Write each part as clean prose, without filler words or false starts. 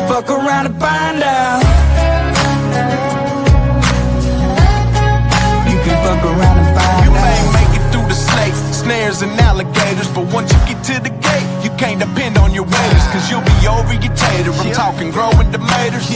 fuck around and find out. You can fuck around and find out. You may make it through the snakes, snares, and alligators, but once you get to the gate, you can't depend on your waiters, cause you'll be overeated. I'm talking growing tomatoes,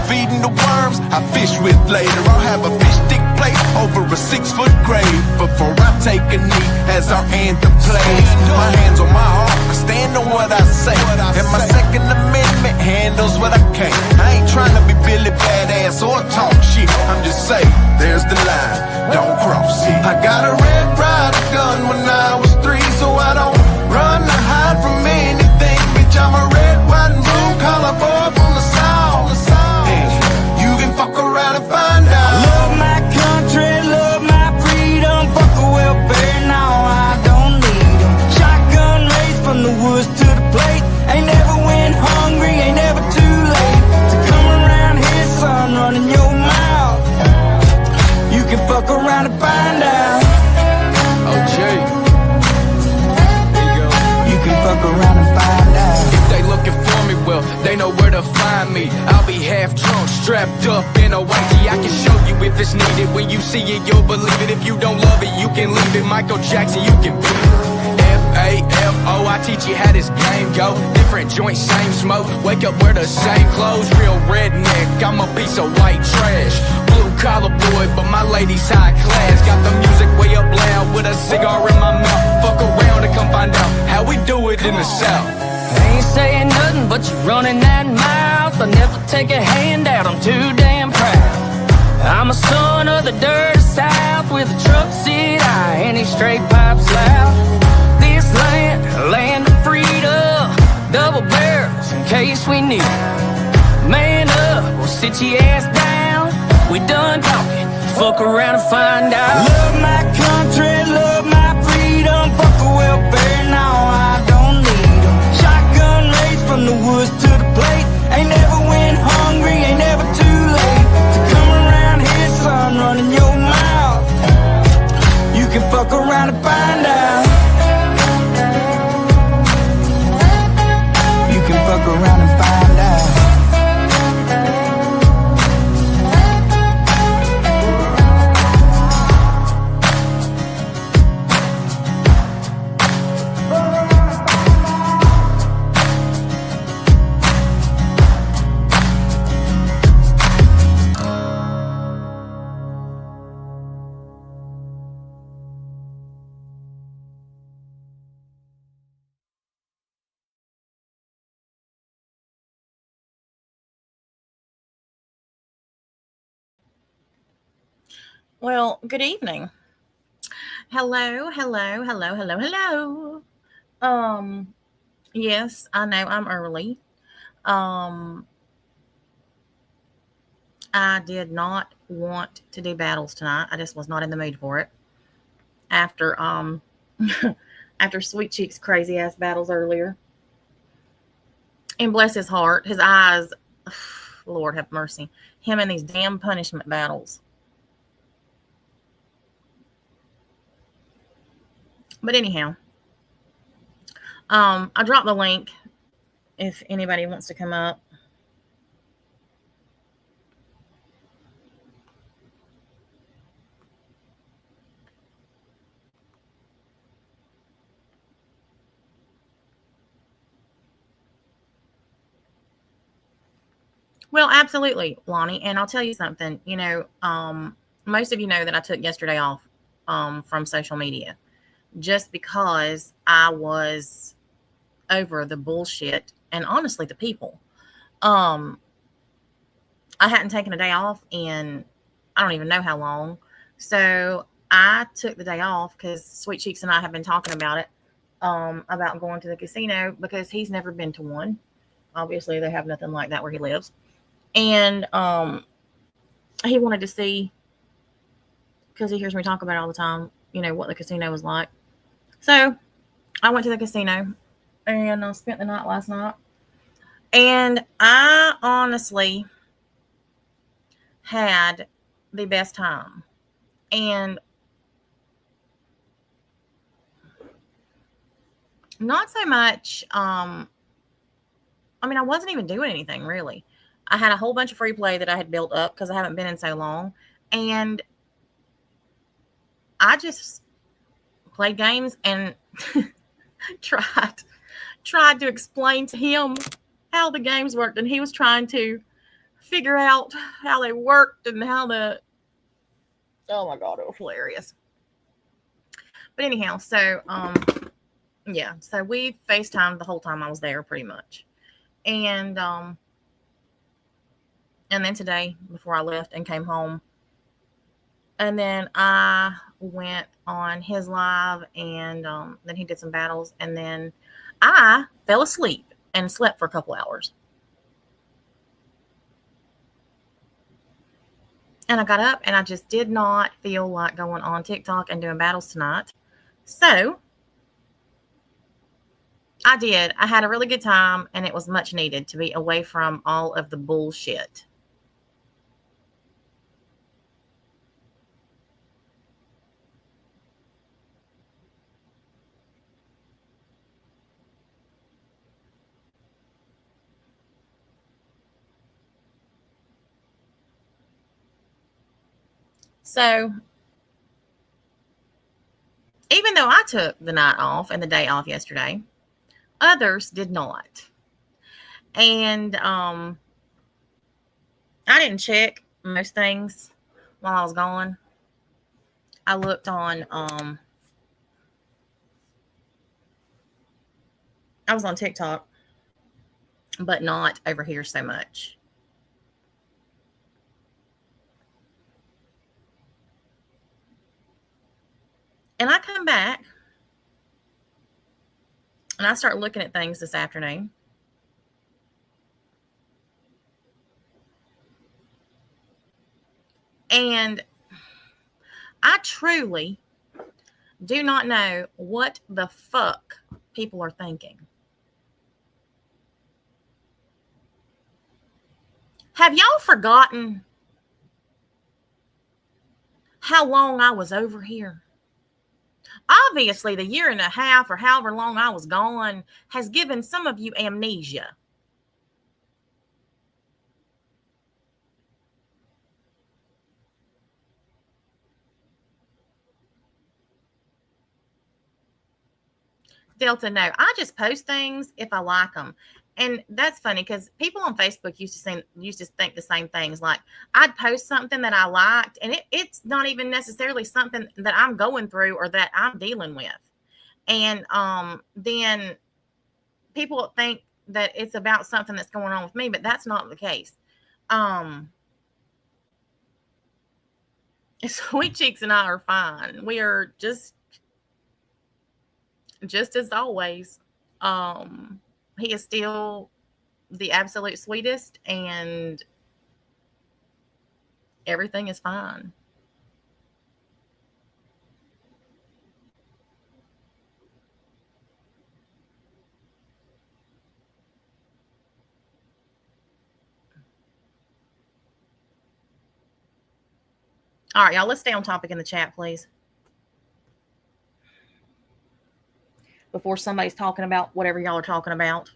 feeding the worms I fish with later. I'll have a fish stick plate over a 6-foot grave before I take a knee as our anthem plays. My hands on my heart, I stand on what I say, and my Second Amendment handles what I can't. I ain't trying to be Billy Badass or talk shit, I'm just saying, there's the line, don't cross it. I got a Red Ryder gun when I was 3, so I don't run or hide from anything, bitch. I'm a red, white, and blue collar boy from the South. Hey, you can fuck around and find out. Love my country, love my freedom. Fuck a welfare, now I don't need them. Shotgun race from the woods to the plate. Ain't never went hungry, ain't never too late to come around here, son, running your mouth. You can fuck around and find out. Fuck around and find out. If they looking for me, well, they know where to find me. I'll be half drunk, strapped up in a whitey. I can show you if it's needed. When you see it, you'll believe it. If you don't love it, you can leave it. Michael Jackson, you can beat it. F-A-F-O, I teach you how this game go. Different joints, same smoke. Wake up, wear the same clothes. Real redneck, I'm a piece of white trash. Blue collar boy, but my lady's high class. Got the music way up loud with a cigar in my mouth. Fuck around and come find out how we do it in the South. Ain't saying nothing, but you're running that mouth. I never take a handout, I'm too damn proud. I'm a son of the dirty South with a truck seat high and these straight pipes loud. This land, land of freedom, double barrels in case we need it. Man up, we'll sit your ass down. We done talking, fuck around and find out. Love my country, love my freedom. Fuck a welfare, now I don't need them. Shotgun race from the woods to the plate. Ain't never went hungry, ain't never too late to come around here, son, running your mouth. You can fuck around and find out. You can fuck around and find out. Well, good evening. Hello, hello, hello, hello, hello. Yes, I know I'm early. Um, I did not want to do battles tonight. I just was not in the mood for it. After after Sweet Cheek's crazy ass battles earlier. And bless his heart, his eyes, Lord have mercy. Him in these damn punishment battles. But anyhow, I dropped the link if anybody wants to come up. Well, absolutely, Lonnie. And I'll tell you something, most of you know that I took yesterday off from social media just because I was over the bullshit and honestly the people. I hadn't taken a day off in I don't even know how long. So I took the day off because Sweet Cheeks and I have been talking about it, about going to the casino because he's never been to one. Obviously, they have nothing like that where he lives. And he wanted to see, because he hears me talk about it all the time, what the casino was like. So I went to the casino and I spent the night last night. And I honestly had the best time. And not so much I mean, I wasn't even doing anything really. I had a whole bunch of free play that I had built up because I haven't been in so long. And I just played games and tried to explain to him how the games worked. And he was trying to figure out how they worked and how oh my God, it was hilarious. But anyhow, so yeah, so we FaceTimed the whole time I was there pretty much. And then today before I left and came home, and then I went on his live, and then he did some battles, and then I fell asleep and slept for a couple hours. And I got up and I just did not feel like going on TikTok and doing battles tonight. So I did. I had a really good time, and it was much needed to be away from all of the bullshit. So even though I took the night off and the day off yesterday, others did not. And I didn't check most things while I was gone. I looked on I was on TikTok, but not over here so much. And I come back and I start looking at things this afternoon. And I truly do not know what the fuck people are thinking. Have y'all forgotten how long I was over here? Obviously, the year and a half or however long I was gone has given some of you amnesia. Delta, no, I just post things if I like them. And that's funny because people on Facebook used to think the same things. Like I'd post something that I liked, and it's not even necessarily something that I'm going through or that I'm dealing with. And then people think that it's about something that's going on with me, but that's not the case. Sweet Cheeks and I are fine. We are just as always. He is still the absolute sweetest, and everything is fine. All right, y'all, let's stay on topic in the chat, please. Before somebody's talking about whatever y'all are talking about.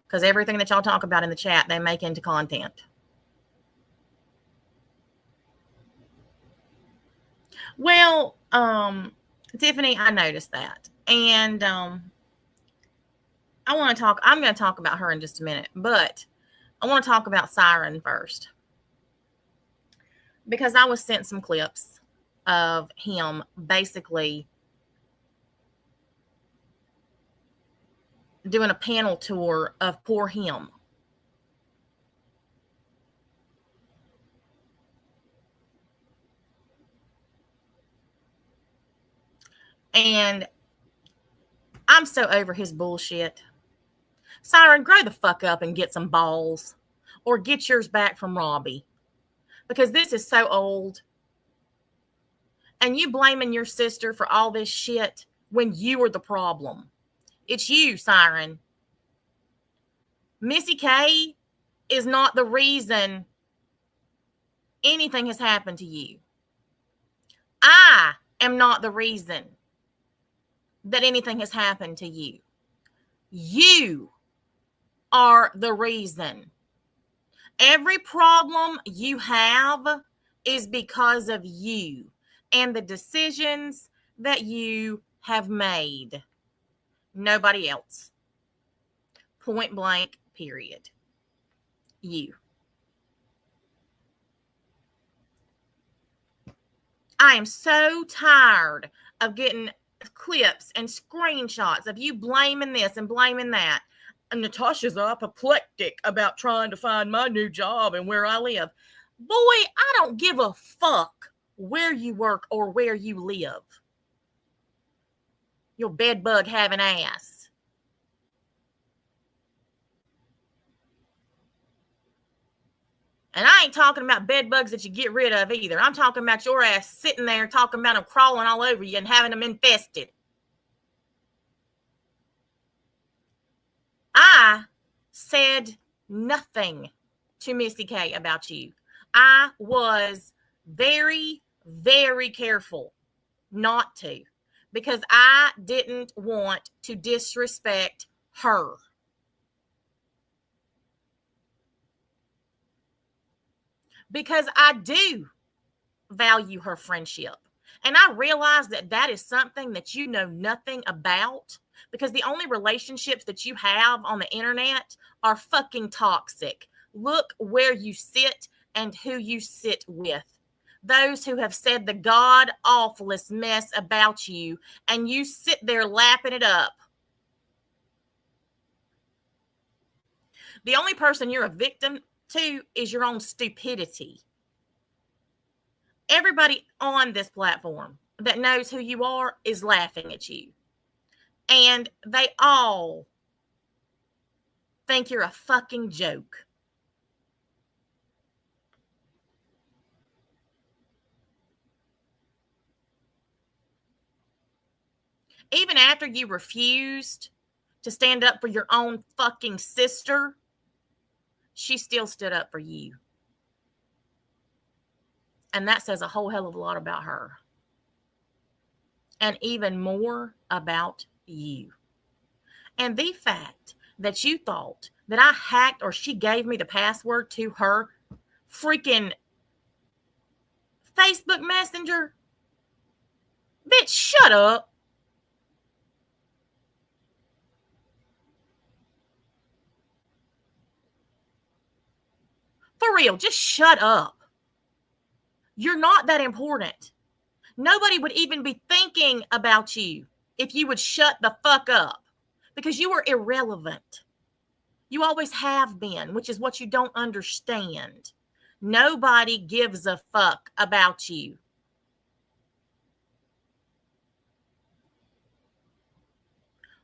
Because everything that y'all talk about in the chat, they make into content. Well, Tiffany, I noticed that. And I'm going to talk about her in just a minute. But I want to talk about Siren first. Because I was sent some clips of him basically doing a panel tour of Poor Him. And I'm so over his bullshit. Siren, grow the fuck up and get some balls. Or get yours back from Robbie. Because this is so old. And you blaming your sister for all this shit when you are the problem. It's you, Siren. Missy K is not the reason anything has happened to you. I am not the reason that anything has happened to you. You are the reason. Every problem you have is because of you and the decisions that you have made. Nobody else. Point blank, period. You. I am so tired of getting clips and screenshots of you blaming this and blaming that. And Natasha's apoplectic about trying to find my new job and where I live. Boy, I don't give a fuck where you work or where you live. Your bedbug having ass. And I ain't talking about bed bugs that you get rid of either. I'm talking about your ass sitting there talking about them crawling all over you and having them infested. I said nothing to Missy K about you. I was very, very careful not to, because I didn't want to disrespect her. Because I do value her friendship. And I realize that that is something that you know nothing about, because the only relationships that you have on the internet are fucking toxic. Look where you sit and who you sit with. Those who have said the god awfulest mess about you, and you sit there lapping it up. The only person you're a victim to is your own stupidity. Everybody on this platform that knows who you are is laughing at you. And they all think you're a fucking joke. Even after you refused to stand up for your own fucking sister, she still stood up for you. And that says a whole hell of a lot about her. And even more about you. And the fact that you thought that I hacked, or she gave me the password to her freaking Facebook Messenger. Bitch, shut up. For real, just shut up. You're not that important. Nobody would even be thinking about you if you would shut the fuck up, because you are irrelevant. You always have been, which is what you don't understand. Nobody gives a fuck about you.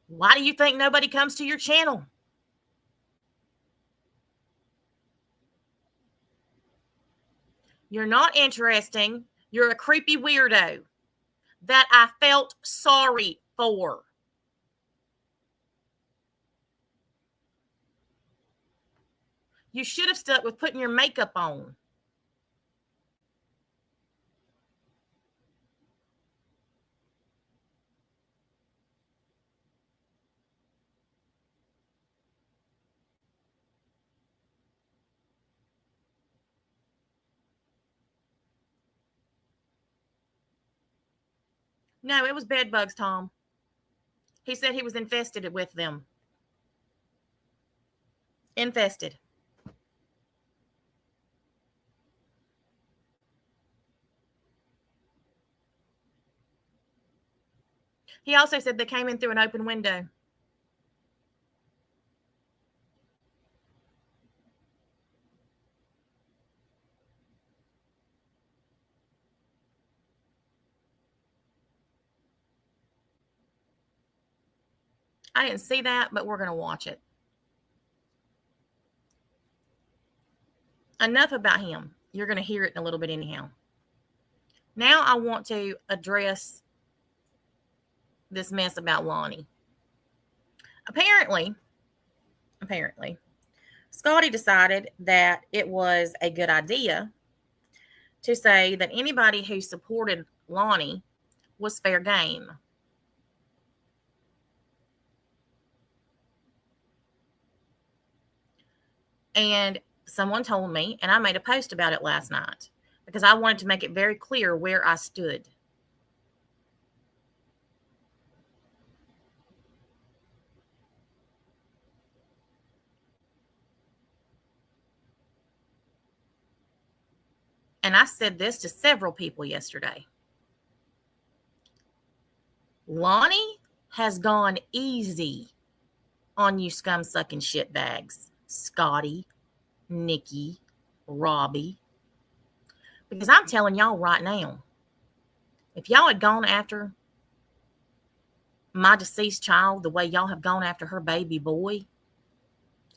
Why do you think nobody comes to your channel? You're not interesting. You're a creepy weirdo that I felt sorry for. You should have stuck with putting your makeup on. No, it was bed bugs, Tom. He said he was infested with them. Infested. He also said they came in through an open window. I didn't see that, but we're going to watch it. Enough about him. You're going to hear it in a little bit anyhow. Now I want to address this mess about Lonnie. Apparently, Scotty decided that it was a good idea to say that anybody who supported Lonnie was fair game. And someone told me, and I made a post about it last night because I wanted to make it very clear where I stood. And I said this to several people yesterday. Lonnie has gone easy on you scum-sucking shitbags. Scotty, Nikki, Robbie. Because I'm telling y'all right now, if y'all had gone after my deceased child the way y'all have gone after her baby boy,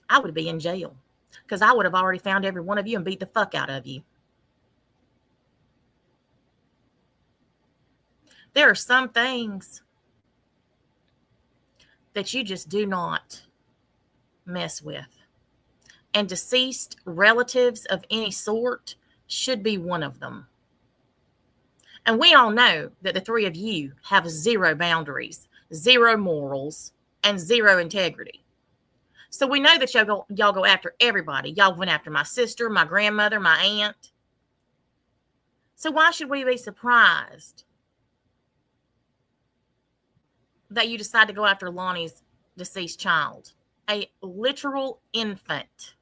I would be in jail. Because I would have already found every one of you and beat the fuck out of you. There are some things that you just do not mess with. And deceased relatives of any sort should be one of them. And we all know that the three of you have zero boundaries, zero morals, and zero integrity. So we know that y'all go after everybody. Y'all went after my sister, my grandmother, my aunt. So why should we be surprised that you decide to go after Lonnie's deceased child, a literal infant?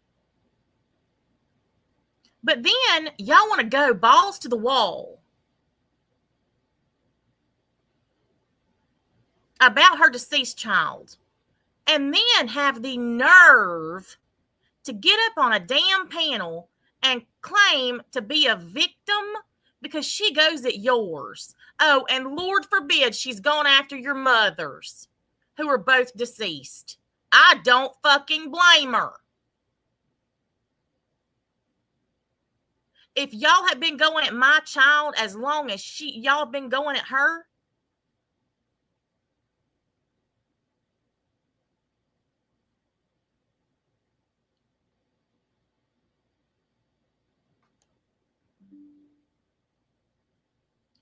But then y'all want to go balls to the wall about her deceased child and then have the nerve to get up on a damn panel and claim to be a victim because she goes at yours. Oh, and Lord forbid she's gone after your mothers, who are both deceased. I don't fucking blame her. If y'all have been going at my child as long as y'all have been going at her,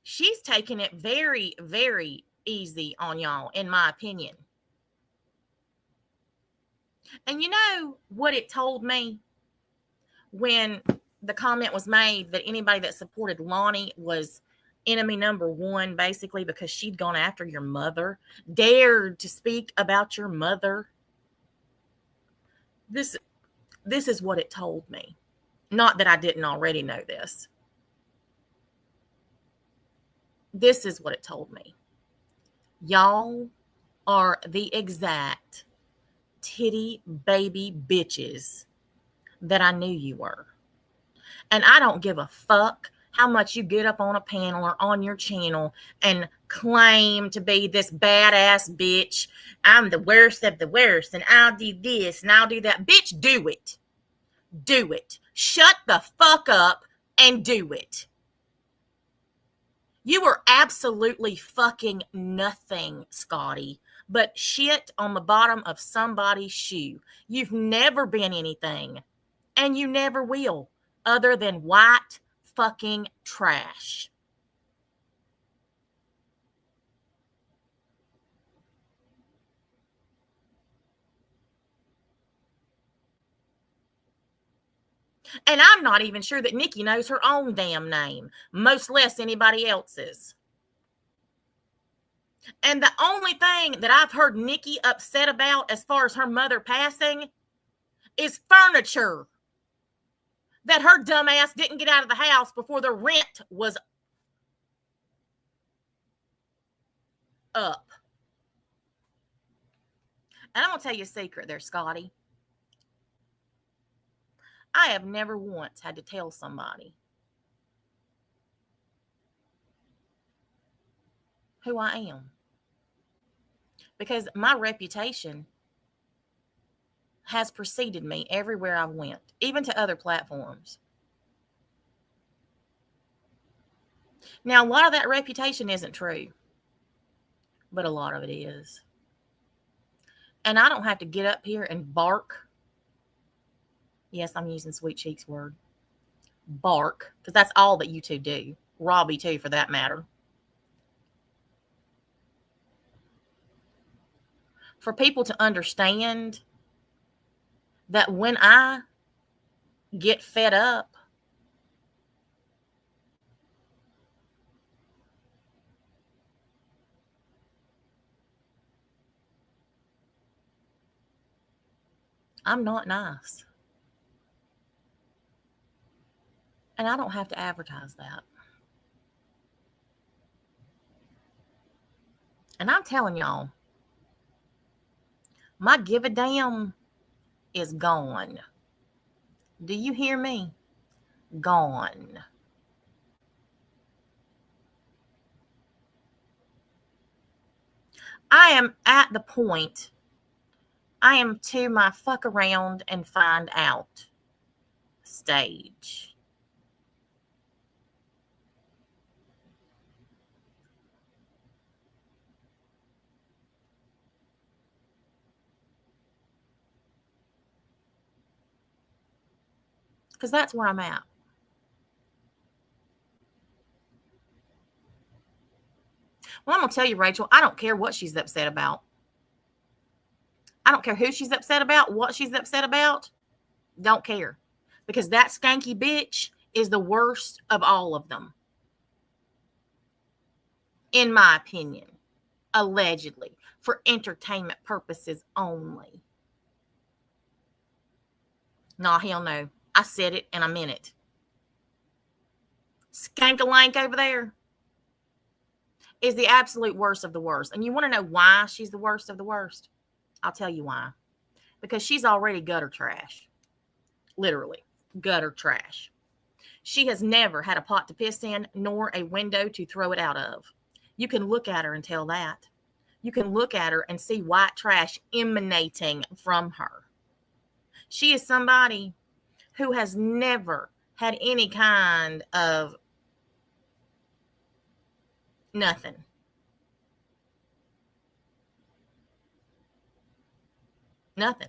she's taking it very, very easy on y'all, in my opinion. And you know what it told me when the comment was made that anybody that supported Lonnie was enemy number one, basically, because she'd gone after your mother, dared to speak about your mother. This is what it told me. Not that I didn't already know this. This is what it told me. Y'all are the exact titty baby bitches that I knew you were. And I don't give a fuck how much you get up on a panel or on your channel and claim to be this badass bitch. I'm the worst of the worst, and I'll do this and I'll do that. Bitch, do it. Do it. Shut the fuck up and do it. You were absolutely fucking nothing, Scotty, but shit on the bottom of somebody's shoe. You've never been anything, and you never will, other than white fucking trash. And I'm not even sure that Nikki knows her own damn name, much less anybody else's. And the only thing that I've heard Nikki upset about as far as her mother passing is furniture that her dumb ass didn't get out of the house before the rent was up. And I'm going to tell you a secret there, Scotty. I have never once had to tell somebody who I am, because my reputation has preceded me everywhere I've went, even to other platforms. Now, a lot of that reputation isn't true, but a lot of it is. And I don't have to get up here and bark. Yes, I'm using Sweet Cheek's word. Bark, because that's all that you two do. Robbie, too, for that matter. For people to understand that when I get fed up. I'm not nice. And I don't have to advertise that. And I'm telling y'all, my give a damn is gone. Do you hear me? Gone. I am at the point, I am to my fuck around and find out stage. Because that's where I'm at. Well, I'm going to tell you, Rachel, I don't care what she's upset about. I don't care who she's upset about, what she's upset about. Don't care. Because that skanky bitch is the worst of all of them. In my opinion. Allegedly. For entertainment purposes only. No, hell no. I said it and I meant it. Skankalank over there is the absolute worst of the worst. And you want to know why she's the worst of the worst? I'll tell you why. Because she's already gutter trash. Literally, gutter trash. She has never had a pot to piss in, nor a window to throw it out of. You can look at her and tell that. You can look at her and see white trash emanating from her. She is somebody who has never had any kind of nothing. Nothing.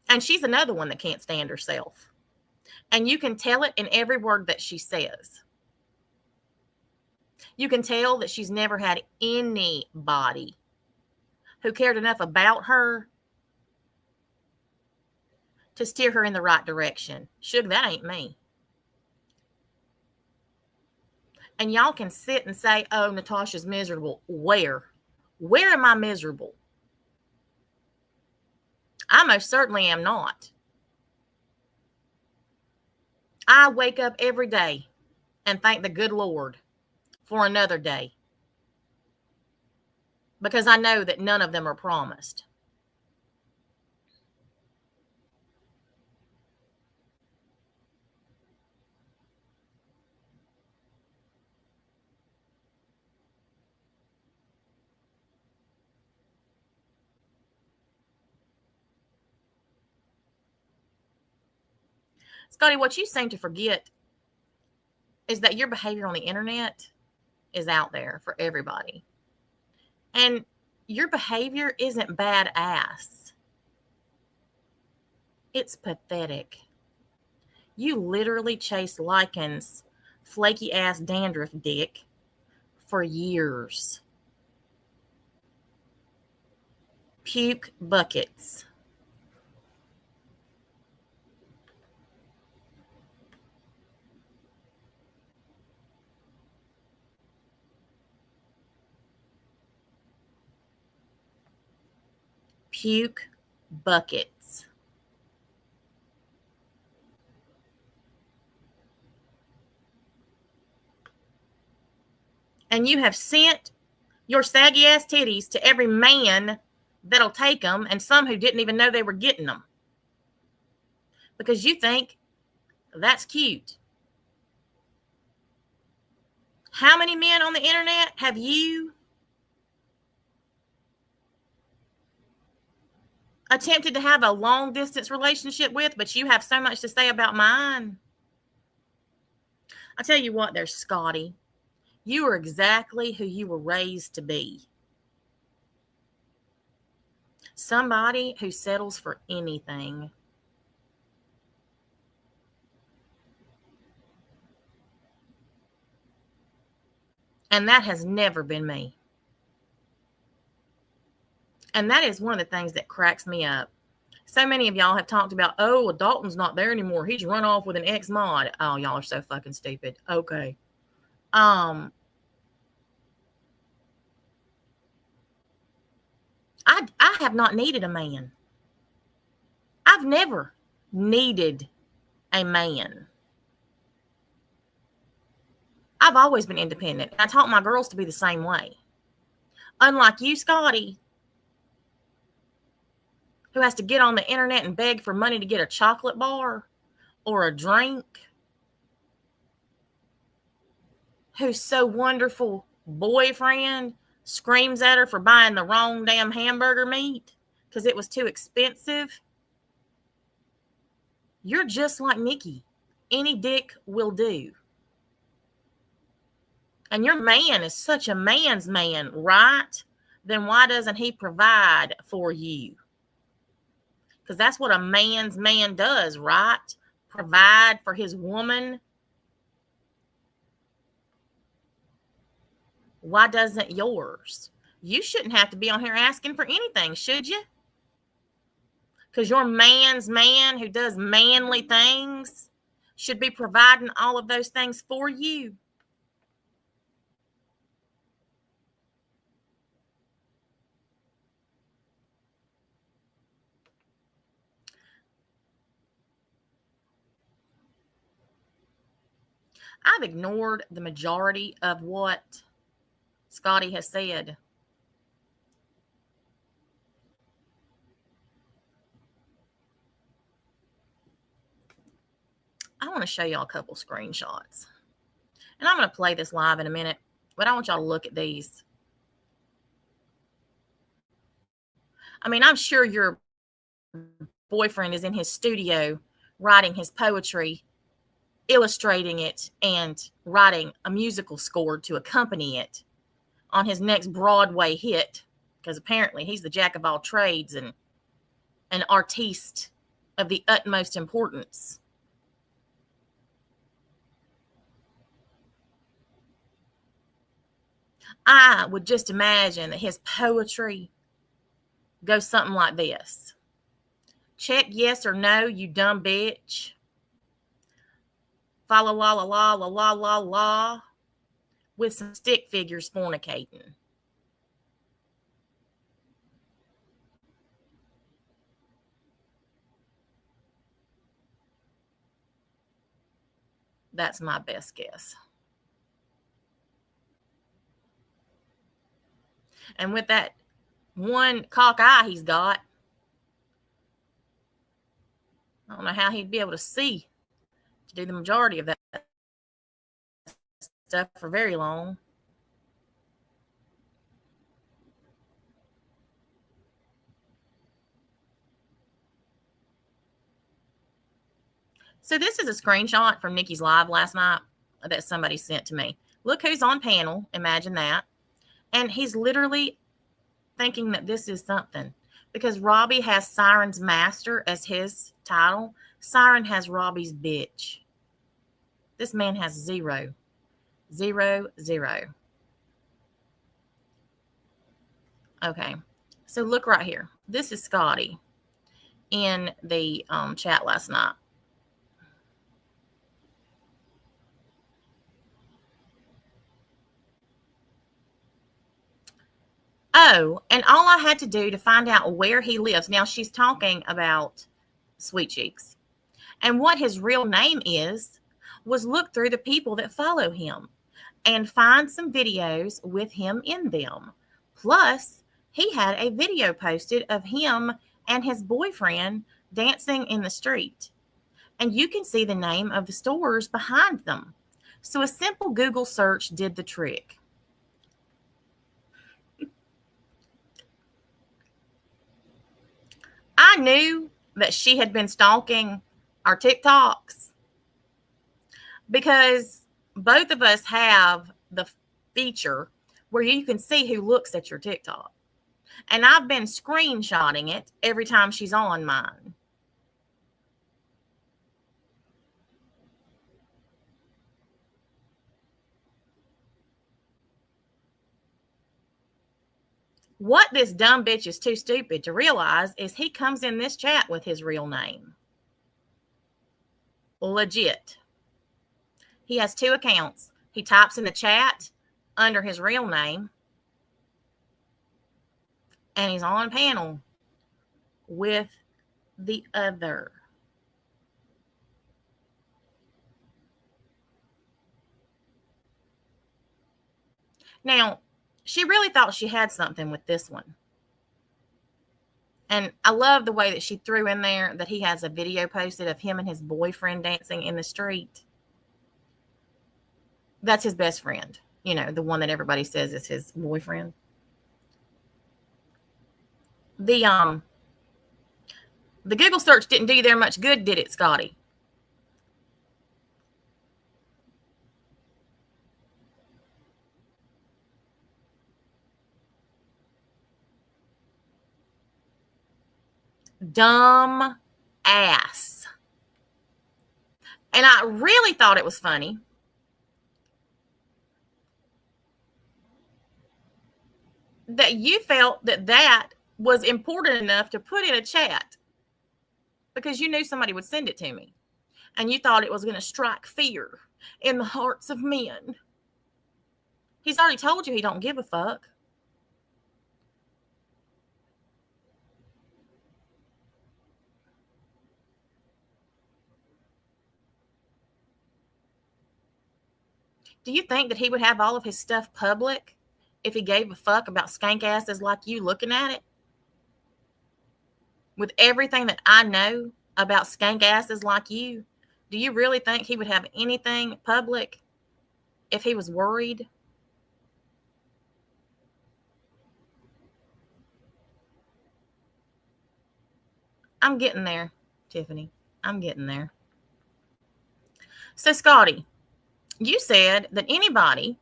And she's another one that can't stand herself. And you can tell it in every word that she says. You can tell that she's never had anybody who cared enough about her to steer her in the right direction. Sugar, that ain't me. And y'all can sit and say, oh, Natasha's miserable. Where? Where am I miserable? I most certainly am not. I wake up every day and thank the good Lord for another day. Because I know that none of them are promised. Scotty, what you seem to forget is that your behavior on the internet is out there for everybody. And your behavior isn't badass. It's pathetic. You literally chased Lycan's flaky ass dandruff dick for years. Puke buckets. Puke buckets. And you have sent your saggy ass titties to every man that'll take them, and some who didn't even know they were getting them. Because you think that's cute. How many men on the internet have you attempted to have a long distance relationship with, but you have so much to say about mine? I tell you what, there's Scotty. You are exactly who you were raised to be. Somebody who settles for anything. And that has never been me. And that is one of the things that cracks me up. So many of y'all have talked about, oh, well, Dalton's not there anymore. He's run off with an ex-mod. Oh, y'all are so fucking stupid. Okay. I have not needed a man. I've never needed a man. I've always been independent. I taught my girls to be the same way. Unlike you, Scotty, who has to get on the internet and beg for money to get a chocolate bar or a drink, whose so wonderful boyfriend screams at her for buying the wrong damn hamburger meat because it was too expensive. You're just like Nikki. Any dick will do. And your man is such a man's man, right? Then why doesn't he provide for you? Because that's what a man's man does, right? Provide for his woman. Why doesn't yours? You shouldn't have to be on here asking for anything, should you? Because your man's man who does manly things should be providing all of those things for you. I've ignored the majority of what Scotty has said. I want to show y'all a couple screenshots. And I'm going to play this live in a minute, but I want y'all to look at these. I mean, I'm sure your boyfriend is in his studio writing his poetry, illustrating it, and writing a musical score to accompany it on his next Broadway hit, because apparently he's the jack of all trades and an artiste of the utmost importance. I would just imagine that his poetry goes something like this. Check yes or no, you dumb bitch. Fa la la la la la la la la, with some stick figures fornicating. That's my best guess. And with that one cock eye he's got, I don't know how he'd be able to see to do the majority of that stuff for very long. So this is a screenshot from Nikki's live last night that somebody sent to me. Look who's on panel. Imagine that. And he's literally thinking that this is something, because Robbie has Siren's master as his title. Siren has Robbie's bitch. This man has 0. 0, 0. Okay. So look right here. This is Scotty in the chat last night. Oh, and all I had to do to find out where he lives. Now she's talking about Sweet Cheeks. And what his real name is was look through the people that follow him and find some videos with him in them. Plus, he had a video posted of him and his boyfriend dancing in the street. And you can see the name of the stores behind them. So a simple Google search did the trick. I knew that she had been stalking our TikToks because both of us have the feature where you can see who looks at your TikTok. And I've been screenshotting it every time she's on mine. What this dumb bitch is too stupid to realize is he comes in this chat with his real name. Legit. He has 2 accounts. He types in the chat under his real name, and he's on panel with the other. Now, she really thought she had something with this one. And I love the way that she threw in there that he has a video posted of him and his boyfriend dancing in the street. That's his best friend. You know, the one that everybody says is his boyfriend. The Google search didn't do you there much good, did it, Scotty? Dumb ass. And I really thought it was funny that you felt that that was important enough to put in a chat because you knew somebody would send it to me and you thought it was going to strike fear in the hearts of men. He's already told you he don't give a fuck. Do you think that he would have all of his stuff public if he gave a fuck about skank asses like you looking at it? With everything that I know about skank asses like you, do you really think he would have anything public if he was worried? I'm getting there, Tiffany. I'm getting there. So, Scotty, you said that anybody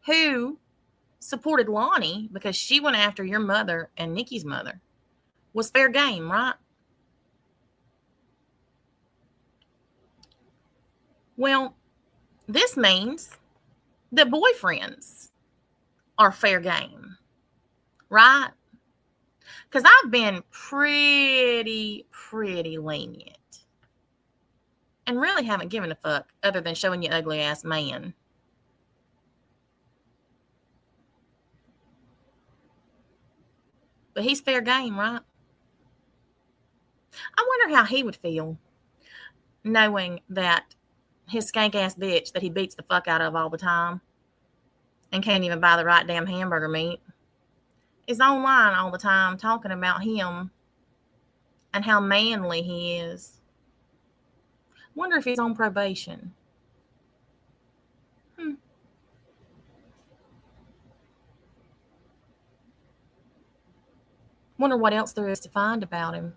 who supported Lonnie because she went after your mother and Nikki's mother was fair game, right? Well, this means that boyfriends are fair game, right? Because I've been pretty lenient and really haven't given a fuck other than showing you ugly ass man. But he's fair game, right? I wonder how he would feel knowing that his skank ass bitch that he beats the fuck out of all the time and can't even buy the right damn hamburger meat is online all the time talking about him and how manly he is. Wonder if he's on probation. Wonder what else there is to find about him.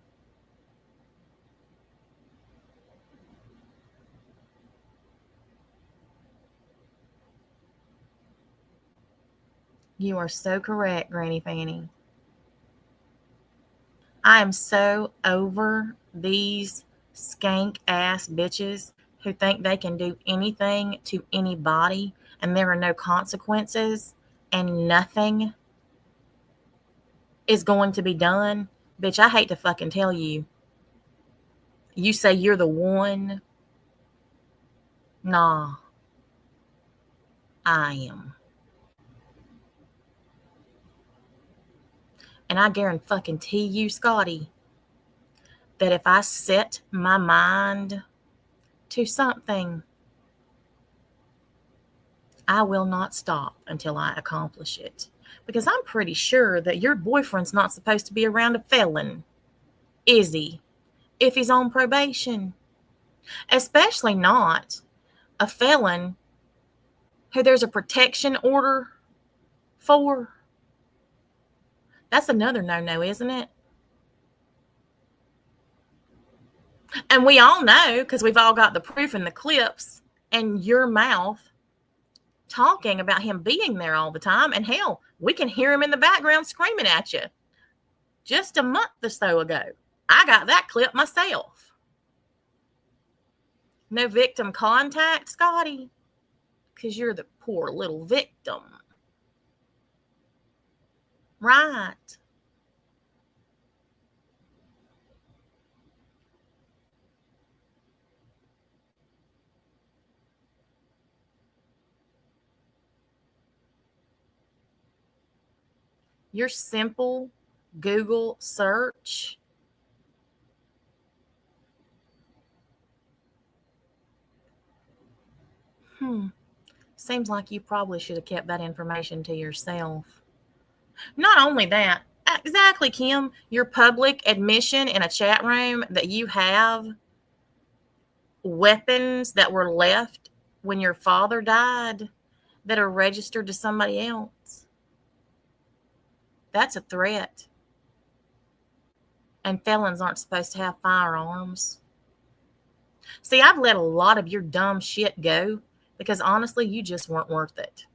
You are so correct, Granny Fanny. I am so over these skank ass bitches who think they can do anything to anybody and there are no consequences and nothing is going to be done. Bitch, I hate to fucking tell you. You say you're the one. Nah. I am. And I guarantee you, Scotty, that if I set my mind to something, I will not stop until I accomplish it. Because I'm pretty sure that your boyfriend's not supposed to be around a felon, is he? If he's on probation. Especially not a felon who there's a protection order for. That's another no-no, isn't it? And we all know, because we've all got the proof and the clips and your mouth talking about him being there all the time. And hell, we can hear him in the background screaming at you. Just a month or so ago, I got that clip myself. No victim contact, Scotty, because you're the poor little victim. Right. Your simple Google search seems like you probably should have kept that information to yourself. Not only that, exactly, Kim, your public admission in a chat room that you have weapons that were left when your father died that are registered to somebody else. That's a threat. And felons aren't supposed to have firearms. See, I've let a lot of your dumb shit go because honestly, you just weren't worth it.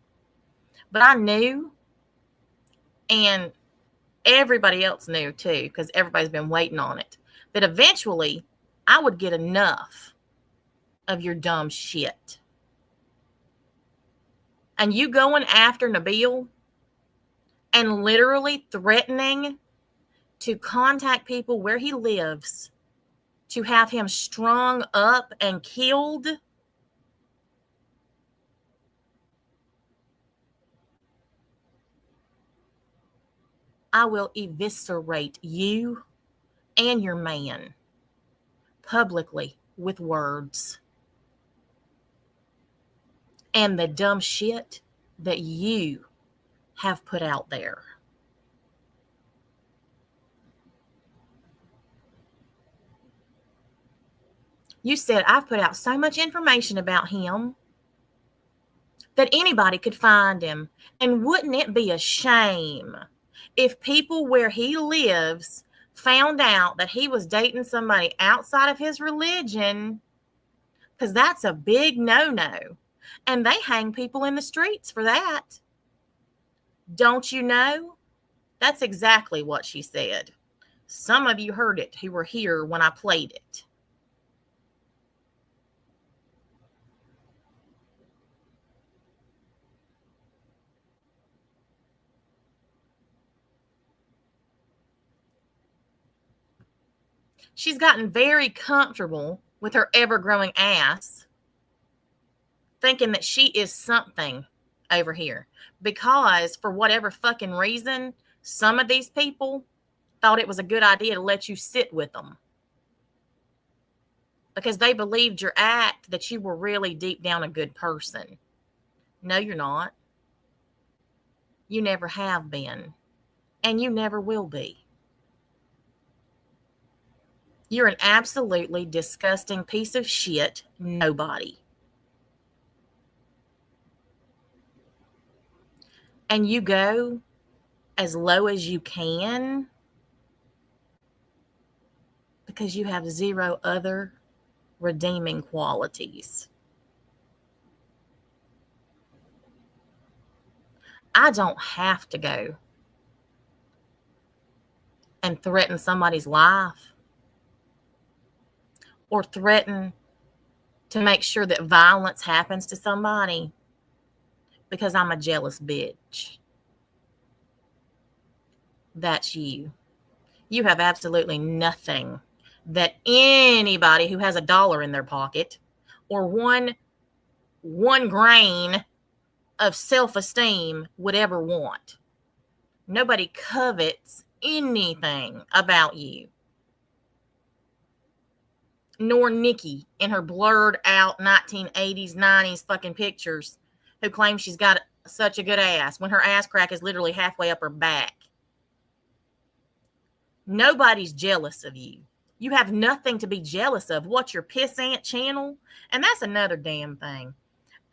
But I knew, and everybody else knew too, because everybody's been waiting on it, that eventually I would get enough of your dumb shit. And you going after Nabil and literally threatening to contact people where he lives to have him strung up and killed. I will eviscerate you and your man publicly with words. And the dumb shit that you have put out there. You said I've put out so much information about him that anybody could find him. And wouldn't it be a shame if people where he lives found out that he was dating somebody outside of his religion? Because that's a big no-no. And they hang people in the streets for that. Don't you know? That's exactly what she said. Some of you heard it who were here when I played it. She's gotten very comfortable with her ever-growing ass, thinking that she is something over here. Because for whatever fucking reason, some of these people thought it was a good idea to let you sit with them. Because they believed your act that you were really deep down a good person. No, you're not. You never have been. And you never will be. You're an absolutely disgusting piece of shit nobody. And you go as low as you can because you have zero other redeeming qualities. I don't have to go and threaten somebody's life or threaten to make sure that violence happens to somebody because I'm a jealous bitch. That's you. You have absolutely nothing that anybody who has $1 in their pocket or one grain of self-esteem would ever want. Nobody covets anything about you. Nor Nikki in her blurred out 1980s, 90s fucking pictures who claims she's got such a good ass when her ass crack is literally halfway up her back. Nobody's jealous of you. You have nothing to be jealous of. What's your pissant channel? And that's another damn thing.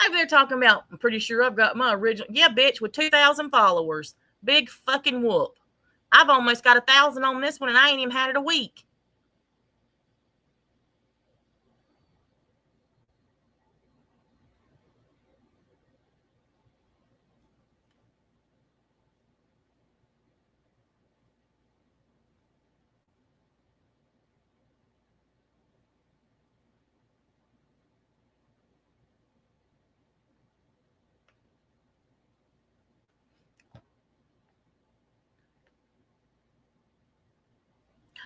Over there talking about, I'm pretty sure I've got my original. Yeah, bitch, with 2,000 followers. Big fucking whoop. I've almost got 1,000 on this one and I ain't even had it a week.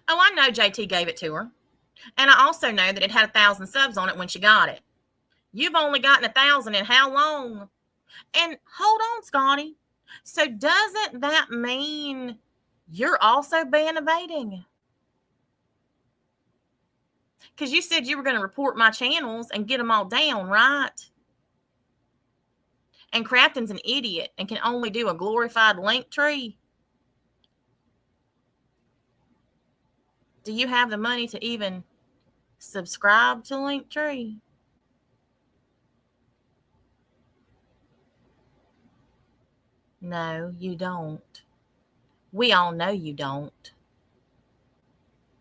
Oh, I know JT gave it to her. And I also know that it had 1,000 subs on it when she got it. You've only gotten 1,000 in how long? And hold on, Scotty. So doesn't that mean you're also bannovating? Because you said you were going to report my channels and get them all down, right? And Crafton's an idiot and can only do a glorified link tree. Do you have the money to even subscribe to Linktree? No, you don't. We all know you don't.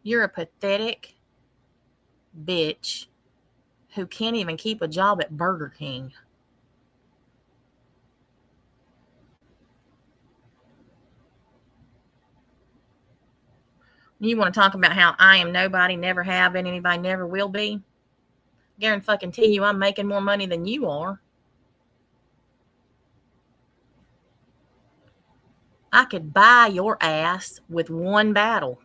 You're a pathetic bitch who can't even keep a job at Burger King. You want to talk about how I am nobody, never have been, anybody never will be? Guarantee you I'm making more money than you are. I could buy your ass with one battle.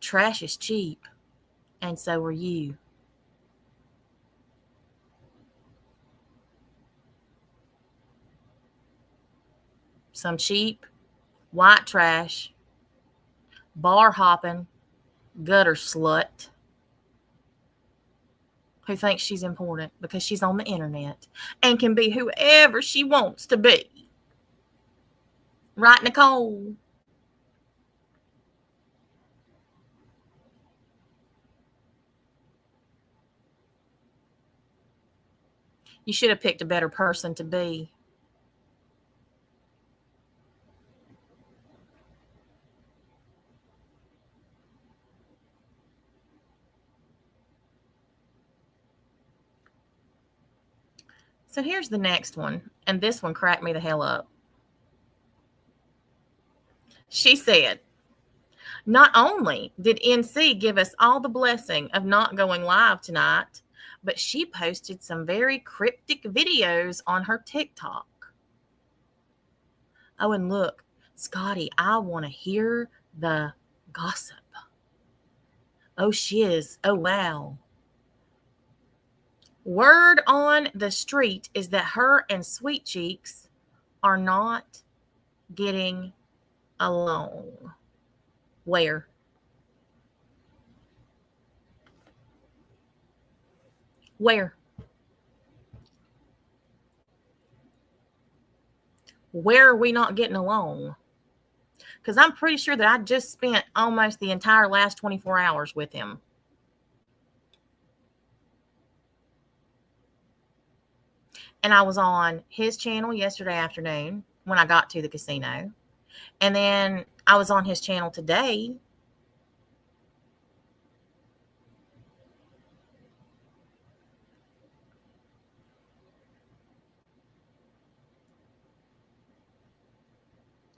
Trash is cheap, and so are you. Some cheap, white trash, bar hopping, gutter slut who thinks she's important because she's on the internet and can be whoever she wants to be. Right, Nicole? You should have picked a better person to be. So here's the next one, and this one cracked me the hell up. She said, not only did NC give us all the blessing of not going live tonight, but she posted some very cryptic videos on her TikTok. Oh, and look, Scotty, I want to hear the gossip. Oh, shiz. Oh, wow. Word on the street is that her and Sweet Cheeks are not getting along. Where? Where? Where are we not getting along? Because I'm pretty sure that I just spent almost the entire last 24 hours with him. And I was on his channel yesterday afternoon when I got to the casino. And then I was on his channel today.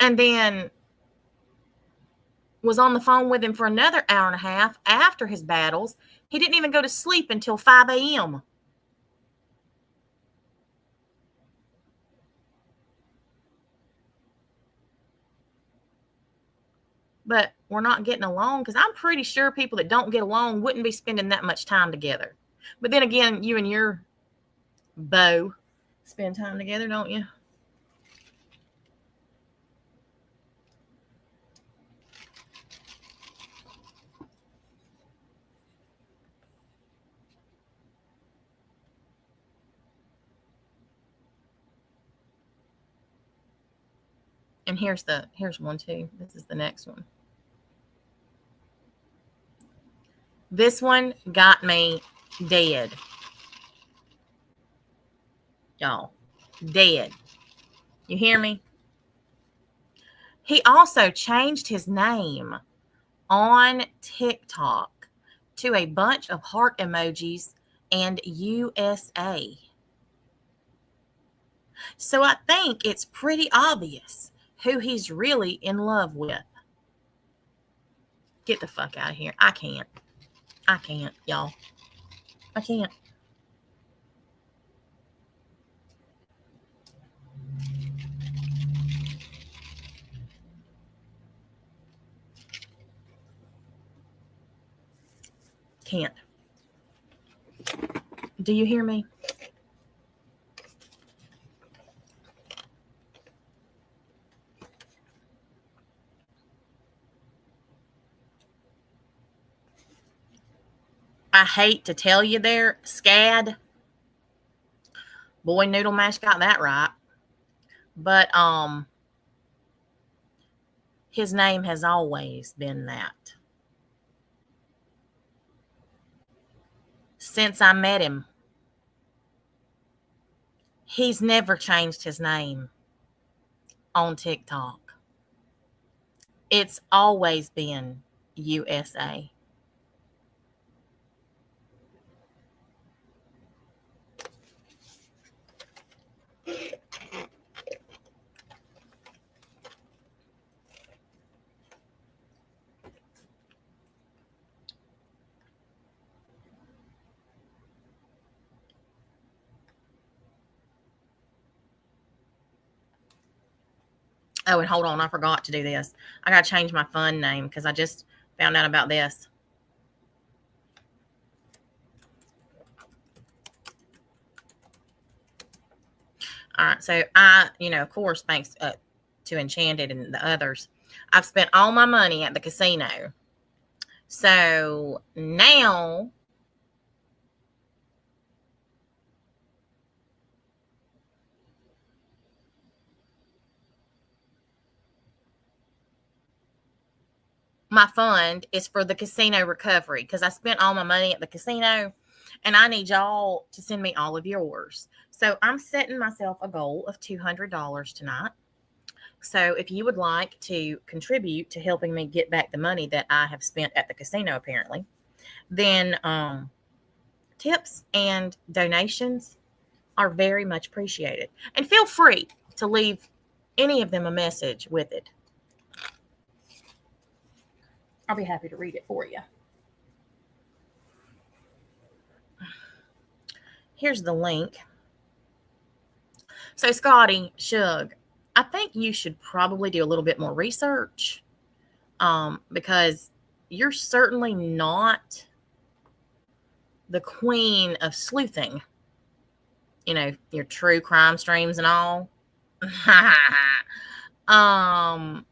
And then was on the phone with him for another hour and a half after his battles. He didn't even go to sleep until 5 a.m. But we're not getting along because I'm pretty sure people that don't get along wouldn't be spending that much time together. But then again, you and your beau spend time together, don't you? And here's one too. This is the next one. This one got me dead. Y'all, dead. You hear me? He also changed his name on TikTok to a bunch of heart emojis and USA. So I think it's pretty obvious who he's really in love with. Get the fuck out of here. I can't, y'all. I can't. can't. Do you hear me? I hate to tell you there, Scad. Boy, Noodle Mash got that right. But his name has always been that. Since I met him, he's never changed his name on TikTok. It's always been USA. Oh, and hold on, I forgot to do this. I got to change my fun name because I just found out about this. All right, so I, of course, thanks to Enchanted and the others, I've spent all my money at the casino. So now my fund is for the casino recovery because I spent all my money at the casino and I need y'all to send me all of yours. So I'm setting myself a goal of $200 tonight. So if you would like to contribute to helping me get back the money that I have spent at the casino, apparently, then tips and donations are very much appreciated. And feel free to leave any of them a message with it. I'll be happy to read it for you. Here's the link. So, Scotty, Shug, I think you should probably do a little bit more research because you're certainly not the queen of sleuthing. Your true crime streams and all that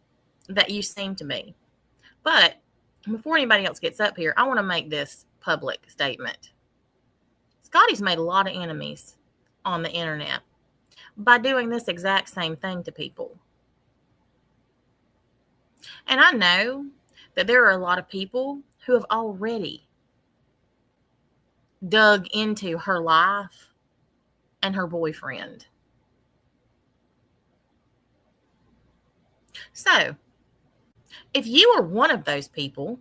you seem to be. But before anybody else gets up here, I want to make this public statement. Scotty's made a lot of enemies on the internet by doing this exact same thing to people. And I know that there are a lot of people who have already dug into her life and her boyfriend. So, if you are one of those people,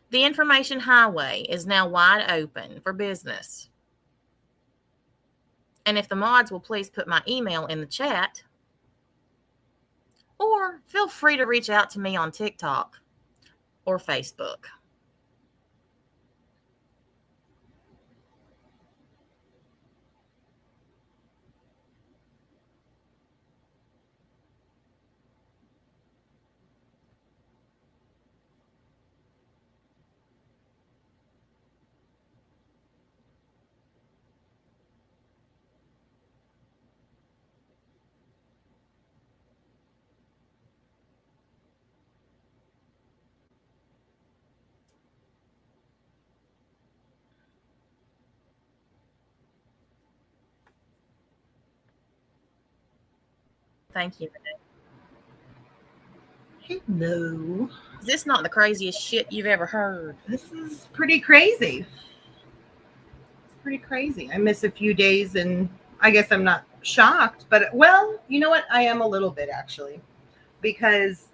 the information highway is now wide open for business. And if the mods will please put my email in the chat, or feel free to reach out to me on TikTok or Facebook. Thank you. Hello. Is this not the craziest shit you've ever heard? This is pretty crazy. It's pretty crazy. I miss a few days and I guess I'm not shocked, but well, you know what? I am a little bit actually, because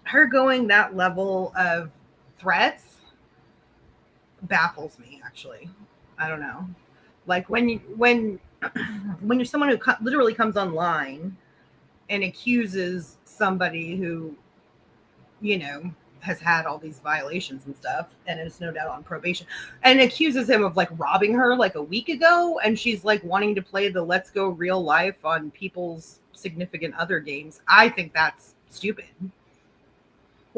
her going that level of threats baffles me actually. I don't know. Like when you're someone who literally comes online and accuses somebody who, has had all these violations and stuff and is no doubt on probation and accuses him of like robbing her like a week ago. And she's like wanting to play the let's go real life on people's significant other games. I think that's stupid.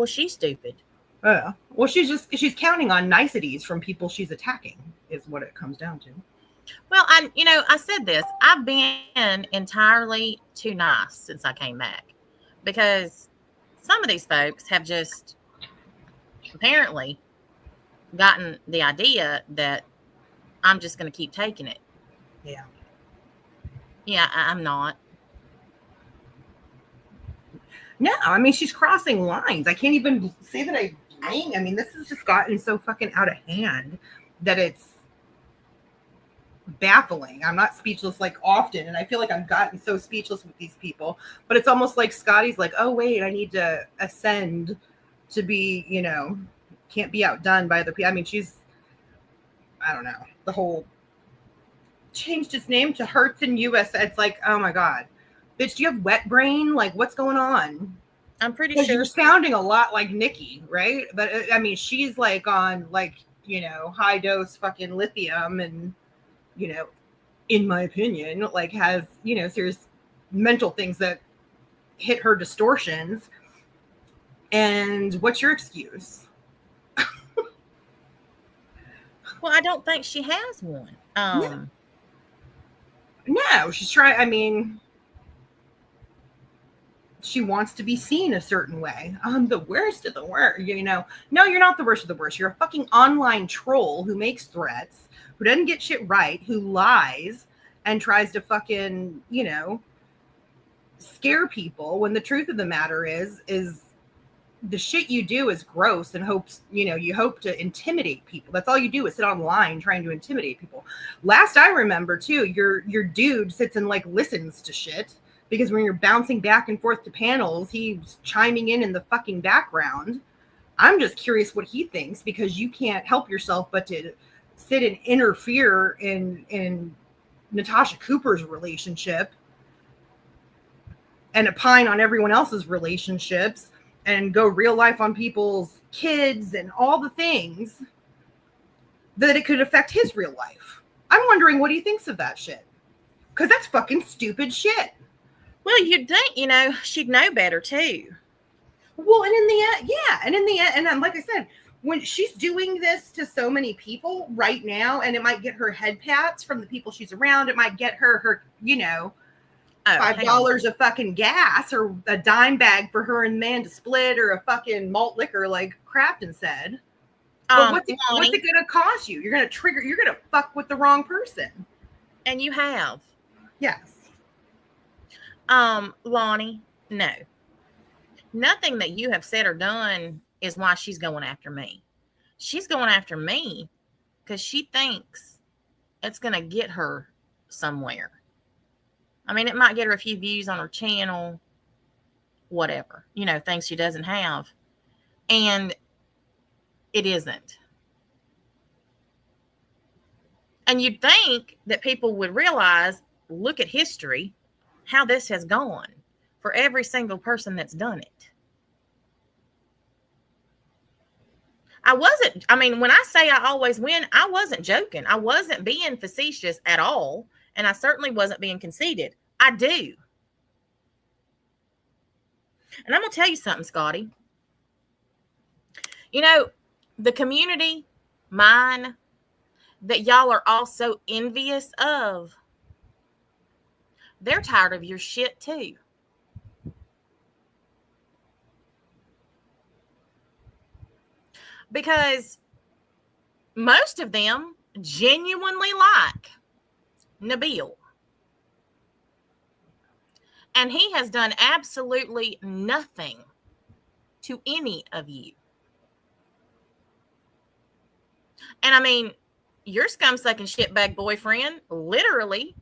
Well, she's stupid. Well, she's counting on niceties from people she's attacking, is what it comes down to. Well, I said this. I've been entirely too nice since I came back, because some of these folks have just apparently gotten the idea that I'm just going to keep taking it. Yeah. Yeah, I'm not. No, I mean, she's crossing lines. I can't even say that I blame. I mean, this has just gotten so fucking out of hand that it's baffling. I'm not speechless like often, and I feel like I've gotten so speechless with these people, but it's almost like Scotty's like, oh wait, I need to ascend to be, can't be outdone by the people. I mean, I don't know, the whole changed his name to Hertz in US. It's like, oh my god, bitch, do you have wet brain? Like, what's going on? I'm pretty sure you're sounding a lot like Nikki, right? But I mean, she's like on high dose fucking lithium, and in my opinion, like has serious mental things that hit her distortions. And what's your excuse? Well, I don't think she has one. No, she's trying. I mean, she wants to be seen a certain way. I'm the worst of the worst, No, you're not the worst of the worst. You're a fucking online troll who makes threats, who doesn't get shit right, who lies and tries to fucking, scare people, when the truth of the matter is the shit you do is gross, and you hope to intimidate people. That's all you do, is sit online trying to intimidate people. Last I remember too, your dude sits and like listens to shit, because when you're bouncing back and forth to panels, he's chiming in the fucking background. I'm just curious what he thinks, because you can't help yourself but to sit and interfere in Natasha Cooper's relationship and opine on everyone else's relationships and go real life on people's kids and all the things that it could affect his real life. I'm wondering what he thinks of that shit, because that's fucking stupid shit. Well, you'd think, she'd know better too. Well, and in the end, yeah. And in the end, and like I said, when she's doing this to so many people right now, and it might get her head pats from the people she's around, it might get her, $5 of fucking gas, or a dime bag for her and man to split, or a fucking malt liquor like Crafton said. But what's it going to cost you? You're going to fuck with the wrong person. And you have. Yes. Lonnie, no. Nothing that you have said or done is why she's going after me. She's going after me because she thinks it's going to get her somewhere. I mean, it might get her a few views on her channel, whatever, things she doesn't have. And it isn't. And you'd think that people would realize, look at history, how this has gone for every single person that's done it. When I say I always win, I wasn't joking. I wasn't being facetious at all. And I certainly wasn't being conceited. I do. And I'm going to tell you something, Scotty. The community, mine, that y'all are all so envious of, they're tired of your shit too. Because most of them genuinely like Nabil. And he has done absolutely nothing to any of you. And I mean, your scum-sucking shitbag boyfriend literally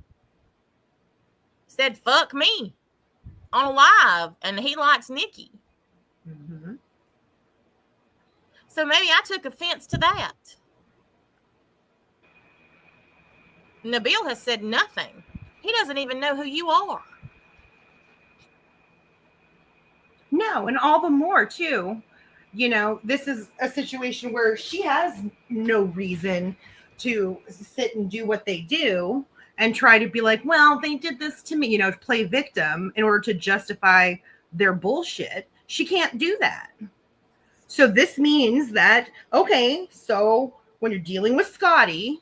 said, fuck me on a live, and he likes Nikki. Mm-hmm. So maybe I took offense to that. Nabil has said nothing. He doesn't even know who you are. No, and all the more too, this is a situation where she has no reason to sit and do what they do and try to be like, well, they did this to me, to play victim in order to justify their bullshit. She can't do that. So this means that, okay, so when you're dealing with Scotty,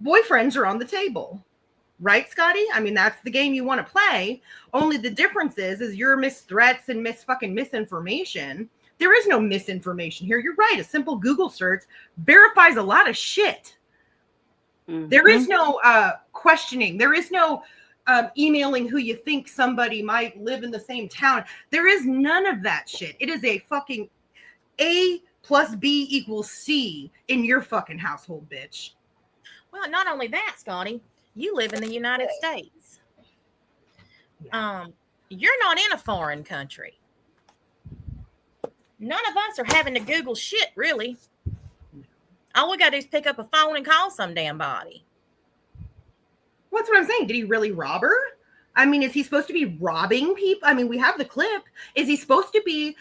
boyfriends are on the table. Right, Scotty? I mean, that's the game you want to play. Only the difference is you're miss threats and misinformation. There is no misinformation here. You're right. A simple Google search verifies a lot of shit. Mm-hmm. There is no questioning. There is no emailing who you think somebody might live in the same town. There is none of that shit. It is a fucking A plus B equals C in your fucking household, bitch. Well, not only that, Scotty, you live in the United States. You're not in a foreign country. None of us are having to Google shit, really. All we gotta do is pick up a phone and call some damn body. Well, that's what I'm saying. Did he really rob her? I mean, is he supposed to be robbing people? I mean, we have the clip. Is he supposed to be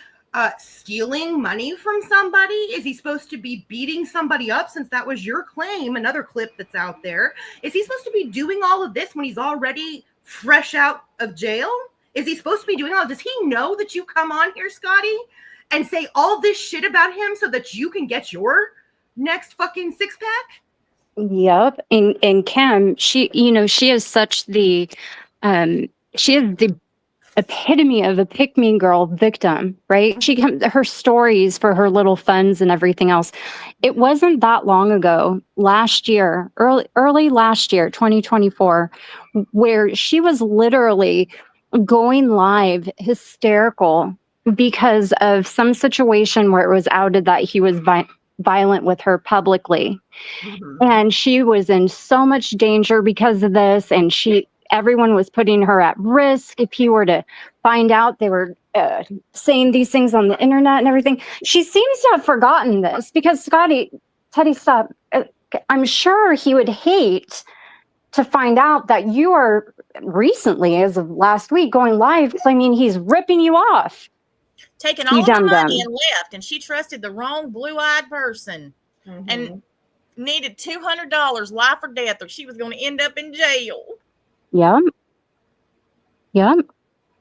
stealing money from somebody? Is he supposed to be beating somebody up, since that was your claim? Another clip that's out there. Is he supposed to be doing all of this when he's already fresh out of jail? Is he supposed to be doing all? Does he know that you come on here, Scotty, and say all this shit about him so that you can get your next fucking six pack? Yep. And Kim, she is such the she is the epitome of a pick-me girl victim, right? Her stories for her little funds and everything else. It wasn't that long ago, last year, early last year, 2024, where she was literally going live hysterical because of some situation where it was outed that he was violent with her publicly. Mm-hmm. And she was in so much danger because of this, and everyone was putting her at risk if he were to find out they were saying these things on the internet and everything. She seems to have forgotten this, because Teddy, stop. I'm sure he would hate to find out that you are recently, as of last week, going live claiming he's ripping you off. Taking all the money and left, and she trusted the wrong blue-eyed person. Mm-hmm. And needed $200, life or death, or she was going to end up in jail. Yeah.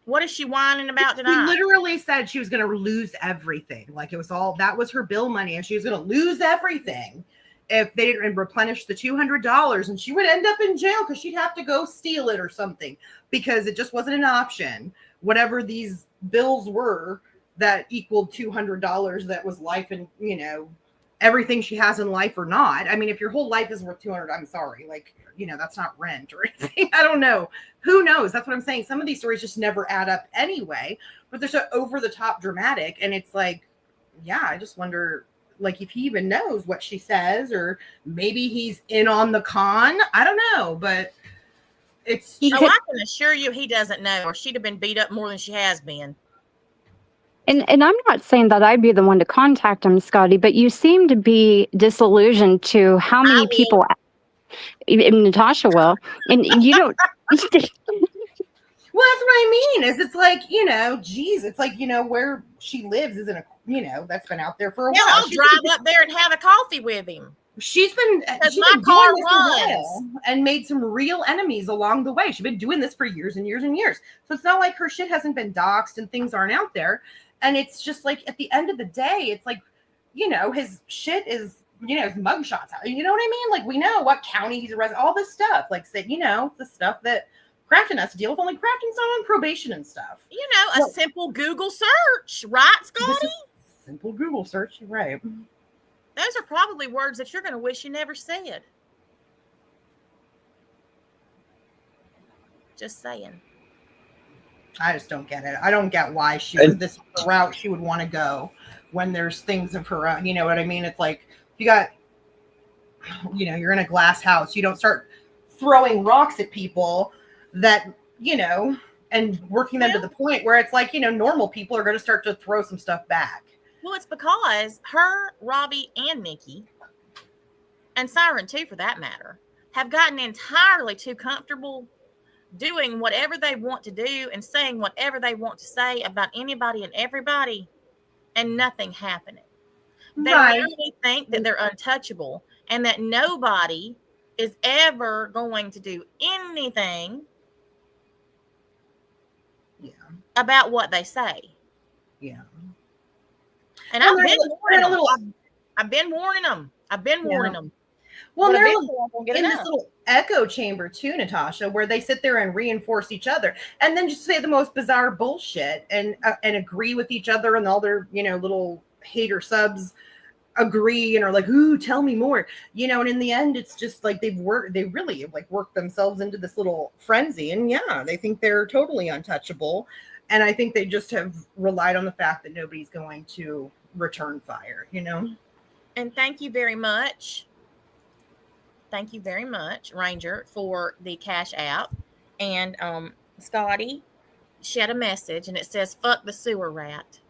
What is she whining about tonight? She literally said she was going to lose everything. Like, it was all, that was her bill money, and she was going to lose everything if they didn't replenish the $200, and she would end up in jail because she'd have to go steal it or something, because it just wasn't an option. Whatever these bills were that equaled $200, that was life and, everything she has in life or not. I mean, if your whole life is worth $200, I'm sorry. Like, that's not rent or anything. I don't know. Who knows? That's what I'm saying. Some of these stories just never add up anyway, but they're so over the top dramatic. And it's like, yeah, I just wonder, like, if he even knows what she says, or maybe he's in on the con. I don't know, but it's. I can assure you he doesn't know, or she'd have been beat up more than she has been. And I'm not saying that I'd be the one to contact him, Scotty, but you seem to be disillusioned to how many people, Natasha will, and you don't. Well, that's what I mean. Is it's like, geez, it's like, where she lives isn't a, that's been out there for a while. I'll drive up there and have a coffee with him. She's been doing this a while and made some real enemies along the way. She's been doing this for years and years and years. So it's not like her shit hasn't been doxxed and things aren't out there. And it's just like, at the end of the day, it's like, his shit is, his mugshots. You know what I mean? Like, we know what county he's arrested, all this stuff. Like, say, the stuff that Crafton has to deal with. Only Crafton's not on probation and stuff. A simple Google search, right, Scotty? Simple Google search, right. Those are probably words that you're going to wish you never said. Just saying. I just don't get it. I don't get why this is the route she would want to go when there's things of her own. You know what I mean? It's like, you got, you're in a glass house. You don't start throwing rocks at people that, and working them to the point where it's like, normal people are going to start to throw some stuff back. Well, it's because her, Robbie, and Nikki, and Siren too, for that matter, have gotten entirely too comfortable doing whatever they want to do and saying whatever they want to say about anybody and everybody, and nothing happening. They really think that they're untouchable and that nobody is ever going to do anything about what they say. Yeah. And Well, I've been warning them. little. I've been warning them. I've been warning them. Well, But they're eventually I'm gonna get in enough. this little echo chamber too, Natasha, where they sit there and reinforce each other, and then just say the most bizarre bullshit and agree with each other, and all their little hater subs agree and are like, "Ooh, tell me more," And in the end, it's just like they really like worked themselves into this little frenzy, and yeah, they think they're totally untouchable, and I think they just have relied on the fact that nobody's going to return fire, And thank you very much. Thank you very much, Ranger, for the Cash App. And Scotty shed a message, and it says, "Fuck the sewer rat."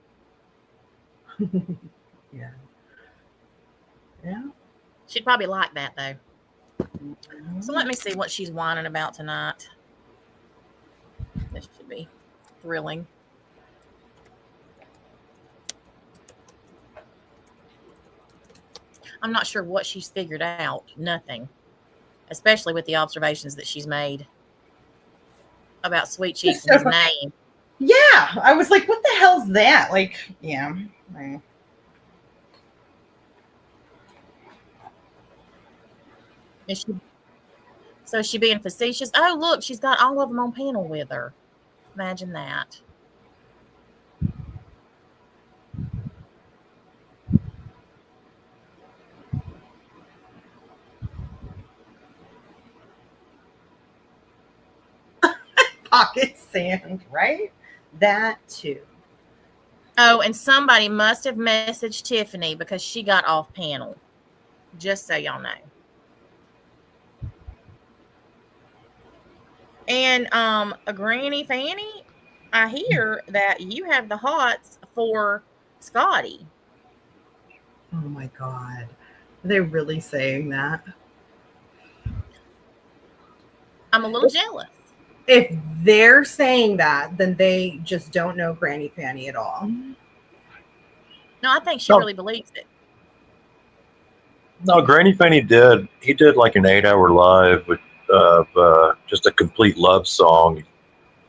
Yeah. She'd probably like that, though. So let me see what she's whining about tonight. This should be thrilling. I'm not sure what she's figured out. Nothing. Especially with the observations that she's made about Sweet Cheeks and his name. Yeah, I was like, what the hell's that? Like, yeah. So is she being facetious? Oh, look, she's got all of them on panel with her. Imagine that. Pocket sand, right? That too. Oh, and somebody must have messaged Tiffany because she got off panel. Just so y'all know. And a Granny Fanny, I hear that you have the hots for Scotty. Oh my God. Are they really saying that? I'm a little jealous. If they're saying that, then they just don't know Granny Fanny at all. No, I think she really believes it. No, Granny Fanny did. He did like an 8-hour live with just a complete love song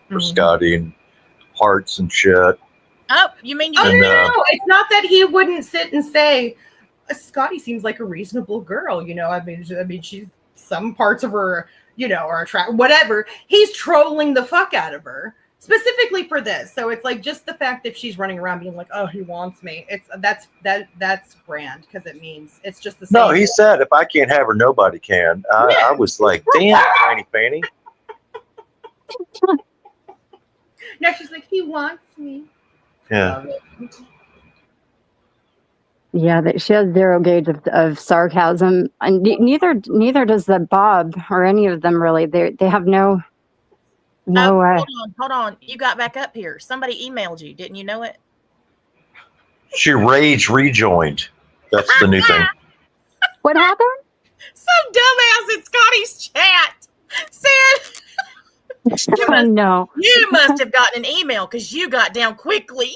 for Scotty and hearts and shit. Oh, you mean you? No. It's not that he wouldn't sit and say, Scotty seems like a reasonable girl. I mean, she's some parts of her, are attractive, whatever. He's trolling the fuck out of her specifically for this. So it's like just the fact that she's running around being like, oh, he wants me. That's grand because it means it's just the same. No, he said, if I can't have her, nobody can. I was like, damn, Granny Fanny. Now she's like, he wants me. Yeah. Yeah, that she has zero gauge of sarcasm, and neither does the Bob or any of them really. They have no. Hold on. You got back up here. Somebody emailed you. Didn't you know it? She rage rejoined. That's the new thing. What happened? Some dumbass in Scotty's chat said, no. You must have gotten an email because you got down quickly.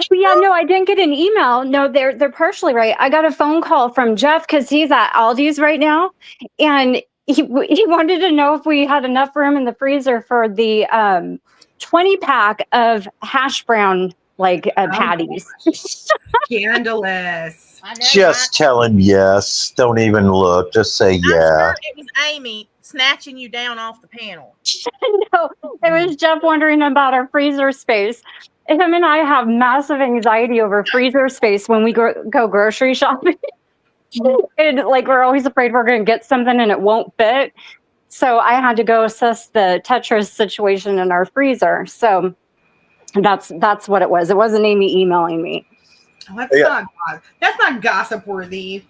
Yeah, no, I didn't get an email. No, they're partially right. I got a phone call from Jeff because he's at Aldi's right now, and he wanted to know if we had enough room in the freezer for the 20-pack of hash brown patties. Scandalous. Just tell him yes. Don't even look. Just say yeah. Sure it was Amy snatching you down off the panel. No, it was Jeff wondering about our freezer space. Him and I have massive anxiety over freezer space when we go grocery shopping. And we're always afraid we're going to get something and it won't fit. So I had to go assess the Tetris situation in our freezer. So that's what it was. It wasn't Amy emailing me. That's not gossip worthy.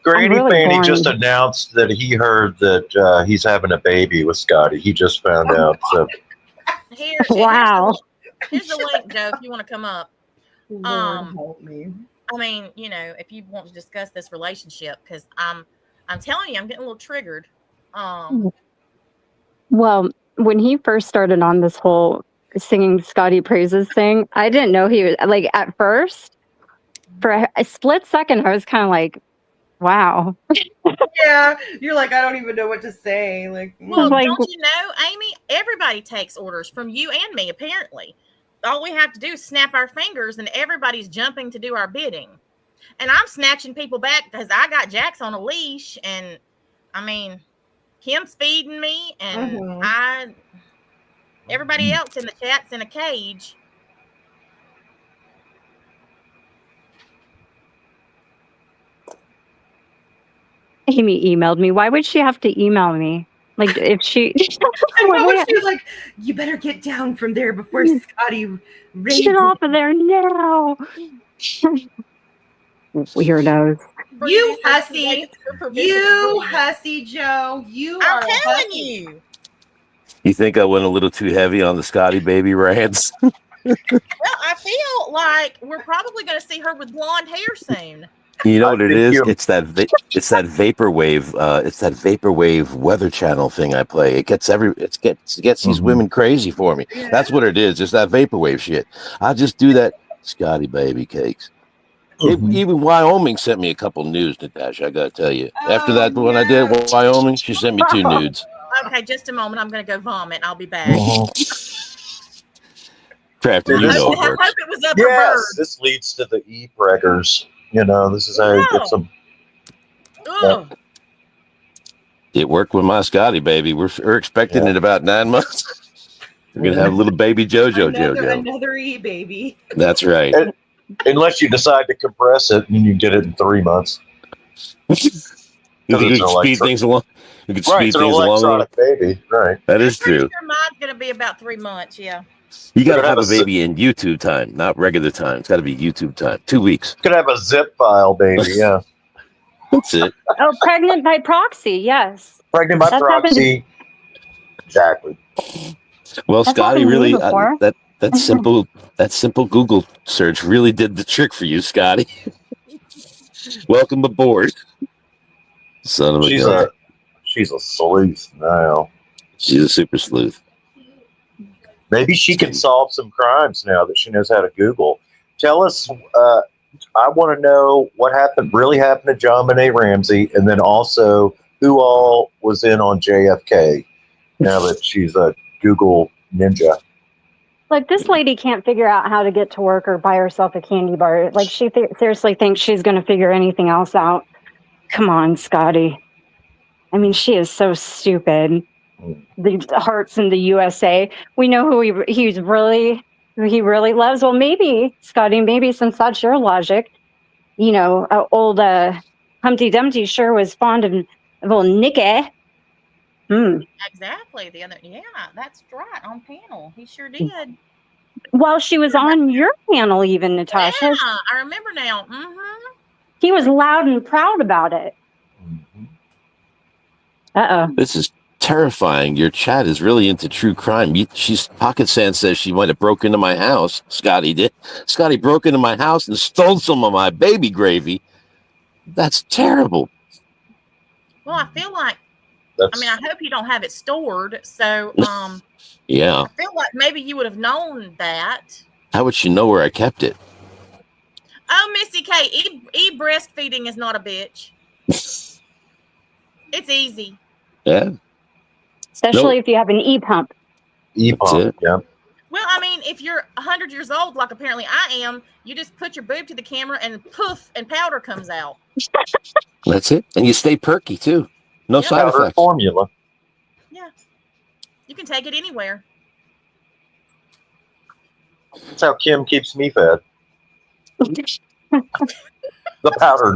Granny Fanny just announced that he heard that he's having a baby with Scotty. He just found out. So. Wow. Here's the link, Joe, if you want to come up. Lord help me. I mean, if you want to discuss this relationship, because I'm telling you, I'm getting a little triggered. Well, when he first started on this whole singing Scotty praises thing, I didn't know he was at first. For a split second, I was kind of like, wow. Yeah, you're like, I don't even know what to say. Well, don't you know, Amy? Everybody takes orders from you and me, apparently. all we have to do is snap our fingers and everybody's jumping to do our bidding. And I'm snatching people back because I got Jax on a leash, and I mean, Kim's feeding me, and everybody else in the chat's in a cage. Amy emailed me. Why would she have to email me? Like, if she... And what was she like? You better get down from there before Scotty raids. Get off of there now. Weirdos. You hussy. You hussy, Joe. You I'm are a telling hussy. you. You think I went a little too heavy on the Scotty baby rants? Well, I feel like we're probably going to see her with blonde hair soon. You know what it is? It's that vaporwave. It's that vaporwave Weather Channel thing I play. It gets these women crazy for me. Yeah. That's what it is. It's that vaporwave shit. I just do that. Scotty baby cakes. Even Wyoming sent me a couple nudes, Natasha. I gotta tell you. After that one I did with Wyoming, she sent me 2 nudes. Okay, just a moment. I'm going to go vomit. I'll be back. Crafty, you know it I works. hope it was up her bird. This leads to the e-preggers. You know, this is how you get some. Ugh. It worked with my Scotty baby. We're expecting it about 9 months. We're gonna have a little baby JoJo. Another E baby. That's right. Unless you decide to compress it and you get it in 3 months. You can speed things along. You can speed things along. Baby, right? That is true. Sure mine's going to be about 3 months. Yeah. You got to have a baby in YouTube time, not regular time. It's got to be YouTube time. 2 weeks. Could have a zip file, baby. Yeah. That's it. Oh, pregnant by proxy. Yes. Pregnant by proxy. Exactly. Well, That's Scotty happened to me really before. that simple Google search really did the trick for you, Scotty. Welcome aboard. Son of a gun. She's a sleuth now. She's a super sleuth. Maybe she can solve some crimes now that she knows how to Google. Tell us, I want to know what really happened to John Benet Ramsey, and then also who all was in on JFK now that she's a Google ninja. Like, this lady can't figure out how to get to work or buy herself a candy bar. Like, she seriously thinks she's going to figure anything else out. Come on, Scotty. I mean, she is so stupid. The hearts in the USA. We know who he really loves. Well, maybe, Scotty, maybe since that's your logic, you know, old Humpty Dumpty sure was fond of old Nicky. Exactly. That's right. On panel. He sure did. While she was on your panel, even, Natasha. Yeah, I remember now. Mm-hmm. He was loud and proud about it. Uh-oh. This is terrifying. Your chat is really into true crime. Pocket Sand says she might have broken into my house. Scotty did. Scotty broke into my house and stole some of my baby gravy. That's terrible. Well, I feel like, I hope you don't have it stored. So, yeah. I feel like maybe you would have known that. How would she know where I kept it? Oh, Missy K, breastfeeding is not a bitch. It's easy. Yeah. Especially if you have an e-pump. E-pump, yeah. Well, I mean, if you're 100 years old, like apparently I am, you just put your boob to the camera and poof, and powder comes out. That's it. And you stay perky, too. No side effects. Formula. Yeah. You can take it anywhere. That's how Kim keeps me fed. The powder.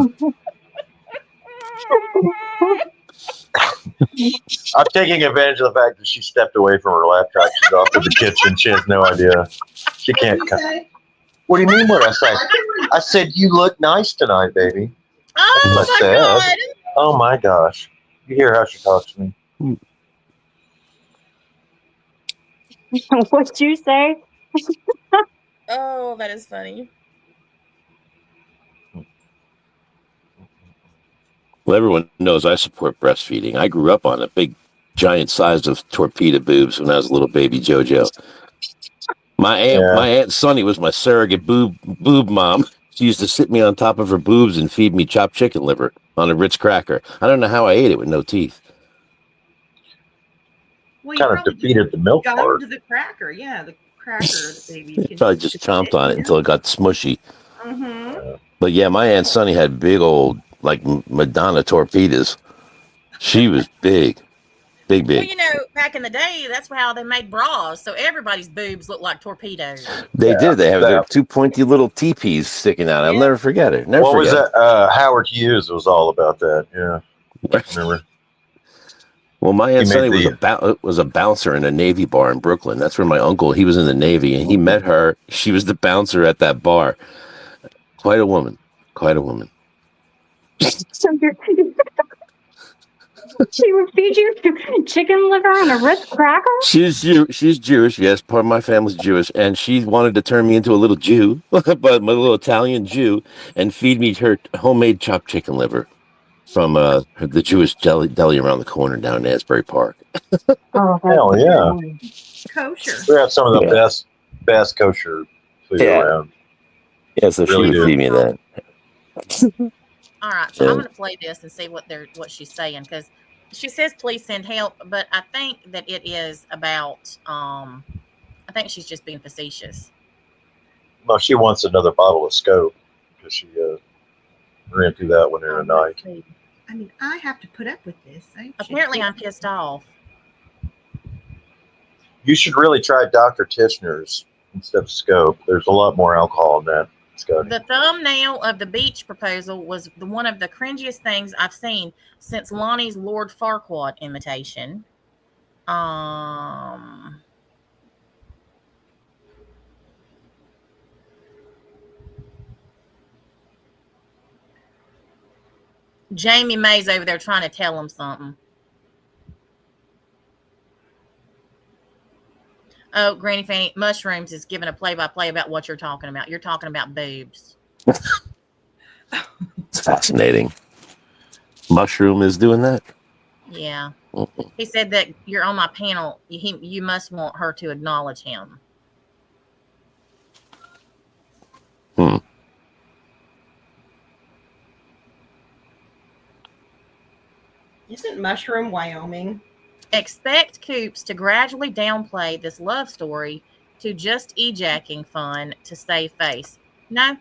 I'm taking advantage of the fact that she stepped away from her laptop. She's off to the kitchen. She has no idea. She can't come. What do you mean what I say? I said, you look nice tonight, baby. Oh, my God. Oh, my gosh. You hear how she talks to me? What'd you say? Oh, that is funny. Well, everyone knows I support breastfeeding. I grew up on a big, giant size of torpedo boobs when I was a little baby JoJo. My aunt Sonny was my surrogate boob mom. She used to sit me on top of her boobs and feed me chopped chicken liver on a Ritz cracker. I don't know how I ate it with no teeth. Well, kind of defeated the milk part. The cracker, yeah. cracker the baby can Probably just chomped on it until it got smushy. Mm-hmm. But yeah, my Aunt Sunny had big old, like Madonna torpedoes. She was big. Well, Big. back in the day, that's how they made bras, so everybody's boobs looked like torpedoes. They did. They have their that- two pointy little teepees sticking out. I'll Yeah. never forget it. Never what was forget that? Howard Hughes was all about that. Yeah, it. remember? Well, my He Aunt made Sunny the- was a bouncer in a Navy bar in Brooklyn. That's where my uncle, he was in the Navy, and he met her. She was the bouncer at that bar. Quite a woman. Quite a woman. So she would feed you chicken liver on a Ritz cracker? She's Jewish. Yes, part of my family's Jewish, and she wanted to turn me into a little Jew, but my little Italian Jew, and feed me her homemade chopped chicken liver from the Jewish deli around the corner down in Asbury Park. Oh, Hell yeah! Kosher. We have some of the best kosher food around. Yeah, so Really she would feed me that. All right, so I'm going to play this and see what she's saying, because she says please send help, but I think that it is about I think she's just being facetious. Well, she wants another bottle of Scope because she ran through that one in a night. I mean, I have to put up with this. Apparently, I'm pissed off. You should really try Dr. Tishner's instead of Scope. There's a lot more alcohol in that, Scotty. The thumbnail of the beach proposal was one of the cringiest things I've seen since Lonnie's Lord Farquaad imitation. Jamie May's over there trying to tell him something. Oh, Granny Fanny Mushrooms is giving a play-by-play about what you're talking about. You're talking about boobs. It's fascinating. Mushroom is doing that? Yeah. He said that you're on my panel. You must want her to acknowledge him. Isn't Mushroom Wyoming? Expect Coops to gradually downplay this love story to just ejacking fun to save face. No.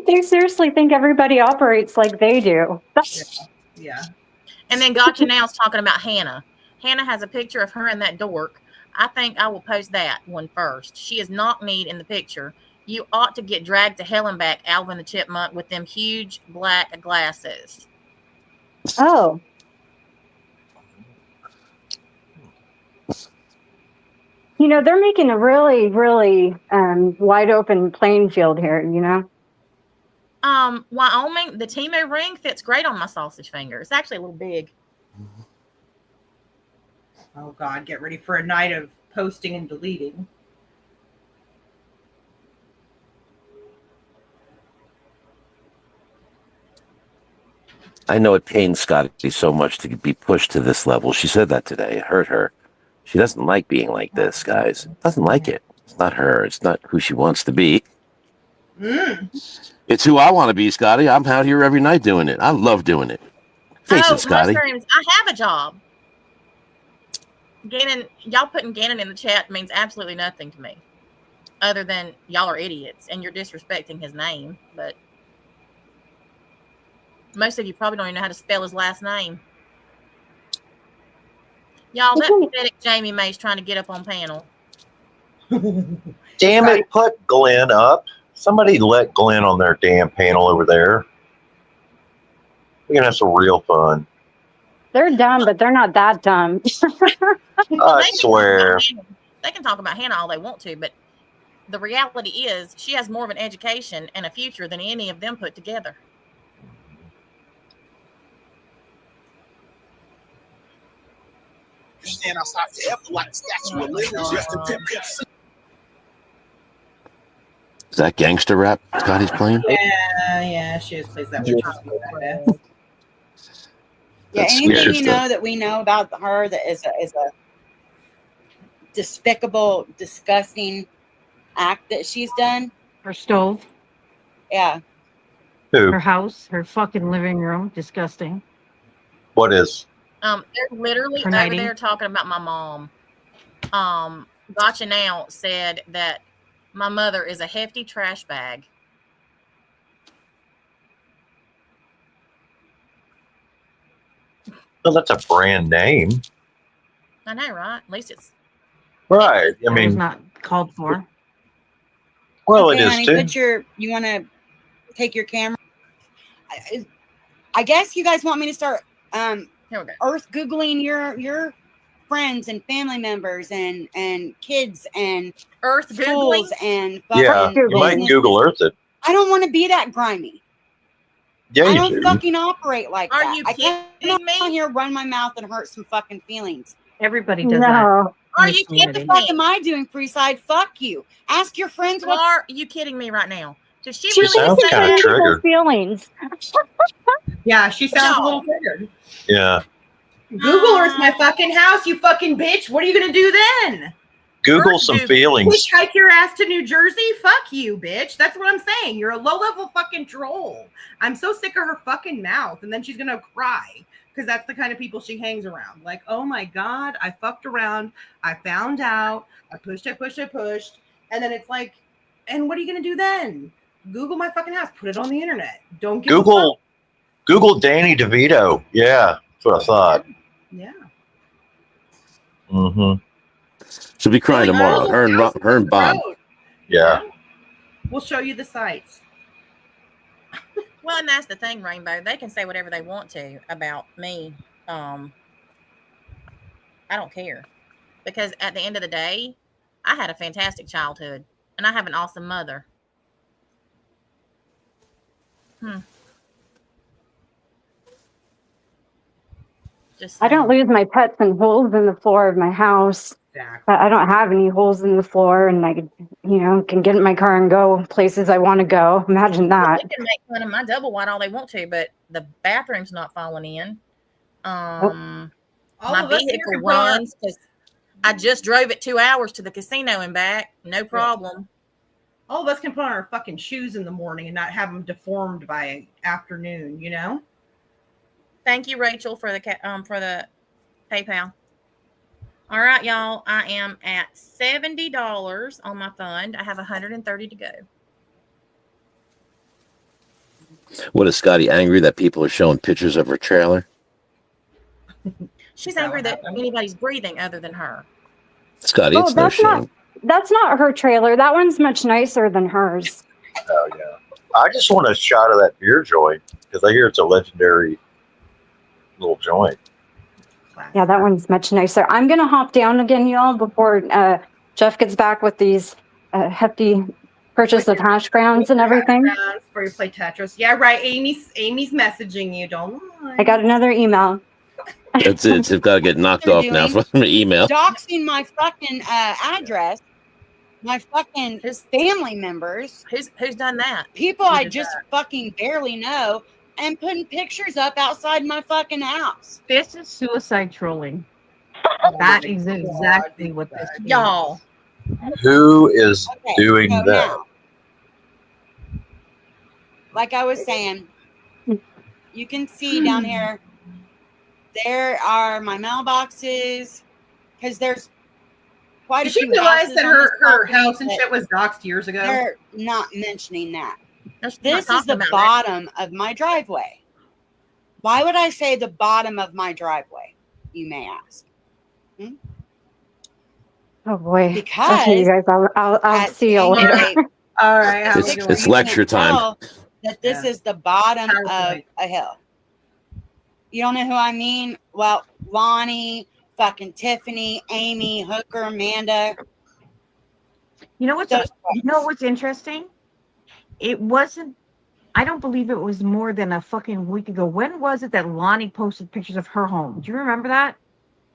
They seriously think everybody operates like they do. Yeah. And then Gotcha Now's talking about Hannah. Hannah has a picture of her and that dork. I think I will post that one first. She is not neat in the picture. You ought to get dragged to hell and back, Alvin the Chipmunk, with them huge black glasses. Oh. They're making a really, really wide open playing field here, Wyoming, the Temu ring fits great on my sausage finger. It's actually a little big. Oh, God, get ready for a night of posting and deleting. I know it pains Scotty so much to be pushed to this level. She said that today. It hurt her. She doesn't like being like this, guys. Doesn't like it. It's not her. It's not who she wants to be. It's who I want to be, Scotty. I'm out here every night doing it. I love doing it. Face it, Scotty. Mushrooms, I have a job. Gannon, y'all putting Gannon in the chat means absolutely nothing to me, other than y'all are idiots and you're disrespecting his name. But most of you probably don't even know how to spell his last name. Y'all, that pathetic Jamie May's trying to get up on panel. Damn it, put Glenn up. Somebody let Glenn on their damn panel over there. We're going to have some real fun. They're dumb, but they're not that dumb. I swear. They can talk about Hannah all they want to, but the reality is she has more of an education and a future than any of them put together. You stand outside forever like a statue of liberty just to tip. Is that gangster rap Scotty's playing? Yeah, she just plays that one. Yeah, That's anything weird you stuff. know that we know about her that is a despicable, disgusting act that she's done. Her stove, Yeah. Who? her house, her fucking living room. Disgusting. What is? They're literally over there talking about my mom. Gotcha Now said that my mother is a hefty trash bag. Well, that's a brand name. I know, right? At least it's right. I mean, it's not called for. Well, okay, it is honey, too. You want to take your camera? I guess you guys want me to start earth Googling your friends and family members and kids and earth schools Googling? and Yeah, you might Google Earth it. I don't want to be that grimy. Yeah, I you don't do. fucking operate like Are that. you I can't kidding me? here run my mouth and hurt some fucking feelings. Everybody does that. Are you What the fuck am I doing, Freeside? Fuck you. Ask your friends what. Are you kidding me right now? Did she She really sounds say kind of that? triggered. Feelings. Yeah, she sounds a little triggered. Yeah. Google Earth my fucking house, you fucking bitch. What are you gonna do then? Google some feelings. Hitchhike your ass to New Jersey? Fuck you, bitch. That's what I'm saying. You're a low-level fucking troll. I'm so sick of her fucking mouth. And then she's gonna cry because that's the kind of people she hangs around. Like, oh my God, I fucked around. I found out. I pushed. And then it's like, and what are you gonna do then? Google my fucking house. Put it on the internet. Don't give a fuck. Google Danny DeVito. Yeah, that's what I thought. Yeah. Mm-hmm. She'll be crying tomorrow. Her and Bob. Yeah. We'll show you the sites. Well, and that's the thing, Rainbow. They can say whatever they want to about me. I don't care. Because at the end of the day, I had a fantastic childhood. And I have an awesome mother. I don't lose my pets in holes in the floor of my house. Exactly. I don't have any holes in the floor, and I, can get in my car and go places I want to go. Imagine that. They can make fun of my double wide all they want to, but the bathroom's not falling in. My vehicle runs because I just drove it 2 hours to the casino and back. No problem. All of us can put on our fucking shoes in the morning and not have them deformed by afternoon, Thank you, Rachel, for the PayPal. All right, y'all. I am at $70 on my fund. I have 130 to go. What is Scotty angry that people are showing pictures of her trailer? She's angry that anybody's breathing other than her. Scotty, it's no shame. That's not her trailer. That one's much nicer than hers. Oh, yeah. I just want a shot of that beer joint because I hear it's a legendary little joint. Yeah, that one's much nicer. I'm going to hop down again, y'all, before Jeff gets back with these hefty purchase of hash browns and everything. Before you play Tetris. Yeah, right. Amy's messaging you. Don't lie. I got another email. That's it. It's got to get knocked off now from an email. Doxing my fucking address, my fucking family members. Who's done that? People I just fucking barely know, and putting pictures up outside my fucking house. This is suicide trolling. That is exactly what this is. Y'all. Who is doing that? Now, like I was saying, you can see down here, there are my mailboxes, because there's quite a few. Did she realize that her houses house and shit was doxed years ago? They're not mentioning that. This is the bottom of my driveway. Why would I say the bottom of my driveway, you may ask? Oh boy! Because okay, you guys, I'll see you later. All right, it's lecture time. That this is the bottom of a hill. You don't know who I mean? Well, Lonnie, fucking Tiffany, Amy, Hooker, Amanda. You know what's interesting? It wasn't. I don't believe it was more than a fucking week ago. When was it that Lonnie posted pictures of her home? Do you remember that?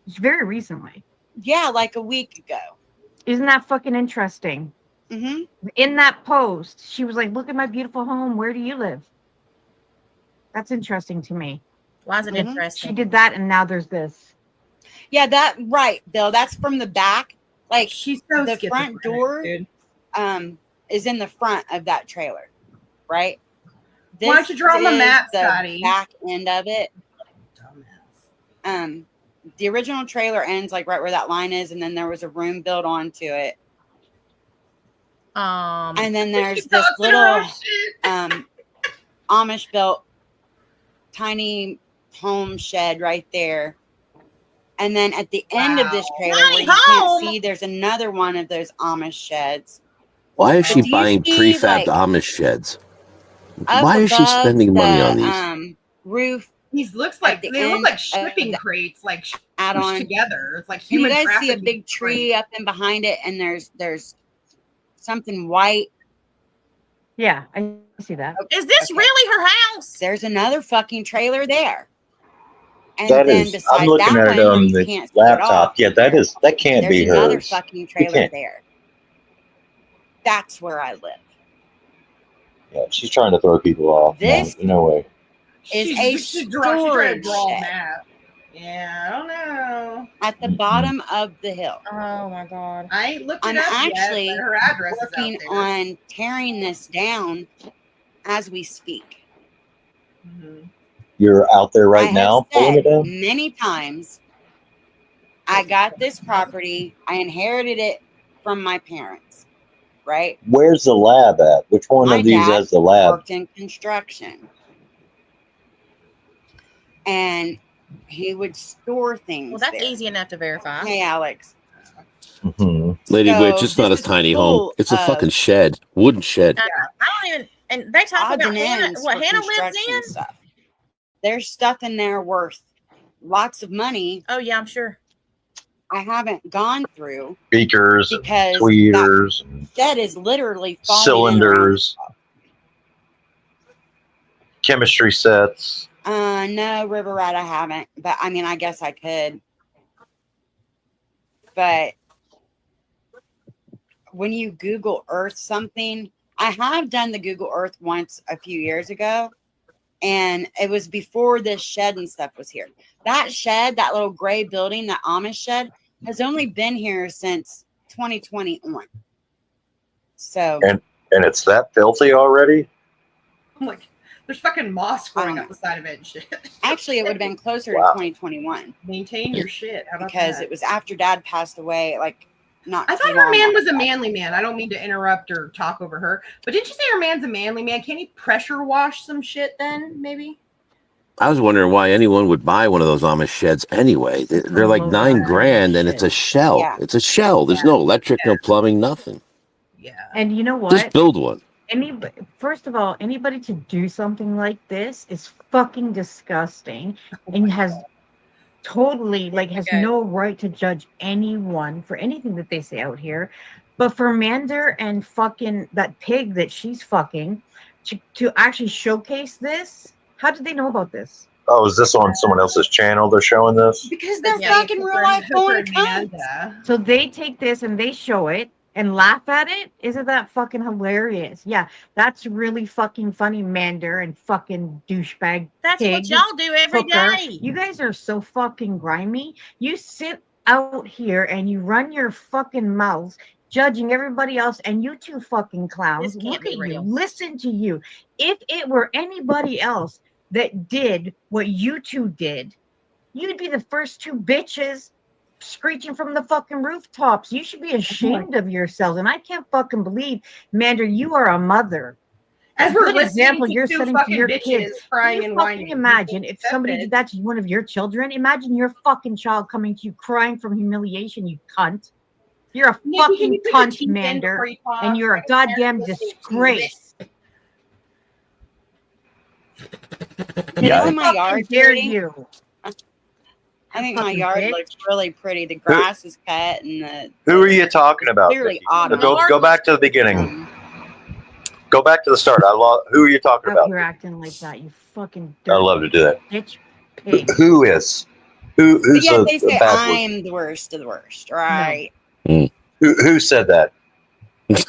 It's very recently. Yeah, like a week ago. Isn't that fucking interesting? Mm-hmm. In that post, she was like, "Look at my beautiful home. Where do you live?" That's interesting to me. Why is it interesting? She did that, and now there's this. Yeah, that right, Bill. That's from the back. Like she's so the front door, is in the front of that trailer, right? Why don't you draw on the map, Scotty? Back end of it. The original trailer ends like right where that line is, and then there was a room built onto it. And then there's this little Amish built tiny home shed right there. And then at the end of this trailer, where you can't see, there's another one of those Amish sheds. Why is But do she you buying see, prefabbed like, Amish sheds? up Why is she above spending money on the these? roof? These looks like the they look end like of shipping the crates, like add pushed on together. It's like And you human guys see a trafficking. big tree up and behind it, and there's something white. Yeah, I see that. Is this really her house? There's another fucking trailer there. And That then is, beside I'm looking that at it one, where on you the can't see it laptop. off, Yeah, that can't there's be another hers. fucking You trailer can't. there. That's where I live. Yeah, she's trying to throw people off. This No way. is a She's trying to storage draw a shed map. Yeah, I don't know. at the bottom of the hill. Oh my god. I ain't looked I'm it up actually yet, but her address working is out there. on tearing this down as we speak. Mm-hmm. You're out there right now pulling it down? Many times, I got this property. I inherited it from my parents, right? Where's the lab at? Which one My of these dad has the lab? worked in construction, and he would store things. Well, that's there. easy enough to verify. Hey, Alex. Lady So Witch, it's not a this is tiny full home. It's a of- fucking shed. Wooden shed. I don't even. And they talk Odds about and Hannah, ends what for Hannah lives construction in. stuff. There's stuff in there worth lots of money. Oh yeah, I'm sure. I haven't gone through Beakers, because tweeters, and that is literally falling cylinders, chemistry sets. No, River Rat, I haven't. But I mean, I guess I could. But when you Google Earth something, I have done the Google Earth once a few years ago. And it was before this shed and stuff was here. That shed, that little gray building, that Amish shed, has only been here since 2021. So And it's that filthy already? I'm like, there's fucking moss growing up the side of it and shit. Actually, it would have been closer to Wow. 2021. Maintain your shit. How about Because that? it was after Dad passed away, like not. I too thought her long man after was a that. manly man. I don't mean to interrupt or talk over her, but didn't you say her man's a manly man? Can he pressure wash some shit then, maybe? I was wondering why anyone would buy one of those Amish sheds anyway. They're like $9,000 and it's a shell. Yeah. It's a shell. There's no electric, no plumbing, nothing. Yeah. And you know what? Just build one. First of all, anybody to do something like this is fucking disgusting and has totally has no right to judge anyone for anything that they say out here. But for Mander and fucking that pig that she's fucking to actually showcase this, how did they know about this? Oh, is this on someone else's channel they're showing this? Because they're fucking real life going cunts. So they take this and they show it and laugh at it. Isn't that fucking hilarious? Yeah, that's really fucking funny, Mander and fucking douchebag. That's what pig, y'all do every hooker. day. You guys are so fucking grimy. You sit out here and you run your fucking mouths judging everybody else, and you two fucking clowns. This can't Look be at real. you. Listen to you. If it were anybody else that did what you two did, you'd be the first two bitches screeching from the fucking rooftops. You should be ashamed of yourselves. And I can't fucking believe, Mander, you are a mother. As we're Good listening example to you're two setting to fucking your bitches kids. crying Can and you fucking whining. imagine if Accept somebody it. did that to one of your children? Imagine your fucking child coming to you crying from humiliation, you cunt. You're a Nikki, can fucking you put your cunt, teeth in Mander, before you talk? and you're a goddamn disgrace. Isn't my yard dare pretty? you? I think my Fucking yard bitch. looks really pretty. The grass is cut and the Who are you talking about? clearly Vicky? autumn. Go back to the beginning. Go back to the start. Who are you talking Out about? here acting like that, you fucking I love to do that. bitch pig. Who is? But Who's yeah, a they say bad word? I'm the worst of the worst, right? Who said that?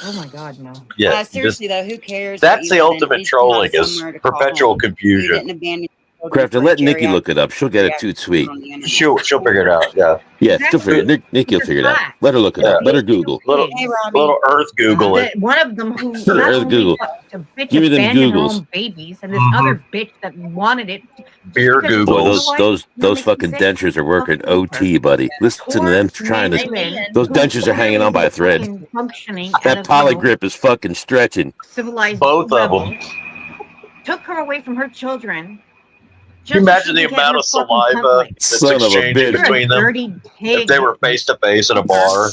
Oh my god, no. Yeah, Seriously though, who cares? that's what the you did? At ultimate least you have trolling is somewhere to call perpetual home. You confusion. didn't abandon Crafton, let Nikki look it up. She'll get it too sweet. She'll figure it out. Yeah. Yeah, she'll figure it. Nikki will figure it out. Let her look it up. Let her Google. Little Earth Google it. One of them who Little not Earth only Google. a bitch Give me them abandoned her Googles. own babies, and this other bitch that wanted it. Beer because- Boy, Googles. those fucking dentures are working OT, buddy. Listen to them trying to. Those dentures are hanging on by a thread. Functioning That at a polygrip is fucking stretching. civilized Both of level, them. took her away from her children. Can you just so imagine she the could get amount her of fucking saliva company. that's Son of a exchanging bitch. You're a between them? dirty pig. If they were face to face in a bar.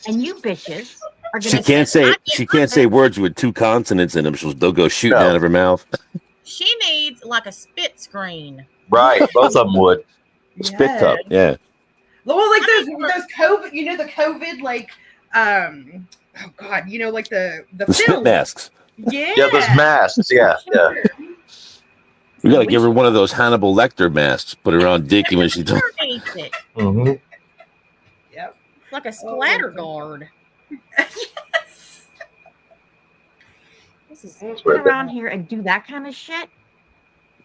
And you bitches are She gonna can't say words with two consonants in them. They'll go shooting out of her mouth. She needs like a spit screen. Right, both of them would. Spit cup, yeah. Well, like those COVID, you know, the COVID, like, oh God, you know, like the spit film. masks. Yeah. Yeah, those masks. Yeah, yeah. We gotta give her one of those Hannibal Lecter masks. Put her on Dickie when she does. Mm-hmm. Yep. It's like a splatter guard. This is sit around here and do that kind of shit.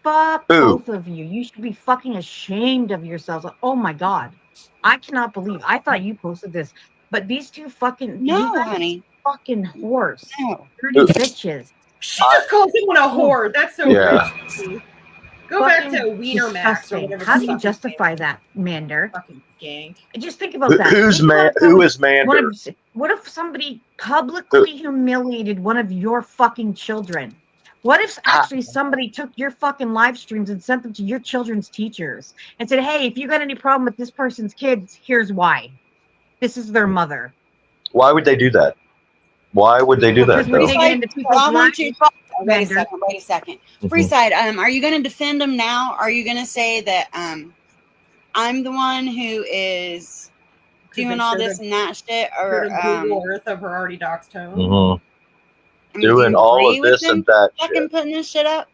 Fuck both of you. You should be fucking ashamed of yourselves. Like, oh my God. I cannot believe. I thought you posted this. But these two fucking honey. Fucking whores. Dirty bitches. She just calls someone a whore. That's so Yeah. rich. Go back to Wiener Max or Disgusting. whatever. How do you justify that, Mander? Fucking skank. Just think about that. Who is Mander? What if somebody publicly humiliated one of your fucking children? What if actually somebody took your fucking live streams and sent them to your children's teachers and said, hey, if you got any problem with this person's kids, here's why. This is their mother. Why would they do that? Why would they do that? Wait a Mander. second. Wait a second. Freeside, are you going to defend them now? Are you going to say that I'm the one who is doing all this and that shit, or Google Earth of her already doxed home? Mm-hmm. I mean, Doing all of this and that fucking shit. putting this shit up?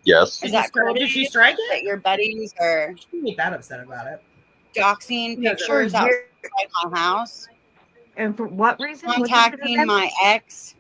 Yes. Is that cool? Did she strike it? That your buddies are She ain't that upset about it. doxing Yeah, pictures they're- outside my house, And for what reason? contacting my ex.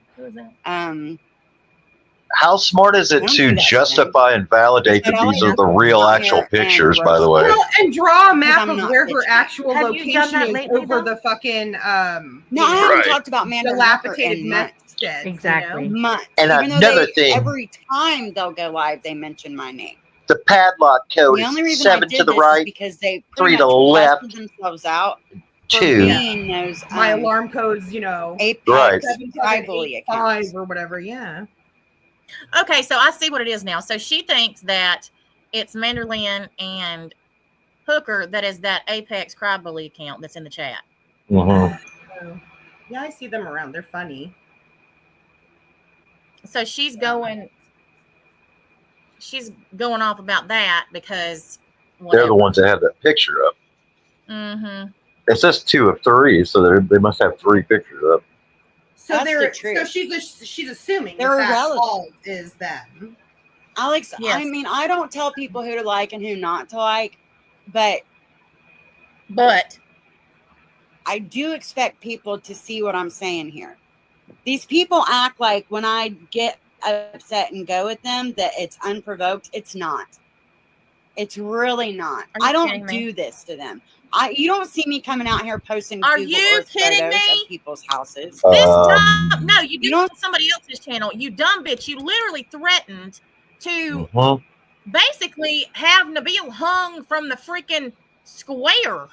How smart is it to justify and validate that these are the real actual pictures, by the way? Well, and draw a map of not where her bitching. actual Have you done location that is lately, over though? the fucking No, I Right. haven't talked about Mandarin dilapidated in meth months. stead. Exactly. Months. And Even though another thing- every time they'll go live, they mention my name. The padlock code The only is reason I 7 did to the this is right, because they 3 pretty to the much left, busted themselves out for 2. being those My alarm code's, you know, Apex Right. 5 or whatever. Yeah. Okay, so I see what it is now. So she thinks that it's Manderlin and Hooker that is that Apex Crybully account that's in the chat. Mm-hmm. So, yeah, I see them around. They're funny. So she's going off about that because They're the ones that have that picture up. Mm-hmm. It says 2 of 3, so they must have 3 pictures up. So That's they're the truth. so she's assuming They're that irrelevant. all is them. Alex, Yes. I mean, I don't tell people who to like and who not to like, but I do expect people to see what I'm saying here. These people act like when I get upset and go with them that it's unprovoked. It's not. It's really not. I don't do this to them. You don't see me coming out here posting Are Google you Earth kidding photos me? of people's houses. No, you do on somebody else's channel. You dumb bitch. You literally threatened to basically have Nabil hung from the freaking square.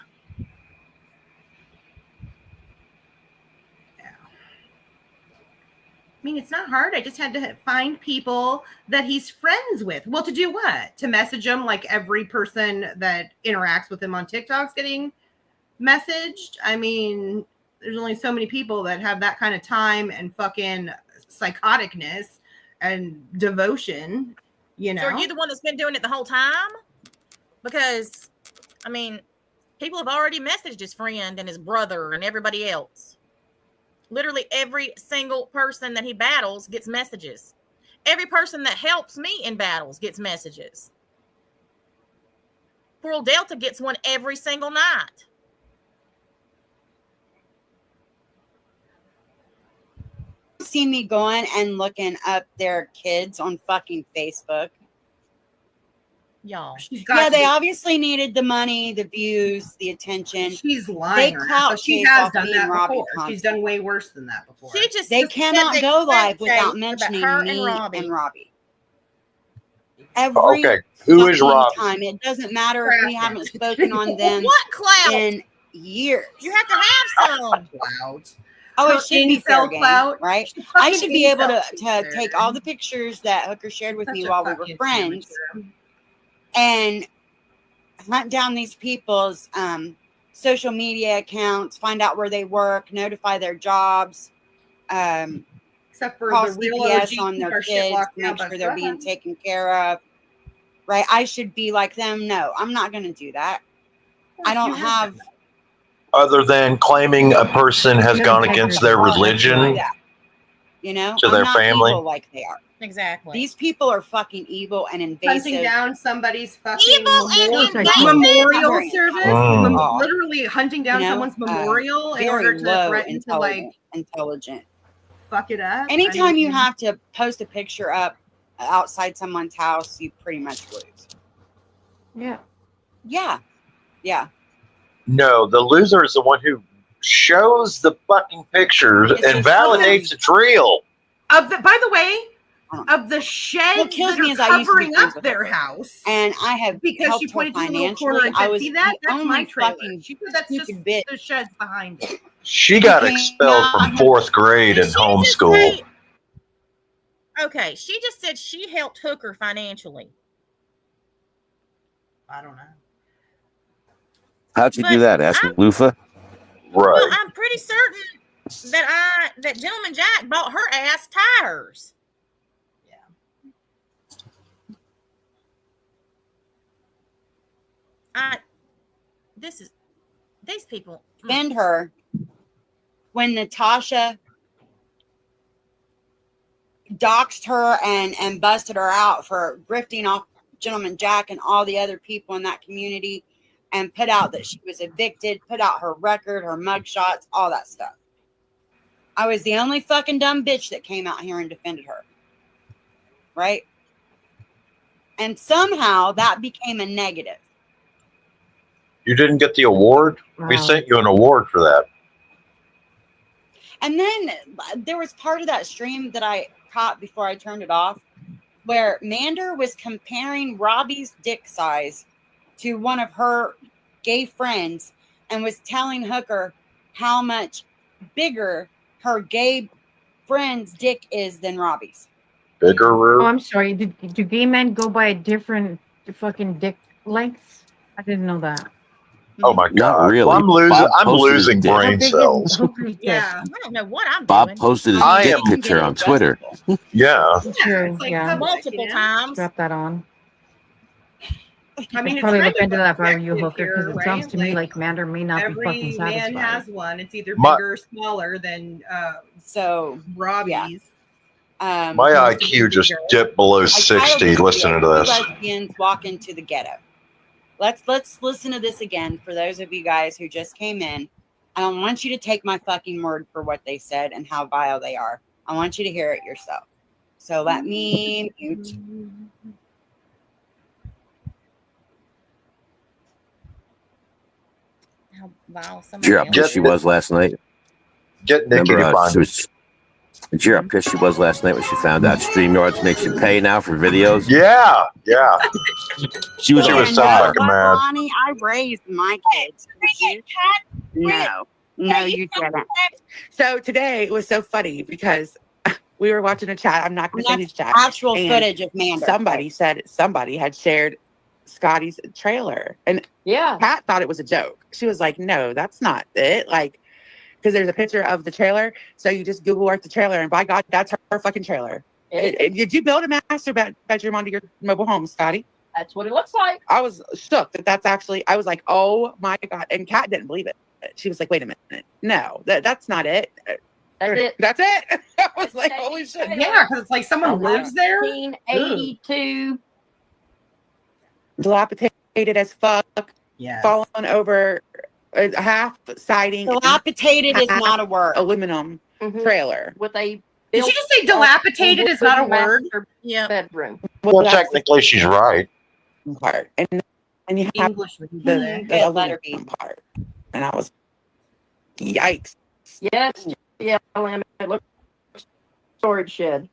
I mean, it's not hard. I just had to find people that he's friends with. Well, to do what? To message him like every person that interacts with him on TikTok's getting messaged. I mean, there's only so many people that have that kind of time and fucking psychoticness and devotion, you know? So are you the one that's been doing it the whole time? Because, I mean, people have already messaged his friend and his brother and everybody else. Literally every single person that he battles gets messages. Every person that helps me in battles gets messages. Pearl Delta gets one every single night. See me going and looking up their kids on fucking Facebook. y'all. She's got Yeah, to they be- obviously needed the money, the views, the attention. She's lying. They on clout herself. She chase has off done being that Robbie before. constantly. She's done way worse than that before. She just They said cannot they go live clout without chased mentioning about her me and and Robbie. Robbie. Every Okay, who is fucking Robbie? time. It doesn't matter if we Crap. haven't spoken on them What clout? in years. You have to have some. Clout. Oh, Her it should be fair incel game, clout. right? She's I fucking should be able incel, to Sharon. take all the pictures that Hooker shared with Such me a while we were fucking friends amateur. and hunt down these people's social media accounts, find out where they work, notify their jobs, Except for call the real CPS OGs on keep their our shit kids, locked make down, but sure they're go being ahead. taken care of. Right? I should be like them. No, I'm not going to do that. I don't have. Other than claiming a person has gone against their religion Yeah. You know, to I'm their not family. evil like they are. Exactly. These people are fucking evil and invasive. Hunting down somebody's fucking Evil and memorial invasive. service. Mm. Literally hunting down You know, someone's memorial in very order to low threaten to like intelligent. fuck it up. Anytime you have to post a picture up outside someone's house, you pretty much lose. Yeah. Yeah. Yeah. No, the loser is the one who shows the fucking pictures It's and just validates it's real. By the way, of the sheds What kills that me are is I used to be covering friends up with their her. house. And I have Because helped she her pointed to the little financially. corner and I said, was "See that? the That's only my trailer." fucking She said, "That's just stupid bitch. the sheds behind it." She got came expelled out from and- fourth grade in Did she just homeschool. say- Okay, she just said she helped Hooker financially. I don't know. How'd you But do that? Ask Lufa. Well, Right. I'm pretty certain that Gentleman Jack bought her ass tires. These people defend her when Natasha doxed her and busted her out for grifting off Gentleman Jack and all the other people in that community and put out that she was evicted, put out her record, her mugshots, all that stuff. I was the only fucking dumb bitch that came out here and defended her. Right? And somehow that became a negative. You didn't get the award? We sent you an award for that. And then there was part of that stream that I caught before I turned it off where Mander was comparing Robbie's dick size to one of her gay friends and was telling Hooker how much bigger her gay friend's dick is than Robbie's. Bigger? Oh, I'm sorry. Do gay men go by a different fucking dick lengths? I didn't know that. Oh my Not god! really. Well, I'm Bob losing posted his brain dick. cells. Yeah, I don't know what I'm Bob doing. posted his I dick am- picture on Twitter. Yeah. True. like Yeah. Multiple times. Strap that on. I mean, it's Probably kind look into of that if I were you, objective Hooker, because here, it sounds right? to me like Mander may not be fucking Every man satisfied. has one. It's either My- bigger or smaller than So Robbie's. yeah. My IQ just dipped below 60 listening to this. Lesbians walk into the ghetto. Let's listen to this again for those of you guys who just came in. I don't want you to take my fucking word for what they said and how vile they are. I want you to hear it yourself. So let me mute. How vile Did you hear how pissed she was last night? Get Nikki Remember, to find did you hear how pissed she was last night when she found out StreamYards makes you pay now for videos? Yeah, yeah. She was so And fucking what, mad. Lonnie? I raised my kids. Did you? No, you didn't. So today it was so funny because we were watching a chat. I'm not going to say whose chat. Actual and footage of Mander. Somebody said somebody had shared Scotty's trailer, and Pat thought it was a joke. She was like, "No, that's not it." Like, because there's a picture of the trailer, so you just Google earth the trailer, and by God, that's her fucking trailer. Did you build a master bedroom onto your mobile home, Scotty? That's what it looks like. I was shook that's actually. I was like, "Oh my God!" And Kat didn't believe it. She was like, "Wait a minute, no, that's not it." That's it. That's it. I was like, "Holy shit!" Yeah, because it's like someone lives there. 1982. Dilapidated as fuck. Yeah. Fallen over. Half siding. Dilapidated is not a word. Aluminum trailer. With a. Did she just say dilapidated is not a word? Yeah. Bedroom. Well, technically, she's right. part, and you have English would be the there. Good, let ugly her be. part, and I was, yikes. Yes. Yeah. It looks storage shed.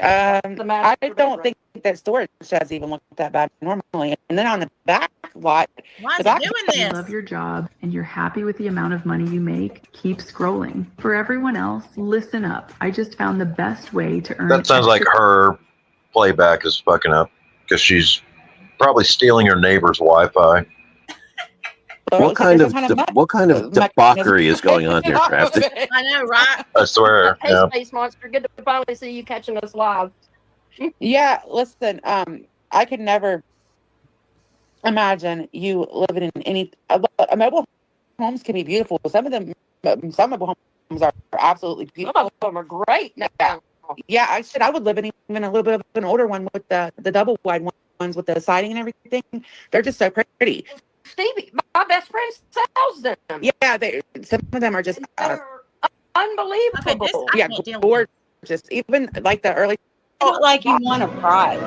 I master don't think that storage sheds even look that bad normally. And then on the back lot, Why the is it back doing You this? love your job and you're happy with the amount of money you make, keep scrolling. For everyone else, listen up. I just found the best way to earn That sounds like extra- her playback is fucking up because she's probably stealing her neighbor's Wi-Fi. What kind of debauchery is going on here, Crafty? I know, right? I swear. Hey, Yeah. Space Monster, good to finally see you catching us live. Yeah, listen, I could never imagine you living in any mobile homes can be beautiful. Some mobile homes are absolutely beautiful. Some of them are great. Yeah, I would live in even a little bit of an older one with the double wide ones with the siding and everything. They're just so pretty. Stevie, my best friend sells them. Yeah, some of them are just Unbelievable. Okay, this I yeah, can't deal with. gorgeous. Even like the early. You look like you won a prize.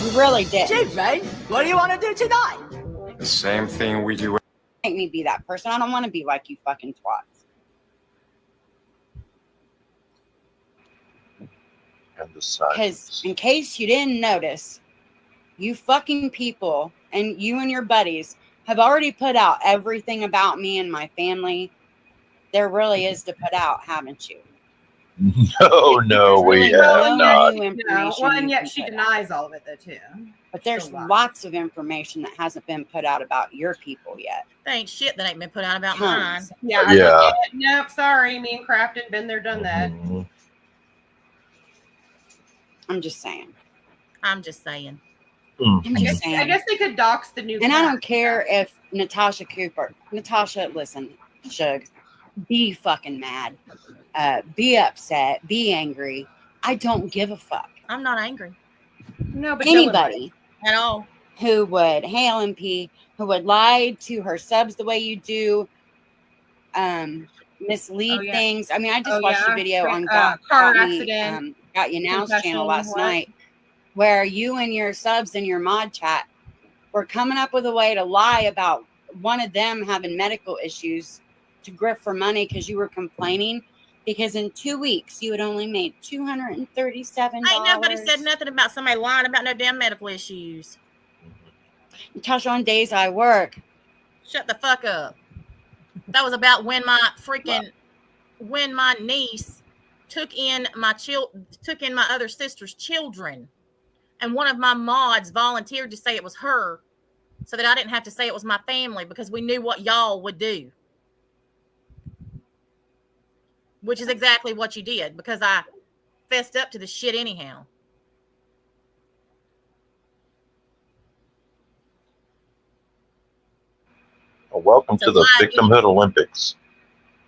You really did. Gee, babe, what do you want to do tonight? The same thing we do. Make me be that person. I don't want to be like you fucking twats. Because in case you didn't notice, you fucking people and you and your buddies have already put out everything about me and my family there really is to put out, haven't you? No, we have not. No, well, and yet she denies all of it, though, too. But there's lots of information that hasn't been put out about your people yet. There ain't shit that ain't been put out about mine. Tons. Yeah. Nope, sorry. Me and Crafton been there, done that. I'm just saying. I'm just saying. I'm just saying. I guess they could dox the new. And I don't care if Natasha, listen, Shug, be fucking mad, be upset, be angry. I don't give a fuck. I'm not angry. No, but anybody at all who would, hey LMP, who would lie to her subs the way you do, mislead things. I mean, I just watched a video on car accident, Got You Now's channel last what? night, where you and your subs in your mod chat were coming up with a way to lie about one of them having medical issues to grift for money because you were complaining because in 2 weeks you had only made $237. Ain't nobody said nothing about somebody lying about no damn medical issues. Natasha, on days I work. Shut the fuck up. That was about when my niece took in my other sister's children, and one of my mods volunteered to say it was her, so that I didn't have to say it was my family because we knew what y'all would do. Which is exactly what you did, because I fessed up to the shit anyhow. Well, welcome to the Victimhood Olympics.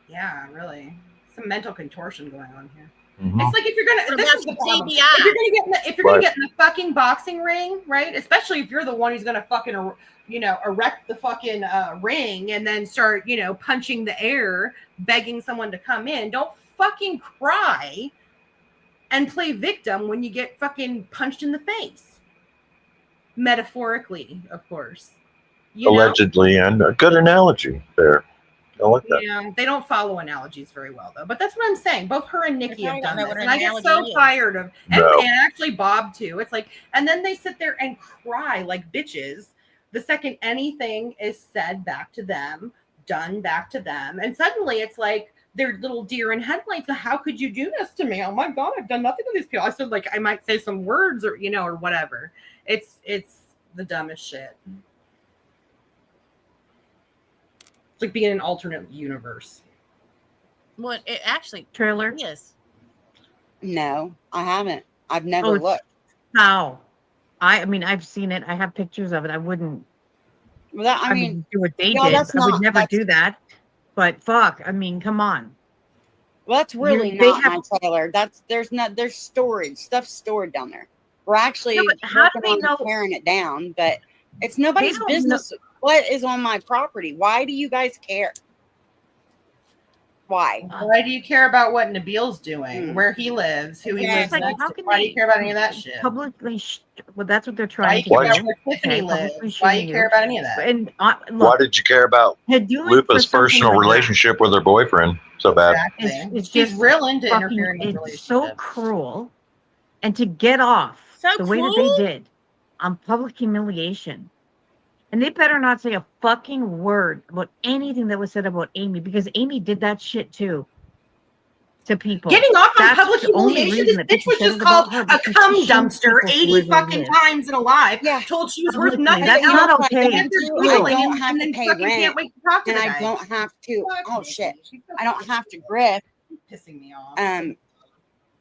Yeah, really. Some mental contortion going on here. Mm-hmm. It's like if you're gonna, this is the problem. If you're gonna get in the fucking boxing ring, right? Especially if you're the one who's gonna fucking, erect the fucking ring and then start, punching the air, begging someone to come in. Don't fucking cry and play victim when you get fucking punched in the face. Metaphorically, of course. Allegedly, and a good analogy there. I like that. Yeah, they don't follow analogies very well, though. But that's what I'm saying. Both her and Nikki have done this, what and I get so tired of. And actually, Bob too. It's like, and then they sit there and cry like bitches the second anything is said back to them, done back to them, and suddenly it's like they're little deer in headlights. How could you do this to me? Oh my god, I've done nothing to these people. I said, like, I might say some words or or whatever. It's the dumbest shit. It's like being in an alternate universe. What it actually trailer is. No, I haven't. I've never looked. How? I mean, I've seen it. I have pictures of it. I wouldn't. Well, that, I mean, do what they did. I would never do that. But fuck, I mean, come on. Well, that's really not my trailer. There's storage stuff stored down there. We're actually working on tearing it down, but it's nobody's business. What is on my property? Why do you guys care? Why? Why do you care about what Nabil's doing, where he lives, who he Okay. lives Like, next how to? can Why do you they care about any of that shit? publicly? Well, that's what they're Why trying do to you care do. about where Tiffany Publicly lives? Why do shitting you care about any of that? And Why look, did you care about to do it for Lupa's something personal like that relationship with her boyfriend so bad? Exactly. It's She's just real into fucking. interfering in It's so relationships. cruel, and to get off the way that they did on public humiliation. And they better not say a fucking word about anything that was said about Amy, because Amy did that shit too to people. Getting off on That's public the only humiliation, reason this that bitch people was said just it called about her, a because cum she shamed dumpster people 80 where they fucking live. times in a life. Yeah. Told she was worth Publicly. nothing. That's else. not What I okay. don't They're do, I stealing don't and have to then pay fucking rent, can't wait to talk to and the I guy. don't have to. Fuck Oh Nikki. shit! She's so I don't fucking have to grip pissing me off.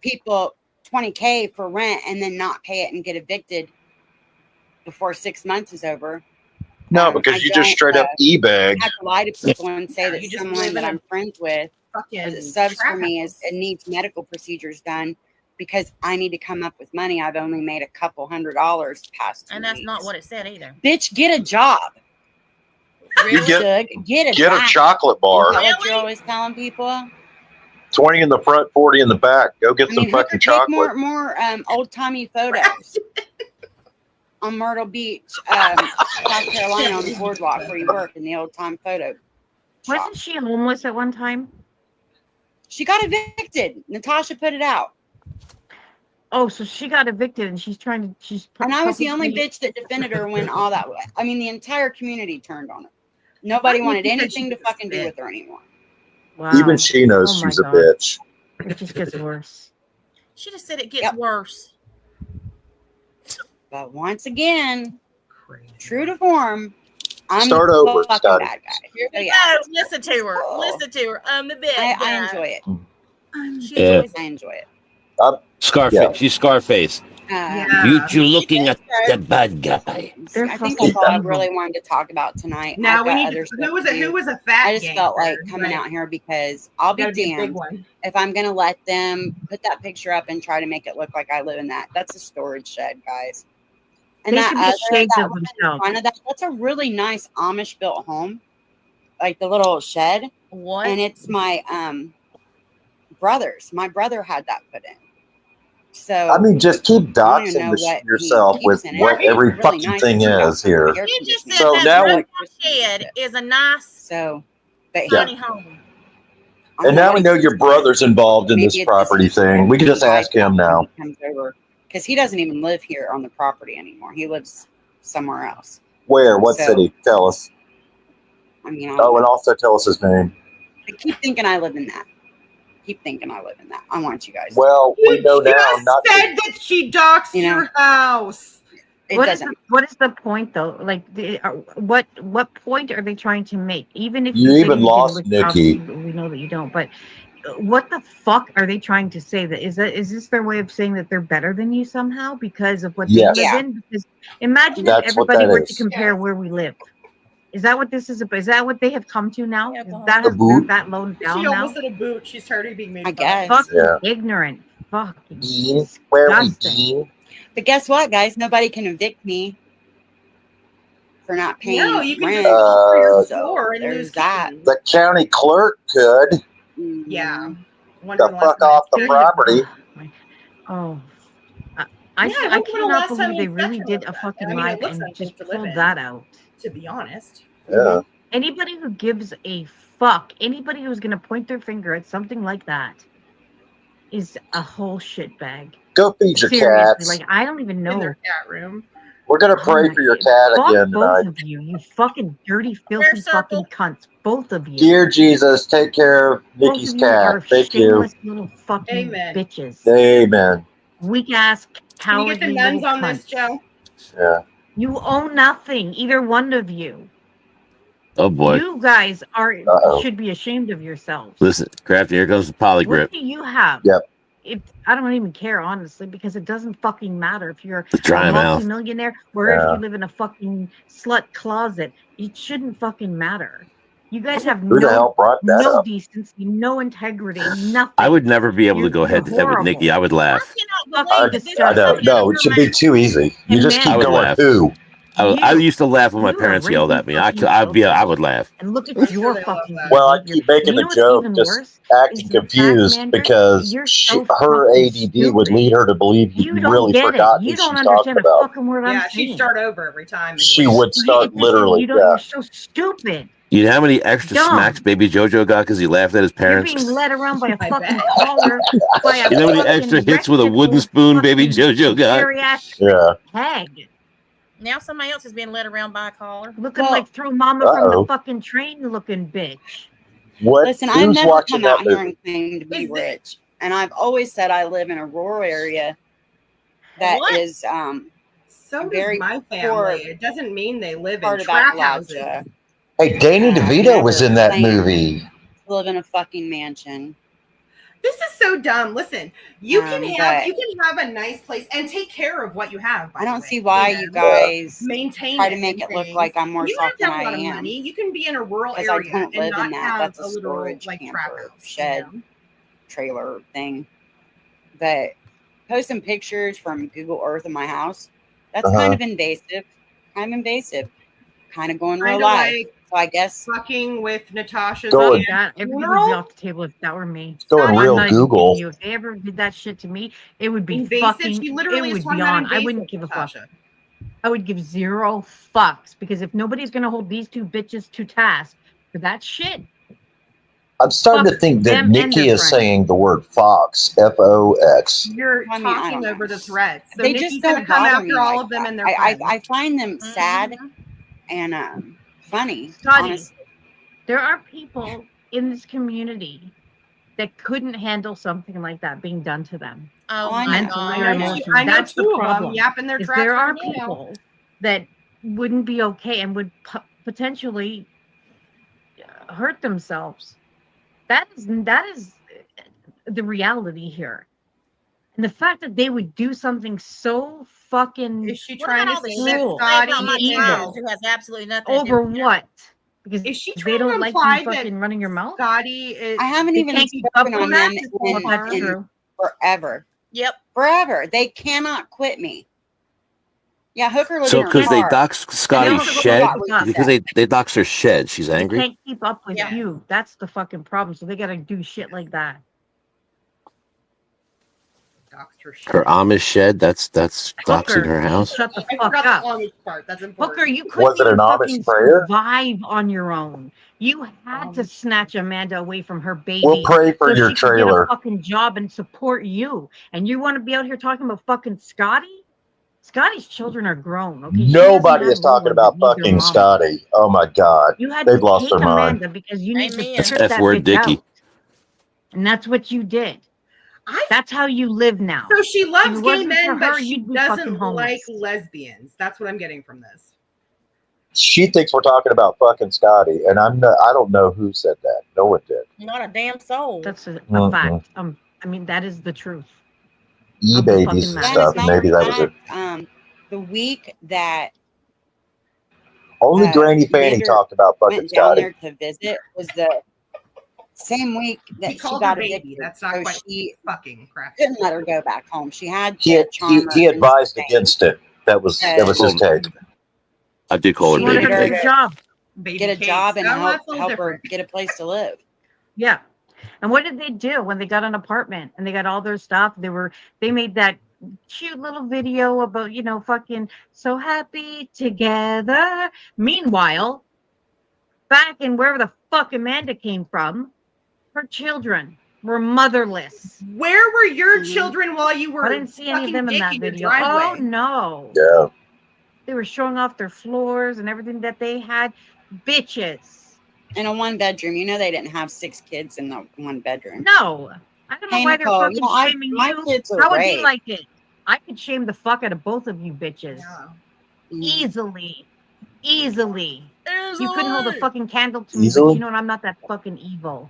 people $20K for rent and then not pay it and get evicted before 6 months is over. No, because you just straight up e-bag. I have to lie to people and say that you just someone live that in a I'm friends with fucking that subs for trap me house. it needs medical procedures done because I need to come up with money. I've only made a couple $100 the past 2 And that's weeks. not what it said either. Bitch, get a job. You Get a get a job. chocolate Is bar. that what you're always telling people? 20 in the front, 40 in the back. Go get I some mean, Hooker, fucking take chocolate. more old timey photos on Myrtle Beach, South Carolina, on the boardwalk where you work in the old time photo. Wasn't she homeless at one time? She got evicted. Natasha put it out. Oh, so she got evicted, and she's trying to. And I was the only publicly- bitch that defended her when all that was. I mean, the entire community turned on her. Nobody wanted anything to fucking do with her anymore. Wow. Even she knows Oh my she's a God. bitch. It just gets worse. She just said it gets worse. But once again, true to form, I'm Start the over, fucking Scotty. bad guy. Here we So, yeah, go. Listen to her. Listen to her. I'm the bad guy. I enjoy it. She Yeah. enjoys it. I enjoy it. Scarface. Yeah. She's Scarface. You looking at the bad guy. I think that's all I really wanted to talk about tonight. Now I've we got need other to, stuff who was to it? do. Who was a fat? I just felt like gangster, coming but out here because I'll be gotta be a big damned one. if I'm gonna let them put that picture up and try to make it look like I live in that. That's a storage shed, guys. And They that can be other ashamed that of one in themselves. front of that's a really nice Amish built home, like the little shed. What? And it's my brother's. My brother had that put in. So I mean, just keep I don't even know doxing what yourself he with keeps in it. what It's every really fucking nice thing that you got is here. air You just said So that now roof we- shed is a nice So, but tiny home. And now we know your brother's involved in this property thing. We can just ask him now. comes over because he doesn't even live here on the property anymore. He lives somewhere else. Where? What So- city? Tell us. I mean, Oh, and also tell us his name. I keep thinking I live in that. Keep thinking I live in that. I want you guys. Well, we know You now just not to. said that she doxed You know, your house. it What is doesn't. what is the point though? Like, what point are they trying to make? Even if You say even did, lost which Nikki. obviously we know that you don't, but what the fuck are they trying to say? Is this their way of saying that they're better than you somehow because of what Yes. they live Yeah. in? Because imagine That's if what everybody that were to is. compare where we live. Is that what this is about? Is that what they have come to now? Yeah, Is go that The has boot? that low down She now? almost did a boot. She's tired of being made I fun of. guess. Fucking Yeah. ignorant. Fucking Dean? Where are we, disgusting. Dean? But guess what, guys? Nobody can evict me for not paying No, you can rent. just go for your So floor and there's lose that. keys. The county clerk could. Yeah. The fuck off the property. Oh, I Yeah, I wonder when the cannot last time believe they you really sat did there a like fucking that. I mean, it live looks and like things just to live pulled in. that out. To be honest. Yeah. Anybody who gives a fuck, anybody who's gonna point their finger at something like that is a whole shit bag. Go feed your Seriously, cats. like I don't even In know. their cat room. We're gonna Oh pray my- for your cat fuck again both tonight. of you, you fucking dirty, filthy fucking cunts. Both of you. Dear Jesus, take care of Both Nikki's of you are cat. Thank you. shameless little fucking Amen. bitches. Amen. Weak ass, Can you get the cowardly nuns little on this, cunts. Joe? Yeah. You own nothing, either one of you. Oh boy. You guys Uh-oh. should be ashamed of yourselves. Listen, Crafty, here goes the poly What grip. do you have? Yep. I don't even care, honestly, because it doesn't fucking matter if you're The dry a mouth. multimillionaire or if Yeah. you live in a fucking slut closet. It shouldn't fucking matter. You guys have Who the hell brought that no up? decency, no integrity, nothing. I would never be able to You're go head to head with horrible. Nikki. I would laugh. Fucking I don't. No, it should be too easy. You just And keep I would going. laugh. Who? I used to laugh when my You are parents yelled at raising me. I fucking I would children. laugh. And look at I'm sure your they love fucking that. Well, I behavior. keep And making you the know what's joke, even just worse? acting Is the fact, confused Mander, because you're so her fucking ADD would stupid. lead her to believe You you don't really get it. forgot who You don't she's talking understand a about. fucking word I'm Yeah, she'd saying. start over every time. And She wait. would start It's just that literally, you don't. yeah. You're so stupid. You know how many extra smacks Dumb. Baby JoJo got because he laughed at his You're parents? being led around by a I fucking bet. collar by a You know how many fucking extra hits with a wretched wooden old spoon Baby fucking JoJo got? geriatric Yeah. hag. Now somebody else is being led around by a collar. Looking Well, like throw mama from the Uh-oh. fucking train looking bitch. What? listen, I've Who's never watching come that out here movie? and claimed to be Is it- rich. And I've always said I live in a rural area that What? is So does very my poor family. It doesn't mean they live in part of trap houses. Appalachia. Hey, Danny And I've DeVito was never in that claimed movie. to live in a fucking mansion. This is so dumb. Listen, you can But have a nice place and take care of what you have. By I don't the see way, why know? you guys maintain try to it make and it look things. like I'm worse You off have to than have a I lot of am. money. You can be in a rural Because I area don't and live not in that. have That's a a little storage like camper trap house. shed You know? trailer thing. But posting pictures from Google Earth of my house, that's kind of invasive. Kind of invasive. Kind of going real Kinda life. like So I guess fucking with Natasha's Going- Everything would be funeral. off the table if that were me. Going I'm real not even Google. kidding you. If they ever did that shit to me, it would be Invasive. fucking. She It literally is would talking be about on. I invasive, wouldn't give a fuck. Natasha. I would give zero fucks because if nobody's gonna hold these two bitches to task for that shit, I'm starting fuck to think that them and Nikki their is friends. saying the word Fox, F-O-X. You're I mean, I talking don't over know. the threats. So They Nikki's just gonna don't come bother after me all like of them that. and their friends. I find them sad and funny. Scotty, Honestly. there are people in this community that couldn't handle something like that being done to them. Oh, I know. Mentally or I emotionally. know That's the two of them problem. yapping their Is traps there are right now. people that wouldn't be okay and would potentially hurt themselves. That is the reality here. And the fact that they would do something so fucking Is she what trying about to all the say shit that cruel playing about Scotty my is child who has absolutely nothing to do over with it? what? Because Is she they trying don't to like you imply that fucking running your mouth? Scotty is? I haven't They even can't keep up spoken with on that? them Well, that's in true. forever. Yep. Forever. They cannot quit me. Yeah, Hooker lived So in her because they car. doxed Scotty's don't shed, keep up. because they doxed her shed, she's They angry. can't keep up with Yeah. you. That's the fucking problem. So they gotta do shit like that. Her Amish shed, that's doxing her house. Shut the I fuck forgot up. the Amish part. That's important. Hooker, you Was couldn't it an even Amish fucking prayer? survive on your own. You had to snatch Amanda away from her baby. We'll pray for so your she could get a trailer. fucking job and support you. And you want to be out here talking about fucking Scotty? Scotty's children are grown. Okay, she doesn't Nobody have is talking little ones about that need their fucking mama. Scotty. Oh my God. You had They've to lost take their mind. Amanda because you need Amen. to That's strip that F-word bitch Dicky. out. And that's what you did. That's how you live now. So she If loves it gay wasn't for men, but her, she you'd be fucking doesn't like homeless. lesbians. That's what I'm getting from this. She thinks we're talking about fucking Scotty, and I don't know who said that. No one did. Not a damn soul. That's a Mm-mm. fact. I mean, that is the truth. E-babies and stuff, and maybe that was it. The week that Only Granny Fanny Mander talked about fucking went down Scotty. there to visit was the same week that He she called her got baby. addicted. That's not So quite she fucking crap. couldn't let her go back home. She had He to charm her. he into advised staying. against it. That was his take. I did call her She baby. needed her Dick. to job. get a job and Now help that's a little her get a place to live. Yeah. And what did they do when they got an apartment and they got all their stuff? They made that cute little video about, fucking so happy together. Meanwhile, back in wherever the fuck Amanda came from, her children were motherless. Where were your children while you were I didn't see any of sucking them in dick that in your video. driveway? Oh no. Yeah. They were showing off their floors and everything that they had. Bitches. In a one bedroom. You know they didn't have 6 kids in the one bedroom. No. I don't know Hey, why they're Nicole, fucking you know, shaming my you. kids are How would be raped. like it? I could shame the fuck out of both of you bitches. Easily. You couldn't hold a fucking candle to me, but Easily? you know what? I'm not that fucking evil.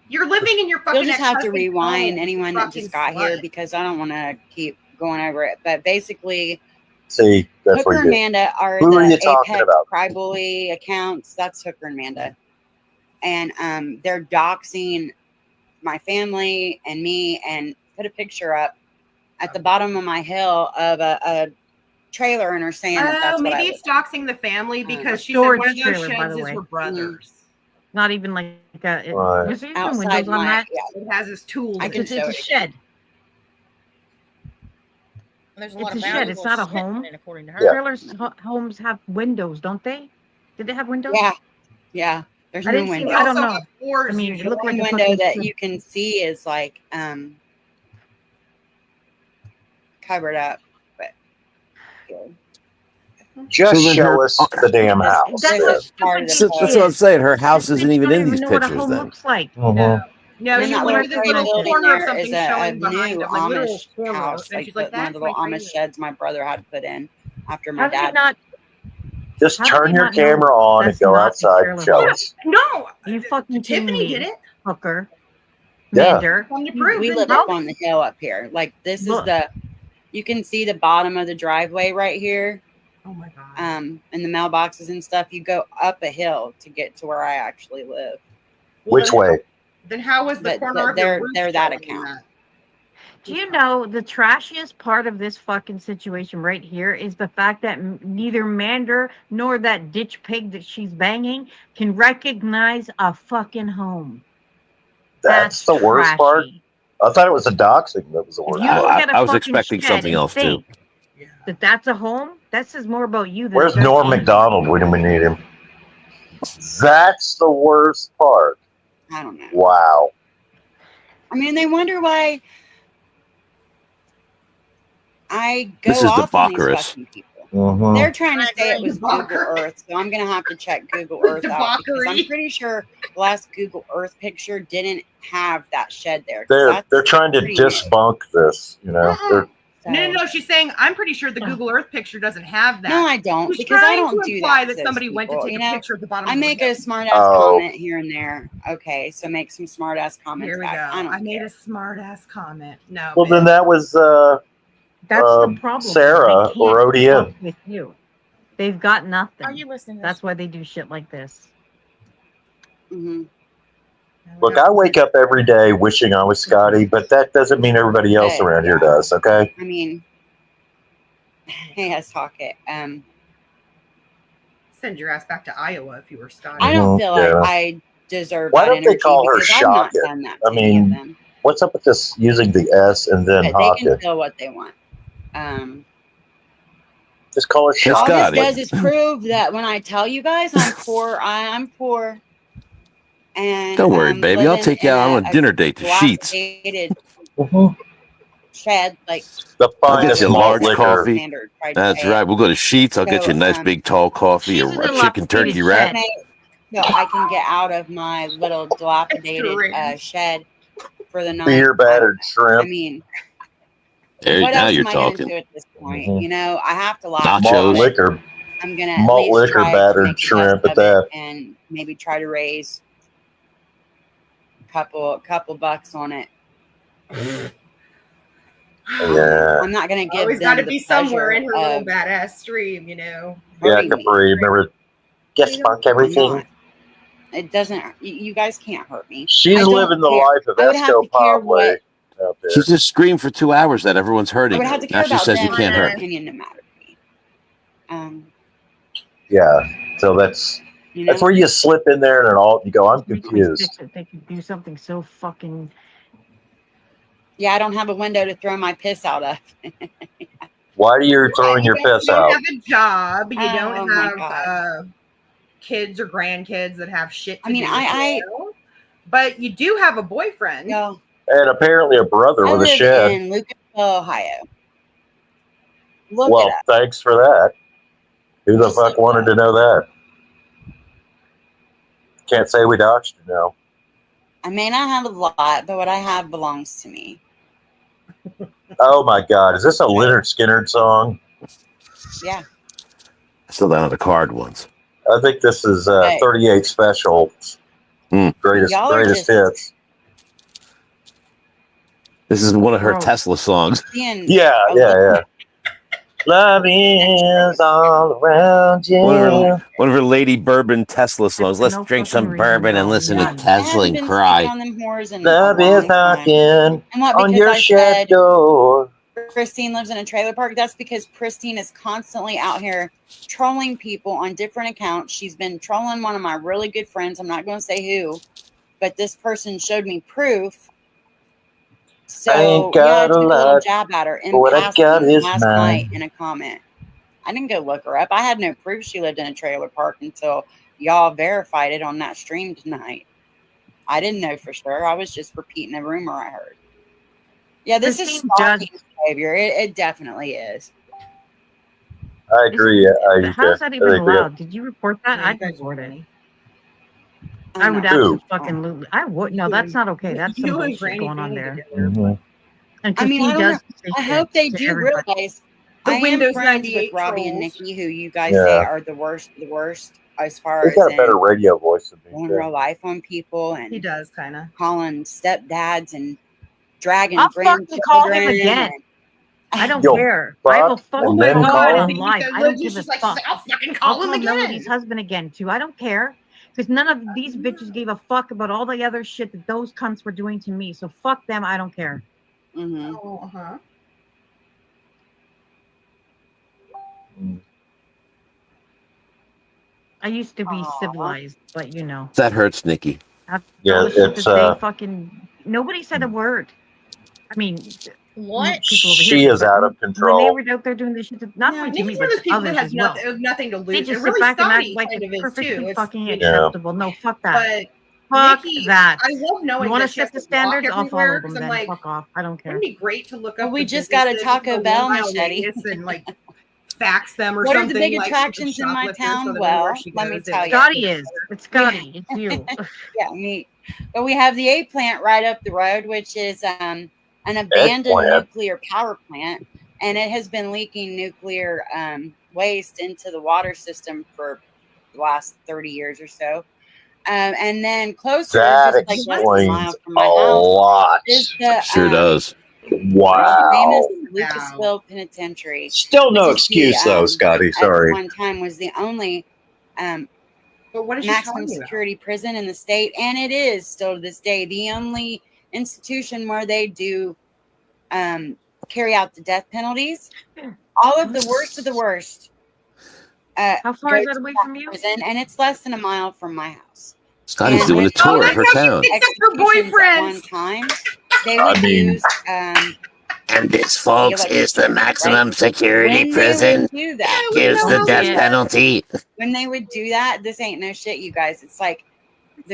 You're living in your fucking You'll just have to ex-husband's rewind home, anyone you that fucking just got slut. here because I don't want to keep going over it. But basically, See, that's Hooker what and you did. Amanda are Who are the you talking Apex about? Cryboy accounts. That's Hooker and Amanda. And they're doxing my family and me and put a picture up at the bottom of my hill of a trailer and are saying that that's what I maybe live it's doxing the family because she said Storage one of those trailer, by sheds the is way. her brother's. Not even like a. Right. There's even outside windows on my. that. Yeah, It has his tools. I in can it. It's show a it. shed. There's a It's lot a of shed. It's not a valuable home. shit, according to her. Yeah. Trailers homes have windows, don't they? Did they have windows? Yeah. There's I no didn't see. window. I don't also know. have floors I mean, it usually. looked like One a window fucking that shed. you can see is like covered up, but Just So then show her- us the damn house. That's then. a stupid So that's what I'm saying. Her house isn't even in these know what a pictures home then. looks like. Mhm. No, and she that went little to this gray little building corner of there something is a showing behind new of like little Amish camera, house, and like she's like, one "That's of the little my Amish favorite." sheds my brother had put in after my How did they dad. not? Just How did turn they your not know camera on and that's go not a outside trailer and show home? us. No, Are you fucking kidding Tiffany me, did it. hooker? Yeah. Mander. Come to prove We it. live up on the hill up here. Like this is Look. you can see the bottom of the driveway right here. Oh my god. And the mailboxes and stuff. You go up a hill to get to where I actually live. Which way? Then how was the But corner of your roof they're that showing account. that? Do you know the trashiest part of this fucking situation right here is the fact that neither Mander nor that ditch pig that she's banging can recognize a fucking home. That's the worst part. trashy. I thought it was the doxing that was the If worst you look part. at a I was fucking expecting shed something and else too. think that that's a home, that says more about you than Where's it does Norm me. McDonald when we need him? That's the worst part. I don't know. Wow. I mean, they wonder why I go This is off on these debaucherous. fucking people. Mhm. They're trying to I say it agree. was Google Earth, so I'm gonna have to check Google Earth out because I'm Debauchery. pretty sure the last Google Earth picture didn't have that shed there. 'Cause They're that's trying to pretty new. debunk this, you know. They're, No. She's saying I'm pretty sure the Google Earth picture doesn't have that. No, I don't, She's because I trying don't to do imply that. that somebody went to take a picture of the bottom. I of the make window. a smart ass Oh. comment here and there. Okay, so make some smart ass comments. Here we go. back. I don't made care. a smart ass comment. No. well, then bitch. that was That's the problem. Sarah They or can't ODM. fuck with you. They've got nothing. Are you listening? To That's why they do shit like this. Mm-hmm. Look, I wake up every day wishing I was Scotty, but that doesn't mean everybody else around here does, okay? I mean, hey, let's talk it. Send your ass back to Iowa if you were Scotty. I don't feel like Yeah. I deserve Why that don't they energy call her because I've not Shocket? done that I to any of mean, them. what's up with this using the S and then But they can Hocket? feel what they want. Just call her All Shocket. this does is prove that when I tell you guys I'm poor, I'm poor. And Don't worry, I'm baby. I'll living take you in out on a dinner date to Sheets. dilapidated Mhm. shed, like The I'll get finest you a malt large liquor. coffee. standard. Tried to That's say. right. We'll go to Sheets. I'll get you a nice big tall coffee, She's in a a chicken turkey dilapidated wrap. So I can get out of my little dilapidated shed for the night. Beer battered I shrimp. mean, There, what now else you're am I going to talking. do at this point? Mhm. You know, I have to laugh. Nachos. Malt about it. liquor. I'm gonna at Malt least liquor try to battered make the shrimp best at of it that. and maybe try to raise a couple bucks on it. Yeah. I'm not gonna give Always them got to the be somewhere pleasure in her little of badass stream, you know. Yeah, hurting me. Capri. Remember, guest spunk I'm everything. not. It doesn't. You guys can't hurt me. I She's don't living the care. life of I would have Esco to care Pavle what. out there. She just screamed for 2 hours that everyone's I hurting would her. have to Now care she about says them you can't and their hurt. opinion to matter to me. Yeah. So that's You know. that's where you slip in there and it all you go, I'm confused. They could do something so fucking. Yeah, I don't have a window to throw my piss out of. Why are you throwing your piss You don't out? have a job. You Oh, don't my have God. kids or grandkids that have shit to I mean, do. I but you do have a boyfriend. no. And apparently a brother I with a live shed. in Lucas, Ohio. Look Well, it up. thanks for that. Who the Just fuck look it wanted to know that? Can't say we doxed you now. I may not have a lot, but what I have belongs to me. Oh my God, is this a Leonard Skinner song? Yeah. I still down on the card once. I think this is Hey. 38 Special. Greatest Y'all are greatest just- hits. This is one of her Bro. Tesla songs. Seeing Yeah. Love is all around you. One of her Lady Bourbon Tesla songs. Let's No drink fucking some reason bourbon at and all, listen none. to I Tesla haven't and been cry. speaking on them whores in Love a long is time. knocking And what? on Because your I shed said door. Christine lives in a trailer park. That's because Christine is constantly out here trolling people on different accounts. She's been trolling one of my really good friends. I'm not going to say who, but this person showed me proof. So yeah, I took a little jab at her in passing last night in a comment. I didn't go look her up. I had no proof she lived in a trailer park until y'all verified it on that stream tonight. I didn't know for sure. I was just repeating a rumor I heard. Yeah, this is stalking behavior. It definitely is. I agree. How's that even allowed? Did you report that? I'd report it. I would absolutely. I would. No, that's not okay. That's some bullshit going on there. And I mean, Christine does. I hope they do realize. I am friends with Robbie and Nikki, who you guys say are the worst as far as he's got a better radio voice than me. In real life on people, and he does kind of calling stepdads and dragging. I'll fucking call him again. I don't care. I will fucking call him live. I don't give a fuck. I'll fucking call him again. Melody's husband again too. I don't care. Because none of these bitches gave a fuck about all the other shit that those cunts were doing to me. So fuck them. I don't care. Mm-hmm. Uh-huh. I used to be civilized, but you know. That hurts, Nikki. Yeah, it's fucking nobody said a word. I mean, what? She is out of control. When they were out there doing this shit, not only to me, but to others as well. Nothing to lose. They just really sit back and act Scotty like kind it's of perfectly fucking you acceptable. No, fuck that. But fuck that. I love knowing you want that to she has set the to standards, walk I'll follow everywhere, them 'cause I'm then. like, Fuck off. I don't care. Wouldn't it be great to look up? We just got a Taco Bell, Machete. And like fax them or what something. are the big like, attractions in my town? Well, let me tell you. Scotty is. It's Scotty. It's you. Yeah, me. But we have the A plant right up the road, which is an abandoned nuclear power plant, and it has been leaking nuclear waste into the water system for the last 30 years or so. And then closer, that just like less explains than a mile from my a house, lot. is the Sure does. Wow. famous Lucasville Penitentiary. Still no which is excuse though, Scotty. At Sorry. one time was the only but what is maximum security prison in the state, and it is still to this day the only institution where they do carry out the death penalties. All of the worst. How far is that away from you? Prison, and it's less than a mile from my house. Scotty's doing a tour of her town. Except for boyfriend. At one time, they would use. And this, folks, is the maximum security When prison. they would do that, Gives the death penalty. When they would do that, this ain't no shit, you guys. It's like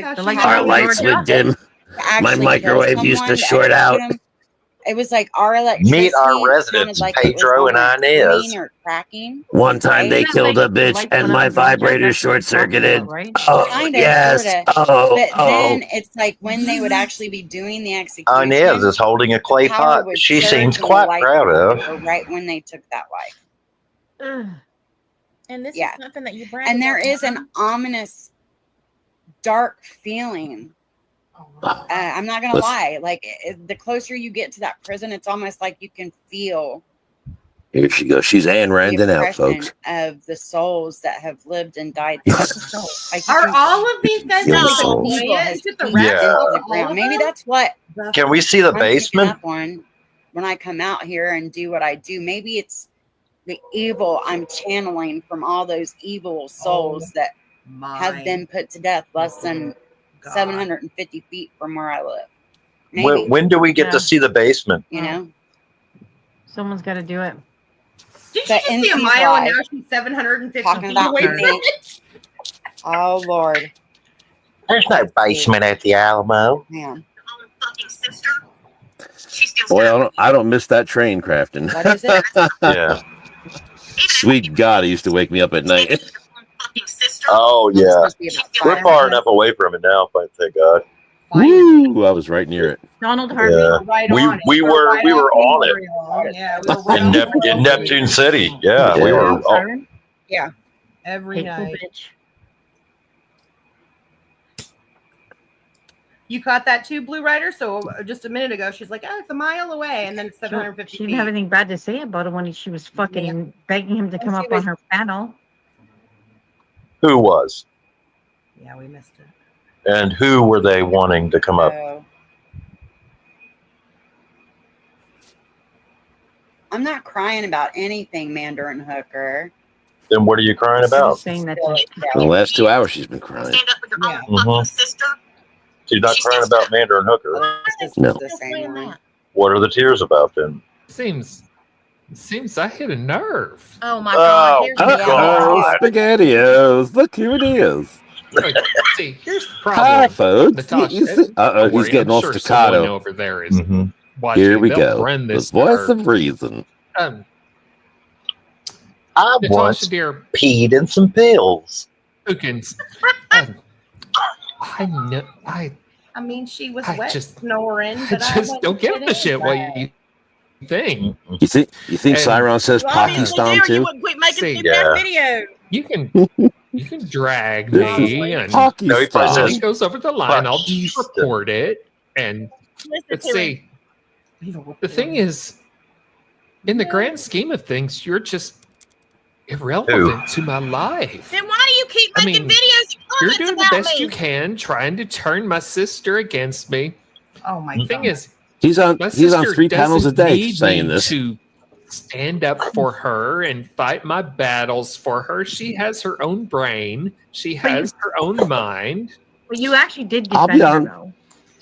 Our lights would dim. My microwave used to short out. It was like our electricity. Meet our residents, like Pedro and Inez. Or cracking. One time they killed a bitch and my vibrator short circuited. Oh, Kind of, yes. sorta. Oh, but then it's like when they would actually be doing the execution. Inez is holding a clay pot that she seems quite proud of. Right when they took that life. And this is something that you brag And there about, is an ominous, dark feeling. I'm not gonna lie. Like the closer you get to that prison, it's almost like you can feel. Here she goes. She's Ayn Randing out, folks. Of the souls that have lived and died there. Like, Are all of these guys Young like souls. evil? Is it the Yeah. Maybe that's what. Can we see the I'm picking basement? up on when I come out here and do what I do. Maybe it's the evil I'm channeling from all those evil souls that have been put to death less than 750 feet from where I live. Maybe. When do we get to see the basement? You know, someone's got to do it. Did you just see a mile and now she's 750 talking feet about away from me. it? Oh Lord, There's no basement at the Alamo. man. Well, I don't miss that train crafting. What is it? Yeah. Sweet God, it used to wake me up at night. Oh yeah. We're far enough away from it now, but thank God. Woo! I was right near it. Donald Harvey. Yeah. Right we on it. we were on it Yeah, we were right in Neptune City. Yeah, we were. Yeah, every night. Bitch. You caught that too, Blue Rider? So just a minute ago, she's like, "Oh, it's a mile away," and then it's 750 She feet. didn't have anything bad to say about it when she was fucking begging him to come up on her panel. Who was? Yeah, we missed it. And who were they wanting to come up? I'm not crying about anything, Mandarin Hooker. Then what are you crying about? Saying that For the last 2 hours, she's been crying. Stand up for your Yeah. own fucking sister. She's not crying about Mandarin Hooker. No. The same one. What are the tears about then? Seems I hit a nerve. Oh my God! Here's the Oh, SpaghettiOs. Look, here it is. Look, see, here's the problem. Hi, folks. Natasha, He's don't worry, getting I'm all sure staccato. someone over there is watching. Here we They'll go. run The this voice nerve. of reason. I Natasha, once dear, peed in some pills. Hookins. I know. I mean, she was I wet, just- snoring. I But just don't give a shit what you think. You think And- Siron says Pakistan You too? wouldn't quit making See, stupid ass videos. You can drag This me, is and Pakistan. No, he probably something says goes over the line. I'll just Pakistan. report it. And Listen let's to see. The thing is, in the grand scheme of things, you're just irrelevant to my life. Then why do you keep I making mean, videos and You're comments doing the about best me? you can, trying to turn my sister against me. Oh my The thing is, He's on my 3 sister panels a doesn't day need saying me this. to stand up for her and fight my battles for her. She has her own brain. She has her own mind. Well, you actually did I'll defend be her, on- though.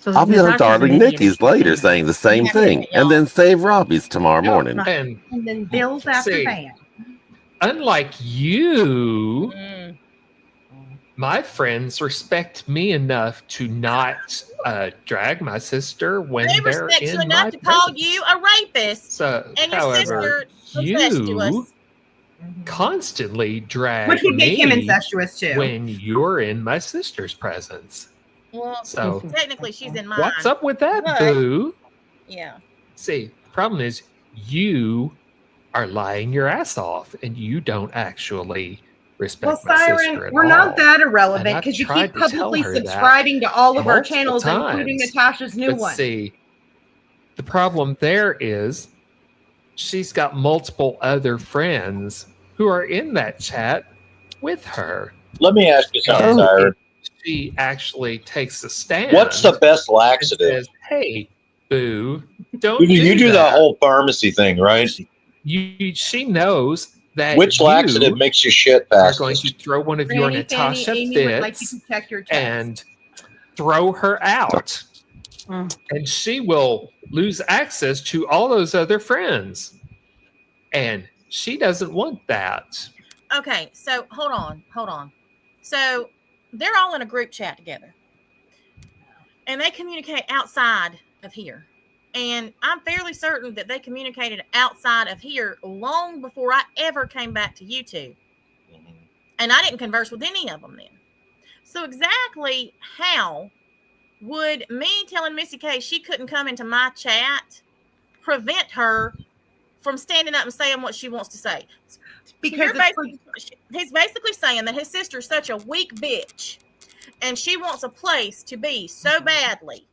So I'll be on Natasha's Darling an idiot. Nikki's later saying the same thing, and then save Robbie's tomorrow morning. And then bills after See, van. unlike you, my friends respect me enough to not drag my sister when They they're respect you in my enough to call presence. you a rapist. So, And your however, sister incestuous. you constantly drag Which would make him me incestuous too. when you're in my sister's presence. Well, So, technically, she's in mine. what's up with that, But- boo? Yeah. See, the problem is you are lying your ass off, and you don't actually respect Well, my sister Siren, at we're all. not that And irrelevant I've because you tried keep to tell publicly her that subscribing to all of our multiple channels, including times. Natasha's new But one. see, the problem there is she's got multiple other friends who are in that chat with her. Let me ask you something, And Siren. she actually takes a stand. What's the best and laxative? says, "Hey, boo, don't You do the that." whole pharmacy thing, right? She knows that Which laxative makes you shit are faster? going to throw one of your Granny, Fanny, Natasha Amy would like you fits to check your chest. and throw her out. And she will lose access to all those other friends. And she doesn't want that. Okay, so hold on. So they're all in a group chat together, and they communicate outside of here. And I'm fairly certain that they communicated outside of here long before I ever came back to YouTube. And I didn't converse with any of them then. So exactly how would me telling Missy K she couldn't come into my chat prevent her from standing up and saying what she wants to say? Because he's basically saying that his sister's such a weak bitch and she wants a place to be so badly,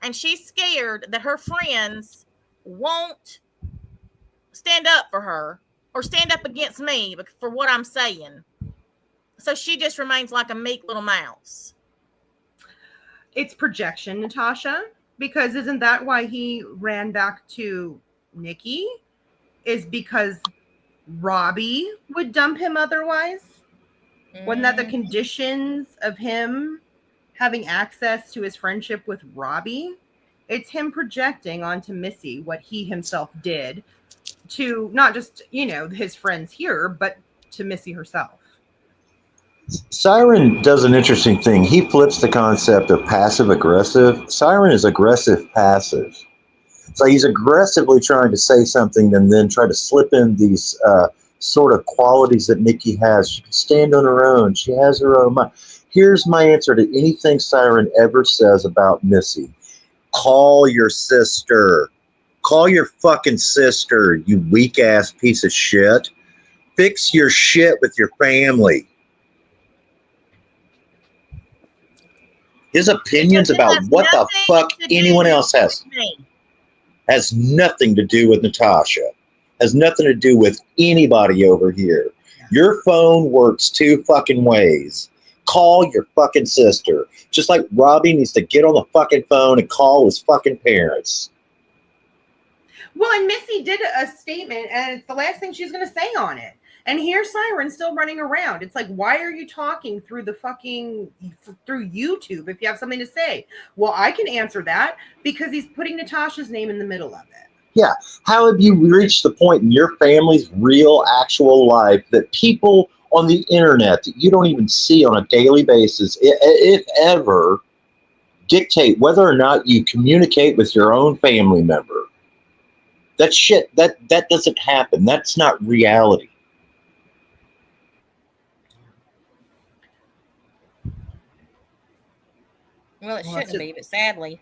and she's scared that her friends won't stand up for her or stand up against me for what I'm saying. So she just remains like a meek little mouse. It's projection, Natasha, because isn't that why he ran back to Nikki? Is because Robbie would dump him otherwise? Wasn't that the conditions of him having access to his friendship with Robbie? It's him projecting onto Missy what he himself did to not just, his friends here, but to Missy herself. Siren does an interesting thing. He flips the concept of passive aggressive. Siren is aggressive passive. So he's aggressively trying to say something and then try to slip in these sort of qualities that Nikki has. She can stand on her own. She has her own mind. Here's my answer to anything Siren ever says about Missy. Call your sister. Call your fucking sister, you weak ass piece of shit. Fix your shit with your family. His opinions about what the fuck anyone else has nothing to do with Natasha. Has nothing to do with anybody over here. Your phone works two fucking ways. Call your fucking sister. Just like Robbie needs to get on the fucking phone and call his fucking parents. Well, and Missy did a statement, and it's the last thing she's going to say on it. And here's Siren still running around. It's like, why are you talking through through YouTube if you have something to say? Well, I can answer that because he's putting Natasha's name in the middle of it. Yeah. How have you reached the point in your family's real, actual life that people on the internet that you don't even see on a daily basis, if ever, dictate whether or not you communicate with your own family member? That shit, that doesn't happen. That's not reality. Well, it shouldn't be, but sadly.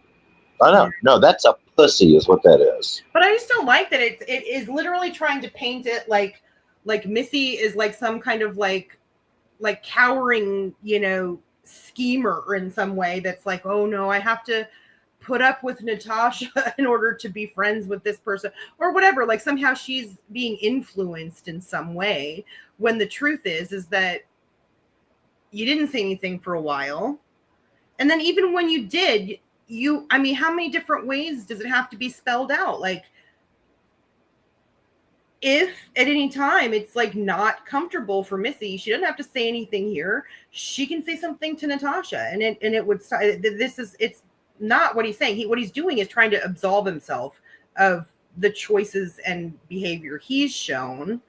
I know. No, that's a pussy is what that is. But I just don't like that it is literally trying to paint it like Missy is like some kind of like cowering, schemer in some way that's like, oh no, I have to put up with Natasha in order to be friends with this person or whatever. Like somehow she's being influenced in some way when the truth is that you didn't say anything for a while. And then even when you did, how many different ways does it have to be spelled out? Like, if at any time it's like not comfortable for Missy, she doesn't have to say anything here. She can say something to Natasha, and it would start. It's not what he's saying. What he's doing is trying to absolve himself of the choices and behavior he's shown,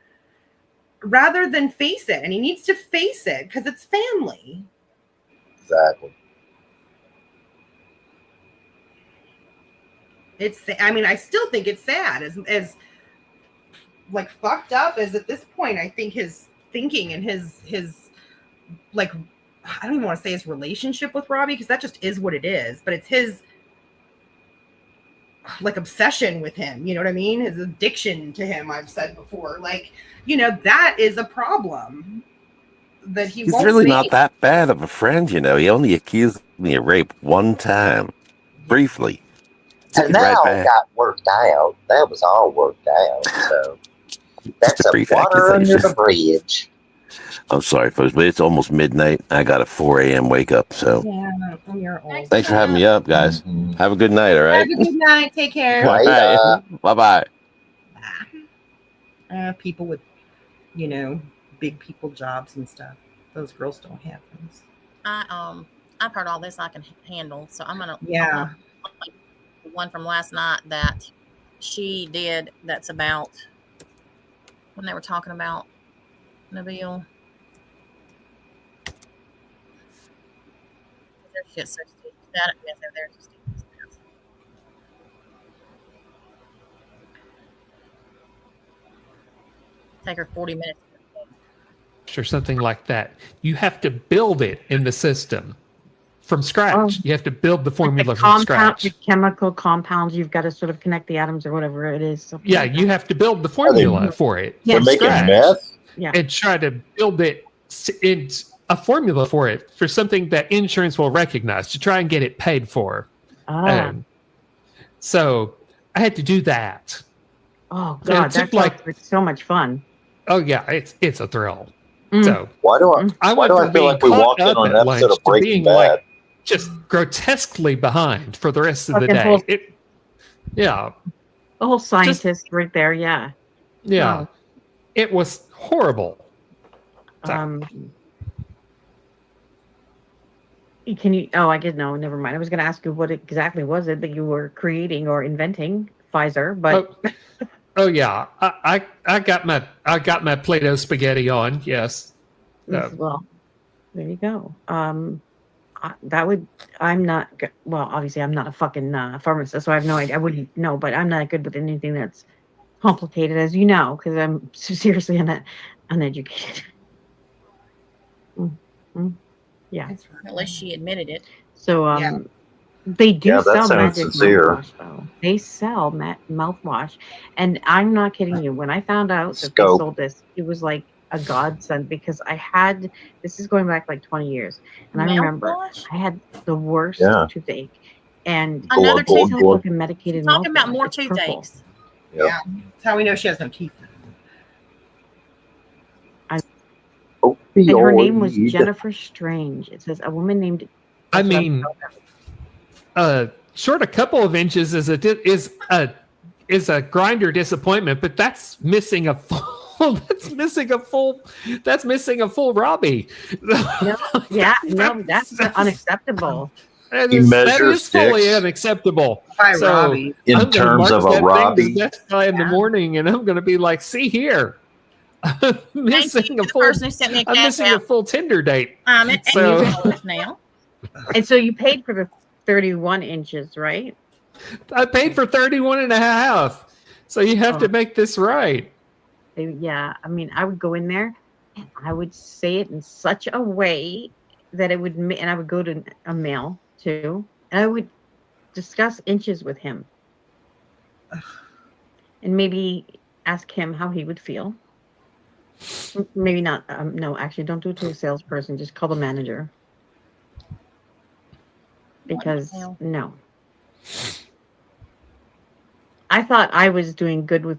rather than face it. And he needs to face it because it's family. Exactly. I still think it's sad as like fucked up as at this point. I think his thinking and his like, I don't even want to say his relationship with Robbie, because that just is what it is, but it's his like obsession with him. You know what I mean? His addiction to him. I've said before, like, that is a problem that he's really not that bad of a friend. He only accused me of rape one time, briefly. And that all got worked out. That was all worked out. So that's a water under the bridge. I'm sorry, folks, but it's almost midnight. I got a 4 a.m. wake up. So you're old. Thanks for having me up, guys. Have a good night. All right. Have a good night. Take care. All right. Bye-bye. People with, big people jobs and stuff. Those girls don't have those. I've heard all this I can handle, so I'm gonna the one from last night that she did. That's about when they were talking about Nabil. Their shit's so stupid. They're just stupid. Take her 40 minutes. Or something like that. You have to build it in the system from scratch. You have to build the formula from scratch. The chemical compounds, you've got to sort of connect the atoms or whatever it is. So yeah, you have to build the formula for it. They're making meth? Yeah. And try to build it in a formula for it, for something that insurance will recognize, to try and get it paid for. So I had to do that. Oh God, that's like so much fun. Oh yeah, it's a thrill. Mm. So why do I feel like we walked in on an episode of Breaking Bad? Like just grotesquely behind for the rest of the day. The whole scientist right there. Yeah. Yeah. It was horrible. So. Can you? Oh, I didn't know. Never mind. I was going to ask you what exactly was it that you were creating or inventing, Pfizer, but. Oh yeah, I got my Play-Doh spaghetti on. Yes. Well, there you go. I'm not. Well, obviously, I'm not a fucking pharmacist, so I have no idea. I wouldn't know, but I'm not good with anything that's complicated, as you know, because I'm seriously uneducated. Yeah. At least she admitted it. So they do sell magic mouthwash, though. They sell mouthwash, and I'm not kidding you. When I found out that they sold this, it was like a godsend, because I had, this is going back like 20 years, and I remember I had the worst toothache, and another toothache. Medicated. Talking about more toothaches. Yeah, that's how we know she has no teeth. And her name was Jennifer Strange. It says a woman named. I mean, short a couple of inches is is a grinder disappointment, but that's missing a full. That's missing a full. That's missing a full Robbie. No, yeah, no, that's unacceptable. That He is measures fully dicks unacceptable. By So Robbie. in I'm going to terms march of a that thing to Robbie. Best Buy in the morning, and I'm going to be like, "See here, I'm missing a the full. person who sent me a I'm cash missing a out. full Tinder date." At So $80 now. And so you paid for the 31 inches, right? I paid for 31 and a half. So you have to make this right. Yeah, I mean, I would go in there and I would say it in such a way that it would, and I would go to a male too, and I would discuss inches with him and maybe ask him how he would feel. Maybe not. No, actually, don't do it to a salesperson. Just call the manager. Because no. I thought I was doing good with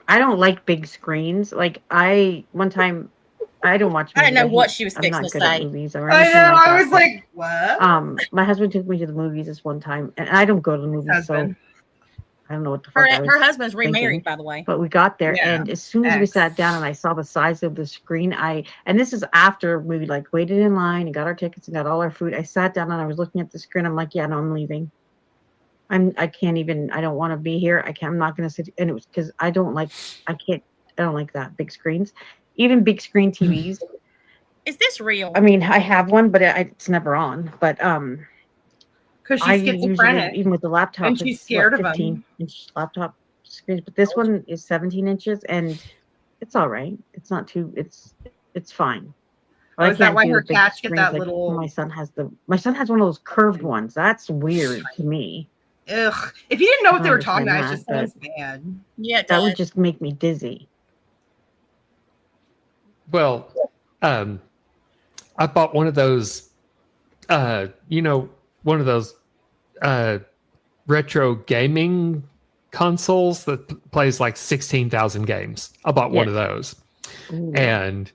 I don't like big screens. Like one time I don't watch movies. I didn't know what she was I'm fixing not to good at say. movies or I anything know. like I that, was like, what? my husband took me to the movies this one time, and I don't go to the movies, so I don't know what the fuck I was Her husband's thinking. remarried, by the way. But we got there, Yeah. and as soon as we sat down and I saw the size of the screen, and this is after we like waited in line and got our tickets and got all our food. I sat down and I was looking at the screen. I'm like, yeah, no, I'm leaving. I can't even. I don't want to be here. I'm not going to sit. And it was because I don't like that big screens, even big screen TVs. Is this real? I mean, I have one, but it's never on. But because I she's usually, schizophrenic, even with the laptop, and she's it's, scared what, of 15-inch laptop screens. But this one is 17 inches, and it's all right. It's not too. It's fine. But Oh, I is that can't why do her the big cats get screens that like little? my son has one of those curved ones. That's weird to me. Ugh. If you didn't know what they were talking understand about, it just that, sounds bad. Yeah, that would just make me dizzy. Well, I bought one of those, one of those retro gaming consoles that plays like 16,000 games. I bought one of those. Ooh. And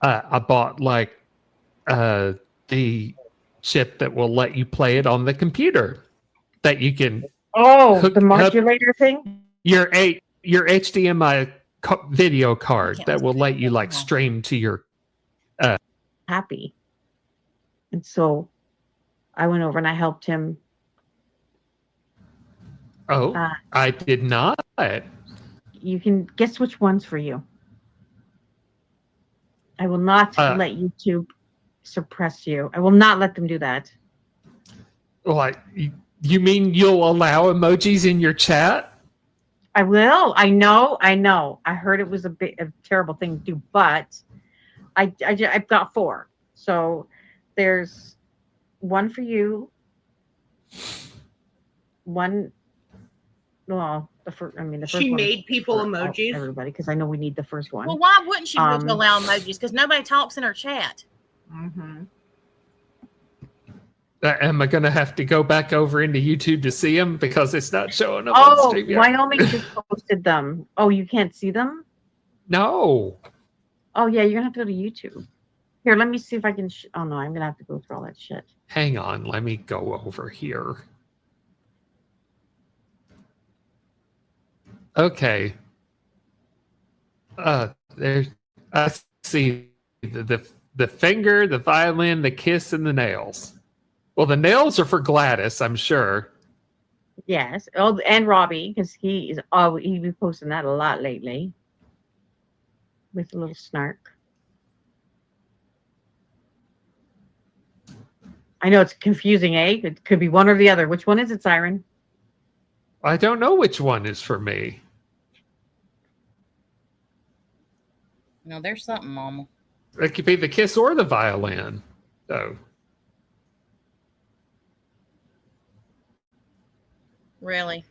I bought like the chip that will let you play it on the computer that you can the modulator thing? Your HDMI video card that will let you like stream to your happy. And so I went over and I helped him. I did not. You can guess which one's for you. I will not let YouTube suppress you. I will not let them do that. Like, you mean you'll allow emojis in your chat? I will. I know. I heard it was a terrible thing to do, but I've got 4. So there's one for you. One. Well, the first. I mean, the first. She one made people for emojis. Everybody, because I know we need the first one. Well, why wouldn't she allow emojis? Because nobody talks in her chat. Mm-hmm. Am I going to have to go back over into YouTube to see them because it's not showing up on stream yet? Wyoming just posted them. Oh, you can't see them? No. Oh, yeah, you're going to have to go to YouTube. Here, let me see if I can. Oh, no, I'm going to have to go through all that shit. Hang on. Let me go over here. Okay. There's. I see the finger, the violin, the kiss, and the nails. Well, the nails are for Gladys, I'm sure. Yes. Oh, and Robbie, because he's been posting that a lot lately. With a little snark. I know it's confusing, eh? It could be one or the other. Which one is it, Siren? I don't know which one is for me. No, there's something, Mama. It could be the kiss or the violin. So. Really?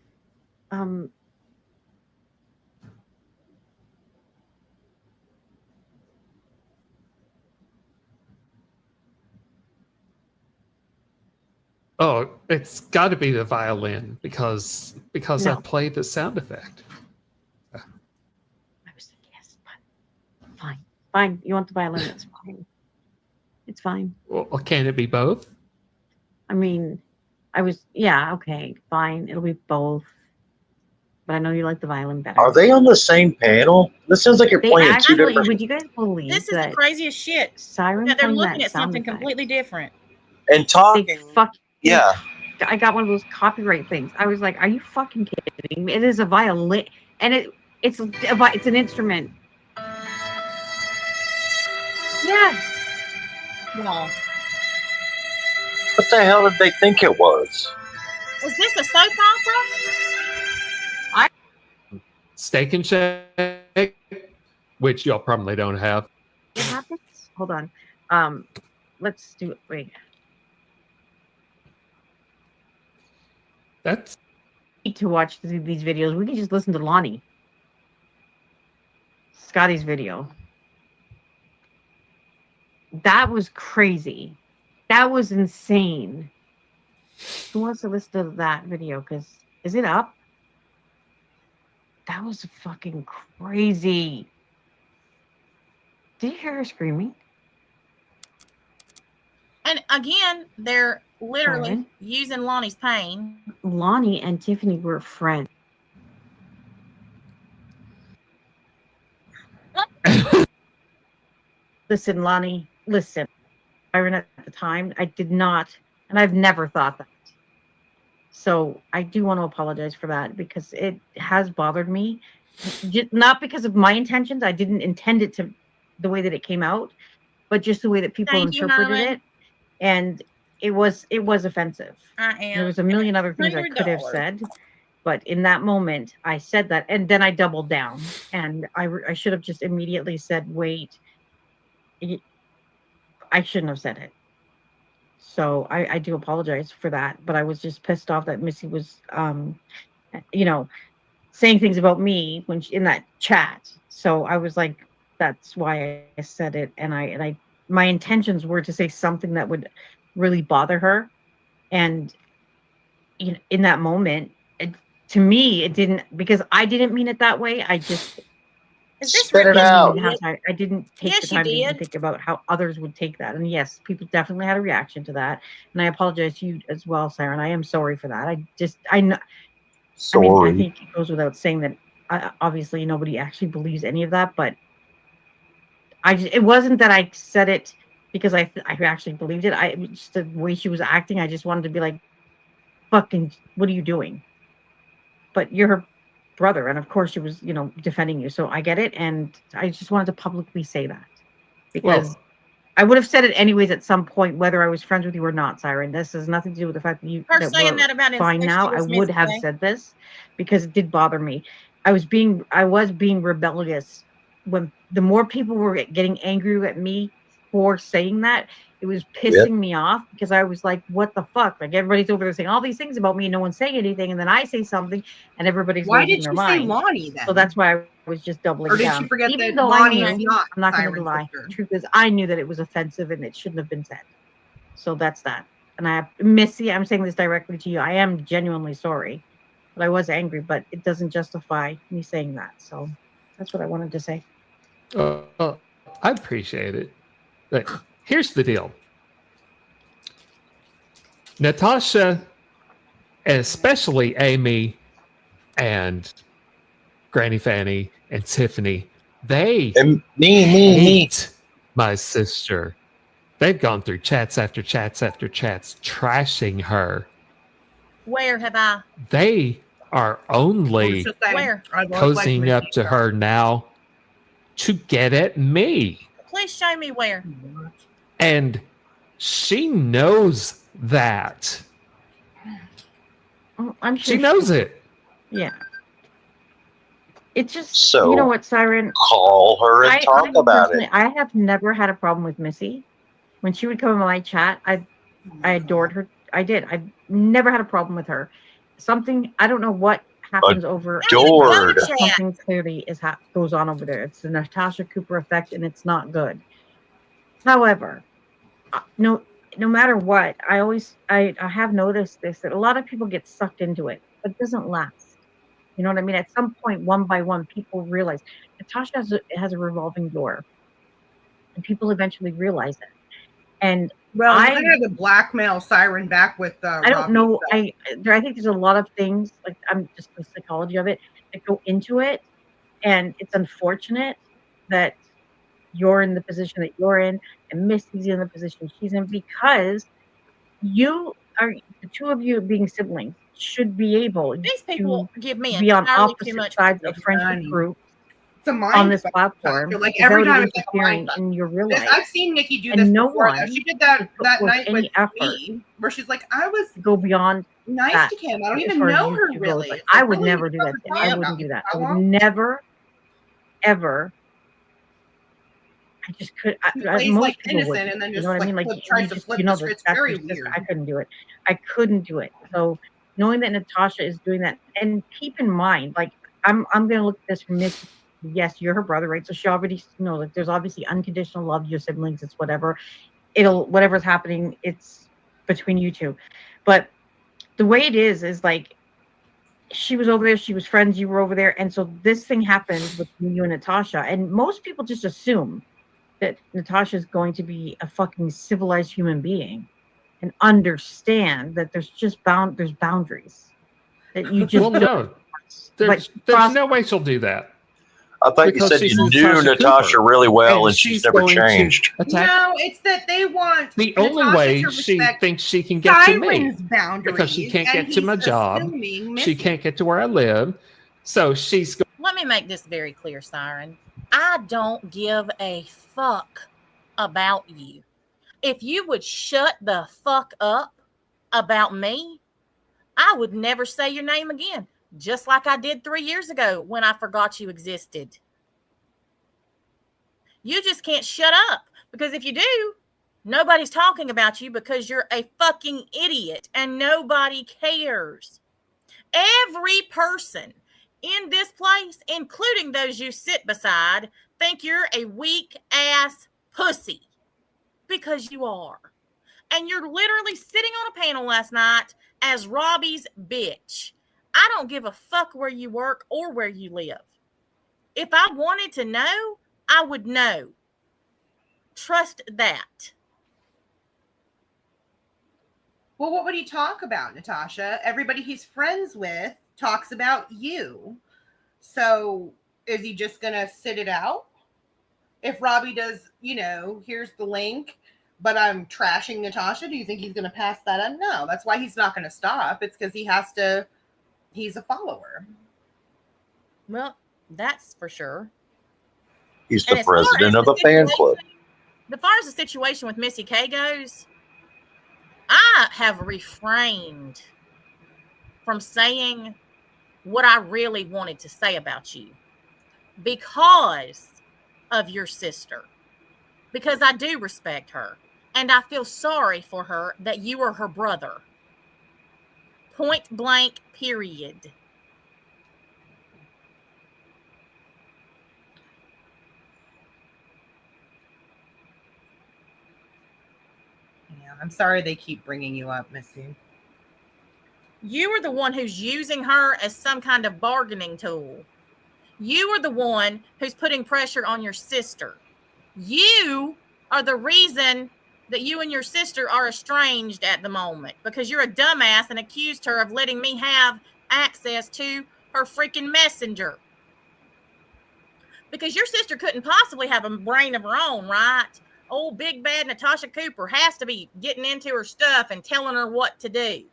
Oh, it's got to be the violin because No. I played the sound effect. I was thinking yes, but fine. You want the violin? It's fine. It's fine. Well, can it be both? I mean, I was, yeah, okay, fine. It'll be both. But I know you like the violin better. Are they on the same panel? This sounds like you're They playing two actually, different. would you guys believe This is the that craziest shit. Siren That they're playing looking that at sound something effect? completely different. And They talking. fucking, Yeah. I got one of those copyright things. I was like, are you fucking kidding me? It is a violin, and it's an instrument. Yeah. No. What the hell did they think it was? Is this a soap opera? Steak and Shake, which y'all probably don't have. What happens? Hold on. Let's do it. Wait. That's To watch these videos. We can just listen to Lonnie. Scotty's video. That was crazy. That was insane. Who wants to listen to that video? Because is it up? That was fucking crazy. Did you hear her screaming? And again, they're literally Siren? using Lonnie's pain. Lonnie and Tiffany were friends. Listen, Lonnie, listen. Siren, at the time, I did not, and I've never thought that. So I do want to apologize for that because it has bothered me. Not because of my intentions. I didn't intend it to the way that it came out, but just the way that people Thank you, interpreted Harlan. it. And it was offensive. I am. There was a million other things I could have $100. said, but in that moment I said that, and then I doubled down, and I should have just immediately said, wait, I shouldn't have said it. So I do apologize for that, but I was just pissed off that Missy was saying things about me when in that chat. So I was like, that's why I said it, and I my intentions were to say something that would really bother her, and in that moment, to me, it didn't, because I didn't mean it that way. I just spit it out. I didn't take the time to even think about how others would take that. And yes, people definitely had a reaction to that. And I apologize to you as well, Siren. I am sorry for that. I know. Sorry. I mean, I think it goes without saying that obviously nobody actually believes any of that, but it wasn't that I said it because I actually believed it. It was just the way she was acting. I just wanted to be like, fucking, what are you doing? But you're her brother, and of course she was, defending you. So I get it, and I just wanted to publicly say that because I would have said it anyways at some point, whether I was friends with you or not, Siren. This has nothing to do with the fact that saying that about fine now. I would have said this because it did bother me. I was being rebellious when the more people were getting angry at me for saying that. It was pissing me off because I was like, what the fuck? Like, everybody's over there saying all these things about me, and no one's saying anything, and then I say something and everybody's losing their mind. Why did you say Lonnie then? So that's why I was just doubling Or did down. she forget Even that though Lonnie I is knew, not I'm not going to Siren's lie. sister? The truth is, I knew that it was offensive and it shouldn't have been said. So that's that. And Missy, I'm saying this directly to you. I am genuinely sorry, but I was angry, but it doesn't justify me saying that. So that's what I wanted to say. I appreciate it. But here's the deal. Natasha, especially Amy and Granny Fanny and Tiffany, they hate my sister. They've gone through chats after chats after chats, trashing her. Where have I? They are only cozying up to her now to get at me. Please show me where. And she knows that. I'm sure she knows it. Yeah. It's just, you know what, Siren? Call her and talk about it. I have never had a problem with Missy. When she would come in my chat, I adored her. I did. I never had a problem with her. Something, I don't know what happens over adored. Something clearly goes on over there. It's the Natasha Cooper effect, and it's not good. However, no matter what, I have noticed this, that a lot of people get sucked into it, but it doesn't last. You know what I mean? At some point, one by one, people realize Natasha has a revolving door, and people eventually realize it. And well, I had to blackmail Siren back with. I don't know. I think there's a lot of things, like, I'm just the psychology of it, that go into it, and it's unfortunate that you're in the position that you're in, and Missy's in the position she's in, because you are, the two of you being siblings should be able These to people give me be on entirely too opposite much sides of credit. friendship groups It's a on this mindfuck. platform. Like Is that every what it time is it's like you're a hearing mindfuck. in your real This, life? I've seen Nikki do And this no before. one She did that has put that forth night any with effort me, where she's like, I was to go beyond nice that to Kim. I don't as even far as know you her two goes. really. Like, It's I like, would really? never You do that. fucking I talk wouldn't about do me that. that I would long? never, ever. I just could. He Most plays like people innocent wouldn't. and then You just know what I like mean? Like, tries to flip you know the that script. that's Very your sister. weird. I couldn't do it. I couldn't do it. So knowing that Natasha is doing that, and keep in mind, like, I'm gonna look at this from Miss. Yes, you're her brother, right? So she already knows, like, there's obviously unconditional love to your siblings. It's whatever. Whatever's happening, it's between you two. But the way it is like, she was over there, she was friends, you were over there, and so this thing happened between you and Natasha, and most people just assume that Natasha is going to be a fucking civilized human being and understand that there's boundaries that you just Well, no, there's no way she'll do that. I thought you Because said she's you knew Natasha Cooper, really well, and she's she's never going to changed. attack. No, it's that they want The only Natasha way to she respect thinks she can get to me, Siren's boundaries, because she can't and get to he's my job, assuming she Missy. can't get to where I live, so she's Let me make this very clear, Siren. I don't give a fuck about you. If you would shut the fuck up about me, I would never say your name again, just like I did 3 years ago when I forgot you existed. You just can't shut up, because if you do, nobody's talking about you because you're a fucking idiot and nobody cares. Every person in this place, including those you sit beside, think you're a weak ass pussy, because you are. And you're literally sitting on a panel last night as Robbie's bitch. I don't give a fuck where you work or where you live. If I wanted to know, I would know. Trust that. Well, what would he talk about, Natasha? Everybody he's friends with talks about you. So is he just going to sit it out? If Robbie does, here's the link, but I'm trashing Natasha, do you think he's going to pass that on? No, that's why he's not going to stop. It's because he's a follower. Well, that's for sure. He's the president of a fan club. As far as the situation with Missy K goes, I have refrained from saying what I really wanted to say about you because of your sister. Because I do respect her, and I feel sorry for her that you are her brother. Point blank, period. Yeah, I'm sorry they keep bringing you up, Missy. You are the one who's using her as some kind of bargaining tool. You are the one who's putting pressure on your sister. You are the reason that you and your sister are estranged at the moment, because you're a dumbass and accused her of letting me have access to her freaking messenger. Because your sister couldn't possibly have a brain of her own, right? Old big bad Natasha Cooper has to be getting into her stuff and telling her what to do.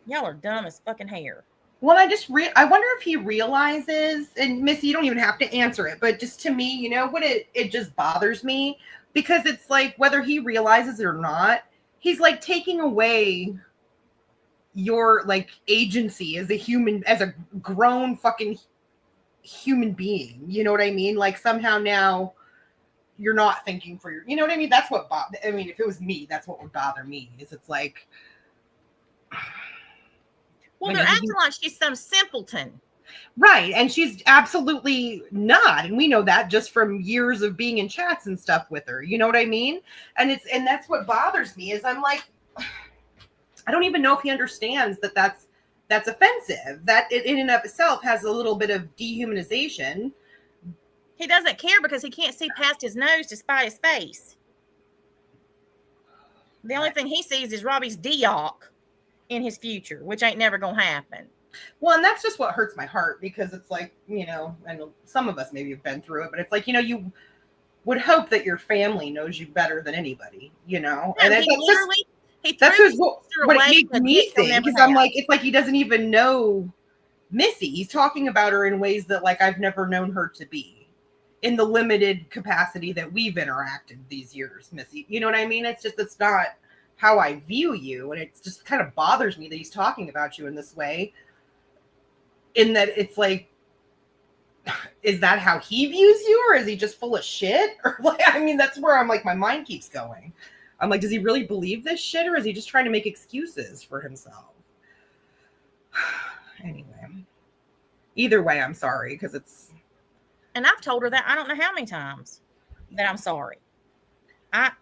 Y'all are dumb as fucking hair. Well, I wonder if he realizes, and Missy, you don't even have to answer it, but just to me, you know what, it just bothers me, because it's like, whether he realizes it or not, he's like taking away your like agency as a grown fucking human being. You know what I mean? Like, somehow now you're not thinking for you know what I mean? That's what if it was me, that's what would bother me, is it's like, well, they're acting like she's some simpleton. Right. And she's absolutely not. And we know that just from years of being in chats and stuff with her. You know what I mean? And that's what bothers me, is I'm like, I don't even know if he understands that that's offensive. That it in and of itself has a little bit of dehumanization. He doesn't care because he can't see past his nose to spite his face. The only thing he sees is Robbie's D-Ock in his future, which ain't never gonna happen. Well, and that's just what hurts my heart, because it's like, you know, and some of us maybe have been through it, but it's like, you know, you would hope that your family knows you better than anybody, you know. Yeah, And he that's literally that's threw just his what sister it away makes with a me gift he'll think, never because I'm have. like, it's like he doesn't even know Missy. He's talking about her in ways that, like, I've never known her to be in the limited capacity that we've interacted these years, Missy. You know what I mean? It's just, it's not how I view you. And it just kind of bothers me that he's talking about you in this way. In that it's like, is that how he views you, or is he just full of shit? Or like, I mean, that's where I'm like, my mind keeps going. I'm like, does he really believe this shit, or is he just trying to make excuses for himself? Anyway, either way, I'm sorry, because it's. And I've told her that I don't know how many times that I'm sorry. I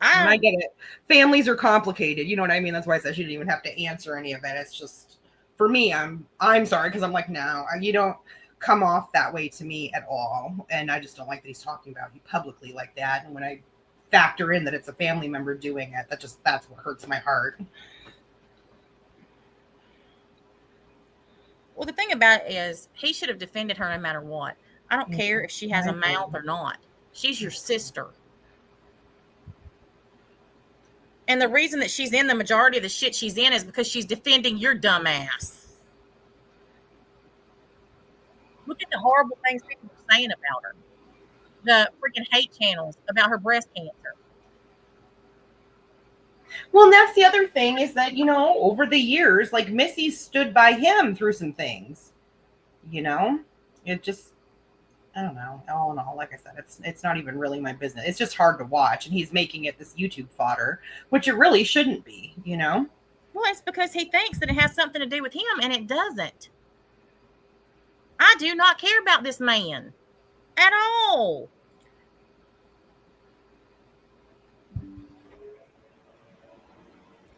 get it. Families are complicated. You know what I mean? That's why I said she didn't even have to answer any of it. It's just, for me, I'm sorry, because I'm like, no, you don't come off that way to me at all. And I just don't like that he's talking about you publicly like that. And when I factor in that it's a family member doing it, that's what hurts my heart. Well, the thing about it is, he should have defended her no matter what. I don't care if she has a mouth or not. She's your sister. And the reason that she's in the majority of the shit she's in is because she's defending your dumb ass. Look at the horrible things people are saying about her. The freaking hate channels about her breast cancer. Well, and that's the other thing, is that, you know, over the years, like, Missy stood by him through some things. You know, it just, I don't know. All in all, like I said, it's not even really my business. It's just hard to watch, and he's making it this YouTube fodder, which it really shouldn't be, you know? Well, it's because he thinks that it has something to do with him, and it doesn't. I do not care about this man at all.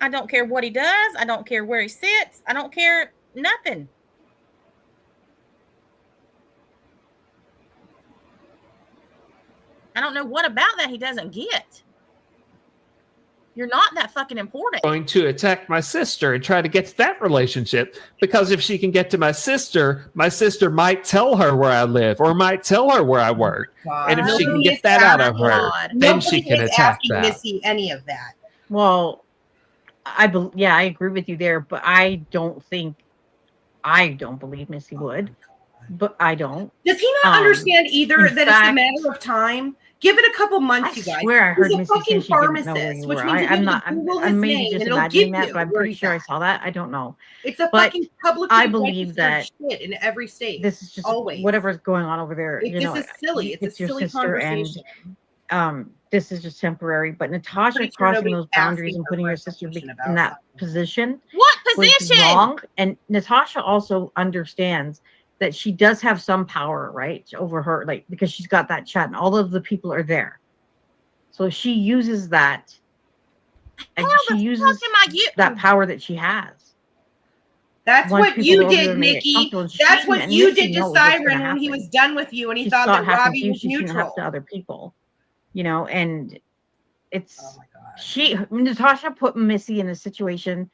I don't care what he does. I don't care where he sits. I don't care nothing. I don't know what about that he doesn't get. You're not that fucking important. Going to attack my sister and try to get to that relationship, because if she can get to my sister might tell her where I live or might tell her where I work. And if she can get that out of her, then she can attack that. Missy any of that. Well, I agree with you there, but I don't believe Missy would. But I don't. Does he not understand either that it's a matter of time? Give it a couple months, you guys. I swear I heard He's a Missy fucking say she didn't know where pharmacist, you which were. means I'm maybe just imagining that, but I'm pretty sure I saw that. I don't know. It's a But fucking publicly I believe that shit in every state. this is just always whatever's going on over there. This is silly. It's a your silly sister, conversation. and this is just temporary. But Natasha Pretty sure crossing nobody's those boundaries asking and her putting for your sister information in about that position. What was position? wrong. And Natasha also understands that she does have some power, right, over her, like, because she's got that chat and all of the people are there. So she uses that, and she uses that power that she has. That's what you did, Nikki. That's what you did to Siren when he was done with you, and he thought that Robbie was neutral. To other people, you know, and it's Natasha put Missy in a situation,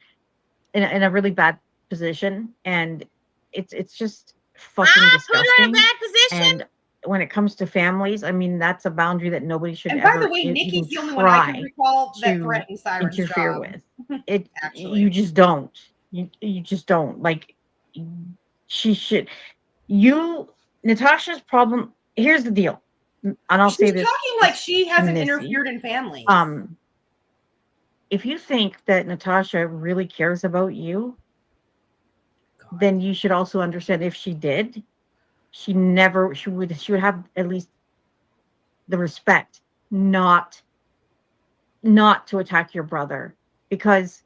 in a really bad position, and it's just fucking disgusting. Put her in a bad position. And when it comes to families, I mean, that's a boundary that nobody should and ever. by the way, Nikki's the only one I can recall that threatened Siren's interfere job. with it. You just don't. You just don't. Like, she should. Natasha's problem. Here's the deal, and I'll say this. She's talking like she hasn't Missy. interfered in families. If you think that Natasha really cares about you, then you should also understand, if she did, she would have at least the respect not to attack your brother. Because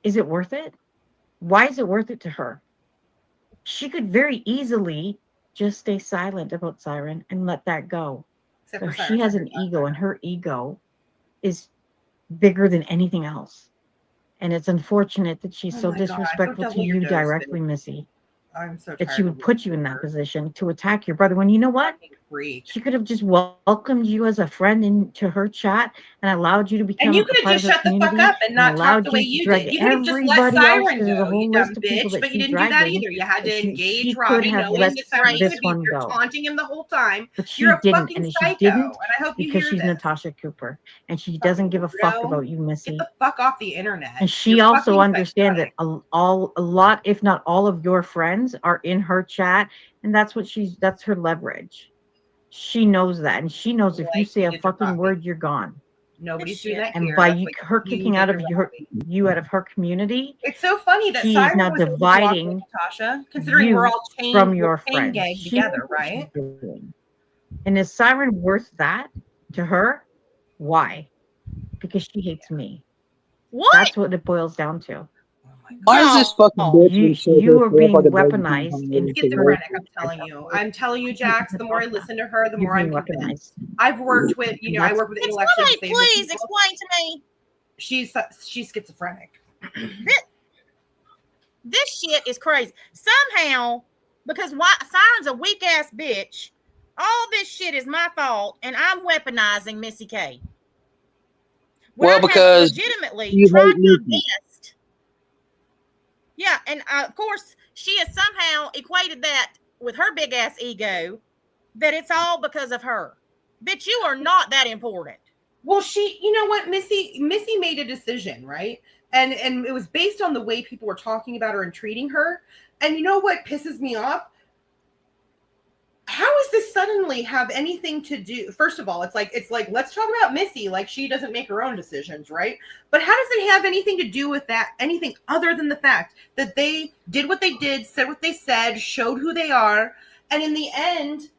is it worth it? Why is it worth it to her? She could very easily just stay silent about Siren and let that go. But she has an ego, and her ego is bigger than anything else. And it's unfortunate that she's so disrespectful to you directly, Missy. I'm so tired that she would of put you in that position to attack your brother when you know what? freak. She could have just welcomed you as a friend into her chat and allowed you to become And you a could have part just of her shut the fuck community up and not talk allowed the way you to you drag did. You could have just let everybody else Siren because there's a go, you whole dumb list of people bitch. that But you she's didn't do that dragging. either. You had to engage She Robbie, could have knowing let that Siren's this going to be one here go. taunting him the whole time. But she You're a didn't, fucking and she psycho. didn't And I hope you because hear she's this. Natasha Cooper, and she doesn't give a fuck Weirdo. about you, Missy. Get the fuck off the internet. And she You're also fucking understands psychotic. that a lot, if not all of your friends are in her chat, and that's her leverage. She knows that, and she knows if you say a fucking word, you're gone. Nobody's doing that And here. by That's what her kicking out of you out of her community, it's so funny that she's Siren now was able to walk with dividing Natasha, considering you we're all chained, from your chain friends. gang She together, knows what she's right? doing. And is Siren worth that to her? Why? Because she hates me. What? That's what it boils down to. Why is this fucking bitch You are being weaponized. Schizophrenic, I'm telling you, Jax, the more I listen to her, the more I'm convinced. I've worked with, I work with intellectual disabled Please people. explain to me. She's schizophrenic. This shit is crazy. Somehow, because Siren's a weak ass bitch, all this shit is my fault, and I'm weaponizing Missy K. Well, because legitimately you tried hate my Nikki. best. Yeah, and of course, she has somehow equated that with her big ass ego that it's all because of her. Bitch, you are not that important. Well, you know what, Missy made a decision, right? And it was based on the way people were talking about her and treating her. And you know what pisses me off? How does this suddenly have anything to do? First of all, it's like let's talk about Missy, like she doesn't make her own decisions, right? But how does it have anything to do with that? Anything other than the fact that they did what they did, said what they said, showed who they are, and in the end,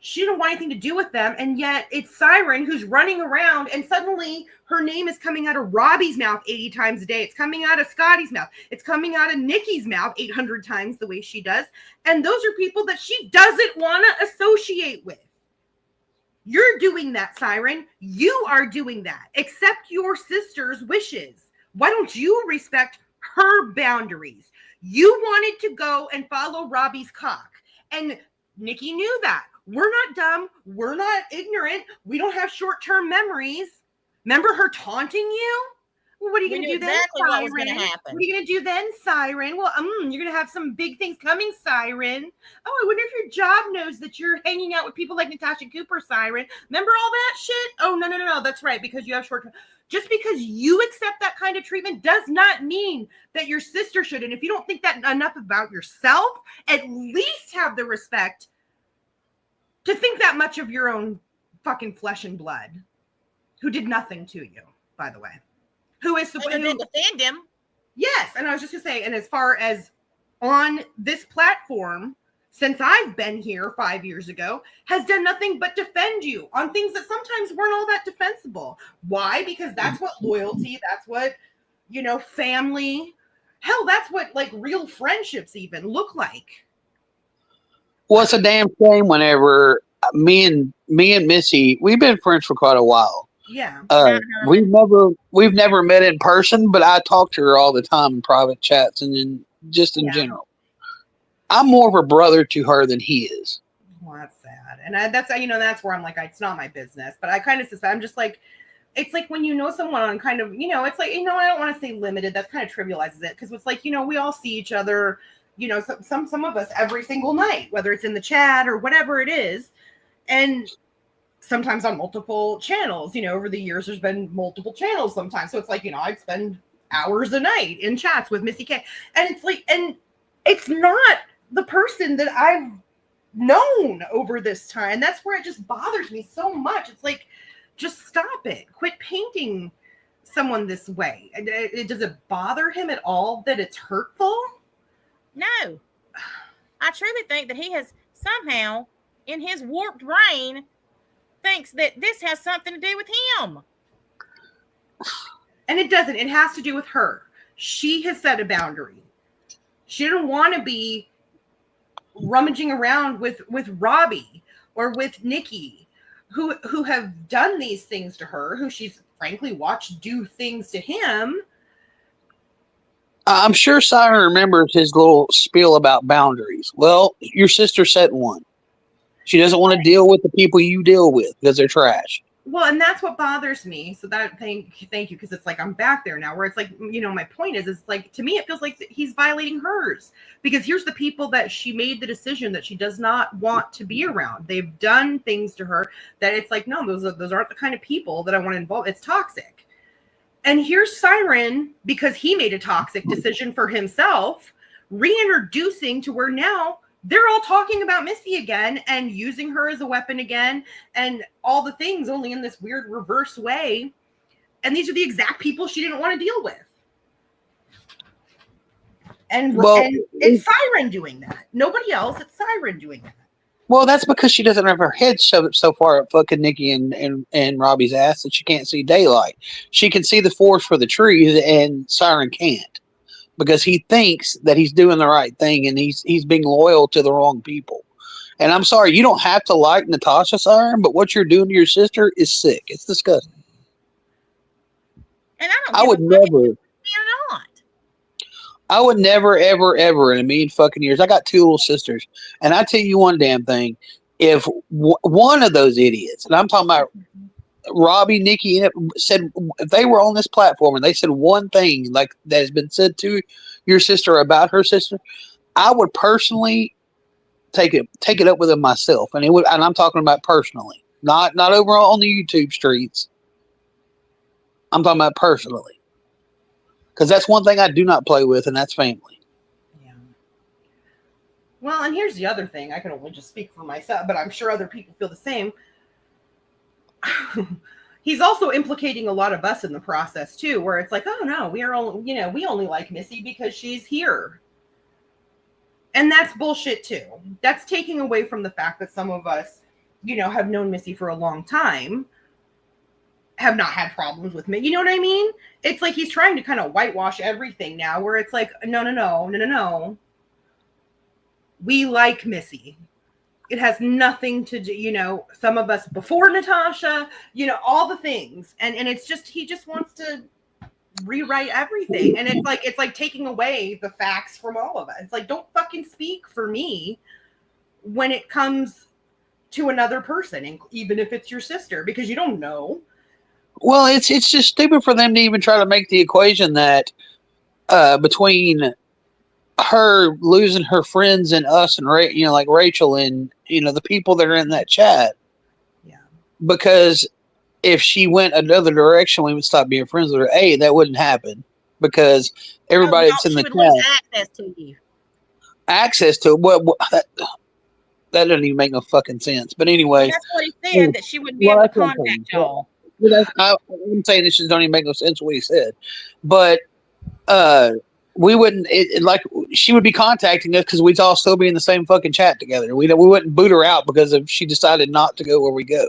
she didn't want anything to do with them, and yet it's Siren who's running around, and suddenly her name is coming out of Robbie's mouth 80 times a day. It's coming out of Scotty's mouth. It's coming out of Nikki's mouth 800 times the way she does. And those are people that she doesn't want to associate with. You're doing that, Siren. You are doing that. Accept your sister's wishes. Why don't you respect her boundaries? You wanted to go and follow Robbie's cock, and Nikki knew that. We're not dumb. We're not ignorant. We don't have short-term memories. Remember her taunting you? Well, what are you going to do then, exactly Siren? what was gonna happen. What are you going to do then, Siren? Well, you're going to have some big things coming, Siren. Oh, I wonder if your job knows that you're hanging out with people like Natasha Cooper, Siren. Remember all that shit? Oh, no. That's right, because you have short-term. Just because you accept that kind of treatment does not mean that your sister should. And if you don't think that enough about yourself, at least have the respect to think that much of your own fucking flesh and blood, who did nothing to you, by the way, who is supposed to defend him. Yes, and I was just gonna say, and as far as on this platform, since I've been here 5 years ago, has done nothing but defend you on things that sometimes weren't all that defensible. Why? Because that's what loyalty, that's what, family, hell, that's what like real friendships even look like. Well, it's a damn shame whenever me and Missy, we've been friends for quite a while. Yeah. We've never met in person, but I talk to her all the time in private chats and in general. I'm more of a brother to her than he is. Well, that's sad. And that's where I'm like, it's not my business, but I kind of suspect, I'm just like, it's like when you know someone on kind of, it's like, I don't want to say limited. That kind of trivializes it. Cause it's like, we all see each other, some of us every single night, whether it's in the chat or whatever it is. And sometimes on multiple channels, over the years, there's been multiple channels sometimes. So it's like, I'd spend hours a night in chats with Missy K. And it's like, and it's not the person that I've known over this time. That's where it just bothers me so much. It's like, just stop it. Quit painting someone this way. Does it bother him at all that it's hurtful? No. I truly think that he has somehow, in his warped brain, thinks that this has something to do with him. And it doesn't. It has to do with her. She has set a boundary. She didn't want to be rummaging around with Robbie or with Nikki, who have done these things to her, who she's frankly watched do things to him. I'm sure Siren remembers his little spiel about boundaries. Well, your sister set one. She doesn't want to deal with the people you deal with because they're trash. Well, and that's what bothers me. So that thank you, because it's like I'm back there now, where it's like, you know, my point is like, to me, it feels like he's violating hers, because here's the people that she made the decision that she does not want to be around. They've done things to her that it's like, no, those aren't the kind of people that I want to involve. It's toxic. And here's Siren, because he made a toxic decision for himself, reintroducing to where now they're all talking about Missy again and using her as a weapon again and all the things, only in this weird reverse way. And these are the exact people she didn't want to deal with. And it's Siren doing that. Nobody else. It's Siren doing that. Well, that's because she doesn't have her head shoved so far up fucking Nikki and Robbie's ass that she can't see daylight. She can see the forest for the trees, and Siren can't, because he thinks that he's doing the right thing and he's being loyal to the wrong people. And I'm sorry, you don't have to like Natasha, Siren, but what you're doing to your sister is sick. It's disgusting. And I would never. I would never, ever, ever in a million fucking years. I got two little sisters, and I tell you one damn thing: if one of those idiots, and I'm talking about Robbie, Nikki, said, if they were on this platform and they said one thing like that has been said to your sister about her sister, I would personally take it up with them myself, and I'm talking about personally, not over on the YouTube streets. I'm talking about personally. Because that's one thing I do not play with, and that's family. Yeah. Well, and here's the other thing. I can only just speak for myself, but I'm sure other people feel the same. He's also implicating a lot of us in the process, too, where it's like, oh, no, we only like Missy because she's here. And that's bullshit, too. That's taking away from the fact that some of us, have known Missy for a long time, have not had problems with me. You know what I mean? It's like he's trying to kind of whitewash everything now, where it's like, no. We like Missy. It has nothing to do, some of us before Natasha, all the things. And it's just, he just wants to rewrite everything. And it's like taking away the facts from all of us. It's like, don't fucking speak for me when it comes to another person, even if it's your sister, because you don't know. Well, it's just stupid for them to even try to make the equation that between her losing her friends and us and like Rachel and the people that are in that chat. Yeah. Because if she went another direction, we would stop being friends with her. That wouldn't happen because everybody that's in the chat lose access to you. Access to what that doesn't even make no fucking sense. But anyway, that's what he said, that she wouldn't be able to contact y'all. I'm saying this don't even make no sense what he said, but we wouldn't she would be contacting us because we'd all still be in the same fucking chat together. We wouldn't boot her out because if she decided not to go where we go.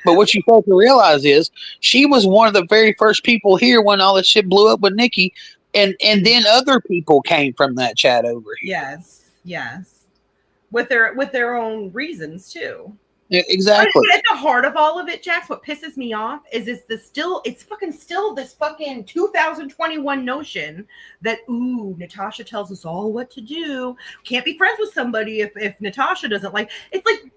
But what you fail to realize is she was one of the very first people here when all this shit blew up with Nikki, and then other people came from that chat over here. Yes, with their own reasons too. Yeah, exactly. But at the heart of all of it, Jax, what pisses me off is it's fucking still this fucking 2021 notion that, Natasha tells us all what to do. Can't be friends with somebody if Natasha doesn't like. It's like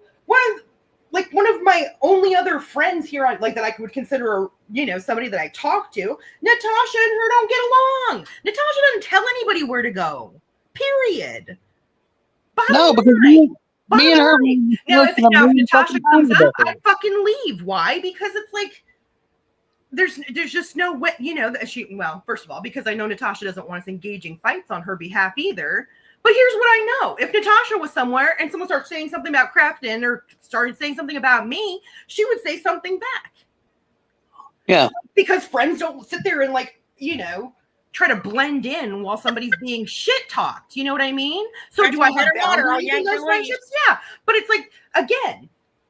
one of my only other friends here on that I would consider somebody that I talk to. Natasha and her don't get along. Natasha doesn't tell anybody where to go. Period. No, because me and her. Now, if Natasha comes up, I fucking leave. Why? Because it's like there's just no way, that she. Well, first of all, because I know Natasha doesn't want us engaging fights on her behalf either. But here's what I know: if Natasha was somewhere and someone started saying something about Crafton or started saying something about me, she would say something back. Yeah. Because friends don't sit there and try to blend in while somebody's being shit talked. You know what I mean? So do I have boundaries in those friendships? Yeah. But it's like, again,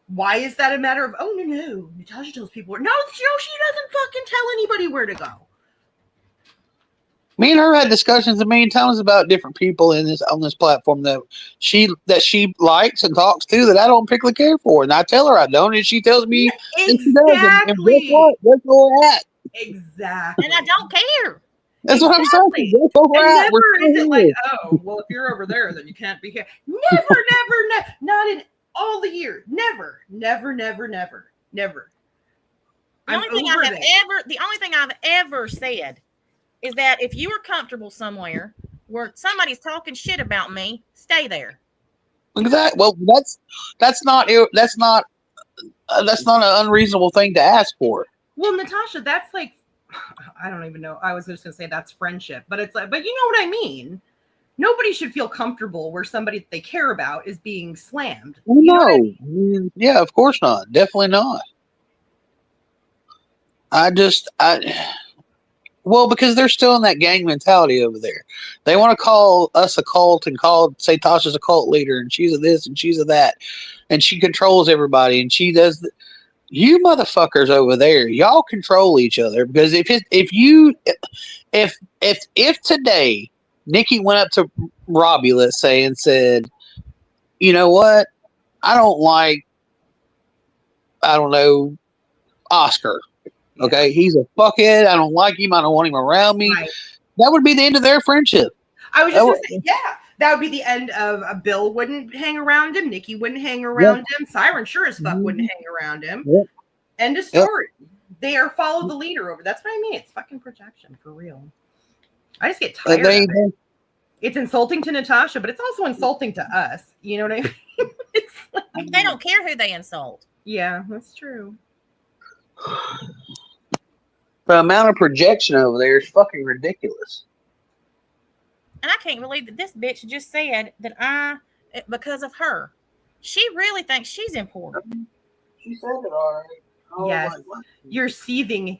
why is that a matter of, no, Natasha tells people, no, she doesn't fucking tell anybody where to go. Me and her had discussions a million times about different people on this platform that she likes and talks to that I don't particularly care for. And I tell her I don't, and she tells me exactly. And guess what? Guess where we're at. Exactly. And I don't care. That's what I'm saying. That's where we're And at. We're never is it still like, here. oh, well, if you're over there, then you can't be here. Never, not in all the years. Never. The only thing I've ever said is that if you are comfortable somewhere where somebody's talking shit about me, stay there. Exactly. Well, that's not an unreasonable thing to ask for. Well, Natasha, that's like, I don't even know. I was just gonna say that's friendship, but it's like, but you know what I mean. Nobody should feel comfortable where somebody that they care about is being slammed. Well, You know no, what I mean? yeah, of course not. Definitely not. Well, because they're still in that gang mentality over there. They want to call us a cult and say Tasha's a cult leader and she's a this and she's a that, and she controls everybody and she does. You motherfuckers over there, y'all control each other, because if today Nikki went up to Robbie, let's say, and said, you know what, I don't know, Oscar. Okay, he's a fuckhead. I don't like him. I don't want him around me. Right. That would be the end of their friendship. I was just gonna say, yeah, that would be the end of Bill wouldn't hang around him, Nikki wouldn't hang around him, Siren sure as fuck wouldn't hang around him. Yep. End of story. They are follow the leader over. That's what I mean. It's fucking projection for real. I just get tired of it. It's insulting to Natasha, but it's also insulting to us. You know what I mean? It's like, they don't care who they insult. Yeah, that's true. The amount of projection over there is fucking ridiculous. And I can't believe that this bitch just said that because of her, she really thinks she's important. She said it already. Oh, yes, you're seething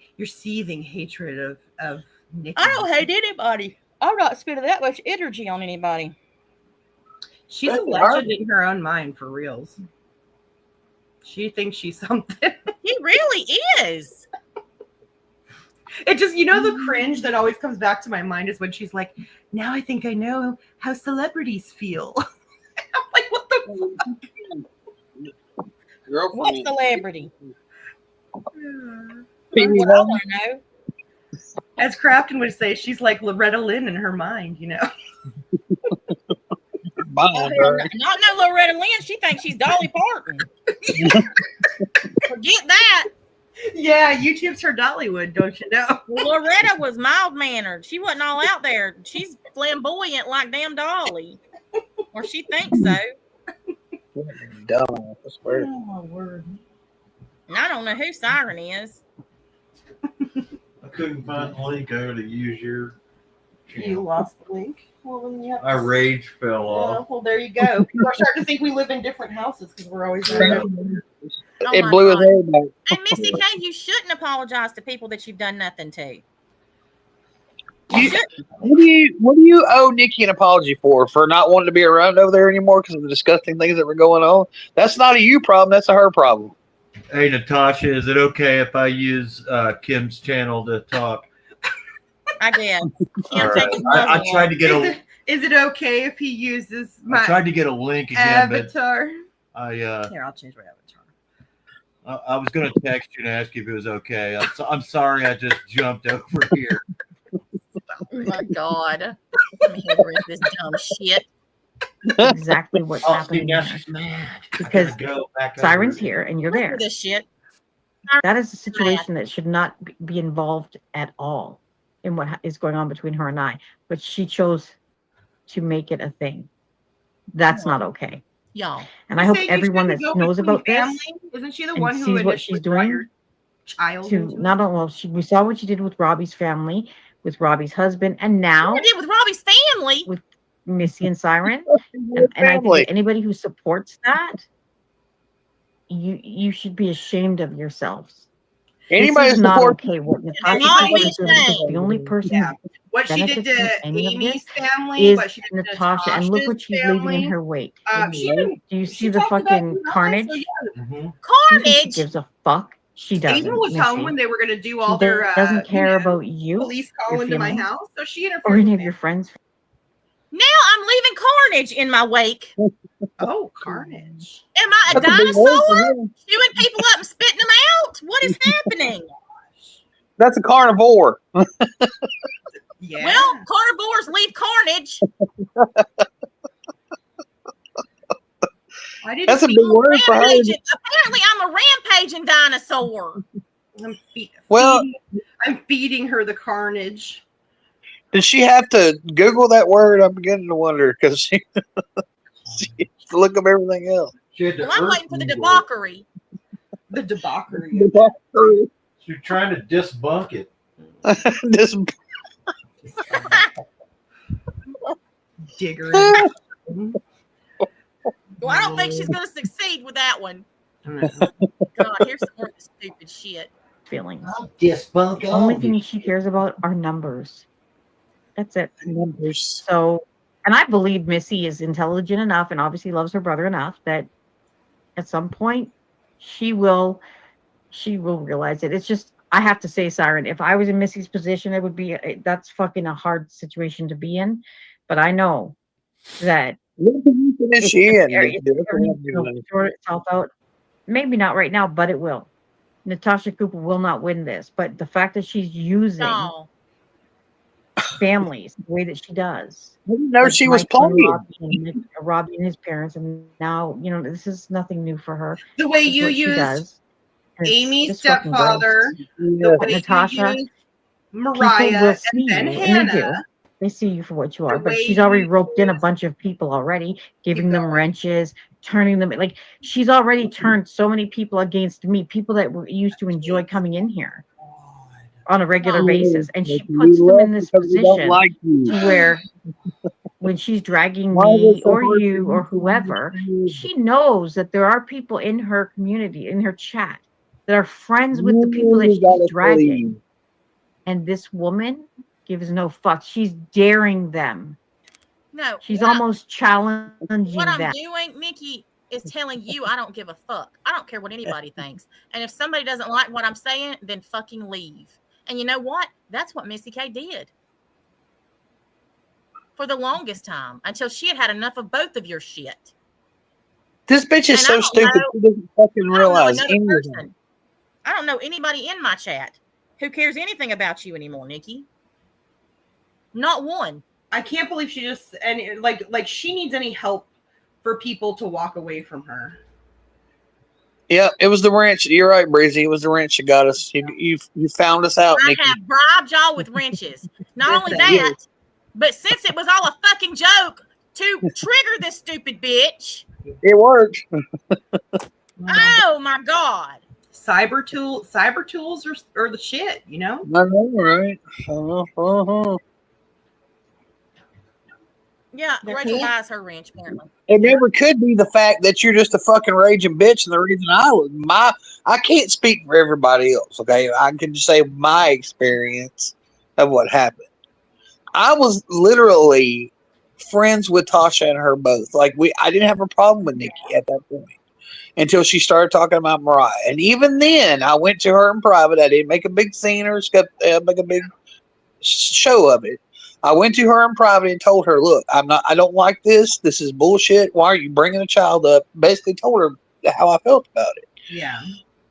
hatred of Nikki. I don't hate anybody. I'm not spending that much energy on anybody. She's a legend in her own mind, for reals. She thinks she's something. She really is. It just, the cringe that always comes back to my mind is when she's like, now I think I know how celebrities feel. I'm like, what the fuck? What celebrity? What I want to know. As Crafton would say, she's like Loretta Lynn in her mind, Not no Loretta Lynn. She thinks she's Dolly Parton. Forget that. Yeah, YouTube's her Dollywood, don't you know? Loretta was mild-mannered. She wasn't all out there. She's flamboyant like damn Dolly. Or she thinks so. Dumb. I swear. Oh, my word. And I don't know who Siren is. I couldn't find the link over to use your channel. You lost the link? Well, My rage fell off. Well, there you go. People are starting to think we live in different houses because we're always there. It blew his head back. And Missy K, you shouldn't apologize to people that you've done nothing to. What do you owe Nikki an apology for not wanting to be around over there anymore because of the disgusting things that were going on? That's not a you problem. That's a her problem. Hey, Natasha, is it okay if I use Kim's channel to talk? I did. Right. I tried to get Is it okay if he uses my I tried to get a link again, avatar? But Here, I'll change my avatar. I was going to text you and ask you if it was okay. I'm sorry I just jumped over here. Oh my God. Let me hear this dumb shit. Exactly what's happening. Now she's mad. Because Siren's here and you're there. This shit. That is a situation that should not be involved at all in what is going on between her and I. But she chose to make it a thing. That's not okay. Y'all. And I hope everyone that knows about family? this Isn't she the one who sees what she's doing child to not only we saw what she did with Robbie's family, with Robbie's husband, and now what did with Robbie's family with Missy and Siren. and I think that anybody who supports that, you should be ashamed of yourselves. Anybody this is not okay. What Natasha is the only person what she did to Amy's family, is what she did Natasha, and look what she's leaving in her wake. Do you see the fucking carnage? Carnage. She gives a fuck. She doesn't. Ava was home when they were going to do all their doesn't care about you. Police call into my house, so she interfered. Or any of your friends. Now I'm leaving carnage in my wake. Oh, carnage! Am I a dinosaur? Chewing people up and spitting them out? What is happening? That's a carnivore. Yeah. Well, carnivores leave carnage. I didn't That's a see big word for her. Apparently, I'm a rampaging dinosaur. Well, I'm feeding her the carnage. did she have to Google that word? I'm beginning to wonder because she has to look up everything else. Well, I'm waiting for the debauchery. The debauchery. Debauchery. You're trying to disbunk it. Digger. Well, I don't think she's going to succeed with that one. God, here's some more of this stupid shit. Feelings. Disbunk The only thing she cares about are numbers. That's it. Numbers. So, and I believe Missy is intelligent enough and obviously loves her brother enough that at some point she will realize it. It's just, I have to say, Siren, if I was in Missy's position, it would be, that's fucking a hard situation to be in. But I know that Is she in? sort itself out. Maybe not right now, but it will. Natasha Cooper will not win this, but the fact that she's using families the way that she does. I didn't know she was playing. Robbie and his parents, and now this is nothing new for her. The way It's you what she used does. And it's Amy's just fucking gross. stepfather, the way Natasha, you used people Mariah, will see and you, then and they do. Hannah. They see you for what you are, The but way she's already you roped in a bunch of people already, giving them wrenches, turning them like she's already turned so many people against me, people that were used to enjoy coming in here on a regular basis, and she puts them in this position to where when she's dragging me or you or whoever, she knows that there are people in her community, in her chat, that are friends with the people that she's dragging. And this woman gives no fuck. She's daring them. No. She's almost challenging What I'm them. doing, Nikki, is telling you I don't give a fuck. I don't care what anybody thinks. And if somebody doesn't like what I'm saying, then fucking leave. And you know what? That's what Missy K did. For the longest time, until she had enough of both of your shit. This bitch is so stupid. She doesn't fucking realize anything. I don't know anybody in my chat who cares anything about you anymore, Nikki. Not one. I can't believe she just like she needs any help for people to walk away from her. Yeah, it was the wrench. You're right, Breezy. It was the wrench that got us. You found us out, Nikki. I have bribed y'all with wrenches. Not only that, but since it was all a fucking joke to trigger this stupid bitch. It worked. Oh my God. Cyber tools are the shit, you know? I know, right? Yeah, Rachel buys her wrench, apparently. It never could be the fact that you're just a fucking raging bitch, and the reason I can't speak for everybody else, okay? I can just say my experience of what happened. I was literally friends with Tasha and her both. Like I didn't have a problem with Nikki at that point until she started talking about Mariah. And even then, I went to her in private. I didn't make a big scene or make a big show of it. I went to her in private and told her, "Look, I don't like this. This is bullshit. Why are you bringing a child up?" Basically, told her how I felt about it. Yeah.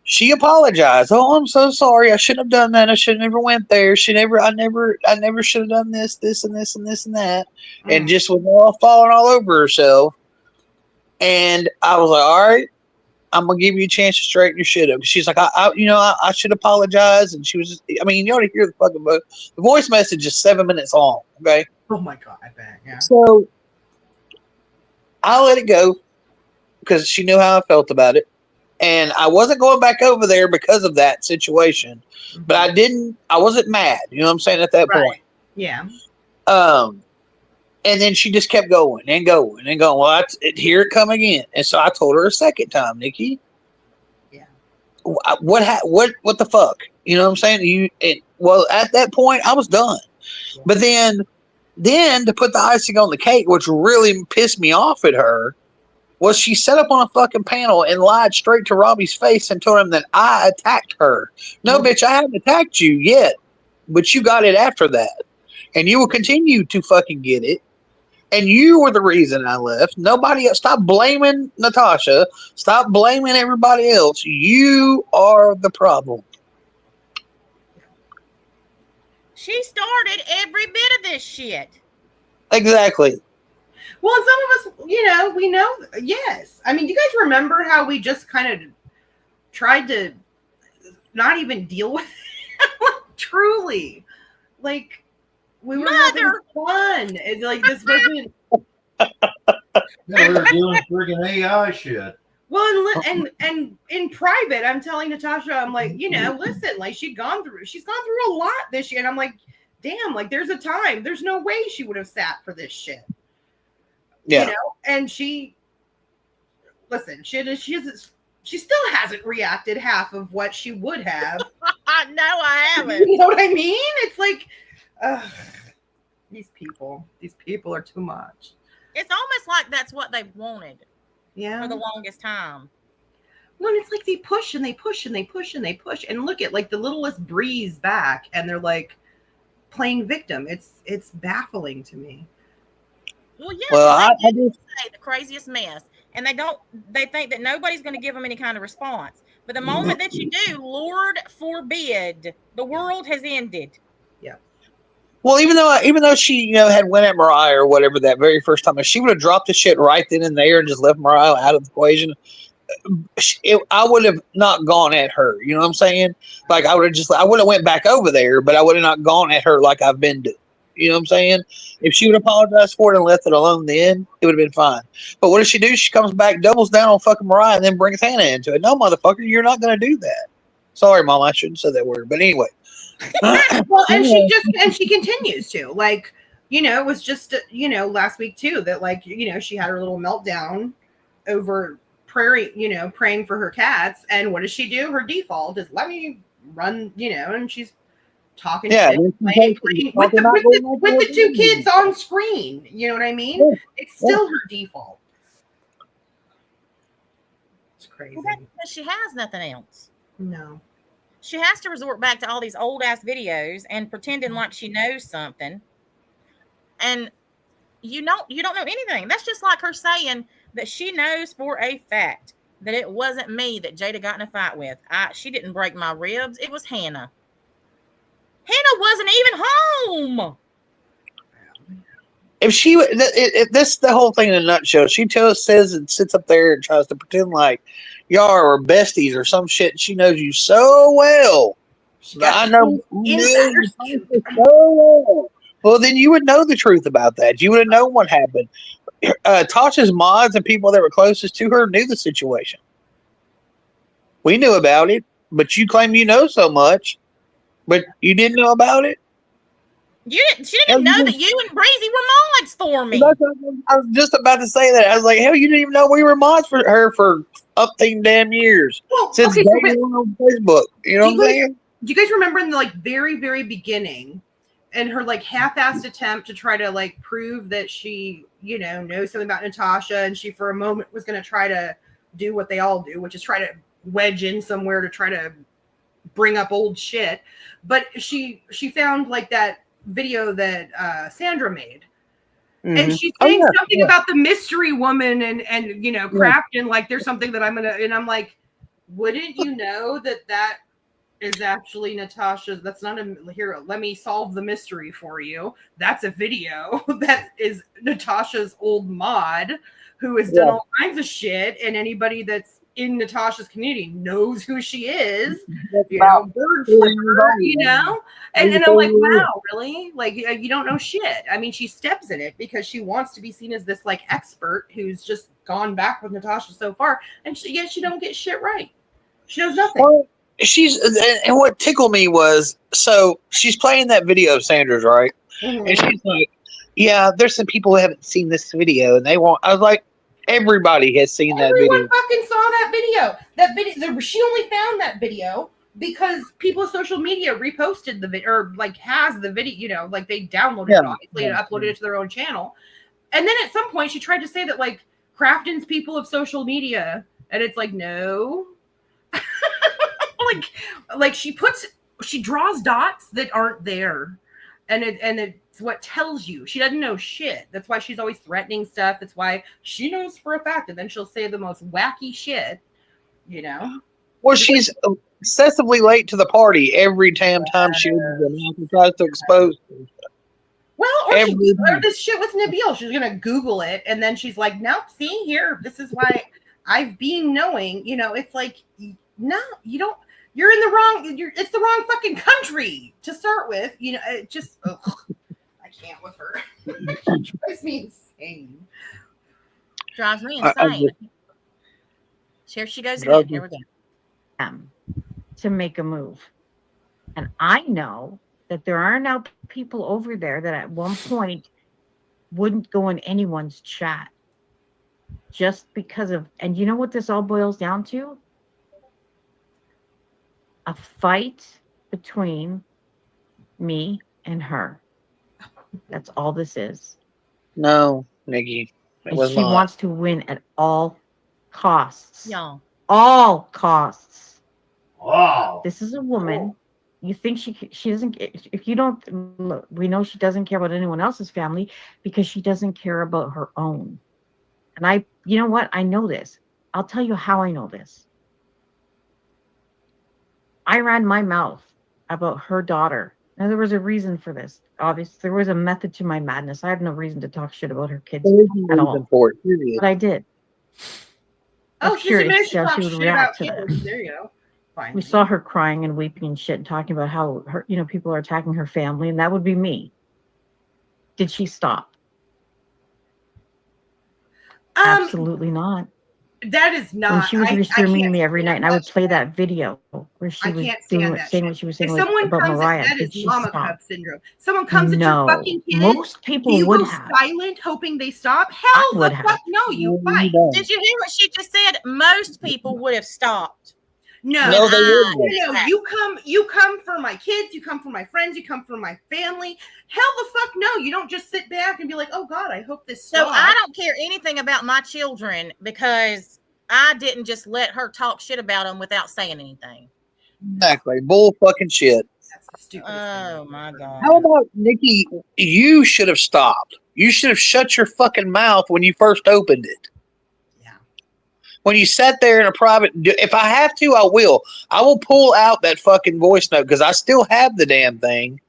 She apologized. "Oh, I'm so sorry. I shouldn't have done that. I should have never went there. I never should have done this and this and this and that." And just was all falling all over herself. And I was like, "All right, I'm gonna give you a chance to straighten your shit up." She's like, I should apologize. And she was just, I mean, you ought to hear the fucking the voice message is 7 minutes long. Okay. Oh my God, I bet. Yeah. So I let it go because she knew how I felt about it. And I wasn't going back over there because of that situation, but I wasn't mad. You know what I'm saying? At that point. Yeah. And then she just kept going and going and going. Well, here it come again. And so I told her a second time, Nikki. Yeah. What the fuck? You know what I'm saying? Well, at that point, I was done. Yeah. But then to put the icing on the cake, which really pissed me off at her, was she set up on a fucking panel and lied straight to Robbie's face and told him that I attacked her. No, bitch, I haven't attacked you yet, but you got it after that. And you will continue to fucking get it. And you were the reason I left. Nobody else. Stop blaming Natasha. Stop blaming everybody else. You are the problem. She started every bit of this shit. Exactly. Well, and some of us, we know, yes. I mean, do you guys remember how we just kind of tried to not even deal with it? Truly. Like, we were having fun. It's like, this wasn't. Yeah, we were doing freaking AI shit. Well, and in private, I'm telling Natasha, I'm like, listen, like she's gone through a lot this year, and I'm like, damn, like there's a time, there's no way she would have sat for this shit. Yeah. And she still hasn't reacted half of what she would have. No, I haven't. You know what I mean? It's like, these people are too much. It's almost like that's what they wanted. Yeah. For the longest time. Well, it's like they push and they push and they push and they push, and look at like the littlest breeze back, and they're like playing victim. It's baffling to me. Well, yeah. Well, I just say the craziest mess, and they think that nobody's going to give them any kind of response. But the moment that you do, Lord forbid, the world has ended. Yeah. Well, even though she, had went at Mariah or whatever that very first time, if she would have dropped the shit right then and there and just left Mariah out of the equation, I would have not gone at her. You know what I'm saying? Like I would have went back over there, but I would have not gone at her like I've been doing. You know what I'm saying? If she would apologize for it and left it alone, then it would have been fine. But what does she do? She comes back, doubles down on fucking Mariah, and then brings Hannah into it. No, motherfucker, you're not going to do that. Sorry, Mom, I shouldn't say that word. But anyway. Well, and she continues to, like, it was just last week too that, like, she had her little meltdown over praying for her cats, and what does she do? Her default is let me run, and she's talking shit, playing with the two kids on screen. You know what I mean? Yeah. It's still her default. It's crazy. Well, that's because she has nothing else. No. She has to resort back to all these old ass videos and pretending like she knows something. And you don't know anything. That's just like her saying that she knows for a fact that it wasn't me that Jada got in a fight with. She didn't break my ribs. It was Hannah. Hannah wasn't even home. If she, this the whole thing in a nutshell. She says and sits up there and tries to pretend like y'all are besties or some shit. She knows you so well. I know you so well. Well, then you would know the truth about that. You would have known what happened. Tasha's mods and people that were closest to her knew the situation. We knew about it, but you claim you know so much, but you didn't know about it. She didn't know that you and Breezy were mods for me. I was just about to say that. I was like, hell, you didn't even know we were mods for her for upteen damn years. Well, since day one on Facebook. You know what I'm saying? Do you guys remember in the like very, very beginning and her like half-assed attempt to try to like prove that she, knows something about Natasha, and she for a moment was going to try to do what they all do, which is try to wedge in somewhere to try to bring up old shit. But she found like that video that Sandra made, and she's saying something about the mystery woman and Crafton, like there's something that I'm like, wouldn't you know that is actually Natasha's? That's not here, let me solve the mystery for you. That's a video that is Natasha's old mod who has done all kinds of shit, and anybody that's in Natasha's community knows who she is. Bird flipper, and I'm like, wow, really? Like, you don't know shit. I mean, she steps in it because she wants to be seen as this like expert who's just gone back with Natasha so far, and yet she don't get shit right. She knows nothing. Well, and what tickled me was, so she's playing that video of Sandra's, right? Mm-hmm. And she's like, yeah, there's some people who haven't seen this video, and they want. I was like, everybody has seen that video. Everyone fucking saw that video. She only found that video because people on social media reposted the video, or like has the video. Like they downloaded it, obviously, and uploaded it to their own channel. And then at some point, she tried to say that like Crafton's people of social media, and it's like, no. like she draws dots that aren't there, and it's what tells you she doesn't know shit. That's why she's always threatening stuff. That's why she knows for a fact, and then she'll say the most wacky shit, Well, she's excessively late to the party every damn time she opens her mouth and tries to expose. Well, or this shit with Nabil. She's gonna Google it, and then she's like, "Nope, see here. This is why I've been knowing." You know, it's like, no, you don't. You're in the wrong. It's the wrong fucking country to start with. You know, it just. Ugh, I can't with her. It drives me insane. Drives me insane. Here she goes again. Here we go. To make a move, and I know that there are now people over there that at one point wouldn't go in anyone's chat just because of, and you know what this all boils down to? A fight between me and her. That's all this is. No, Nikki. And she wants to win at all costs. Y'all. All costs. Wow. This is a woman. You think she doesn't, if you don't look, we know she doesn't care about anyone else's family because she doesn't care about her own. And you know what? I know this. I'll tell you how I know this. I ran my mouth about her daughter. Now, there was a reason for this. Obviously, there was a method to my madness. I have no reason to talk shit about her kids at all. But I did. Oh, she's curious how she would react to that. There you go. Fine. We saw her crying and weeping and shit and talking about how her, people are attacking her family, and that would be me. Did she stop? Absolutely not. That is not. When she was restreaming me every night, and I would play that video where she was saying what she was saying about Mariah. That is mama cup syndrome. Someone comes at your fucking kids. Most people you would go have. silent, hoping they stop. Hell the fuck no, you fight. Did you hear what she just said? Most people would have stopped. No, they wouldn't. You come for my kids, you come for my friends, you come for my family. Hell the fuck no. You don't just sit back and be like, oh God, I hope this stops. So I don't care anything about my children because I didn't just let her talk shit about them without saying anything. Exactly. Bull fucking shit. That's the stupidest thing. My God. How about, Nikki, you should have stopped. You should have shut your fucking mouth when you first opened it. When you sat there in a private, if I have to, I will. I will pull out that fucking voice note because I still have the damn thing,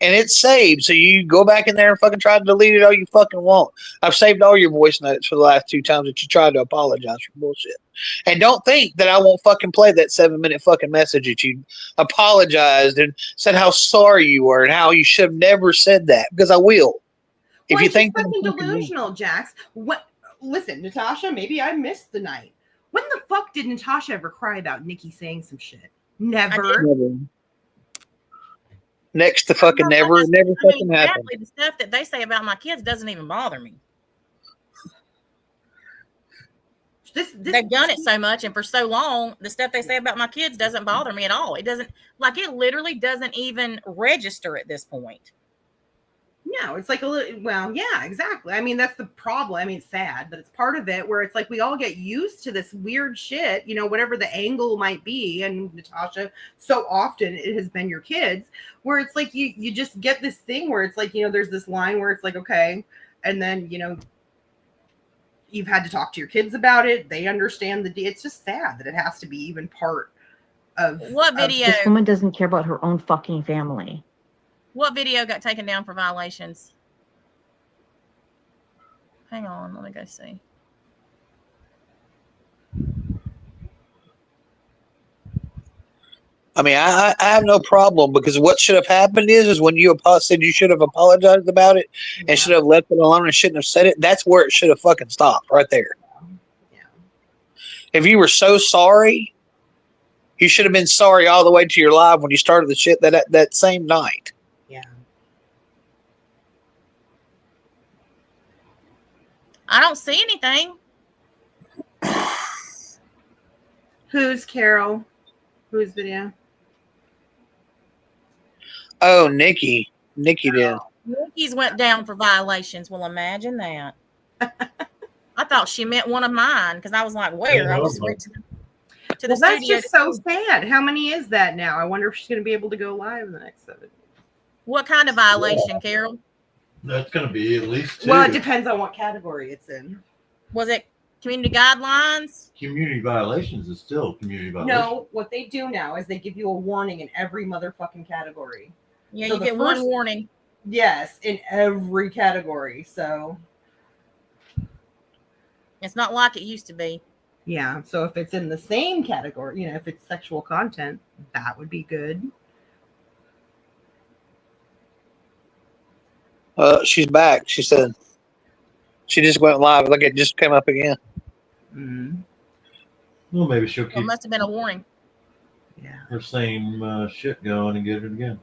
and it's saved. So you go back in there and fucking try to delete it all you fucking want. I've saved all your voice notes for the last 2 times that you tried to apologize for bullshit. And don't think that I won't fucking play that 7-minute fucking message that you apologized and said how sorry you were and how you should have never said that, because I will. If you think fucking delusional, Jax. What? Listen, Natasha, maybe I missed the night. When the fuck did Natasha ever cry about Nikki saying some shit? Never. Next to fucking never. It never fucking happened. The stuff that they say about my kids doesn't even bother me. They've done it so much and for so long, the stuff they say about my kids doesn't bother me at all. It doesn't, it literally doesn't even register at this point. No, it's like a little, well, yeah, exactly. I mean, that's the problem. I mean, it's sad, but it's part of it where it's like we all get used to this weird shit, whatever the angle might be. And Natasha, so often it has been your kids, where it's like you just get this thing where it's like, there's this line where it's like, okay. And then, you've had to talk to your kids about it. They understand it's just sad that it has to be even part of what video. This woman doesn't care about her own fucking family. What video got taken down for violations? Hang on, let me go see. I mean, I have no problem, because what should have happened is when you said you should have apologized about it and should have left it alone and shouldn't have said it. That's where it should have fucking stopped right there. Yeah. If you were so sorry, you should have been sorry all the way to your live when you started the shit that same night. Yeah. I don't see anything. Who's Carol? Whose video? Oh, Nikki. Nikki did. Nikki's went down for violations. Well, imagine that. I thought she meant one of mine because I was like, where? I just went to the studio. That's just so sad. How many is that now? I wonder if she's going to be able to go live in the next 7 days. What kind of violation, Carol? That's going to be at least 2. Well, it depends on what category it's in. Was it Community guidelines. Community violations is still community violation. No, what they do now is they give you a warning in every motherfucking category. Yeah, So you the get one first- warning. Yes, in every category. So it's not like it used to be. Yeah, so if it's in the same category, if it's sexual content, that would be good. She's back. She said she just went live. Look, it just came up again. Well, maybe she'll Well, it keep must have been a warning. her same shit going and get it again.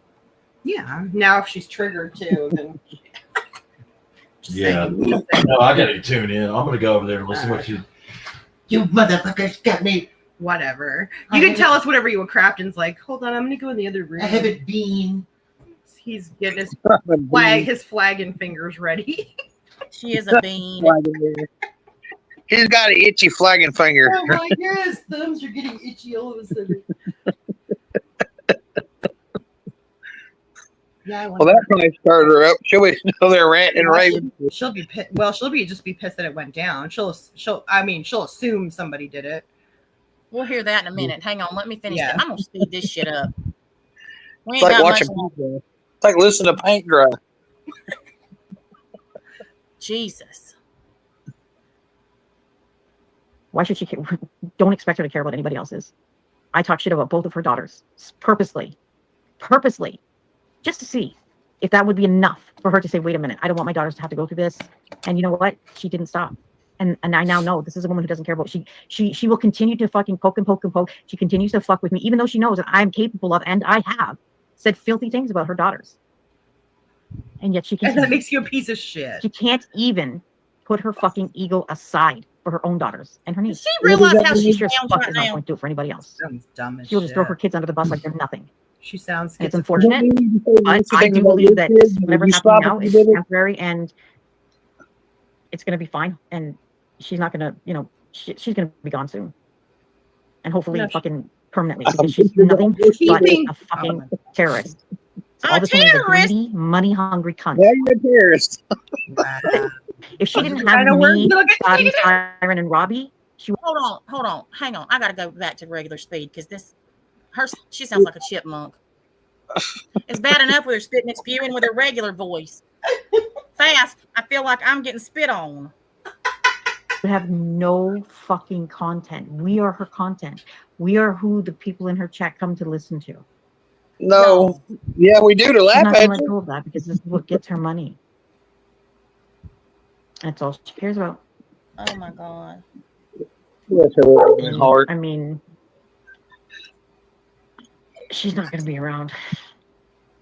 Yeah. Now if she's triggered too, then Yeah. No, I gotta tune in. I'm gonna go over there and listen to what you motherfuckers got me. Whatever. You can tell us whatever you were crafting's like. Hold on, I'm gonna go in the other room. I haven't been. He's getting his flag and fingers ready. She is a bean. He's got an itchy flagging finger. Oh my goodness, thumbs are getting itchy all of a sudden. Yeah, Well, that probably started her up. She'll be there ranting and raving. She'll be pissed. Well, she'll be pissed that it went down. She'll assume somebody did it. We'll hear that in a minute. Hang on, let me finish. Yeah. I'm gonna speed this shit up. We It's ain't like got watching much longer. paint dry. It's like listening to paint dry. Jesus. Why should she care? Don't expect her to care about anybody else's. I talk shit about both of her daughters purposely, just to see if that would be enough for her to say, wait a minute, I don't want my daughters to have to go through this. And you know what? She didn't stop. And I now know this is a woman who doesn't care about she will continue to fucking poke and poke and poke. She continues to fuck with me, even though she knows that I'm capable of, and I have said filthy things about her daughters. And yet she And that makes you a piece of shit. She can't even put her fucking ego aside for her own daughters and her niece. She realized how she just sounds fuck right is not now. going to do it for anybody else. Sounds dumb as She'll just throw shit. her kids under the bus like they're nothing. She sounds And it's schizophrenic. unfortunate, but I do believe that whatever's happening now is temporary and it's going to be fine. And she's not going to, she's going to be gone soon. And hopefully fucking permanently, because she's nothing but a fucking terrorist. So all this woman is a greedy, money-hungry cunt. Yeah, you're a terrorist. If she didn't have me, Scotty, Siren, and Robbie, she would. Hold on, hang on. I gotta go back to regular speed because she sounds like a chipmunk. It's bad enough with her spitting and spewing with her regular voice. Fast, I feel like I'm getting spit on. We have no fucking content. We are her content. We are who the people in her chat come to listen to. No. Yeah, we do to She's laugh not at gonna let you. go of that because this is what gets her money. That's all she cares about. Oh my god. I mean, she's not going to be around.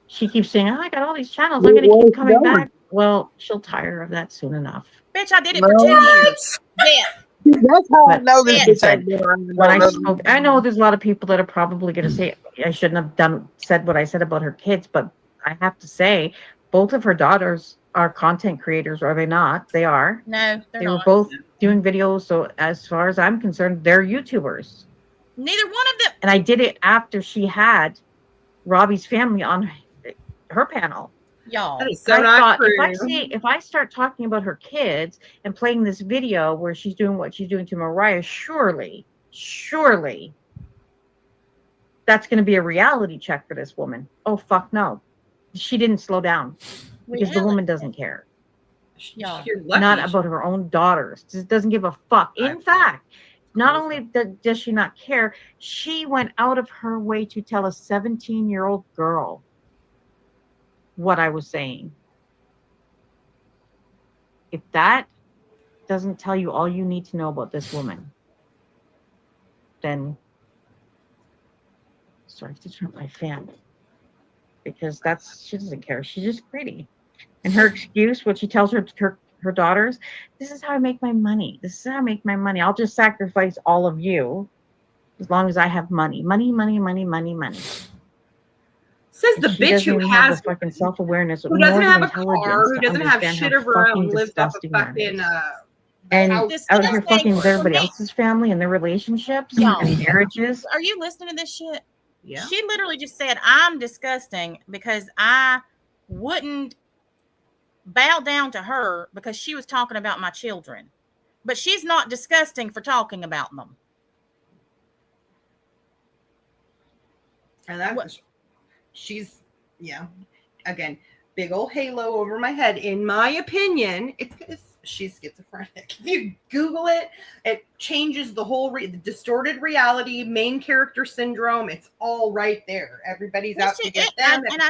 She keeps saying, "Oh, I got all these channels. I'm going to keep coming back." Well, she'll tire of that soon enough. Bitch, I did it for 2 years. Yeah. That's how I know this bitch But ain't been around. when I know there's a lot of people that are probably going to say I shouldn't have said what I said about her kids, but I have to say both of her daughters are content creators, are they not? They are. No, they're They were not. both doing videos, so as far as I'm concerned, they're YouTubers. Neither one of them. And I did it after she had Robbie's family on her panel. Y'all. That is so I not thought true. if I start talking about her kids and playing this video where she's doing what she's doing to Mariah, surely that's going to be a reality check for this woman. Oh, fuck no. She didn't slow down because the woman doesn't care. Y'all. You're lucky. Not about her own daughters. Just doesn't give a fuck. In fact, not only does she not care, she went out of her way to tell a 17-year-old girl what I was saying. If that doesn't tell you all you need to know about this woman, then sorry to turn my fan, because she doesn't care. She's just greedy. And her excuse, what she tells her daughters, this is how I make my money. This is how I make my money. I'll just sacrifice all of you as long as I have money. Money. Says the bitch who has the fucking self-awareness, who doesn't have a car, who doesn't have shit of her own, lives off of fucking and house. out here fucking with everybody else's family and their relationships and marriages. Are you listening to this shit? Yeah. She literally just said, I'm disgusting because I wouldn't bow down to her because she was talking about my children. But she's not disgusting for talking about them. And that's she's again, big old halo over my head. In my opinion, she's schizophrenic. If you Google it, it changes the whole the distorted reality, main character syndrome. It's all right there. Everybody's out to get them. And I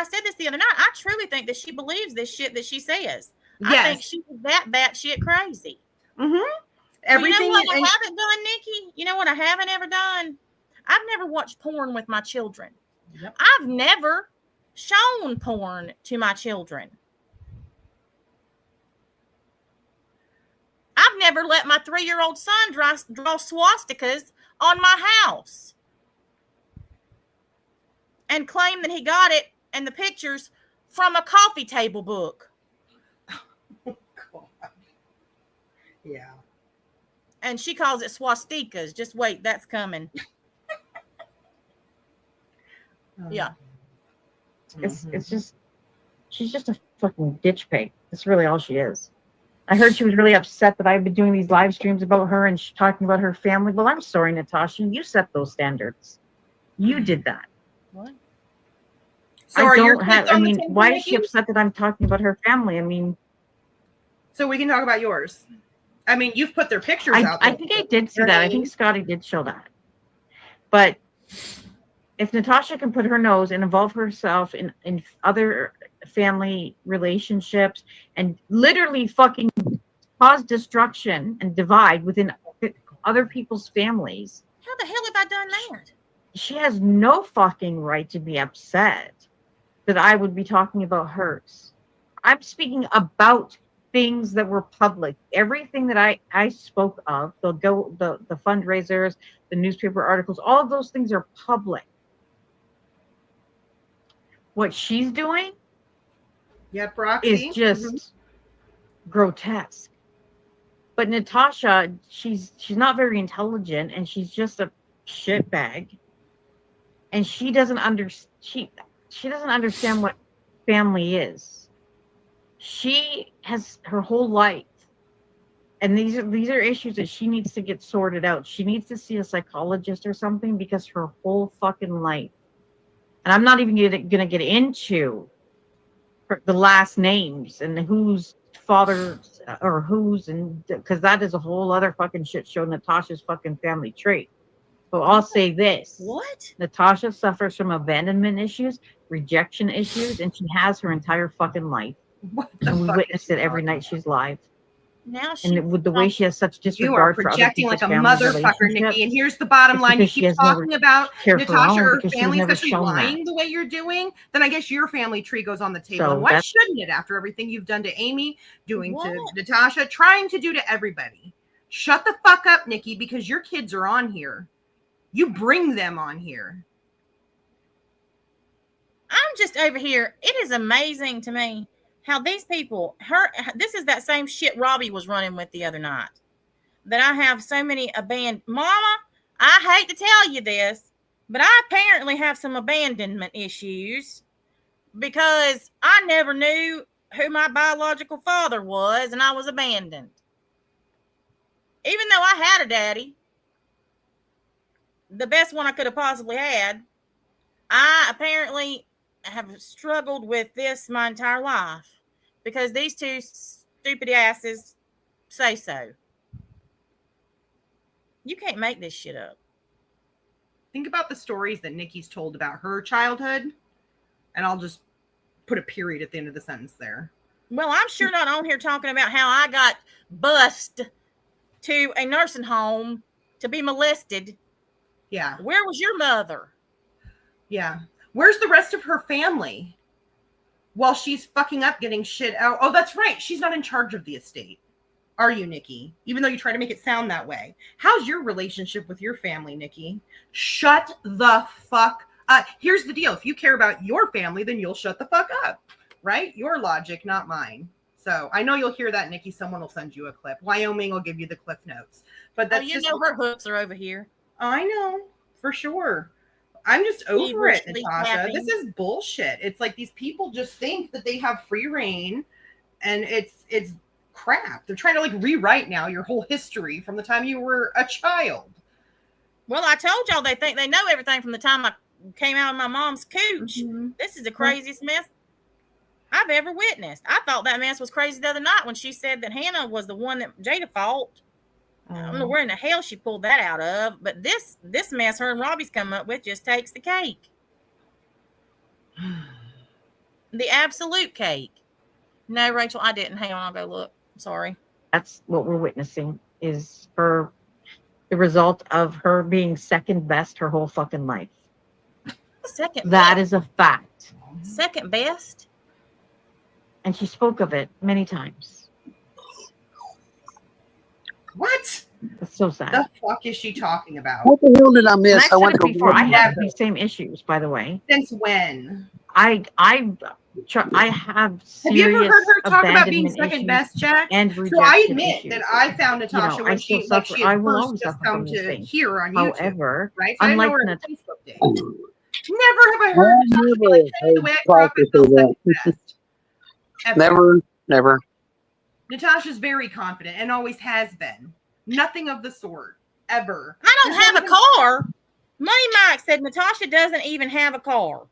said this the other night. I truly think that she believes this shit that she says. I think she's that batshit crazy. Everything. You know what I haven't done, Nikki? You know what I haven't ever done? I've never watched porn with my children. Yep. I've never shown porn to my children. I've never let my 3-year-old son draw swastikas on my house and claim that he got it and the pictures from a coffee table book. Oh, God. Yeah. And she calls it swastikas. Just wait, that's coming. Yeah. It's just, she's just a fucking ditch pig. That's really all she is. I heard she was really upset that I've been doing these live streams about her and she's talking about her family. Well, I'm sorry, Natasha. You set those standards. You did that. What? So why is she upset that I'm talking about her family? I mean, so we can talk about yours. I mean, you've put their pictures out there. I think I did see that. I think Scotty did show that. But if Natasha can put her nose and involve herself in other family relationships and literally fucking cause destruction and divide within other people's families. How the hell have I done that? She has no fucking right to be upset that I would be talking about hers. I'm speaking about things that were public. Everything that I spoke of, the fundraisers, the newspaper articles, all of those things are public. What she's doing Roxy. is just grotesque. But Natasha, she's not very intelligent and she's just a shitbag. And she doesn't she doesn't understand what family is. She has her whole life. And these are issues that she needs to get sorted out. She needs to see a psychologist or something because her whole fucking life. And I'm not even going to get into the last names and whose father or whose, and because that is a whole other fucking shit show, Natasha's fucking family trait. So I'll say this. What? Natasha suffers from abandonment issues, rejection issues, and she has her entire fucking life. And we witness it every night she's live. Now she, and with the way she has such disregard you are for other projecting people's like a family motherfucker, Nikki. And here's the bottom line: you keep talking about Natasha or her family, especially lying the way you're doing. Then I guess your family tree goes on the table. So and why shouldn't it? After everything you've done to Amy, doing to Natasha, trying to do to everybody, shut the fuck up, Nikki, because your kids are on here. You bring them on here. I'm just over here. It is amazing to me how these people, this is that same shit Robbie was running with the other night. That I have so many Mama, I hate to tell you this, but I apparently have some abandonment issues because I never knew who my biological father was and I was abandoned. Even though I had a daddy, the best one I could have possibly had, I apparently have struggled with this my entire life because these two stupid asses say so. You can't make this shit up. Think about the stories that Nikki's told about her childhood, and I'll just put a period at the end of the sentence there. Well, I'm sure not on here talking about how I got bussed to a nursing home to be molested. Yeah. Where was your mother? Yeah. Where's the rest of her family? While she's fucking up getting shit out. Oh, that's right. She's not in charge of the estate. Are you, Nikki? Even though you try to make it sound that way. How's your relationship with your family, Nikki? Shut the fuck up. Here's the deal. If you care about your family, then you'll shut the fuck up. Right? Your logic, not mine. So I know you'll hear that, Nikki. Someone will send you a clip. Wyoming will give you the clip notes. But that's you know her hooks are over here. I know, for sure. I'm just over it, Natasha. This is bullshit. It's like these people just think that they have free reign, and it's crap. They're trying to like rewrite now your whole history from the time you were a child. Well, I told y'all they think they know everything from the time I came out of my mom's cooch. This is the craziest mess I've ever witnessed. I thought that mess was crazy the other night when she said that Hannah was the one that Jada fought. I don't know where in the hell she pulled that out of, but this mess her and Robbie's come up with just takes the cake. The absolute cake. No, Rachel, I didn't. Hang on, I'll go look. Sorry. That's what we're witnessing is the result of her being second best her whole fucking life. Second That best? is a fact. Second best? And she spoke of it many times. What? It's so sad. The fuck is she talking about? What the hell did I miss? I went said it before. I to have these same issues, by the way. Since when? I have serious. Have you ever heard her talk about being abandonment second issues best, Jack? and So I rejection admit issues. that I found Natasha I when still she suffer. had I will first always just suffer come from these to things. here on YouTube. However, Right? So I didn't know unlike her Nat- Facebook days. Never have I heard Natasha be like, hey, the way I grew up, I practice feel of that. second best. Ever. Never. Natasha's very confident and always has been. Nothing of the sort. Ever. I don't have a car. Money Mike said Natasha doesn't even have a car.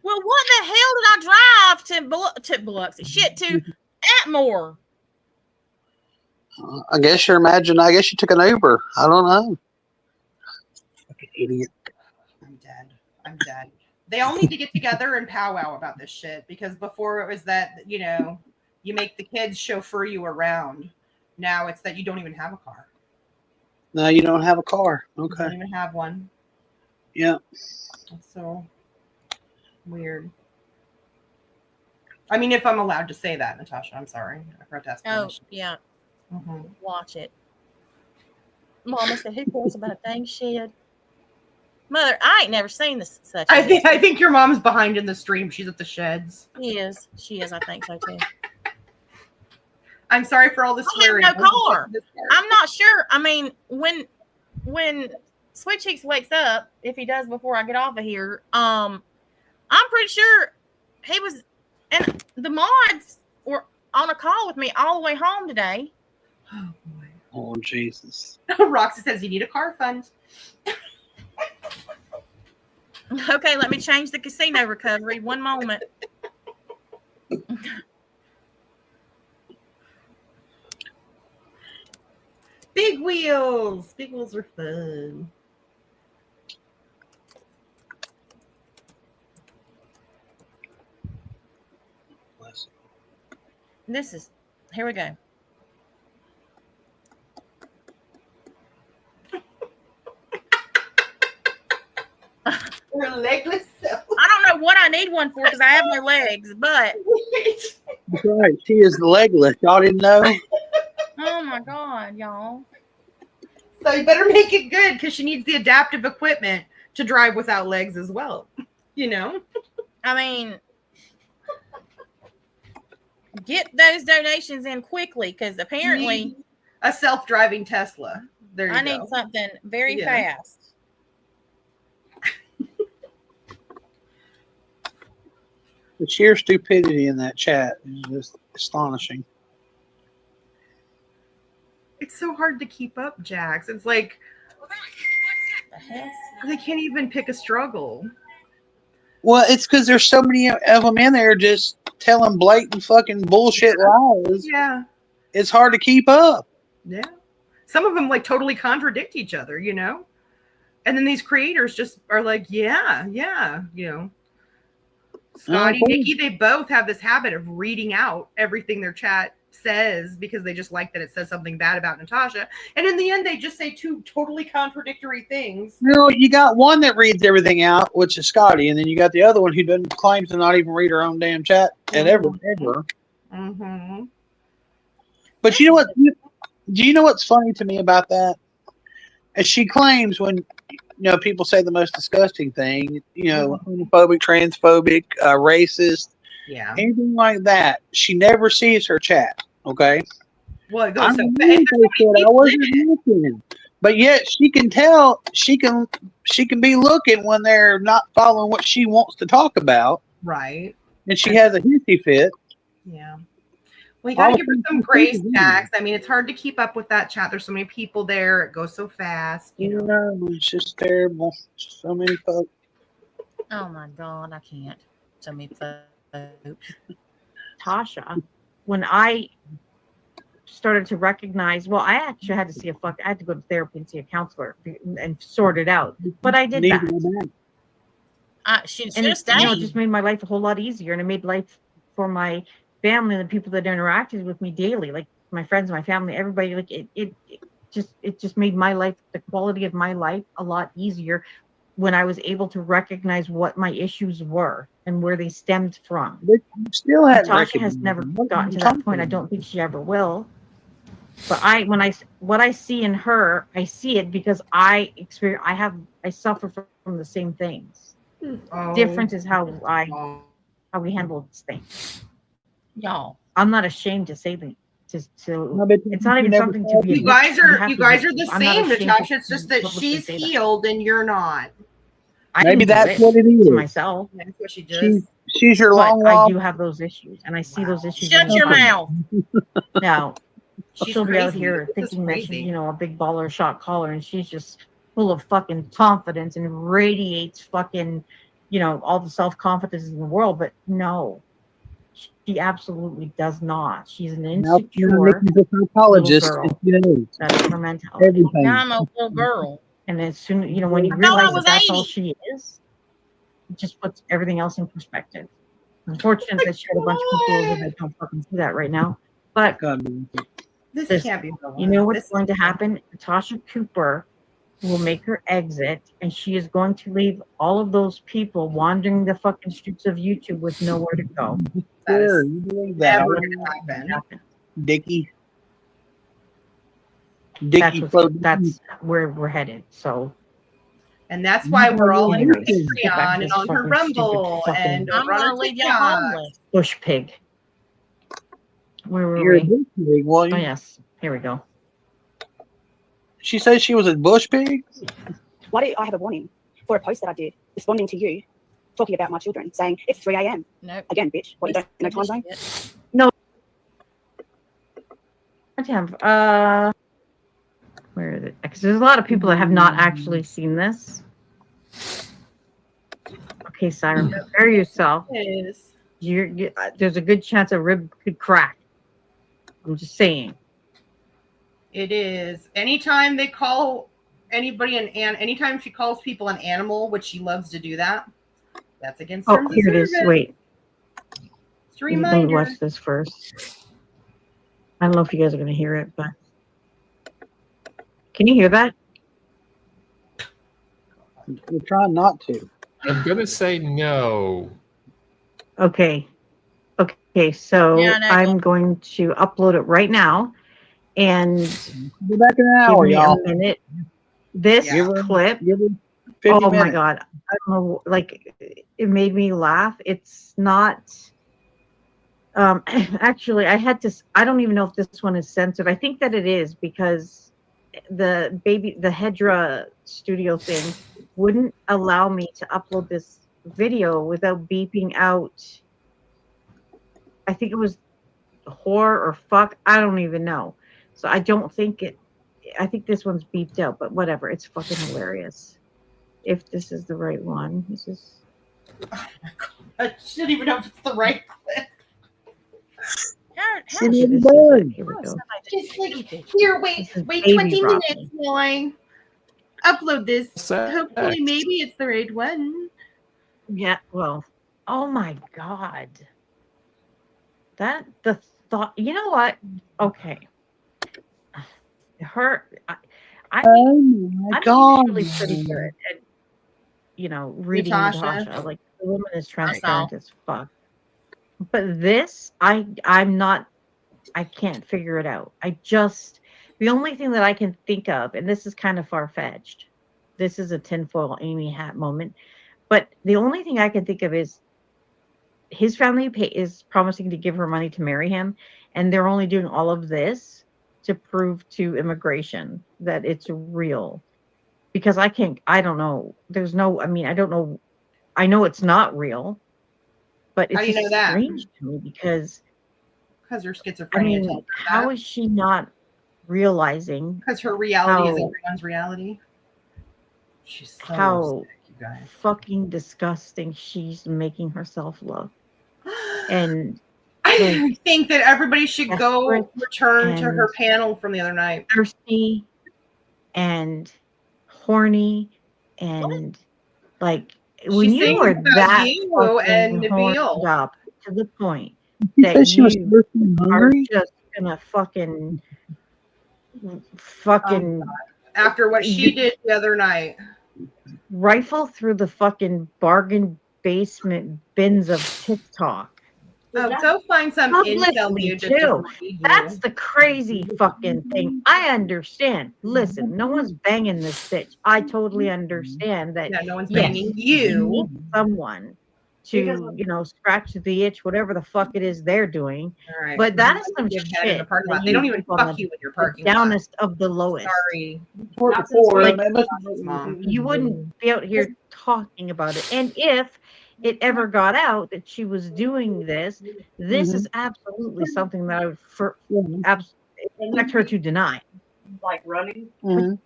Well, what the hell did I drive to Biloxi? Shit, to Atmore. I guess you took an Uber. I don't know. Fucking idiot. I'm dead. They all need to get together and powwow about this shit because before it was that, you make the kids chauffeur you around. Now it's that you don't even have a car. No, you don't have a car. You Okay. don't even have one. Yeah. That's so weird. I mean, if I'm allowed to say that, Natasha, I'm sorry. I forgot to ask permission. Yeah. Watch it. Mama said, who cares about a thing shed? Mother, I ain't never seen this such. I think your mom's behind in the stream. She's at the sheds. She is. I think so too. I'm sorry for all the swearing. I have no car. I'm not sure. I mean, when Sweet Cheeks wakes up, if he does before I get off of here, I'm pretty sure he was, and the mods were on a call with me all the way home today. Oh boy. Oh Jesus. Roxy says you need a car fund. Okay, let me change the casino recovery. One moment. Big wheels. Big wheels are fun. Here we go. We're legless. I don't know what I need one for because I have no legs, but. That's right. She is legless. Y'all didn't know? Oh my God, y'all. So you better make it good because she needs the adaptive equipment to drive without legs as well. I mean, get those donations in quickly because apparently a self-driving Tesla. There you go. I need something very fast. The sheer stupidity in that chat is just astonishing. It's so hard to keep up, Jax. It's like they can't even pick a struggle. Well, it's because there's so many of them in there just telling blatant fucking bullshit lies. Yeah. It's hard to keep up. Yeah. Some of them like totally contradict each other, And then these creators just are like, yeah. Scotty, Nikki, they both have this habit of reading out everything their chat says because they just like that it says something bad about Natasha. And in the end, they just say two totally contradictory things. You got one that reads everything out, which is Scotty, and then you got the other one who doesn't claim to not even read her own damn chat and ever. Mm-hmm. But you know what? Do you know what's funny to me about that? As she claims when people say the most disgusting thing, homophobic, transphobic, racist, anything like that. She never sees her chat. Okay. Well, it goes I wasn't looking, but yet she can tell. She can be looking when they're not following what she wants to talk about. Right. And she has a hissy fit. Yeah. We got to give her some grace, Max. I mean, it's hard to keep up with that chat. There's so many people there. It goes so fast. You know, it's just terrible. So many folks. Oh my God, I can't. So many folks. Tasha, when I started to recognize, well, I actually had to see I had to go to therapy and see a counselor and sort it out. But I did that. She And should have it stayed. just made my life a whole lot easier, and it made life for my family and the people that interacted with me daily, like my friends, my family, everybody. Like it just made my life, the quality of my life, a lot easier when I was able to recognize what my issues were and where they stemmed from. But you still had Tasha has never gotten to that point. I don't think she ever will. But what I see in her, I see it because I suffer from the same things. Oh. Difference is how we handle this thing. Y'all, I'm not ashamed to say that. No, but It's not you even never something to told be. You guys are have you to guys be- are the I'm not same, ashamed Natasha. to It's just that publicly she's say that. healed and you're not. I Maybe didn't do that's what it is. to myself. That's what she does. She's your But long I lost. do have those issues, and I see those issues. shut in your people. mouth. Now, She's she'll be out crazy. here This is thinking that she's, crazy. a big baller, shot caller, and she's just full of fucking confidence and radiates fucking, all the self confidence in the world. But no, she absolutely does not. She's an insecure Nikki's a psychologist. little girl. And she knows That's her mentality. everything. Now I'm a little girl. And as soon, when you I thought I realize was that that's all 80. she is, it just puts everything else in perspective. Unfortunate that she had a bunch of people over that don't fucking see that right now. But This can't be the you one. know what's This going to happen? Tasha Cooper will make her exit, and she is going to leave all of those people wandering the fucking streets of YouTube with nowhere to go. Sure, you believe that. never gonna happen. Dickie. That's where we're headed. So, And that's why we're all in her anyways, get back Patreon to and this on her fucking stupid Rumble fucking and I'm over on gonna her leave y'all TikTok. homeless. bush pig. Where were You're a we? bush pig. Well, Oh yes, here we go. She said she was a bush pig. Why do I have a warning for a post that I did responding to you, talking about my children, saying it's 3 a.m. Nope. Again, bitch. What, you don't know time zone? No. Where is it? Because there's a lot of people that have not actually seen this. Okay, Siren, prepare yourself. There's a good chance a rib could crack. I'm just saying. It is. Anytime they call anybody anytime she calls people an animal, which she loves to do that, that's against Oh, terms of here it is. service. Wait. Just a Let me reminder. watch this first. I don't know if you guys are going to hear it, but can you hear that? We're trying not to. I'm gonna say no. Okay. So Yeah, no, I'm going to upload it right now, and Be back in an hour, give me y'all. a minute. This clip. Give her 50 Oh my minutes. god! I don't know. Like, it made me laugh. It's not. Actually, I don't even know if this one is censored. I think that it is because the Hedra studio thing wouldn't allow me to upload this video without beeping out. I think it was whore or fuck. I don't even know. So I don't think it. I think this one's beeped out, but whatever. It's fucking hilarious. If this is the right one, this is. I shouldn't even know if it's the right clip. How Here we go. Just like, here, wait Baby 20 Rocky. minutes while I upload this. Hopefully, maybe it's the right one. Yeah, well, oh my god. You know what? Okay. I'm usually pretty good at, reading Natasha. Like, the woman is transparent as fuck. But this, I'm not, I can't figure it out. The only thing that I can think of, and this is kind of far-fetched, this is a tinfoil Amy hat moment, but the only thing I can think of is his family is promising to give her money to marry him, and they're only doing all of this to prove to immigration that it's real. Because I don't know. I don't know. I know it's not real, but it's How do you know that? strange to me because Because her schizophrenia. I mean, how is she not realizing? Because her reality is everyone's reality. She's so how sick, you guys. fucking disgusting she's making herself look. And I think that everybody should go desperate return to her and panel from the other night. thirsty and horny and like when She you sings are about that you and fucking horned Nabil. up to the point She that said she was you thirsty and are hungry. just gonna fucking After what she did the other night. rifle through the fucking bargain basement bins of TikTok. Go find some incel Publicly dude to too. degrade you. That's the crazy fucking thing. I understand. Listen, no one's banging this bitch. I totally understand that. Yeah, no one's yes, banging you. need someone to, scratch the itch, whatever the fuck it is they're doing. All right. But that is some Give head in the shit. parking that lot. They don't even keep on fuck the you when you're parking lot. downest of the lowest. Sorry. Like, Mom. you wouldn't be out here talking about it. And if it ever got out that she was doing this, this is absolutely something that I would expect her to deny. Like running. Like,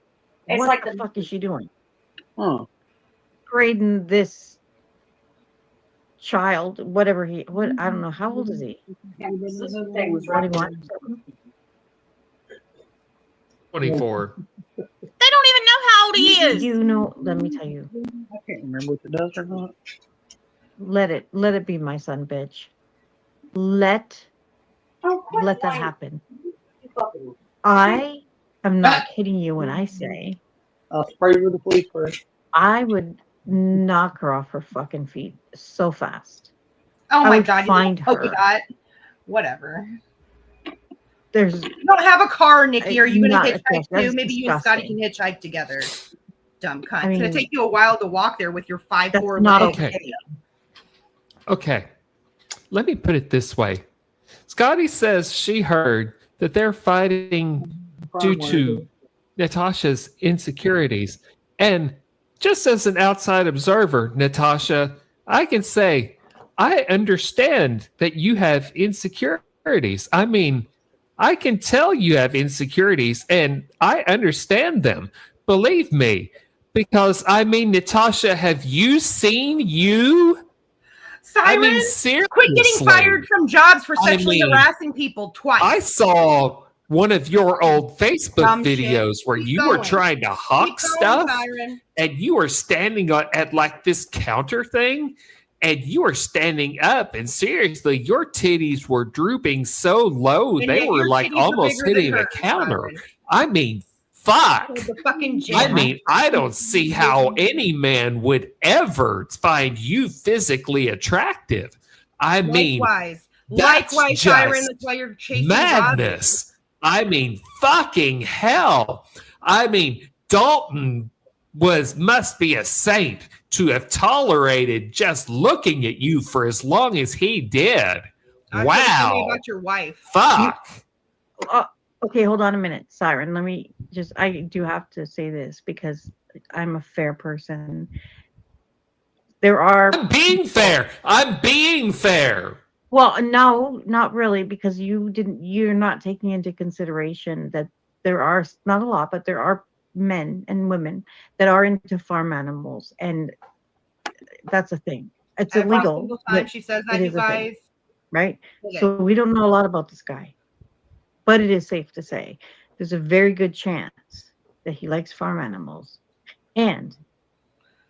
It's what like the fuck is she doing? Oh. Grading this child, whatever I don't know, how old is he? Thing was right. 21. 24. They don't even know how old he is. Let me tell you. I can't remember if it does or not. Let it be my son, bitch. Let that happen. I am not kidding you when I say I'll spray you with the police first. I would knock her off her fucking feet so fast. Oh I my would God. find Oh, her. God. Whatever. There's You don't have a car, Nikki. Are you going to not- hitchhike that's too? Maybe you and Scotty can disgusting. hitchhike together. Dumb cunt. I It's going mean, to take you a while to walk there with your 5'4" not legs. okay. Okay. Let me put it this way. Scotty says she heard that they're fighting due to Natasha's insecurities. And just as an outside observer, Natasha, I can say, I understand that you have insecurities. I mean, I can tell you have insecurities and I understand them. Believe me. Because, I mean, Natasha, have you seen you? Siren, I mean, seriously. quit getting fired from jobs for sexually harassing people twice. I saw one of your old Facebook Dumb videos shit. where Keep you were going. trying to hawk Keep going, stuff Siren. and you were standing at like this counter thing and you were standing up and seriously your titties were drooping so low And they yet were your like titties are almost bigger than hitting the hers, counter. Siren. I mean, fuck. The fucking I gym. mean, I don't see how any man would ever find you physically attractive. I mean, Likewise, that's Siren. just That's why you're chasing madness. I mean, fucking hell. I mean, Dalton must be a saint to have tolerated just looking at you for as long as he did. Tell me Wow. about your wife. Fuck. Okay, hold on a minute, Siren. I do have to say this because I'm a fair person. I'm being fair. I'm being fair. Well, no, not really, because you're not taking into consideration that there are, not a lot, but there are men and women that are into farm animals, and that's a thing. It's Every illegal. single time but she says it that, you is a thing, guys. right? Okay. So we don't know a lot about this guy, but it is safe to say there's a very good chance that he likes farm animals, and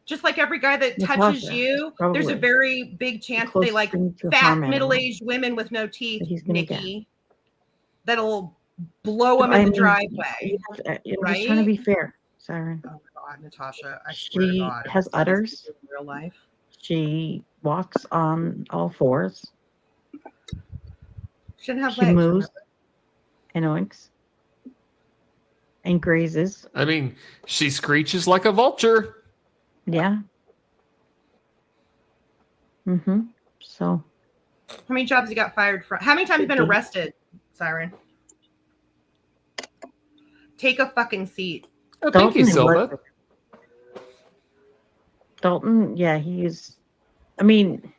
Just like every guy that touches Natasha, you, probably there's a very big chance that they like to a fat, farm animal middle-aged women with no teeth, that he's gonna Nikki. That'll blow him I in the mean, driveway. I'm just trying to be fair, Siren. Oh God, Natasha! I swear to She God, has if that is udders. in real life. She walks on all fours. She didn't have She legs. moves and oinks and grazes. I mean, she screeches like a vulture. Yeah. Mm-hmm. So. How many jobs you got fired from? How many times you been arrested, Siren? Take a fucking seat. Oh, thank you, Silva. Dalton, yeah, he is. I mean,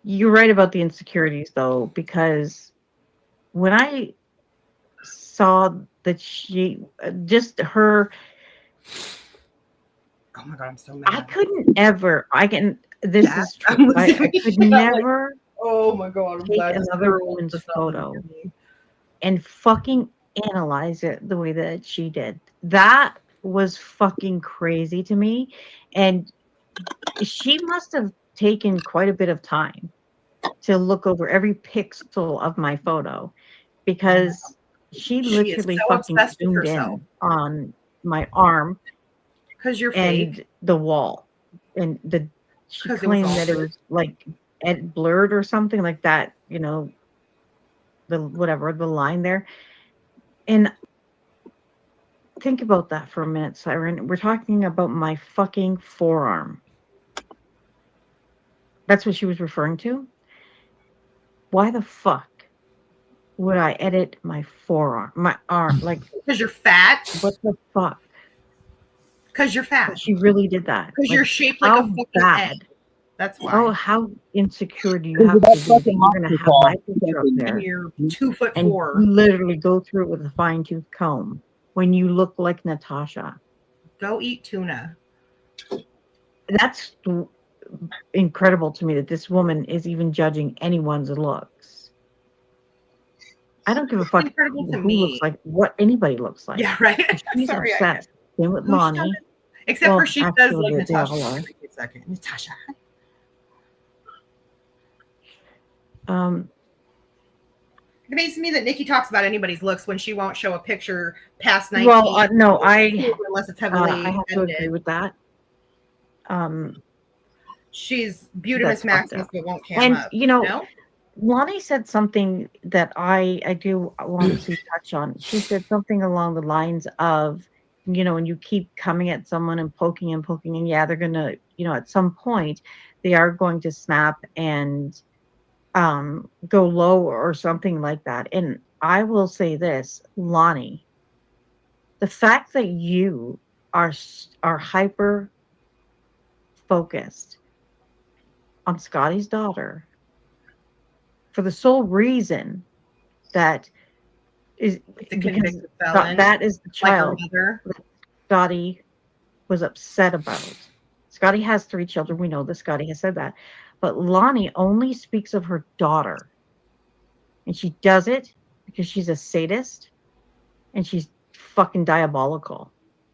You're right about the insecurities, though, because when I saw that she just her, Oh my god, I'm so mad. I couldn't ever. I can. This Yeah, is true. I could I'm like, never oh my god, I'm take glad this another girl woman's does not photo look at me. and fucking analyze it the way that she did. That was fucking crazy to me, and she must have taken quite a bit of time to look over every pixel of my photo because she She is literally so fucking obsessed with zoomed herself. in on my arm Because you're and fake. the wall, and she 'Cause it was claimed all that it fake. was like blurred or something like that, the whatever the line there. And think about that for a minute, Siren. We're talking about my fucking forearm. That's what she was referring to. Why the fuck would I edit my forearm, my arm? Like, because you're fat. What the fuck? Because you're fat. She really did that. Because you're shaped like how a fucking bad? egg. That's why. Oh, how insecure do you Because have of to that be that fucking you're gonna monster have my call. picture up there? And you're 2'4". And literally go through it with a fine tooth comb when you look like Natasha. Go eat tuna. That's incredible to me that this woman is even judging anyone's looks. I don't give a fuck Incredible to who me. looks like what anybody looks like. Yeah, right. If she's Sorry, obsessed. Same with Who's Lonnie. talking? Except for she does actually, like they Natasha. all are. Wait a second. Natasha. It amazes me that Nikki talks about anybody's looks when she won't show a picture past 19. Well, no, unless it's heavily I have to agree edited. with that. She's Beautimus That's fucked Maximus, up. but won't cam And up. Lonnie said something that I do want to touch on. She said something along the lines of, when you keep coming at someone and poking, and yeah, they're gonna, at some point they are going to snap and go low or something like that. And I will say this, Lonnie, the fact that you are hyper focused on Scotty's daughter for the sole reason that is because that is the child that Scotty was upset about. Scotty has 3 children. We know that Scotty has said that. But Lonnie only speaks of her daughter. And she does it because she's a sadist and she's fucking diabolical.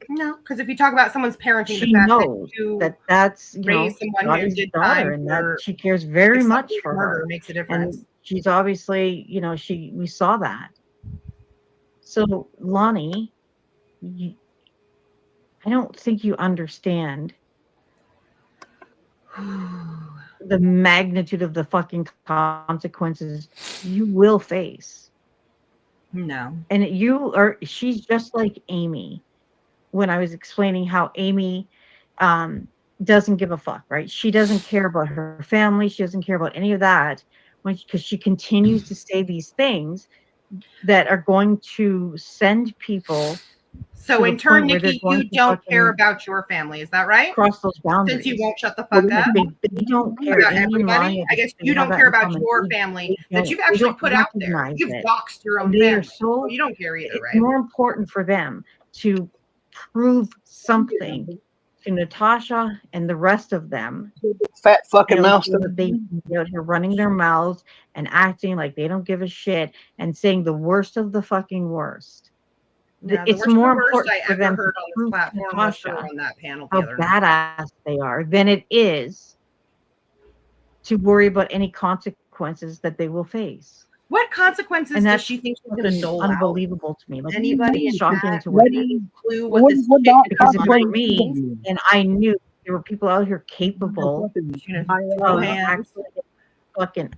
No, because if you talk about someone's parenting, She the fact knows that that's raise someone who Scotty's did daughter, time and for that she cares very much for murder her. makes a difference. And she's obviously, we saw that. So Lonnie, I don't think you understand the magnitude of the fucking consequences you will face. No. And she's just like Amy. When I was explaining how Amy doesn't give a fuck, right? She doesn't care about her family. She doesn't care about any of that because she continues to say these things that are going to send people. So in turn, Nikki, you don't care about your family. Is that right? Cross those boundaries. Since you won't shut the fuck up. They don't care About Amy and everybody. Lonnie, I guess they you have don't that care in about common. your They family don't- that you've they actually don't put out there. recognize You've it. doxed your own And they are family. so You don't care either, it's right? more important for them to prove something to Natasha and the rest of them. Fat fucking mouse. So that they out here running their mouths and acting like they don't give a shit and saying the worst of the fucking worst. Yeah, the It's worst more of the worst important I for ever them heard to on this prove to platform was her Natasha on that panel how the other night. badass they are than it is to worry about any consequences that they will face. What consequences And does that's she think she's going to dole out? unbelievable to me. Like, Anybody it's in shocking chat, to what any clue what this chick because is if it behind were the me scenes? and I knew there were people out here capable of actually fucking,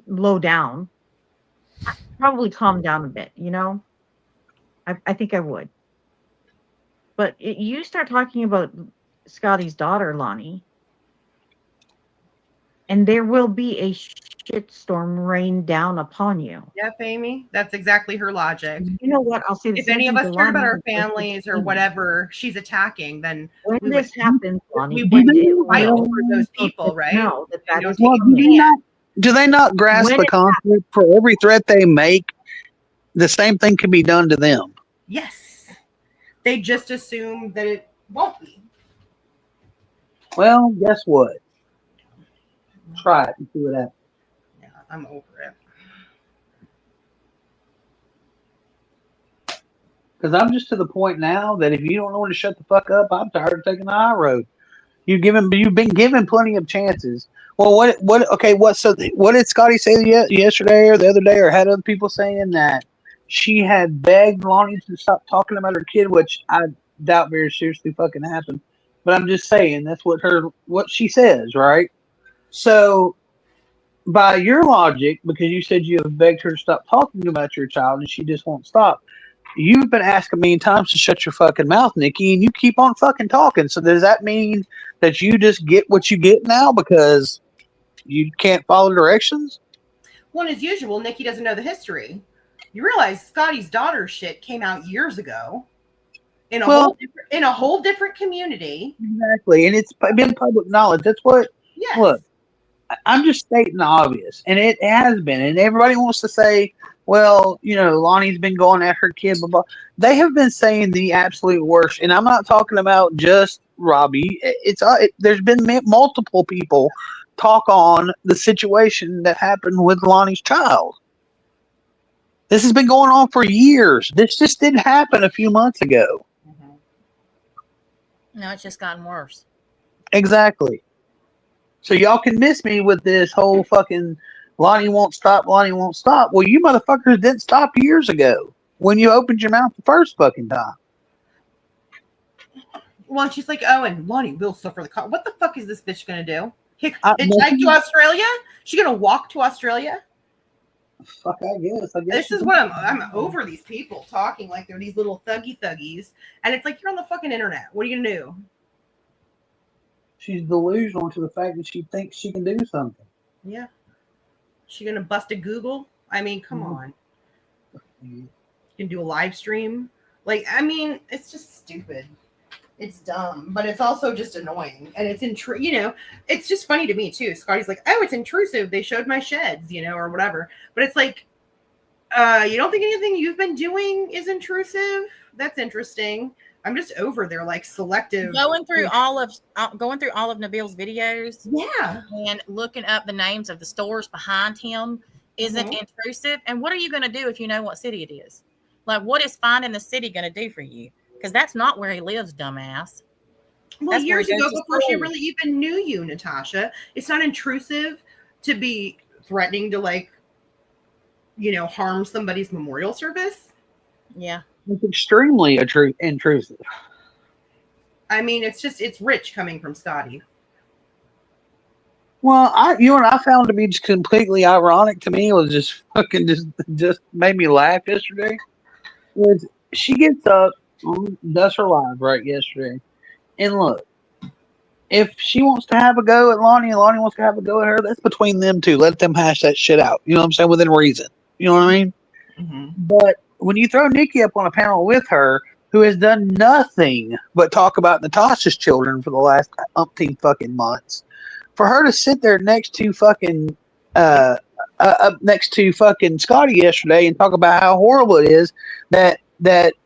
low down, I'd probably calm down a bit, I think I would. But you start talking about Scotty's daughter, Lonnie, and there will be a shitstorm rain down upon you. Yep, Amy. That's exactly her logic. You know what? I'll say the If same any of thing us to cared about Lonnie our and vice versa families to or Amy. whatever she's attacking, then When we this would happens, Lonnie, we would it fight will. over those So people, just right? know that that is Well, coming. do they not grasp When the it concept for every threat they make, the same thing can be done to them? Yes. They just assume that it won't be. Well, guess what? Try it and see what happens. Yeah, I'm over it. Because I'm just to the point now that if you don't know when to shut the fuck up, I'm tired of taking the high road. You've been given plenty of chances. Well, what did Scotty say yesterday or the other day, or had other people saying that she had begged Lonnie to stop talking about her kid, which I doubt very seriously fucking happened. But I'm just saying that's what she says, right? So by your logic, because you said you have begged her to stop talking about your child and she just won't stop, you've been asking me times to shut your fucking mouth, Nikki, and you keep on fucking talking. So does that mean that you just get what you get now because you can't follow directions? Well, as usual, Nikki doesn't know the history. You realize Scotty's daughter shit came out years ago in a whole different community. Exactly, and it's been public knowledge. That's what. Yes. Look, I'm just stating the obvious, and it has been. And everybody wants to say, well, Lonnie's been going at her kid, blah, blah. They have been saying the absolute worst. And I'm not talking about just Robbie. There's been multiple people talk on the situation that happened with Lonnie's child. This has been going on for years. This just didn't happen a few months ago. No, it's just gotten worse. Exactly. So y'all can miss me with this whole fucking Lonnie won't stop, Lonnie won't stop. Well, you motherfuckers didn't stop years ago when you opened your mouth the first fucking time. Well, she's like, oh, and Lonnie will suffer the cost. What the fuck is this bitch gonna do? Hitchhike to Australia? She gonna walk to Australia? Fuck, I guess. This is what I'm over these people talking like they're these little thuggies, and it's like you're on the fucking internet. What are you gonna do? She's delusional to the fact that she thinks she can do something. Yeah. She gonna bust a Google? I mean, come on. You can do a live stream. Like, I mean, it's just stupid. It's dumb, but it's also just annoying. And it's it's just funny to me too. Scotty's like, oh, it's intrusive. They showed my sheds, or whatever. But it's like, you don't think anything you've been doing is intrusive? That's interesting. I'm just over there, like selective. Going through all of Nabil's videos, yeah, and looking up the names of the stores behind him isn't intrusive. And what are you going to do if you know what city it is? Like, what is finding the city going to do for you? Because that's not where he lives, dumbass. Well, That's years ago, before she really even knew you, Natasha, it's not intrusive to be threatening to harm somebody's memorial service. Yeah. It's extremely intrusive. I mean, it's rich coming from Scotty. Well, I found to be just completely ironic to me. It was just fucking just made me laugh yesterday. Was she gets up, does her live right yesterday, and look, if she wants to have a go at Lonnie and Lonnie wants to have a go at her, that's between them two. Let them hash that shit out. You know what I'm saying? Within reason. You know what I mean? Mm-hmm. But when you throw Nikki up on a panel with her, who has done nothing but talk about Natasha's children for the last umpteen fucking months, for her to sit there next to fucking Scotty yesterday and talk about how horrible it is that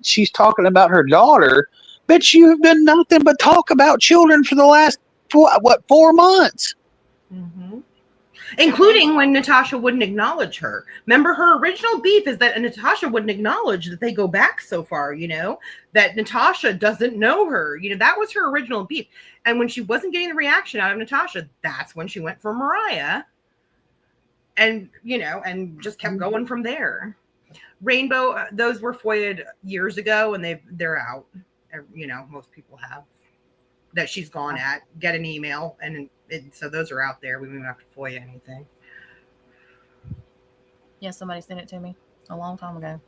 she's talking about her daughter, bitch, you have done nothing but talk about children for the last 4 months. Mm-hmm. Including when Natasha wouldn't acknowledge her. Remember, her original beef is that Natasha wouldn't acknowledge that they go back so far, that Natasha doesn't know her. That was her original beef. And when she wasn't getting the reaction out of Natasha, that's when she went for Mariah. And, and just kept going from there. Rainbow, those were FOIA'd years ago, and they're out. Most people have. That she's gone at, get an email, and so those are out there. We don't have to FOIA anything. Yeah, somebody sent it to me a long time ago.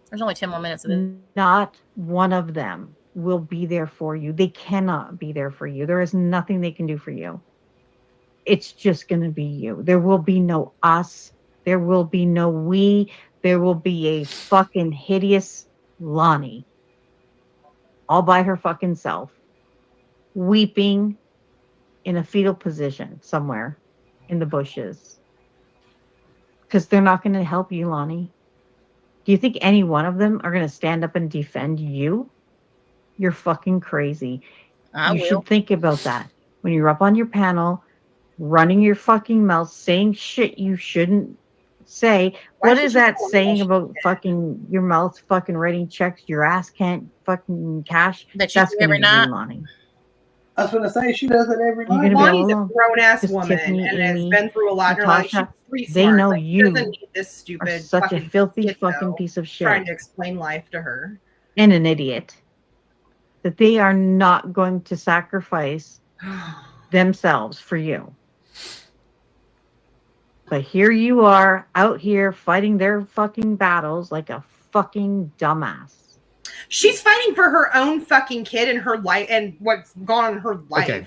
There's only 10 more minutes of this. Not one of them will be there for you. They cannot be there for you. There is nothing they can do for you. it's just going to be you. There will be no us. There will be no we. There will be a fucking hideous Lonnie all by her fucking self, weeping in a fetal position somewhere in the bushes. Because they're not going to help you, Lonnie. Do you think any one of them are going to stand up and defend you? You're fucking crazy. You should think about that when you're up on your panel, running your fucking mouth, saying shit you shouldn't say. What is that saying about fucking your mouth fucking writing checks your ass can't fucking cash? That you That's do going to every be night? you, Lonnie. I was going to say she does it every You're night. gonna be all Lonnie's a alone. grown ass Because woman Tiffany, and has Amy, been through a lot in her life. She's Natasha, street they smart. know Like, she doesn't you need this are stupid such a fucking filthy schizo fucking piece of trying shit to explain life to her. and an idiot that they are not going to sacrifice themselves for you. But here you are out here fighting their fucking battles like a fucking dumbass. She's fighting for her own fucking kid and her life and what's gone on in her life. Okay,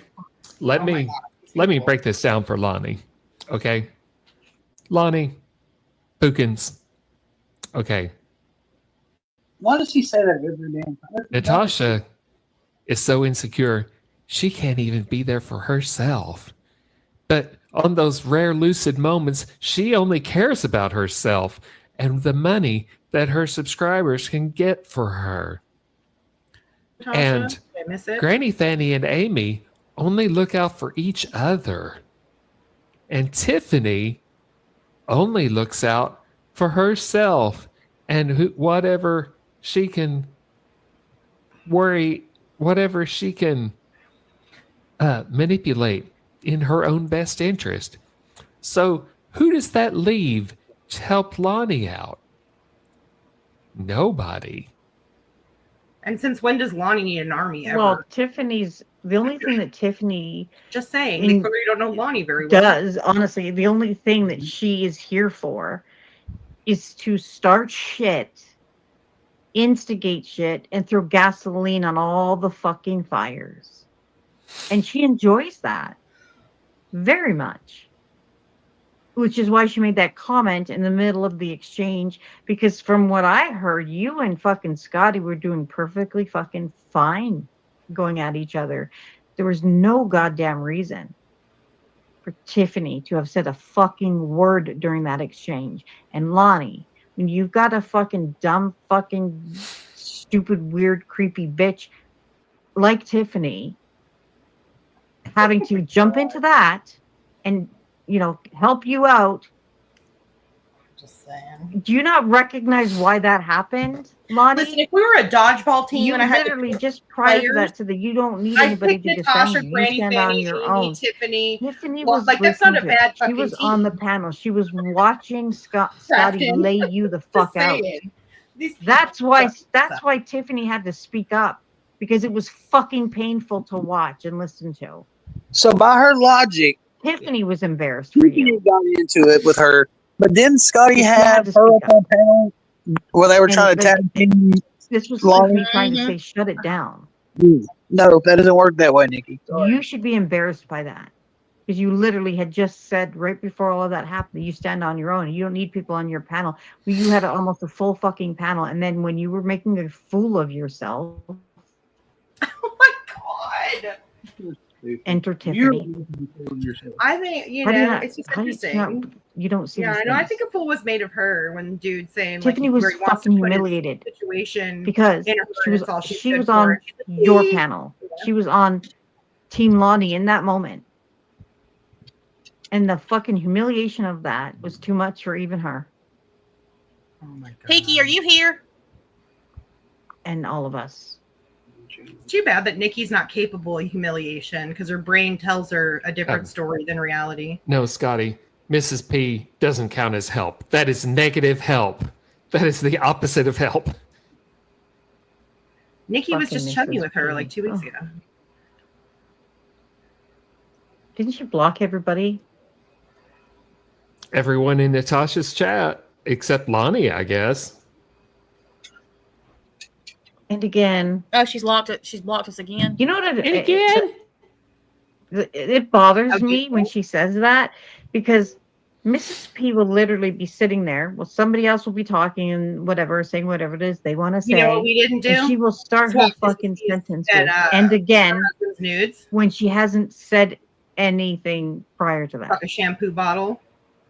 let me break this down for Lonnie. Okay, Lonnie, Pookins. Okay, Why does he say that every damn time? Natasha is so insecure she can't even be there for herself. But on those rare lucid moments, she only cares about herself and the money that her subscribers can get for her. Natasha, And did I miss it? Granny Fanny and Amy only look out for each other. And Tiffany only looks out for herself and whatever she can manipulate in her own best interest. So who does that leave to help Lonnie out? Nobody. And since when does Lonnie need an army ever? Well, Tiffany's the only thing that Tiffany just saying, they clearly don't know Lonnie very well. does, honestly, the only thing that she is here for is to start shit, instigate shit, and throw gasoline on all the fucking fires. And she enjoys that very much. Which is why she made that comment in the middle of the exchange, because from what I heard, you and fucking Scotty were doing perfectly fucking fine going at each other. There was no goddamn reason for Tiffany to have said a fucking word during that exchange. And Lonnie, when you've got a fucking dumb, fucking stupid, weird, creepy bitch like Tiffany having to jump into that and, you know, help you out. Just saying. Do you not recognize why that happened, Lonnie? Listen, if we were a dodgeball team you and I had literally just prior to that, so that you don't need anybody to defend you. You stand on your own. Tiffany. Tiffany Well, was like, that's not a listening to bad it. She fucking was team. on the panel. She was watching Scotty Crafton. lay you the fuck out. saying. That's why Tiffany had to speak up, because it was fucking painful to watch and listen to. So by her logic, Tiffany was embarrassed for you. Tiffany got into it with her, but didn't Scotty She have had to her speak up on panel where they were trying to tag team? This was Lonnie? Tiffany trying to say, shut it down. No, that doesn't work that way, Nikki. You should be embarrassed by that, because you literally had just said right before all of that happened that you stand on your own and you don't need people on your panel. You had almost a full fucking panel, and then when you were making a fool of yourself, God. enter Tiffany. I think, you How do you know, not- it's just how do you interesting. not- you don't see Yeah, these I know. I things. think a fool was made of her when the dude saying Tiffany like was where he wants to fucking put his humiliated situation because in her, she was it's all she's she good was for. on She's like, your "Beep." panel. She was on Team Lonnie in that moment. And the fucking humiliation of that was too much for even her. Oh my God. Peaky, are you here? And all of us. It's too bad that Nikki's not capable of humiliation because her brain tells her a different story than reality. No, Scotty, Mrs. P doesn't count as help. That is negative help. That is the opposite of help. Nikki was Fucking just chummy Mrs. with her P. like 2 weeks ago. Didn't you block everybody? Everyone in Natasha's chat except Lonnie, I guess. And again. Oh, she's blocked us again. You know what? And again. It bothers me when she says that because Mrs. P will literally be sitting there. Well, somebody else will be talking and whatever, saying whatever it is they want to say. You know what we didn't do? And she will start her fucking sentences. And again, nudes when she hasn't said anything prior to that. Like a shampoo bottle.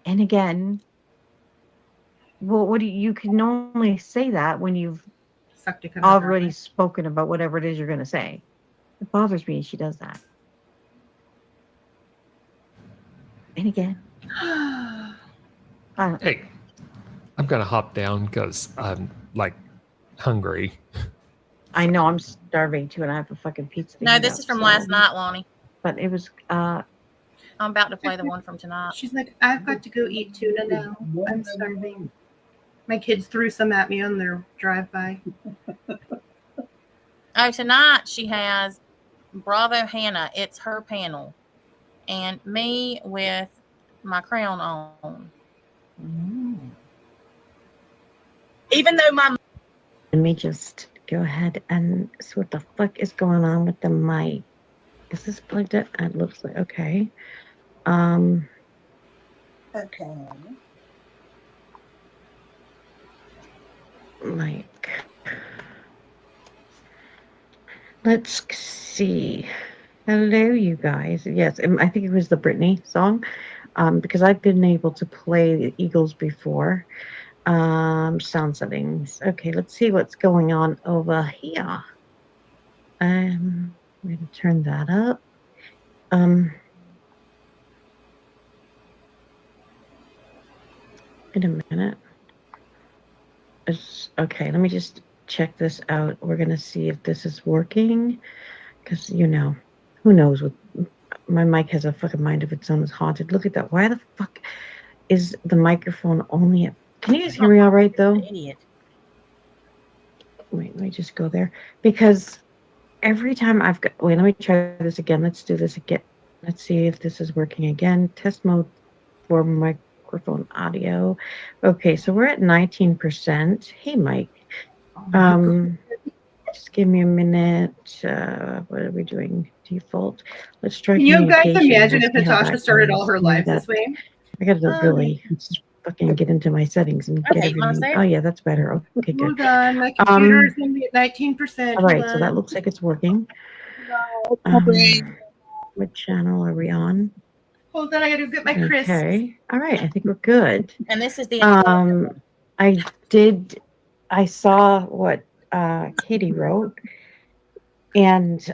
And again, well, what do you can only say that when you've already spoken about whatever it is you're going to say. It bothers me she does that. And again, hey, I'm gonna hop down because I'm like hungry. I know I'm starving too, and I have a fucking pizza. No, this is from last night, Lonnie. But it was. I'm about to play the one from tonight. She's like, I've got to go eat tuna now. I'm starving. My kids threw some at me on their drive-by. Oh, tonight she has Bravo Hannah. It's her panel. And me with my crown on. Even though my... Let me just go ahead and see what the fuck is going on with the mic. Is this plugged in? It looks like, okay. Okay. Like, let's see. Hello, you guys. Yes, I think it was the Britney song, because I've been able to play the Eagles before. Sound settings. Okay, let's see what's going on over here. I'm going to turn that up. In a minute. Okay, let me just check this out. We're going to see if this is working. Because, you know, who knows what... My mic has a fucking mind of its own. It's haunted. Look at that. Why the fuck is the microphone only at... Can you guys hear me all right, though? Idiot. Wait, let me just go there. Because every time I've got... Wait, let me try this again. Let's do this again. Let's see if this is working again. Test mode for microphone audio. Okay, so we're at 19%. Hey, Mike. Just give me a minute. What are we doing? Default. Let's try. Can you guys imagine if Let's see how Natasha that started goes. all her lives this way? I gotta really fucking get into my settings and get everything. Oh yeah, that's better. Okay, good. Hold on, my computer is going to be at 19%. All right, so that looks like it's working. What channel are we on? Hold on, I got to get my crisps. Okay. All right, I think we're good. And this is the... I saw what Katie wrote, and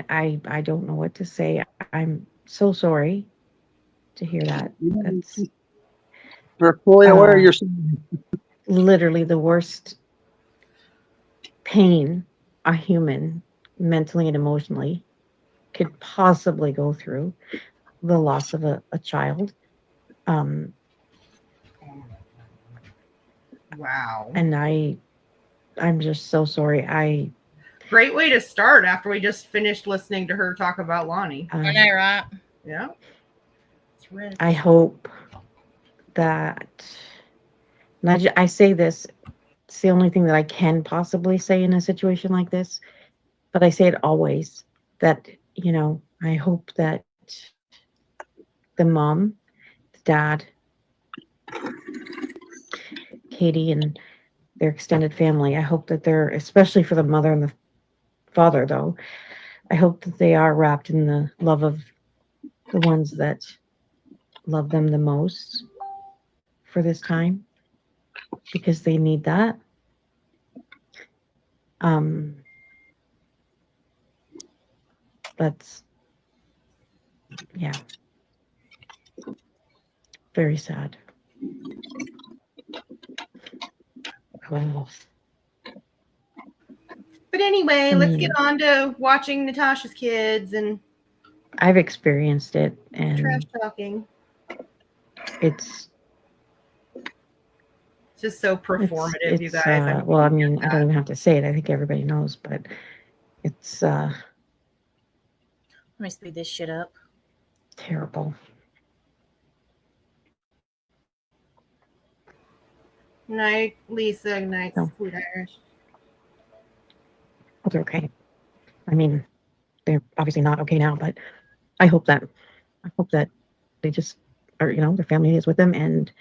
I don't know what to say. I'm so sorry to hear that. That's You're fully aware you're literally the worst pain a human, mentally and emotionally, could possibly go through. The loss of a child. Wow. And I'm just so sorry. Great way to start after we just finished listening to her talk about Lonnie. I know, right? Yeah. It's rich. I hope that, and I say this, it's the only thing that I can possibly say in a situation like this, but I say it always, that, you know, I hope that the mom, the dad, Katie, and their extended family, I hope that they're, especially for the mother and the father, though, I hope that they are wrapped in the love of the ones that love them the most for this time, because they need that. That's, yeah, very sad. Wow. But anyway, let's get on to watching Natasha's kids and I've experienced it, and trash talking. It's just so performative, you guys. Well, I mean, I don't even have to say it. I think everybody knows, but it's Let me speed this shit up. Terrible. Night, Lisa. Night, Sweet Irish. hope they're okay. I mean, they're obviously not okay now, but I hope that they just are, their family is with them and,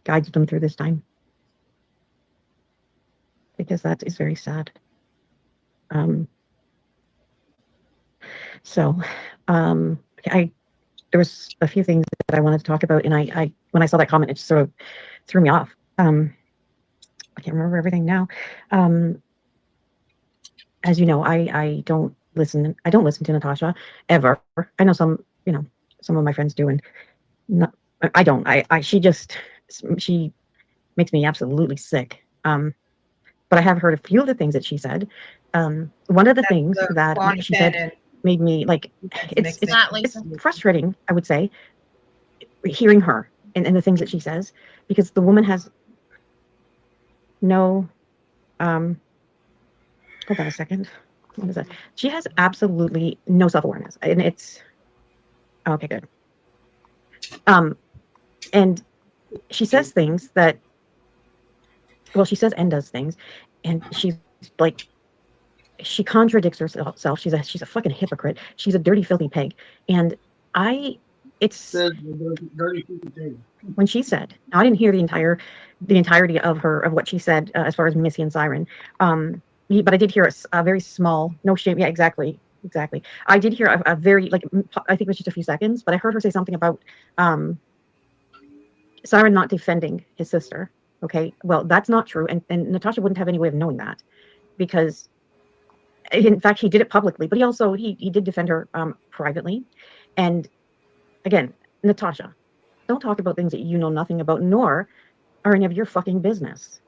guides them through this time. Because that is very sad. So, there was a few things that I wanted to talk about, and I when I saw that comment, it just sort of threw me off. I can't remember everything now. As you know, I don't listen. I don't listen to Natasha ever. I know some of my friends do, and not, I don't. She makes me absolutely sick. But I have heard a few of the things that she said. One of the things that she said made me like it's frustrating, I would say, hearing her and the things that she says, because the woman has no hold on a second. What is that? She has absolutely no self-awareness, and it's okay, good. And she says things that, well, she says and does things, and she's like, she contradicts herself. She's a fucking hypocrite. She's a dirty, filthy pig. And it's when she said, now I didn't hear the entirety of what she said as far as Missy and Siren, but I did hear a very small, no shame, yeah, exactly. I did hear a very, like, I think it was just a few seconds, but I heard her say something about Siren not defending his sister. Okay, well, that's not true, and Natasha wouldn't have any way of knowing that, because in fact he did it publicly, but he did defend her privately. And again, Natasha, don't talk about things that you know nothing about, nor are any of your fucking business.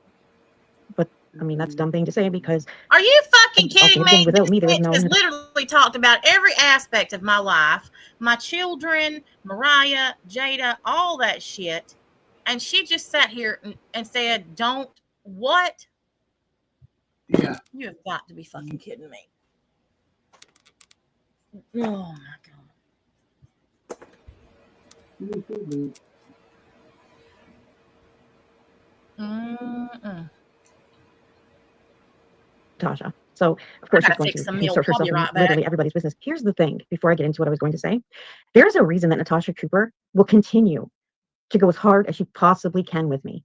But I mean, that's a dumb thing to say, because are you fucking kidding me? Without me, there's no. Has literally talked about every aspect of my life, my children, Mariah, Jada, all that shit, and she just sat here and said, "Don't what?" Yeah, you have got to be fucking kidding me. Oh my god. Natasha. So of course she's going to insert herself in literally everybody's business. Here's the thing, before I get into what I was going to say, there's a reason that Natasha Cooper will continue to go as hard as she possibly can with me.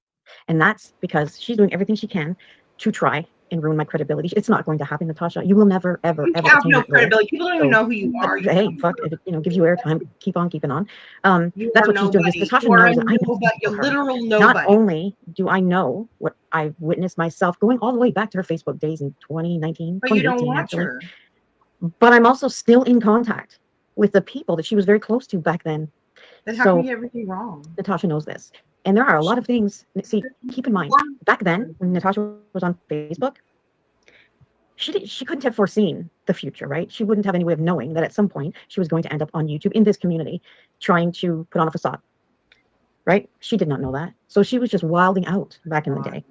And that's because she's doing everything she can to try and ruin my credibility. It's not going to happen, Natasha. You will never, ever, ever have no credibility. People don't even know who you are. Hey, fuck, if it gives you airtime, keep on keeping on. That's what she's doing. Natasha knows that I know you're literal nobody. Not only do I know what I've witnessed myself, going all the way back to her Facebook days in 2019, but you don't watch her. But I'm also still in contact with the people that she was very close to back then. Then how can you get everything wrong? Natasha knows this. And there are a lot of things. See, keep in mind, back then, when Natasha was on Facebook, she couldn't have foreseen the future, right? She wouldn't have any way of knowing that at some point she was going to end up on YouTube in this community, trying to put on a facade, right? She did not know that. So she was just wilding out back in the day.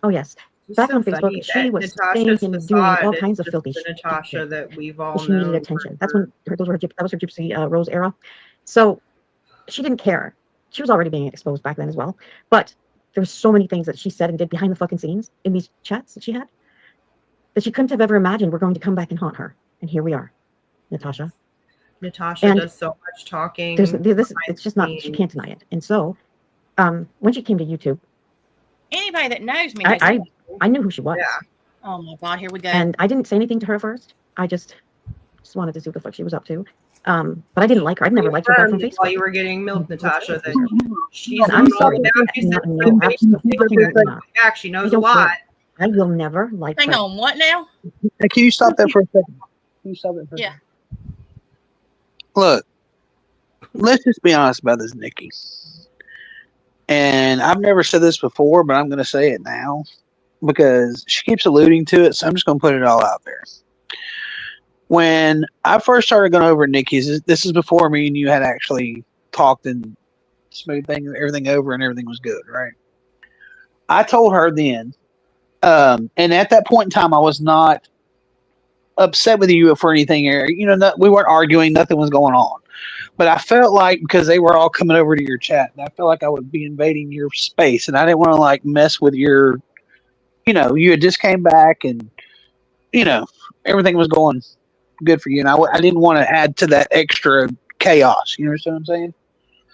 Oh, yes. Back on Facebook, she was saying and doing all kinds of filthy shit. Natasha that we've all she needed attention. That was her Gypsy Rose era. So she didn't care. She was already being exposed back then as well. But there were so many things that she said and did behind the fucking scenes in these chats that she had that she couldn't have ever imagined were going to come back and haunt her. And here we are, Natasha. Natasha does so much talking. It's just not, she can't deny it. And so when she came to YouTube, anybody that knows me, I knew who she was. Yeah. Oh my God, here we go. And I didn't say anything to her first. I just wanted to see what the fuck she was up to. But I didn't like her. I'd never liked her back from Facebook. While you were getting milk, Natasha, that she's I'm sorry. She knows a lot. I will never like her. Hang on, what now? Hey, can you stop that for a second? Can you stop it for a second? Look, let's just be honest about this, Nikki. And I've never said this before, but I'm going to say it now because she keeps alluding to it, so I'm just going to put it all out there. When I first started going over Nikki's, this is before me and you had actually talked and smoothed everything over and everything was good, right? I told her then, and at that point in time, I was not upset with you for anything. We weren't arguing. Nothing was going on. But I felt like because they were all coming over to your chat, I felt like I would be invading your space, and I didn't want to mess with your you had just came back and, everything was going good for you. And I didn't want to add to that extra chaos. You understand what I'm saying?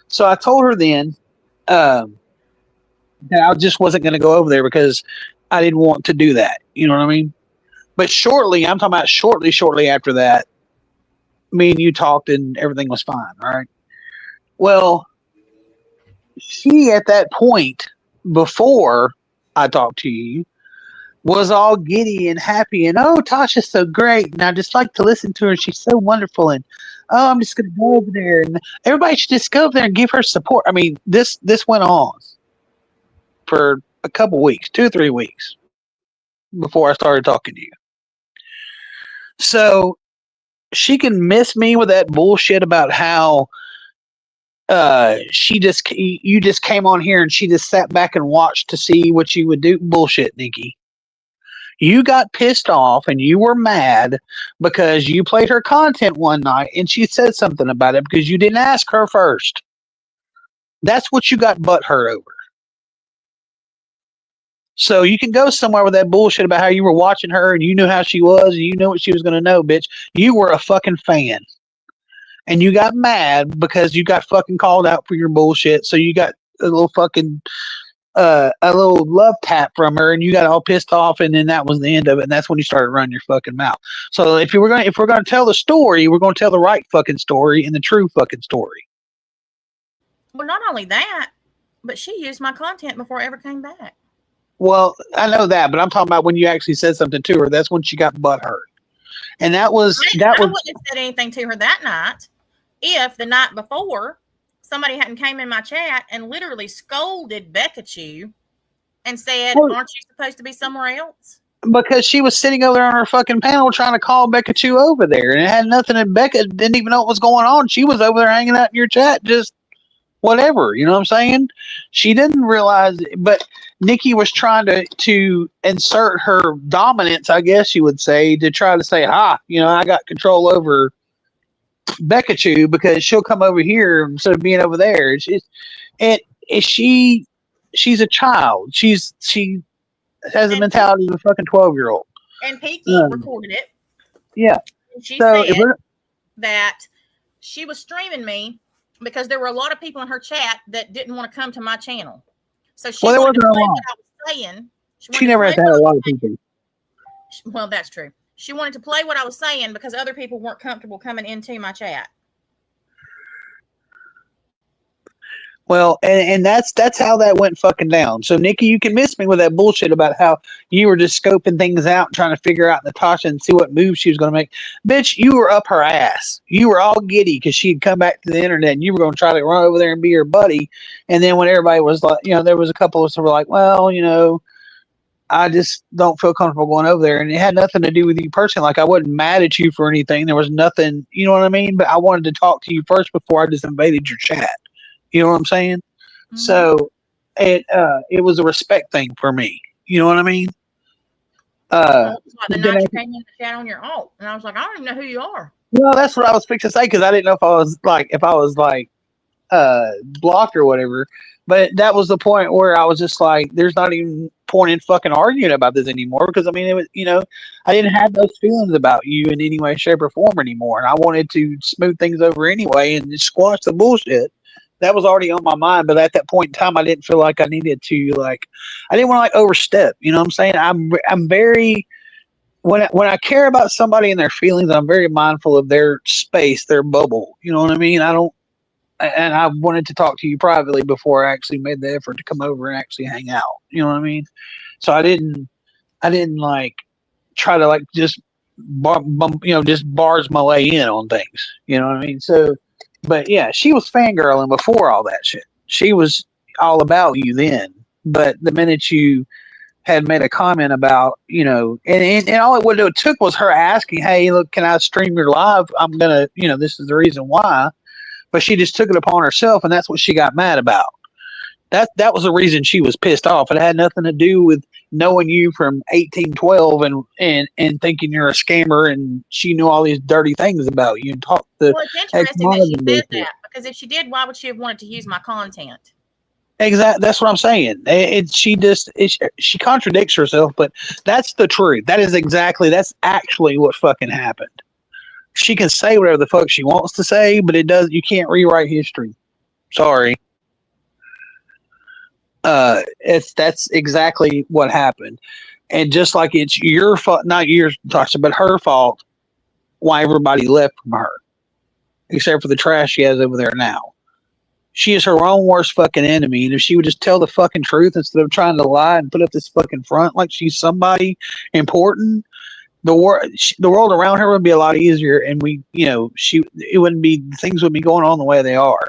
So I told her then that I just wasn't going to go over there because I didn't want to do that. You know what I mean? But I'm talking about shortly after that, me and you talked and everything was fine. All right. Well, she at that point, before I talked to you, was all giddy and happy and, oh, Tasha's so great and I just like to listen to her. She's so wonderful and, oh, I'm just gonna go over there and everybody should just go over there and give her support. I mean, this went on for a couple weeks, 2 or 3 weeks before I started talking to you. So she can miss me with that bullshit about how you just came on here and she just sat back and watched to see what you would do. Bullshit, Nikki. You got pissed off and you were mad because you played her content one night and she said something about it because you didn't ask her first. That's what you got butthurt over. So you can go somewhere with that bullshit about how you were watching her and you knew how she was and you knew what she was going to know, bitch. You were a fucking fan. And you got mad because you got fucking called out for your bullshit. So you got a little fucking a little love tap from her and you got all pissed off and then that was the end of it and that's when you started running your fucking mouth. So if we're gonna tell the story, we're gonna tell the right fucking story and the true fucking story. Well, not only that, but she used my content before I ever came back. Well, I know that, but I'm talking about when you actually said something to her. That's when she got butthurt. And I wouldn't have said anything to her that night if the night before somebody hadn't came in my chat and literally scolded Becca and said, aren't you supposed to be somewhere else? Because she was sitting over there on her fucking panel trying to call Becca Chu over there. And it had nothing, and Becca didn't even know what was going on. She was over there hanging out in your chat, just whatever. You know what I'm saying? She didn't realize, but Nikki was trying to insert her dominance, I guess you would say, to try to say, I got control over Becca Chu because she'll come over here instead of being over there. She's a child. She has a mentality of a fucking 12-year-old. And Peaky recorded it. Yeah. And she said that she was streaming me because there were a lot of people in her chat that didn't want to come to my channel. So she wanted to play what I was saying. She never had to have a lot of people. Well, that's true. She wanted to play what I was saying because other people weren't comfortable coming into my chat. Well, and that's how that went fucking down. So, Nikki, you can miss me with that bullshit about how you were just scoping things out and trying to figure out Natasha and see what moves she was going to make. Bitch, you were up her ass. You were all giddy because she had come back to the internet and you were going to try to run over there and be her buddy. And then when everybody was like, there was a couple of us who were like, well, I just don't feel comfortable going over there. And it had nothing to do with you personally. Like, I wasn't mad at you for anything. There was nothing, you know what I mean? But I wanted to talk to you first before I just invaded your chat. You know what I'm saying? Mm-hmm. So it was a respect thing for me. You know what I mean? The night you came in the chat on your alt, and I was like, I don't even know who you are. Well, that's what I was fixing to say because I didn't know if I was blocked or whatever. But that was the point where I was just like, there's not even point in fucking arguing about this anymore because I mean, it was, I didn't have those feelings about you in any way, shape, or form anymore, and I wanted to smooth things over anyway and just squash the bullshit. That was already on my mind, but at that point in time, I didn't feel like I needed to I didn't want to overstep. You know what I'm saying? I'm very when I care about somebody and their feelings, I'm very mindful of their space, their bubble. You know what I mean? And I wanted to talk to you privately before I actually made the effort to come over and actually hang out. You know what I mean? So I didn't try to just bars my way in on things. You know what I mean? So. But yeah, she was fangirling before all that shit. She was all about you then. But the minute you had made a comment about, and all it would have took was her asking, hey, look, can I stream your live? I'm going to, this is the reason why. But she just took it upon herself, and that's what she got mad about. That was the reason she was pissed off. It had nothing to do with knowing you from 1812 and thinking you're a scammer and she knew all these dirty things about you and talked to. Well, it's interesting that she said that because if she did, why would she have wanted to use my content? Exactly. That's what I'm saying. She contradicts herself, but that's the truth. That's actually what fucking happened. She can say whatever the fuck she wants to say, but you can't rewrite history. Sorry. That's exactly what happened. And just like it's your fault, not yours, Tasha, but her fault, why everybody left from her, except for the trash she has over there now. She is her own worst fucking enemy. And if she would just tell the fucking truth instead of trying to lie and put up this fucking front like she's somebody important, the world around her would be a lot easier. And it wouldn't be, things would be going on the way they are.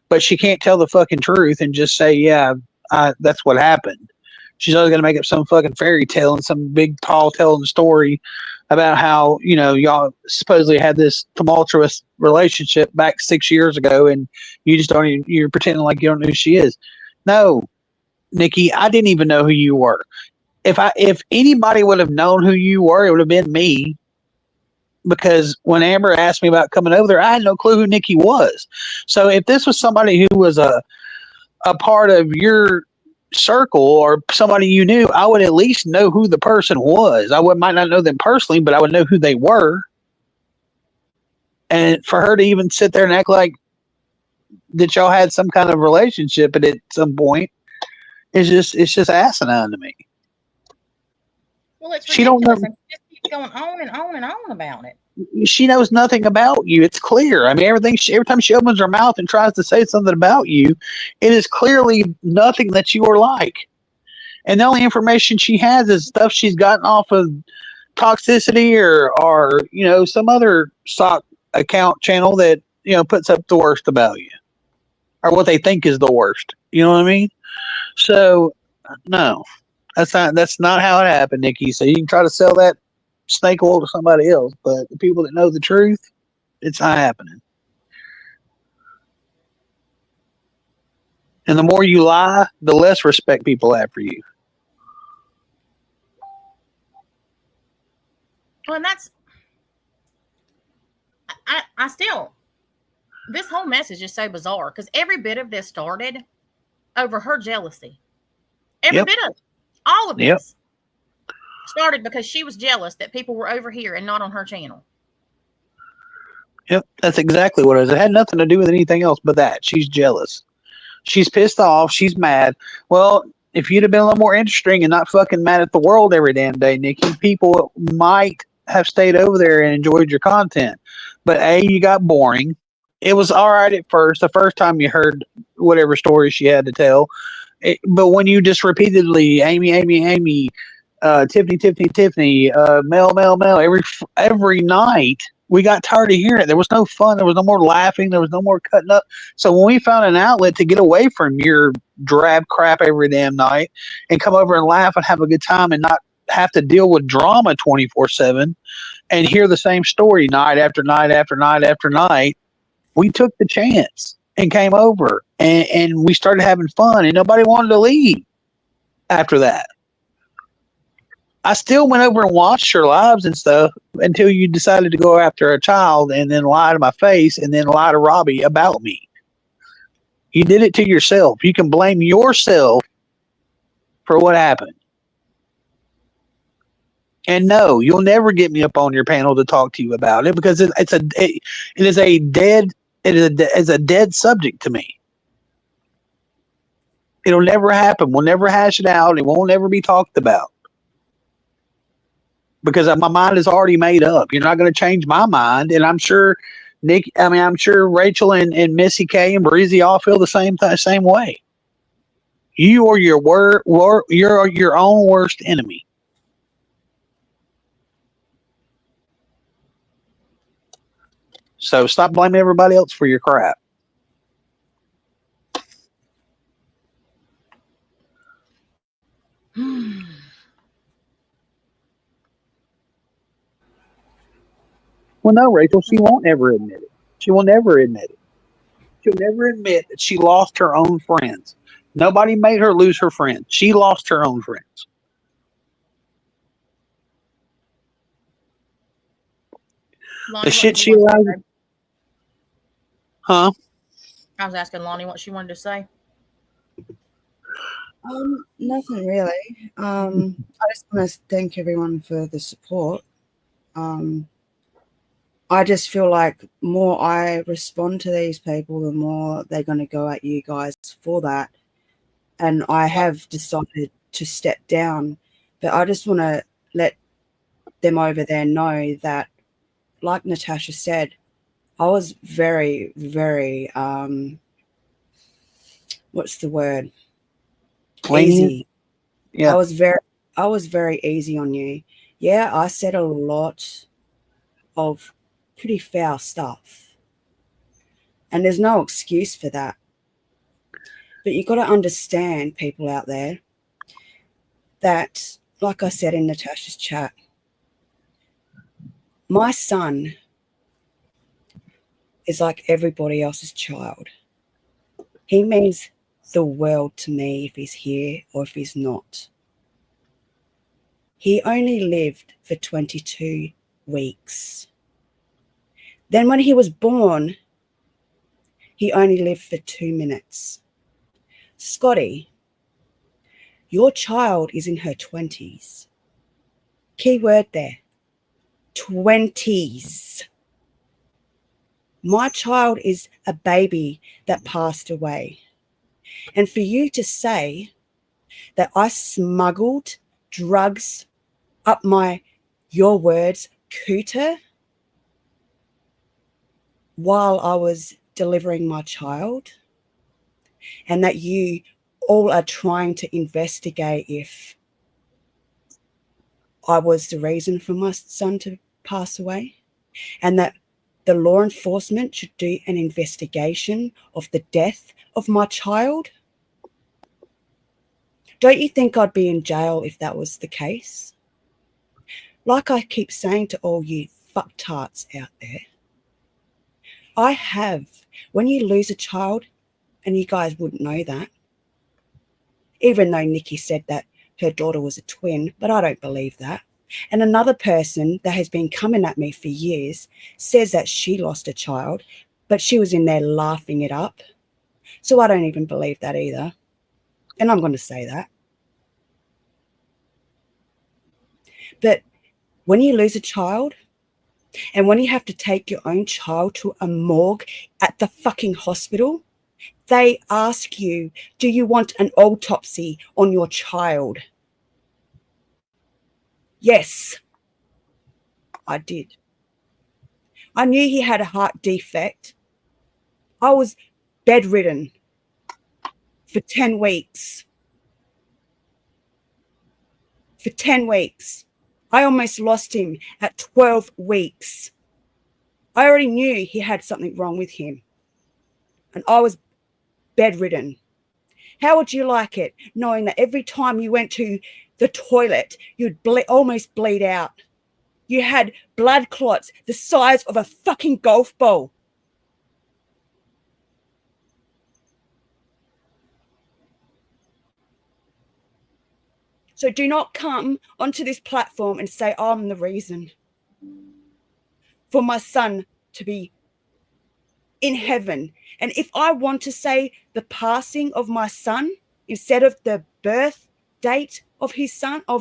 But she can't tell the fucking truth and just say, yeah, that's what happened. She's always going to make up some fucking fairy tale and some big tall telling story about how, y'all supposedly had this tumultuous relationship back 6 years ago, and you just don't even, you're pretending like you don't know who she is. No, Nikki, I didn't even know who you were. If anybody would have known who you were, it would have been me. Because when Amber asked me about coming over there, I had no clue who Nikki was. So if this was somebody who was a part of your circle or somebody you knew, I would at least know who the person was. Might not know them personally, but I would know who they were. And for her to even sit there and act like that y'all had some kind of relationship at some point, it's just asinine to me. Well, it's She don't know. ridiculous. She just keeps going on and on and on about it. She knows nothing about you. It's clear. I mean, every time she opens her mouth and tries to say something about you, it is clearly nothing that you are like. And the only information she has is stuff she's gotten off of Toxicity or some other sock account channel that puts up the worst about you or what they think is the worst. You know what I mean? So no, that's not how it happened, Nikki. So you can try to sell that snake oil to somebody else, but the people that know the truth, it's not happening. And the more you lie, the less respect people have for you. Well, and I still, this whole message is so bizarre because every bit of this started over her jealousy. Every bit of it. All of this started because she was jealous that people were over here and not on her channel. Yep, that's exactly what it is. It had nothing to do with anything else but that. She's jealous. She's pissed off. She's mad. Well, if you'd have been a little more interesting and not fucking mad at the world every damn day, Nikki, people might have stayed over there and enjoyed your content. But you got boring. It was all right at first. The first time you heard whatever story she had to tell. But when you just repeatedly, Amy, Tiffany, Mel, every night, we got tired of hearing it. There was no fun. There was no more laughing. There was no more cutting up. So when we found an outlet to get away from your drab crap every damn night and come over and laugh and have a good time and not have to deal with drama 24/7 and hear the same story night after night after night after night, we took the chance and came over and we started having fun and nobody wanted to leave after that. I still went over and watched your lives and stuff until you decided to go after a child and then lie to my face and then lie to Robbie about me. You did it to yourself. You can blame yourself for what happened. And no, you'll never get me up on your panel to talk to you about it because it is a dead subject to me. It'll never happen. We'll never hash it out. It won't ever be talked about. Because my mind is already made up. You're not going to change my mind. And I'm sure I'm sure Rachel and Missy K and Breezy all feel the same way. You are you're your own worst enemy. So stop blaming everybody else for your crap. Well, no, Rachel, she won't ever admit it. She will never admit it. She'll never admit that she lost her own friends. Nobody made her lose her friends. She lost her own friends. Lonnie, The shit she allowed. Huh? I was asking Lonnie what she wanted to say. Nothing really. I just want to thank everyone for the support. I just feel like more I respond to these people, the more they're going to go at you guys for that. And I have decided to step down, but I just want to let them over there know that, like Natasha said, I was very, very, what's the word? Lenient? Easy. Yeah. I was very easy on you. Yeah, I said a lot of pretty foul stuff. And there's no excuse for that. But you've got to understand, people out there, that, like I said in Natasha's chat, my son is like everybody else's child. He means the world to me if he's here or if he's not. He only lived for 22 weeks. Then when he was born, he only lived for 2 minutes. Scotty, your child is in her 20s. Key word there, 20s. My child is a baby that passed away. And for you to say that I smuggled drugs up my, your words, cooter while I was delivering my child, and that you all are trying to investigate if I was the reason for my son to pass away, and that the law enforcement should do an investigation of the death of my child. Don't you think I'd be in jail if that was the case? Like I keep saying to all you fucktarts out there, I have, when you lose a child, and you guys wouldn't know that, even though Nikki said that her daughter was a twin, but I don't believe that. And another person that has been coming at me for years says that she lost a child, but she was in there laughing it up. So I don't even believe that either. And I'm going to say that. But when you lose a child, and when you have to take your own child to a morgue at the fucking hospital, they ask you, do you want an autopsy on your child? Yes, I did. I knew he had a heart defect. I was bedridden for 10 weeks. For 10 weeks. I almost lost him at 12 weeks. I already knew he had something wrong with him. And I was bedridden. How would you like it, knowing that every time you went to the toilet, you'd almost bleed out? You had blood clots the size of a fucking golf ball. So do not come onto this platform and say I'm the reason for my son to be in heaven. And if I want to say the passing of my son instead of the birth date of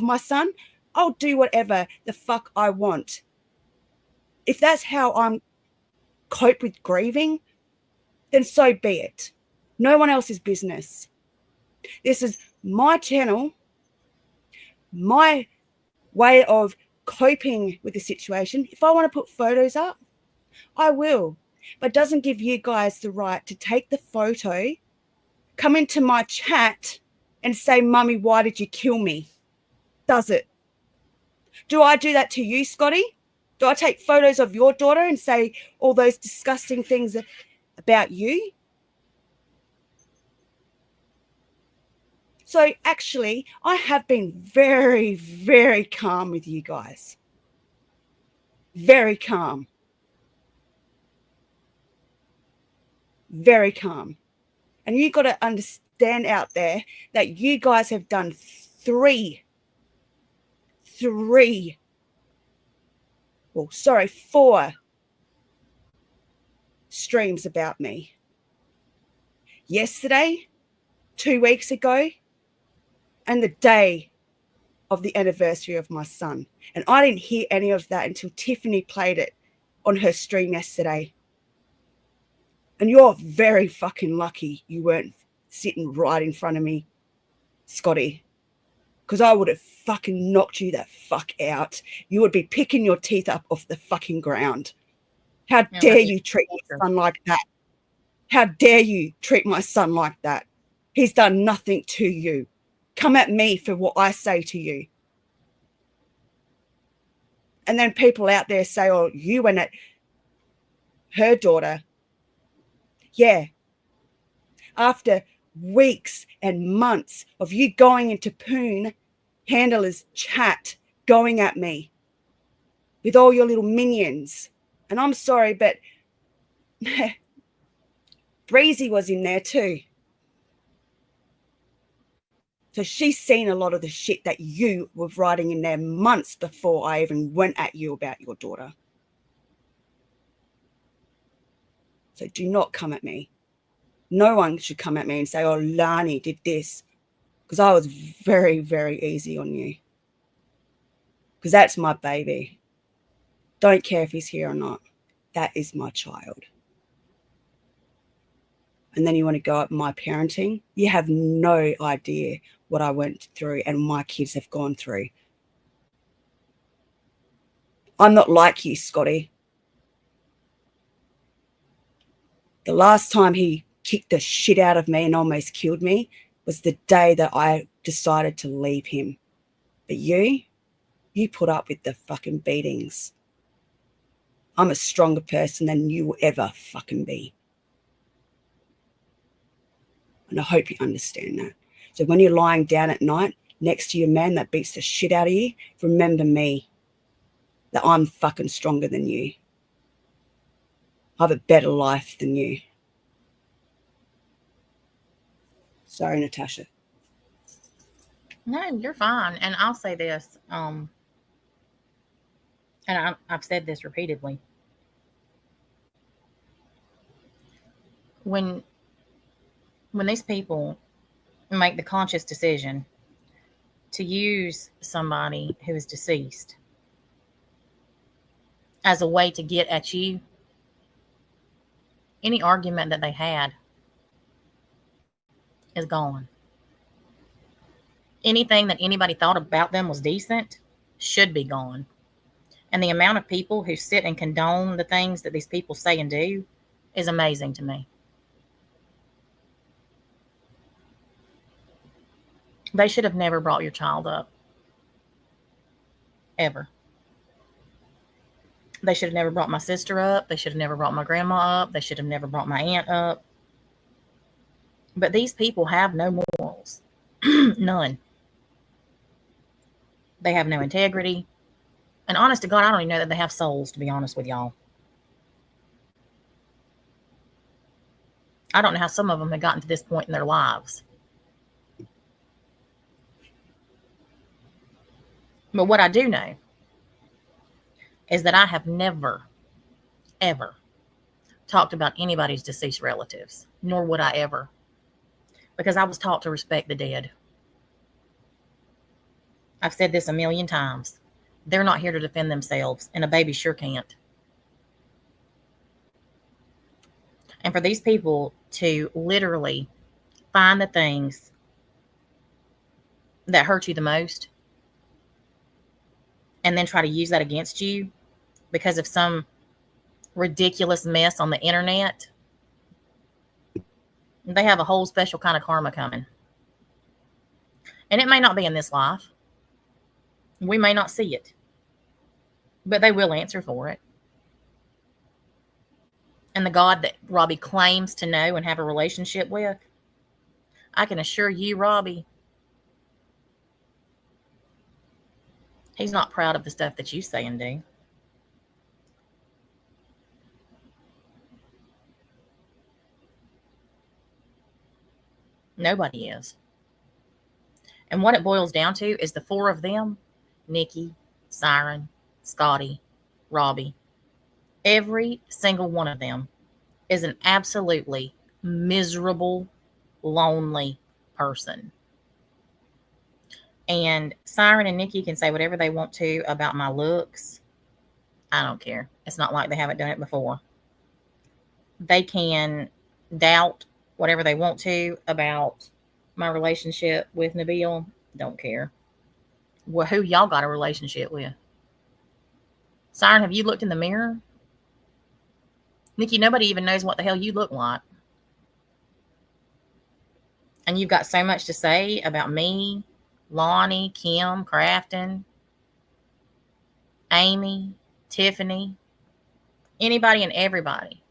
my son, I'll do whatever the fuck I want. If that's how I'm cope with grieving, then so be it. No one else's business. This is my channel, my way of coping with the situation. If I want to put photos up, I will. But it doesn't give you guys the right to take the photo, come into my chat and say, Mummy, why did you kill me? Does it? Do I do that to you, Scotty? Do I take photos of your daughter and say all those disgusting things about you? So actually, I have been very, very calm with you guys. Very calm. Very calm. And you got to understand out there that you guys have done four streams about me. Yesterday, 2 weeks ago, and the day of the anniversary of my son. And I didn't hear any of that until Tiffany played it on her stream yesterday. And you're very fucking lucky you weren't sitting right in front of me, Scotty, because I would have fucking knocked you the fuck out. You would be picking your teeth up off the fucking ground. How dare you treat my son like that? How dare you treat my son like that? He's done nothing to you. Come at me for what I say to you. And then people out there say, oh, you went at her daughter. Yeah. After weeks and months of you going into Poon Handler's chat, going at me with all your little minions. And I'm sorry, but Breezy was in there too. So she's seen a lot of the shit that you were writing in there months before I even went at you about your daughter. So do not come at me. No one should come at me and say, oh, Lonnie did this. Because I was very, very easy on you. Because that's my baby. Don't care if he's here or not. That is my child. And then you want to go at my parenting? You have no idea what I went through and my kids have gone through. I'm not like you, Scotty. The last time he kicked the shit out of me and almost killed me was the day that I decided to leave him. But you put up with the fucking beatings. I'm a stronger person than you will ever fucking be. And I hope you understand that. So when you're lying down at night next to your man that beats the shit out of you, remember me, that I'm fucking stronger than you. I have a better life than you. Sorry, Natasha. No, you're fine. And I'll say this, and I've said this repeatedly. When these people make the conscious decision to use somebody who is deceased as a way to get at you, any argument that they had is gone. Anything that anybody thought about them was decent should be gone. And the amount of people who sit and condone the things that these people say and do is amazing to me. They should have never brought your child up. Ever. They should have never brought my sister up. They should have never brought my grandma up. They should have never brought my aunt up. But these people have no morals. None. They have no integrity. And honest to God, I don't even know that they have souls, to be honest with y'all. I don't know how some of them have gotten to this point in their lives. But what I do know is that I have never, ever talked about anybody's deceased relatives, nor would I ever, because I was taught to respect the dead. I've said this a million times. They're not here to defend themselves, and a baby sure can't. And for these people to literally find the things that hurt you the most and then try to use that against you because of some ridiculous mess on the internet, they have a whole special kind of karma coming. And it may not be in this life. We may not see it. But they will answer for it. And the God that Robbie claims to know and have a relationship with, I can assure you, Robbie, he's not proud of the stuff that you say and do. Nobody is. And what it boils down to is the four of them, Nikki, Siren, Scotty, Robbie, every single one of them is an absolutely miserable, lonely person. And Siren and Nikki can say whatever they want to about my looks. I don't care. It's not like they haven't done it before. They can doubt whatever they want to about my relationship with Nabil. Don't care. Well, who y'all got a relationship with? Siren, have you looked in the mirror? Nikki, nobody even knows what the hell you look like. And you've got so much to say about me, Lonnie, Kim, Crafton, Amy, Tiffany, anybody and everybody.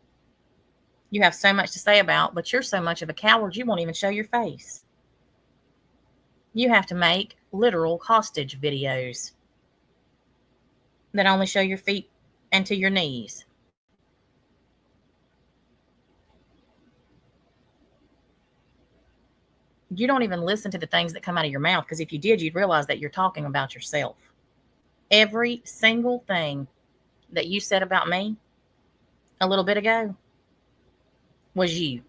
You have so much to say about, but you're so much of a coward you won't even show your face. You have to make literal hostage videos that only show your feet and to your knees. You don't even listen to the things that come out of your mouth, because if you did, you'd realize that you're talking about yourself. Every single thing that you said about me a little bit ago was you.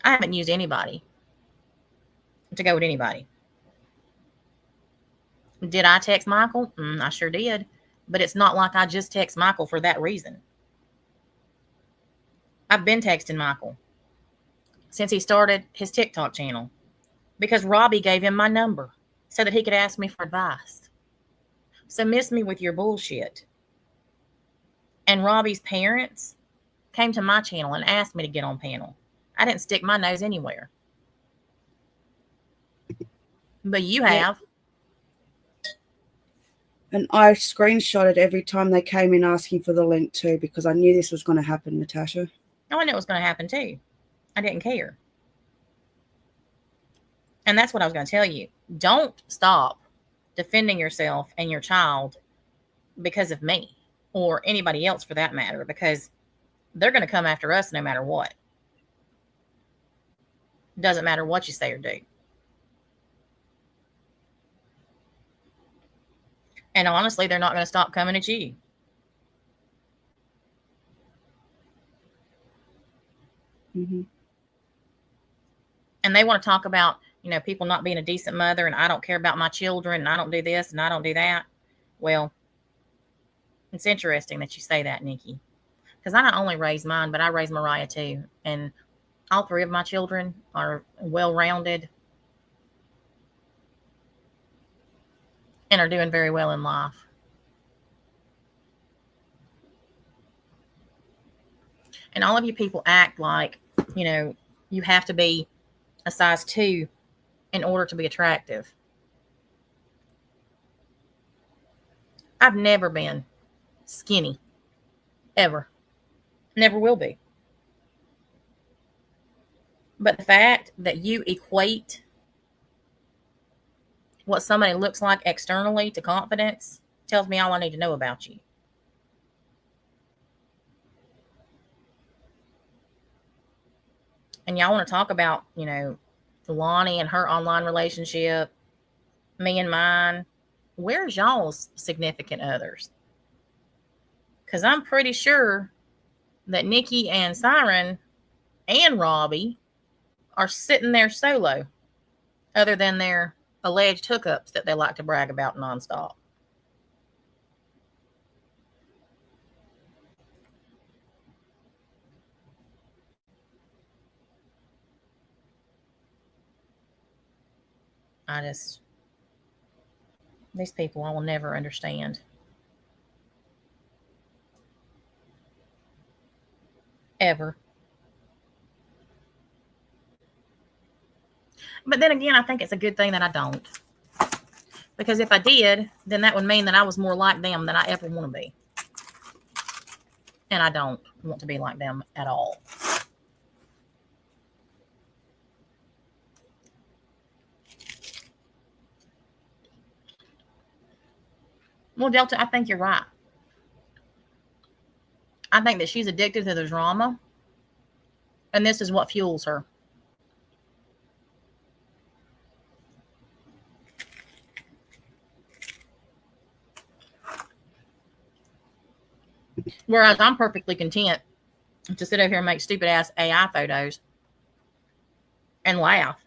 I haven't used anybody to go with anybody. Did I text Michael? I sure did. But it's not like I just text Michael for that reason. I've been texting Michael since he started his TikTok channel, because Robbie gave him my number so that he could ask me for advice. So miss me with your bullshit. And Robbie's parents came to my channel and asked me to get on panel. I didn't stick my nose anywhere. But you have. And I screenshotted every time they came in asking for the link too, because I knew this was going to happen, Natasha. Oh, I knew it was going to happen too. I didn't care. And that's what I was going to tell you. Don't stop defending yourself and your child because of me, or anybody else for that matter, because they're going to come after us no matter what. Doesn't matter what you say or do. And honestly, they're not going to stop coming at you. Mm-hmm. And they want to talk about, people not being a decent mother, and I don't care about my children, and I don't do this, and I don't do that. Well, it's interesting that you say that, Nikki, because I not only raised mine, but I raised Mariah too. And all three of my children are well-rounded and are doing very well in life. And all of you people act like, you have to be a size 2 in order to be attractive. I've never been skinny, ever. Never will be. But the fact that you equate what somebody looks like externally to confidence tells me all I need to know about you. And y'all want to talk about, Lonnie and her online relationship, me and mine. Where's y'all's significant others? Because I'm pretty sure that Nikki and Siren and Robbie are sitting there solo, other than their alleged hookups that they like to brag about nonstop. These people I will never understand. Ever. But then again, I think it's a good thing that I don't. Because if I did, then that would mean that I was more like them than I ever want to be. And I don't want to be like them at all. Well, Delta, I think you're right. I think that she's addicted to the drama. And this is what fuels her. Whereas I'm perfectly content to sit over here and make stupid ass AI photos and laugh.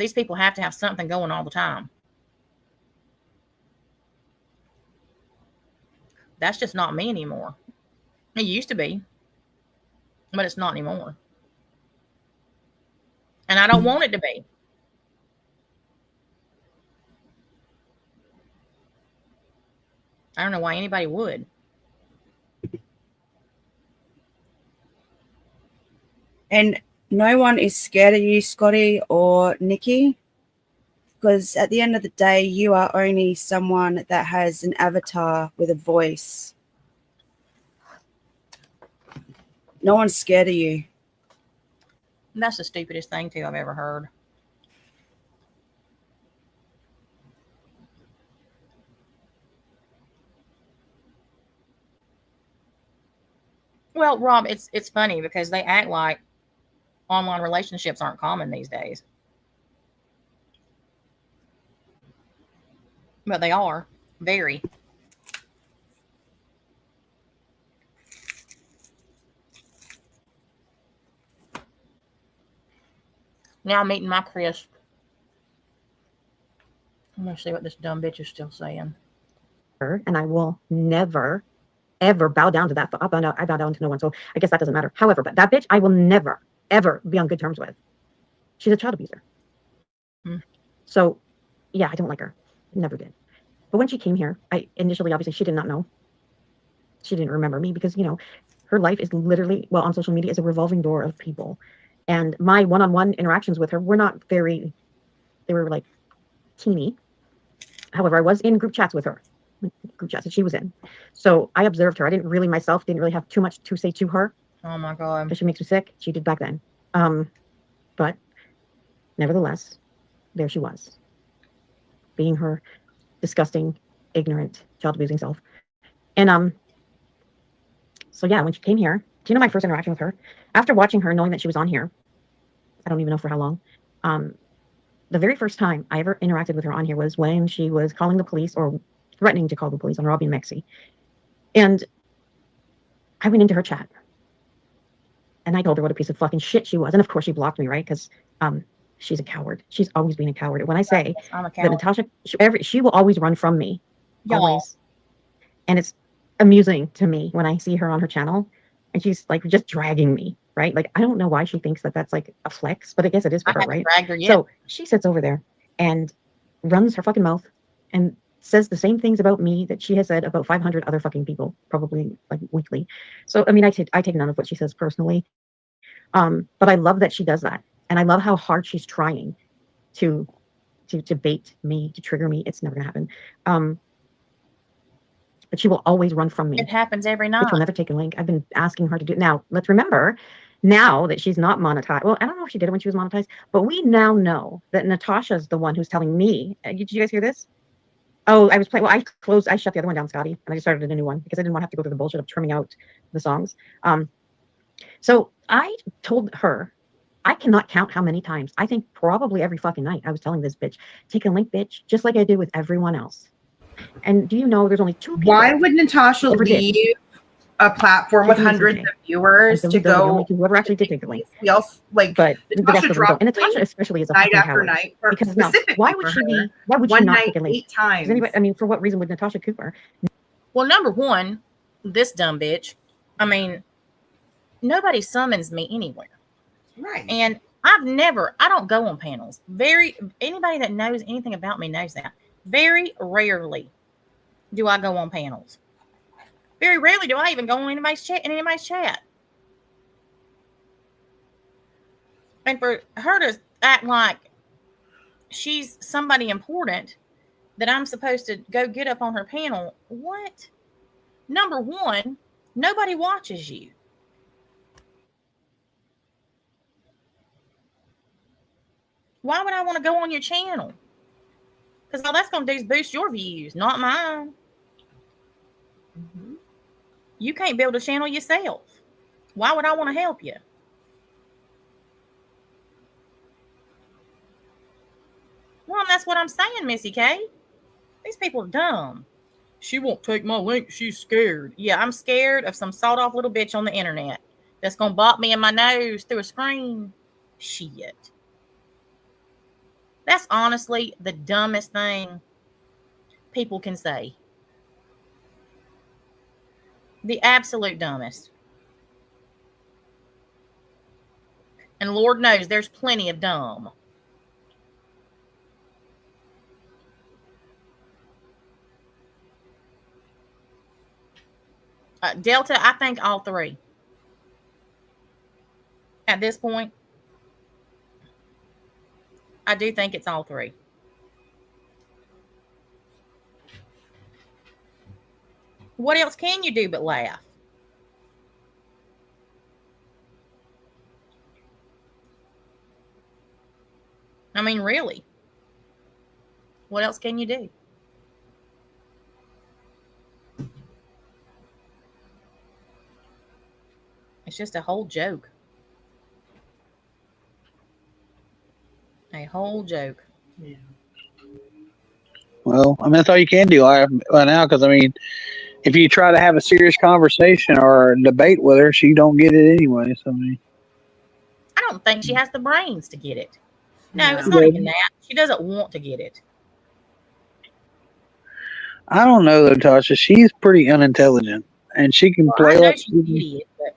These people have to have something going all the time. That's just not me anymore. It used to be, but it's not anymore. And I don't want it to be. I don't know why anybody would. And no one is scared of you, Scotty or Nikki, because at the end of the day, you are only someone that has an avatar with a voice. No one's scared of you. That's the stupidest thing, too, I've ever heard. Well, Rob, it's funny because they act like online relationships aren't common these days. But they are. Very. Now I'm eating my crisp. I'm going to see what this dumb bitch is still saying. And I will never, ever bow down to that. I bow down to no one. So I guess that doesn't matter. However, but that bitch, I will never, ever be on good terms with. She's a child abuser. So, yeah, I don't like her. Never did. But when she came here, I initially, obviously, she did not know. She didn't remember me because, you know, her life is literally, well, on social media is a revolving door of people. And my one-on-one interactions with her were not very, they were like teeny. However, I was in group chats with her. Group chats that she was in. So I observed her. I didn't really have too much to say to her. Oh my God. Because she makes me sick. She did back then. But nevertheless, there she was. Being her disgusting, ignorant, child abusing self. And so yeah, when she came here, do you know my first interaction with her? After watching her, knowing that she was on here, I don't even know for how long. The very first time I ever interacted with her on here was when she was calling the police or threatening to call the police on Robbie and Mexi. And I went into her chat and I told her what a piece of fucking shit she was. And of course she blocked me, right? Because she's a coward. She's always been a coward. When I say that Natasha, she will always run from me. Always. And it's amusing to me when I see her on her channel and she's like just dragging me, right? Like, I don't know why she thinks that that's like a flex, but I guess it is for her, right? Dragged her yet. So she sits over there and runs her fucking mouth and says the same things about me that she has said about 500 other fucking people, probably like weekly. So, I mean, I take none of what she says personally. But I love that she does that. And I love how hard she's trying to bait me, to trigger me. It's never gonna happen. But she will always run from me. It happens every night. Which will never take a link. I've been asking her to do. Now, let's remember, now that she's not monetized. Well, I don't know if she did it when she was monetized, but we now know that Natasha's the one who's telling me. Did you guys hear this? Oh, I was playing. Well, I shut the other one down, Scotty, and I just started a new one because I didn't want to have to go through the bullshit of trimming out the songs. So I told her, I cannot count how many times. I think probably every fucking night I was telling this bitch, take a link, bitch, just like I did with everyone else. And do you know there's only 2 people? Why would Natasha leave a platform with hundreds of viewers to go? Whoever actually did take the link. We also like, but Natasha dropped and Natasha especially is a night fucking after coward. night. Because now, why would she be? Why would she not take a link? 8 times. Does anybody, I mean, for what reason would Natasha Cooper? Well, number one, this dumb bitch. I mean, nobody summons me anywhere. Right. And I don't go on panels. Anybody that knows anything about me knows that. Very rarely do I go on panels. Very rarely do I even go on anybody's chat. And for her to act like she's somebody important that I'm supposed to go get up on her panel, what? Number one, nobody watches you. Why would I want to go on your channel? Because all that's going to do is boost your views, not mine. You can't build a channel yourself. Why would I want to help you? Well, that's what I'm saying, Missy K. These people are dumb. She won't take my link. She's scared. Yeah, I'm scared of some sawed-off little bitch on the internet that's going to bop me in my nose through a screen. Shit. That's honestly the dumbest thing people can say. The absolute dumbest. And Lord knows there's plenty of dumb. Delta, I think all three. At this point, I do think it's all three. What else can you do but laugh? I mean, really. What else can you do? It's just a whole joke. A whole joke. Yeah. Well, I mean, that's all you can do right now. Because I mean, if you try to have a serious conversation or a debate with her, she don't get it anyway. So I mean, I don't think she has the brains to get it. No, it's not even that. She doesn't want to get it. I don't know though, Tasha. She's pretty unintelligent, and she can play like she's an idiot. But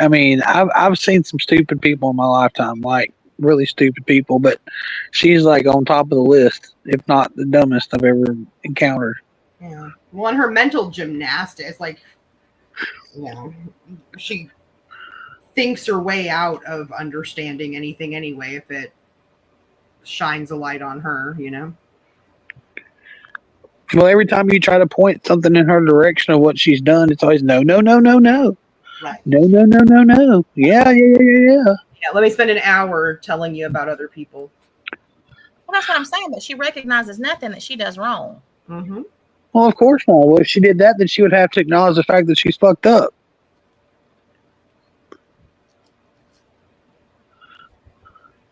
I mean, I've seen some stupid people in my lifetime, like really stupid people, but she's like on top of the list, if not the dumbest I've ever encountered. Yeah. Well, and her mental gymnastics, like, you know, she thinks her way out of understanding anything anyway if it shines a light on her, you know? Well, every time you try to point something in her direction of what she's done, it's always no, no, no, no, no. Right. No, no, no, no, no. Yeah. Yeah, let me spend an hour telling you about other people. well, that's what I'm saying. But she recognizes nothing that she does wrong. Mm-hmm. Well, of course not. Well, if she did that, then she would have to acknowledge the fact that she's fucked up.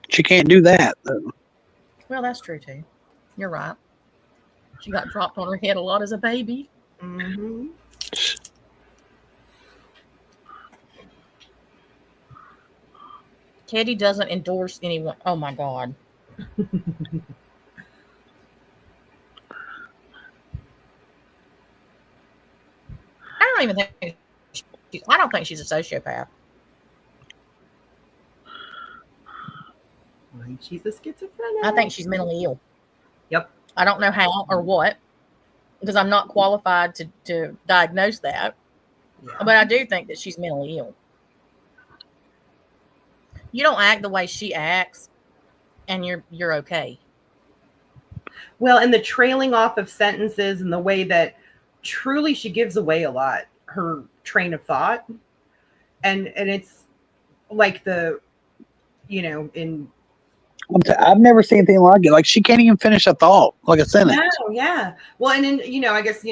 She can't do that, though. Well, that's true too. You're right. She got dropped on her head a lot as a baby. Mm-hmm. Teddy doesn't endorse anyone. Oh my God. I don't think she's a sociopath. She's a schizophrenic. I think she's mentally ill. Yep. I don't know how or what, because I'm not qualified to diagnose that. Yeah. But I do think that she's mentally ill. You don't act the way she acts, and you're okay. Well, and the trailing off of sentences and the way that truly she gives away a lot, her train of thought. And it's like I've never seen anything like it. Like, she can't even finish a thought, like a sentence. No, yeah. Well, and in, I guess,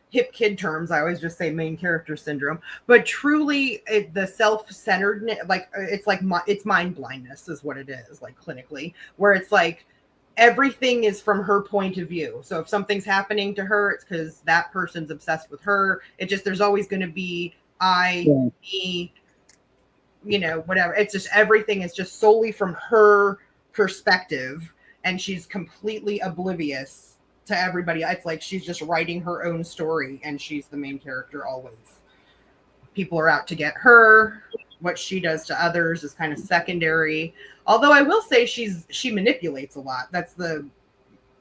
hip kid terms, I always just say main character syndrome, but truly the self-centeredness, like it's mind blindness is what it is, like clinically, where it's like everything is from her point of view. So if something's happening to her, it's because that person's obsessed with her. It just, there's always going to be me, whatever. It's just, everything is just solely from her perspective, and she's completely oblivious to everybody. It's like she's just writing her own story, and she's the main character always. People are out to get her. What she does to others is kind of secondary. Although I will say she manipulates a lot. That's the,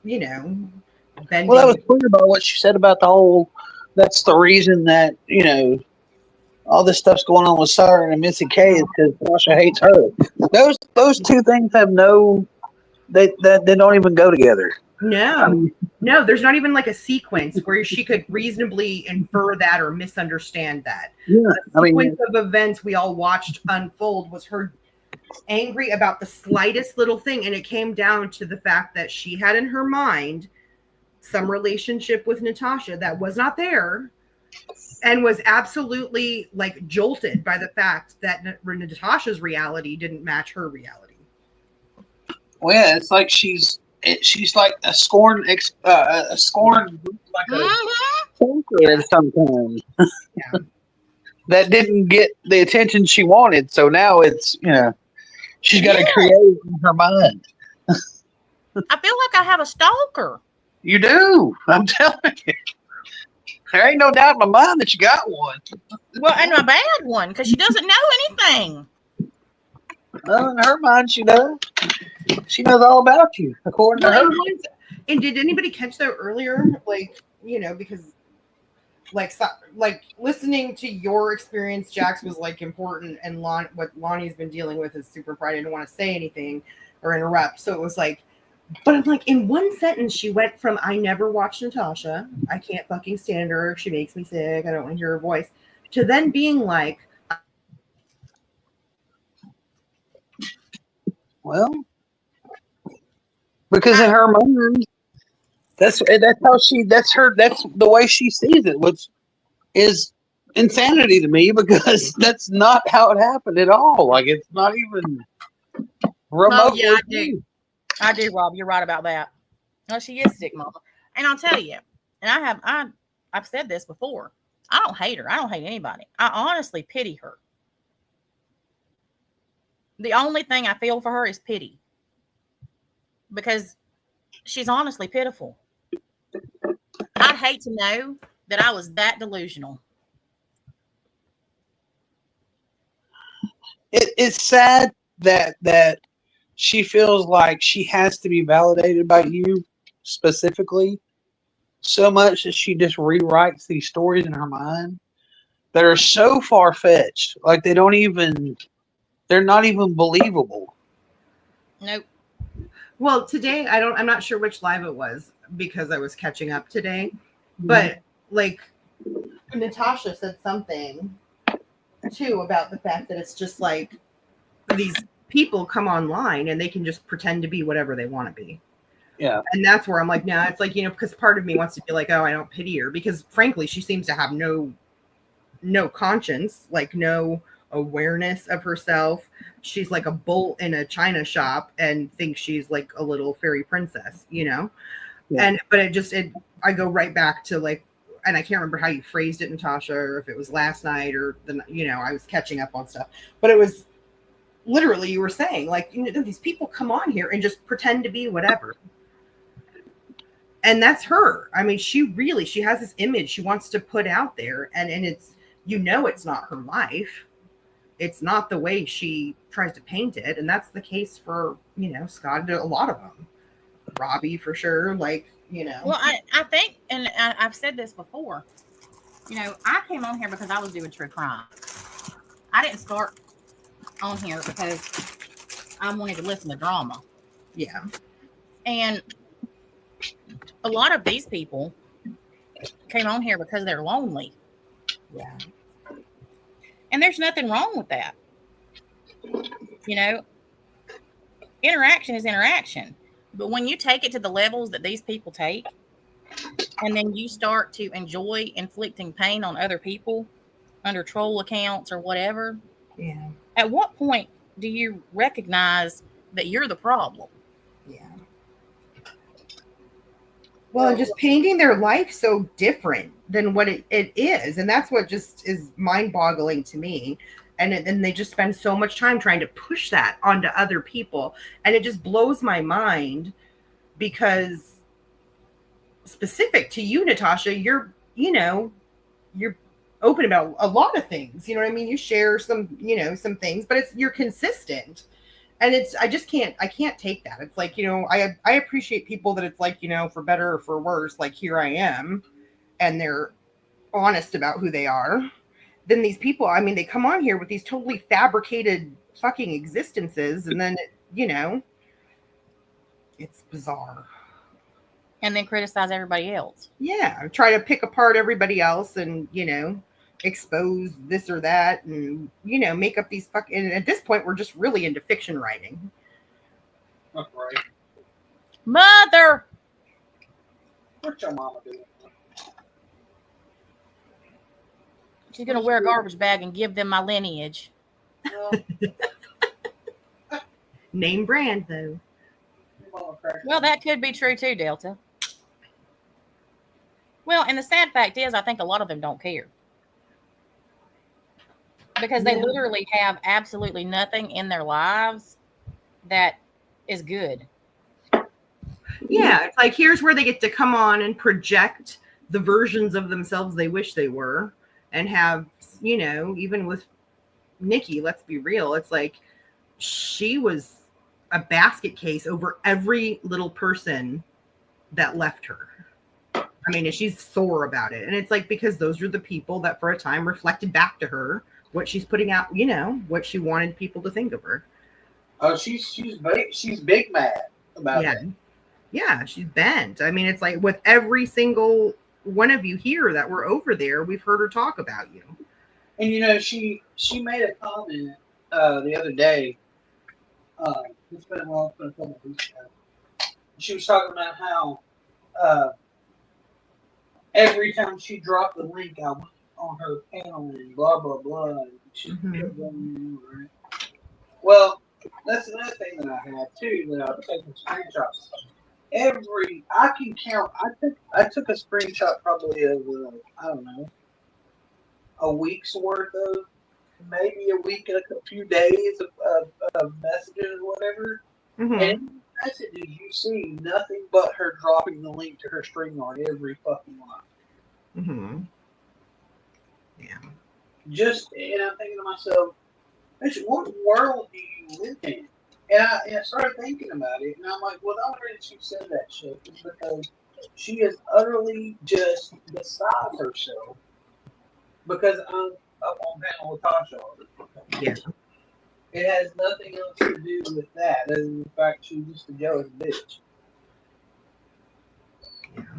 bending. Well, that was clear about what she said about the whole. That's the reason that all this stuff's going on with Siren and Missy K is because Tasha hates her. Those two things have they don't even go together. No, there's not even like a sequence where she could reasonably infer that or misunderstand that. Yeah, the sequence of events we all watched unfold was her angry about the slightest little thing, and it came down to the fact that she had in her mind some relationship with Natasha that was not there, and was absolutely like jolted by the fact that Natasha's reality didn't match her reality. Well, yeah, it's like she's like a scorned like a thinker sometimes. Yeah. That didn't get the attention she wanted, so now it's She's got to Yeah. create it in her mind. I feel like I have a stalker. You do. I'm telling you. There ain't no doubt in my mind that you got one. Well, and a bad one, because she doesn't know anything. Well, in her mind, she does. She knows all about you, according to her. And did anybody catch that earlier? Like, because like listening to your experience, Jax, was like important, and what Lonnie's been dealing with is super pride. I didn't want to say anything or interrupt, so it was like, but I'm like, in one sentence, she went from I never watched Natasha, I can't fucking stand her, she makes me sick, I don't want to hear her voice, to then being like, well, because in her mind, that's the way she sees it, which is insanity to me, because that's not how it happened at all. Like, it's not even remotely. Oh yeah, I do, Rob. You're right about that. No, she is sick, Mama. And I'll tell you, and I've said this before. I don't hate her. I don't hate anybody. I honestly pity her. The only thing I feel for her is pity, because she's honestly pitiful. I'd hate to know that I was that delusional. It's sad that she feels like she has to be validated by you specifically so much that she just rewrites these stories in her mind that are so far-fetched. Like, they're not even believable. Nope. Well, today I'm not sure which live it was, because I was catching up today, but like Natasha said something too about the fact that it's just like these people come online and they can just pretend to be whatever they want to be. Yeah. And that's where I'm like, no, it's like, because part of me wants to be like, oh, I don't pity her, because frankly, she seems to have no conscience, like no awareness of herself. She's like a bull in a china shop and thinks she's like a little fairy princess, Yeah. But I go right back to like, and I can't remember how you phrased it, Natasha, or if it was last night or I was catching up on stuff, but it was literally, you were saying like, these people come on here and just pretend to be whatever. And that's her. I mean, she has this image she wants to put out there, and it's, it's not her life. It's not the way she tries to paint it. And that's the case for, Scott, a lot of them. Robbie, for sure. Like, Well, I think, and I've said this before, I came on here because I was doing true crime. I didn't start on here because I wanted to listen to drama. Yeah. And a lot of these people came on here because they're lonely. Yeah. And there's nothing wrong with that. Interaction is interaction. But when you take it to the levels that these people take, and then you start to enjoy inflicting pain on other people under troll accounts or whatever, yeah. At what point do you recognize that you're the problem? Yeah. Well, just painting their life so different than what it is. And that's what just is mind-boggling to me. And they just spend so much time trying to push that onto other people. And it just blows my mind, because specific to you, Natasha, you're open about a lot of things. You know what I mean? You share some things, but you're consistent. And I can't take that. It's like, I appreciate people that it's like, for better or for worse, like, here I am, and they're honest about who they are. Then these people, I mean, they come on here with these totally fabricated fucking existences, and then, it's bizarre. And then criticize everybody else. Yeah. Try to pick apart everybody else and, expose this or that, and make up these and at this point we're just really into fiction writing. That's right. Mother, what's your mama doing? She's gonna wear a garbage bag and give them my lineage. Name brand though. Well, that could be true too, Delta. Well, and the sad fact is, I think a lot of them don't care. Because they literally have absolutely nothing in their lives that is good. Yeah, it's like here's where they get to come on and project the versions of themselves they wish they were, and have, you know, even with Nikki, let's be real, it's like she was a basket case over every little person that left her. I mean, and she's sore about it. And it's like, because those are the people that for a time reflected back to her what she's putting out, you know, what she wanted people to think of her. Oh, she's big mad about Yeah. that. Yeah, she's bent. I mean, it's like with every single one of you here that were over there, we've heard her talk about you. And you know, she made a comment the other day. It's been a couple of weeks ago. She was talking about how every time she dropped the link, I went on her panel and blah blah blah. And she kept going, right? Well, that's another thing that I have too that I've taken screenshots. I can count. I took a screenshot probably of I don't know, a week's worth of, maybe a week and a few days of messages or whatever. And in messages you see nothing but her dropping the link to her stream on every fucking line. Yeah. And I'm thinking to myself, what world do you live in? And I started thinking about it, and I'm like, well, the only reason she said that shit is because she is utterly just beside herself. Because I'm up on panel with Tasha all the time. Yeah. It has nothing else to do with that other than the fact she's just a jealous bitch.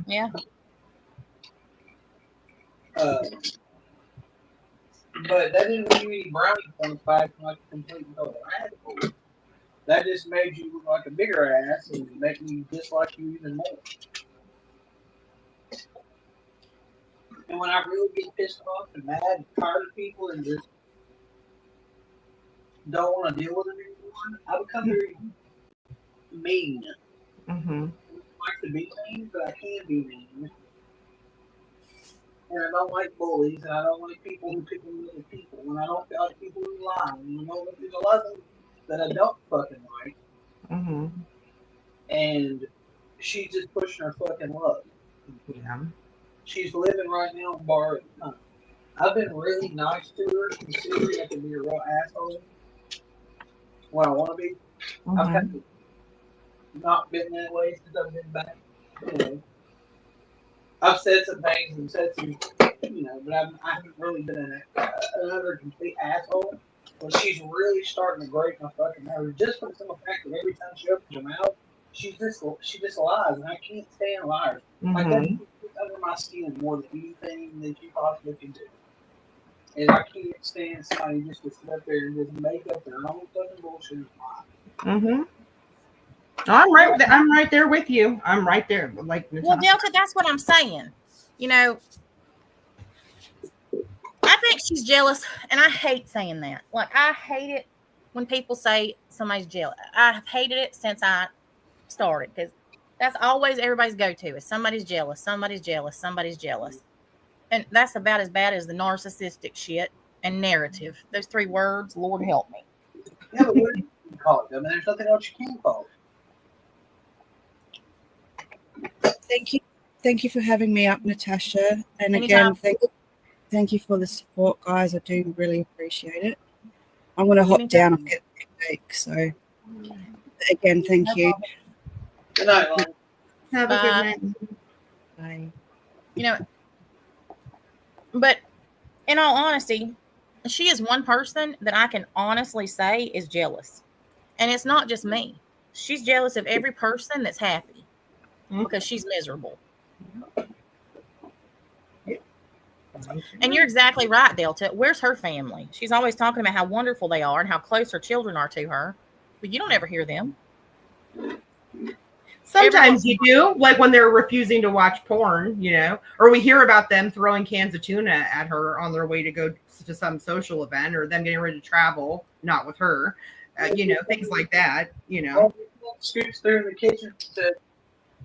Yeah. But that didn't give you any brownie points by acting like a complete and total asshole. That just made you look like a bigger ass and make me dislike you even more. And when I really get pissed off and mad and tired of people and just don't want to deal with them anymore, I become very mean. I don't like to be mean, but I can be mean. And I don't like bullies, and I don't like people who pick on other people, and I don't like people who lie. And you know, there's a lot of things that I don't fucking like. And she's just pushing her fucking luck. Yeah. She's living right now on borrowed time. I've been really nice to her, considering I can be a real asshole when I want to be. I've kind of not been that way since I've been back. Anyway, I've said some things and said some, you know, but I haven't really been another complete asshole. But she's really starting to break my fucking nerves just for the simple fact that every time she opens her mouth, she just lies, and I can't stand liars. Like that gets under my skin more than anything that you possibly can do. And I can't stand somebody just to sit up there and just make up their own fucking bullshit and lie. I'm right there with you. I'm right there. Like, well, Delta, that's what I'm saying. You know, I think she's jealous, and I hate saying that. Like, I hate it when people say somebody's jealous. I've hated it since I started, because that's always everybody's go-to is somebody's jealous, somebody's jealous, somebody's jealous. And that's about as bad as the narcissistic shit and narrative. Those three words, Lord help me. Yeah, but what do you call it? I mean, there's nothing else you can call it. Thank you for having me up, Natasha. And again, thank you for the support, guys. I do really appreciate it. I'm going to hop down and get a cake. So, again, thank you. Good night, Lonnie. Have a good night. Bye. You know, but in all honesty, she is one person that I can honestly say is jealous. And it's not just me. She's jealous of every person that's happy because she's miserable. And you're exactly right, Delta. Where's her family? She's always talking about how wonderful they are and how close her children are to her, but you don't ever hear them. Sometimes you do, like when they're refusing to watch porn, you know, or we hear about them throwing cans of tuna at her on their way to go to some social event, or them getting ready to travel, not with her, you know, things like that, you know. Scoots through in the kitchen to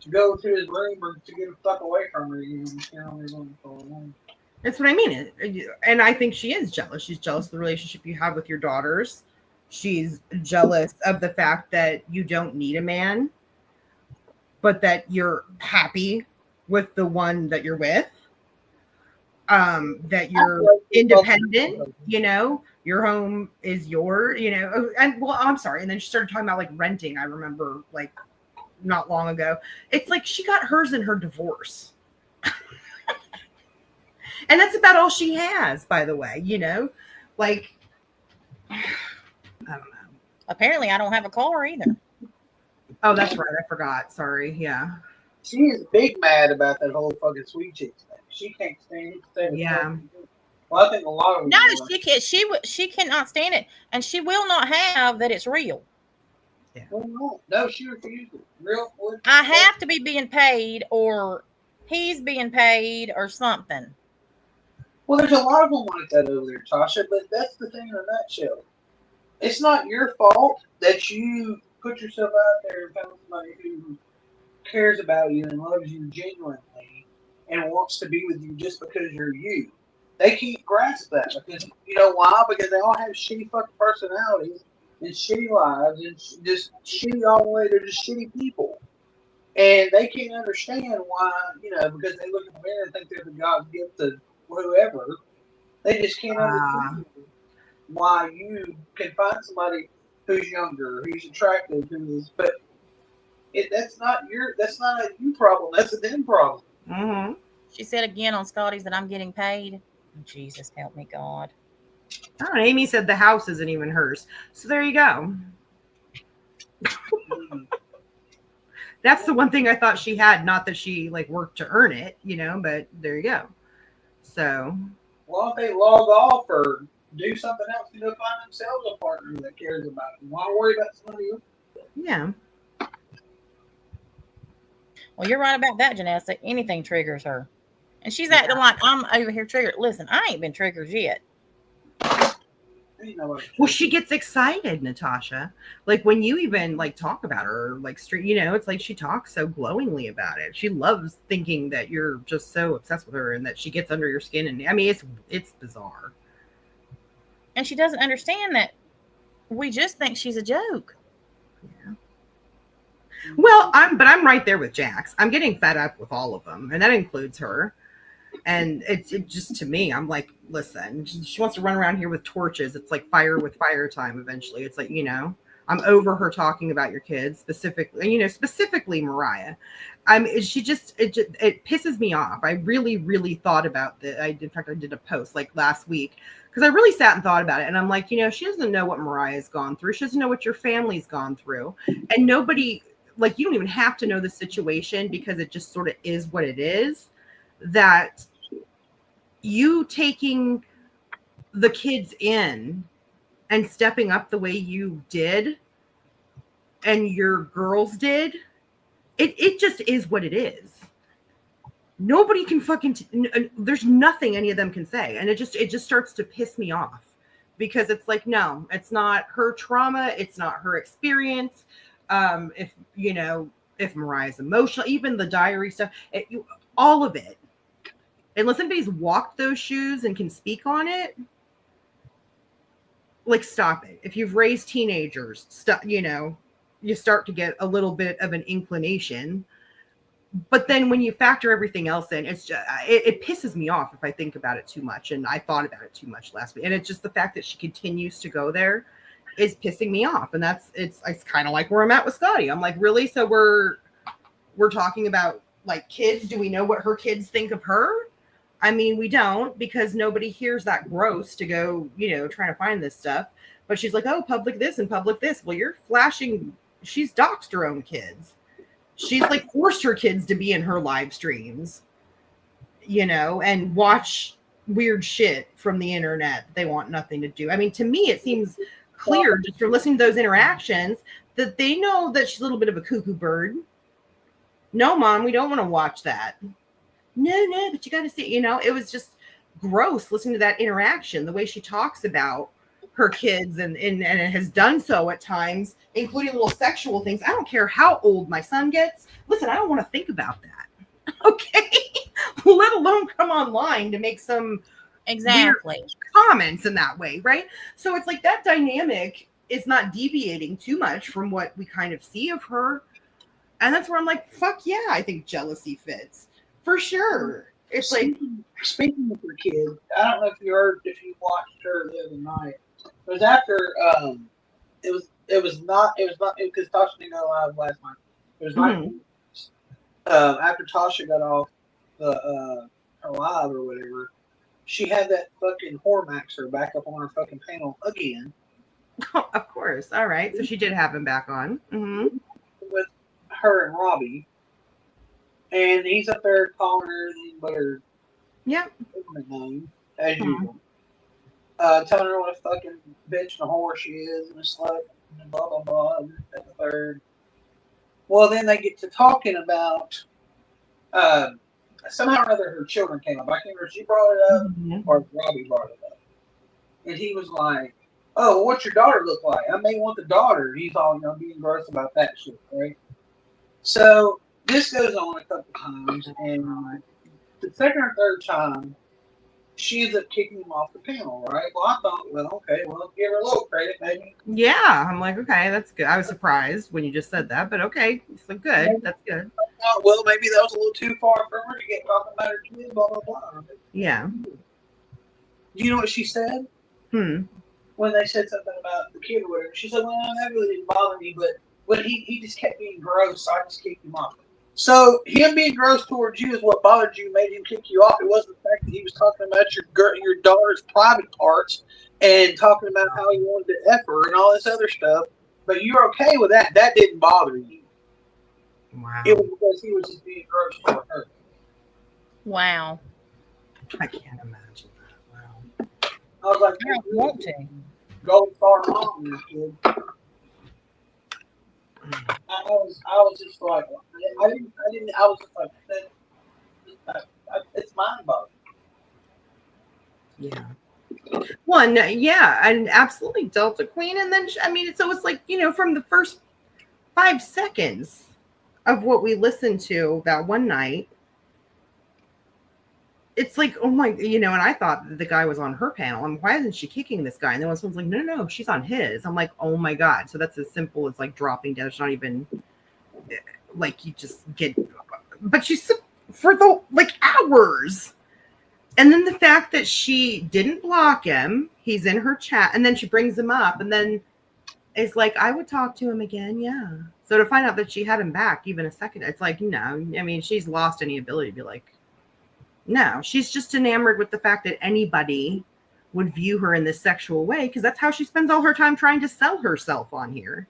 go to his room or to get the fuck away from her. You know, that's what I mean. And I think she is jealous. She's jealous of the relationship you have with your daughters. She's jealous of the fact that you don't need a man, but that you're happy with the one that you're with. That you're independent, you know, your home is your, you know, and well, I'm sorry. And then she started talking about like renting. I remember like not long ago. It's like she got hers in her divorce. And that's about all she has, by the way, you know, like, I don't know. Apparently, I don't have a car either. Oh, that's right. I forgot. Sorry. Yeah. She is big mad about that whole fucking sweet chicks thing. She can't stand it. Yeah. Well, I think a lot of them. No, she can. She cannot stand it, and she will not have that it's real. Yeah. No, she refused it. Real. I have to be being paid, or he's being paid, or something. Well, there's a lot of them like that over there, Tasha. But that's the thing in a nutshell. It's not your fault that you put yourself out there and found somebody who cares about you and loves you genuinely and wants to be with you just because you're you. They can't grasp that because you know why? Because they all have shitty fucking personalities and shitty lives and just shitty all the way. They're just shitty people, and they can't understand why. You know, because they look in the mirror and think they're the God's gift to whoever. They just can't understand why you can find somebody who's younger, who's attractive, but that's not a you problem. That's a them problem. Mm-hmm. She said again on Scotty's that I'm getting paid. Jesus help me, God. Oh, Amy said the house isn't even hers. So there you go. That's the one thing I thought she had. Not that she like worked to earn it, you know, but there you go. So. Well, if they log off or do something else to go find themselves a partner that cares about them, why worry about somebody else? Yeah. Well, you're right about that, Janessa. Anything triggers her. And she's acting like I'm over here triggered. Listen, I ain't been triggered yet. Well, she gets excited, Natasha. Like when you even like talk about her, like straight, you know, it's like she talks so glowingly about it. She loves thinking that you're just so obsessed with her and that she gets under your skin. And I mean, it's bizarre. And she doesn't understand that we just think she's a joke. Yeah. Well, I'm right there with Jax. I'm getting fed up with all of them, and that includes her. And it just, to me, I'm like, listen, she wants to run around here with torches. It's like fire with fire time eventually. It's like, you know, I'm over her talking about your kids, specifically Mariah. It pisses me off. I really, really thought about that. In fact, I did a post like last week because I really sat and thought about it. And I'm like, you know, she doesn't know what Mariah's gone through. She doesn't know what your family's gone through. And nobody, like, you don't even have to know the situation because it just sort of is what it is. That you taking the kids in and stepping up the way you did and your girls did, it just is what it is. Nobody can there's nothing any of them can say. And it just starts to piss me off because it's like, no, it's not her trauma. It's not her experience. If Mariah's emotional, even the diary stuff, all of it. Unless somebody's walked those shoes and can speak on it, like, stop it. If you've raised teenagers, you start to get a little bit of an inclination. But then when you factor everything else in, it's just, it pisses me off if I think about it too much. And I thought about it too much last week. And it's just the fact that she continues to go there is pissing me off. And it's kind of like where I'm at with Scotty. I'm like, really? So we're talking about like kids. Do we know what her kids think of her? I mean, we don't, because nobody hears that gross to go, trying to find this stuff. But she's like, oh, public this and public this. Well, you're flashing. She's doxed her own kids. She's like forced her kids to be in her live streams, and watch weird shit from the internet. They want nothing to do. I mean, to me, it seems clear just from listening to those interactions that they know that she's a little bit of a cuckoo bird. No, Mom, we don't want to watch that. No, but you got to see, it was just gross listening to that interaction, the way she talks about her kids and has done so at times, including little sexual things. I don't care how old my son gets. Listen, I don't want to think about that. Okay. Let alone come online to make some exactly weird comments in that way. Right. So it's like that dynamic is not deviating too much from what we kind of see of her. And that's where I'm like, fuck yeah, I think jealousy fits for sure. It's speaking of her kid, I don't know if you watched her the other night. It was after it was not because Tasha didn't go live last night. It was not after Tasha got off the her live or whatever. She had that fucking whore maxer back up on her fucking panel again. Oh, of course. All right. So she did have him back on. Mm-hmm. With her and Robbie. And he's up there calling her everything but her name, as usual. Telling her what a fucking bitch and a whore she is and a slut and blah, blah, blah, and the third. Well, then they get to talking about somehow or other her children came up. I can't remember if she brought it up or Robbie brought it up. And he was like, oh, well, what's your daughter look like? I may want the daughter. He's all, being gross about that shit, right? So this goes on a couple times, and the second or third time, she ends up kicking him off the panel, right? Well, I thought, okay, give her a little credit, maybe. Yeah, I'm like, okay, that's good. I was surprised when you just said that, but okay, so good. That's good. Well, maybe that was a little too far for her to get talking about her kid, blah, blah, blah. Yeah. Do you know what she said? When they said something about the kid or whatever, she said, well, that really didn't bother me, but when he just kept being gross, so I just kicked him off. So him being gross towards you is what bothered you, made him kick you off. It wasn't the fact that he was talking about your daughter's private parts and talking about how he wanted to F her and all this other stuff. But you're okay with that. That didn't bother you. Wow. It was because he was just being gross toward her. Wow. I can't imagine that. Wow. I was like, I don't want to. Gold star mom, this kid. I was just like, I was just like, it's mind boggling. Yeah. One, yeah, and absolutely Delta Queen. And then, so it's like, from the first 5 seconds of what we listened to that one night, it's like, oh my, and I thought the guy was on her panel. And why isn't she kicking this guy? And then someone's like, no, she's on his. I'm like, oh my God. So that's as simple as like dropping down. It's not even like you just get, but she's for the like hours. And then the fact that she didn't block him, he's in her chat, and then she brings him up, and then it's like, I would talk to him again. Yeah. So to find out that she had him back even a second, it's like, no, she's lost any ability to be like, no, she's just enamored with the fact that anybody would view her in this sexual way because that's how she spends all her time trying to sell herself on here.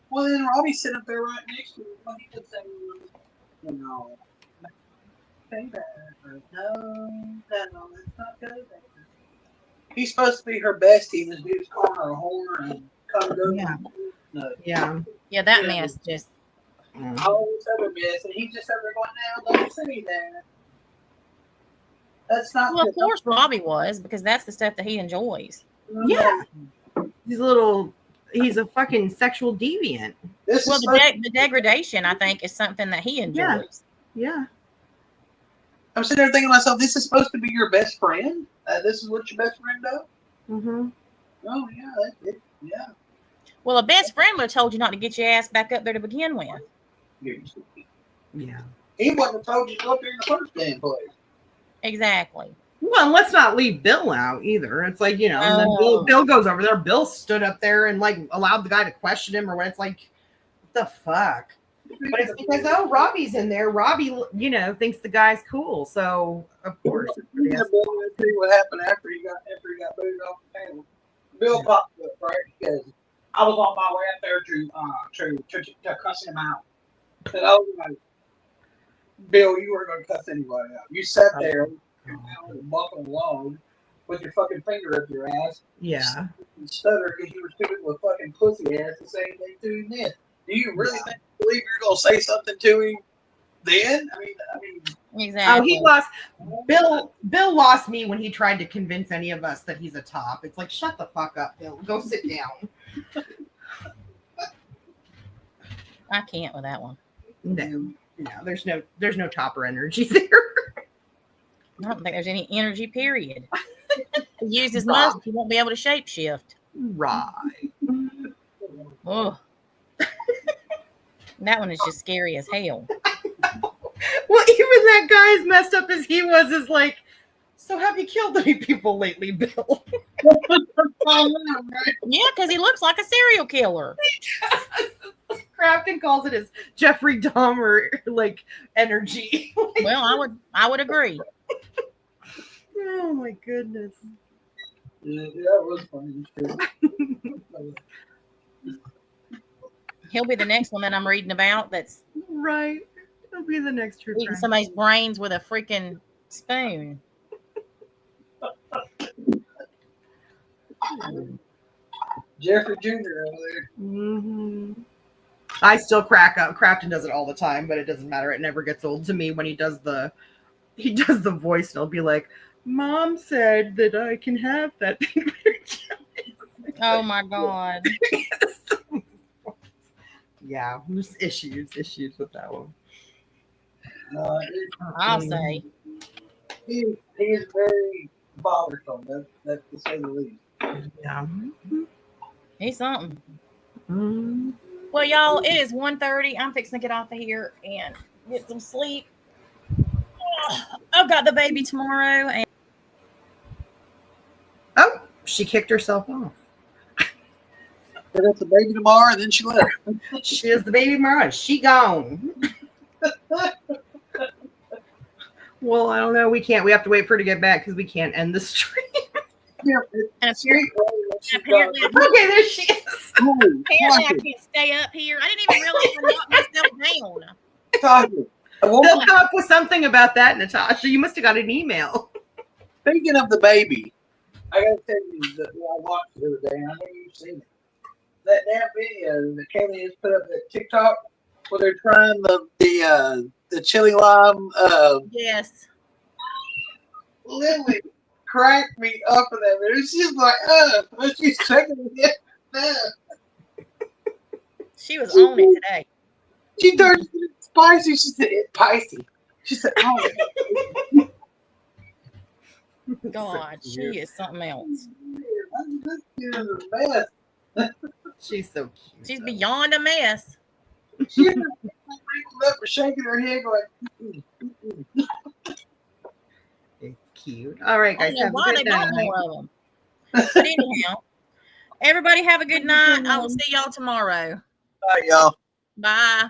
Well, then Robbie's sitting up there right next to her when he would say, say that. No, let's not go there. He's supposed to be her bestie, and this dude's calling her a whore and come go. Yeah, that mess just. All this other mess, and he's just over going, now, don't say that. That's not. Well, of course, Robbie was, because that's the stuff that he enjoys. Yeah. He's a fucking sexual deviant. The degradation, I think, is something that he enjoys. Yeah. I'm sitting there thinking to myself, this is supposed to be your best friend? This is what your best friend does? Mm-hmm. Oh, yeah. Yeah. Well, a best friend would have told you not to get your ass back up there to begin with. Yeah. He wouldn't have told you to go up there in the first damn place. Exactly. Well, and let's not leave Bill out either. It's like, and then Bill goes over there. Bill stood up there and like allowed the guy to question him or what. It's like, what the fuck? But it's because, Robbie's in there. Robbie, thinks the guy's cool. So, of course. Bill, let's see what happened after he got booted off the panel. Bill popped up, right? Because I was on my way up there to cuss him out. And I was like, Bill, you weren't going to cuss anybody out. You sat there bumping along with your fucking finger up your ass. Yeah. And stutter because you were stupid with fucking pussy ass to say anything to him then. Do you really believe you're going to say something to him then? I mean, exactly. Oh, he lost. Bill lost me when he tried to convince any of us that he's a top. It's like, shut the fuck up, Bill. Go sit down. I can't with that one. No, there's no topper energy there. I don't think there's any energy, period. He uses muscle, he won't be able to shapeshift. Right. Oh, that one is just scary as hell. Well, even that guy, as messed up as he was, is like, so have you killed any people lately, Bill? Yeah, because he looks like a serial killer. Crafton calls it his Jeffrey Dahmer like energy. Well, I would agree. Oh my goodness. Yeah, that was funny. He'll be the next one that I'm reading about that's right. He'll be the next true eating crime. somebody's brains with a freaking spoon. Jeffrey Jr. over there. Mm-hmm. I still crack up. Crafton does it all the time, but it doesn't matter. It never gets old to me when he does the voice, and he'll be like, "Mom said that I can have that." Oh my god. Yeah, there's issues with that one. I'll say. He is very bothersome. That's to say the least. Yeah. He's something. Mm-hmm. Well, y'all, it is 1:30. I'm fixing to get off of here and get some sleep. I've got the baby tomorrow. And oh, she kicked herself off. That's the baby tomorrow, and then she left. She is the baby tomorrow. She gone. Well, I don't know. We can't. We have to wait for her to get back because we can't end the stream. And apparently, okay, there she is. Apparently, I can't stay up here. I didn't even realize I knocked myself down. They'll come up with something about that, Natasha. You must have got an email. Speaking of the baby, I gotta tell you that I watched the other day, and I know you've seen it. That damn video that Kaylee has put up at TikTok where they're trying the chili lime. Yes. Lily cracked me up in that video. She's like, she's checking it. She was on it today. She turned it spicy. She said, it's spicy. She said, oh. God, she is something else. She's so cute. She's beyond a mess. She up for shaking her head like, it's cute. All right, guys. I don't know why they got more of them. But anyhow, everybody have a good night. I will see y'all tomorrow. Bye, y'all. Bye.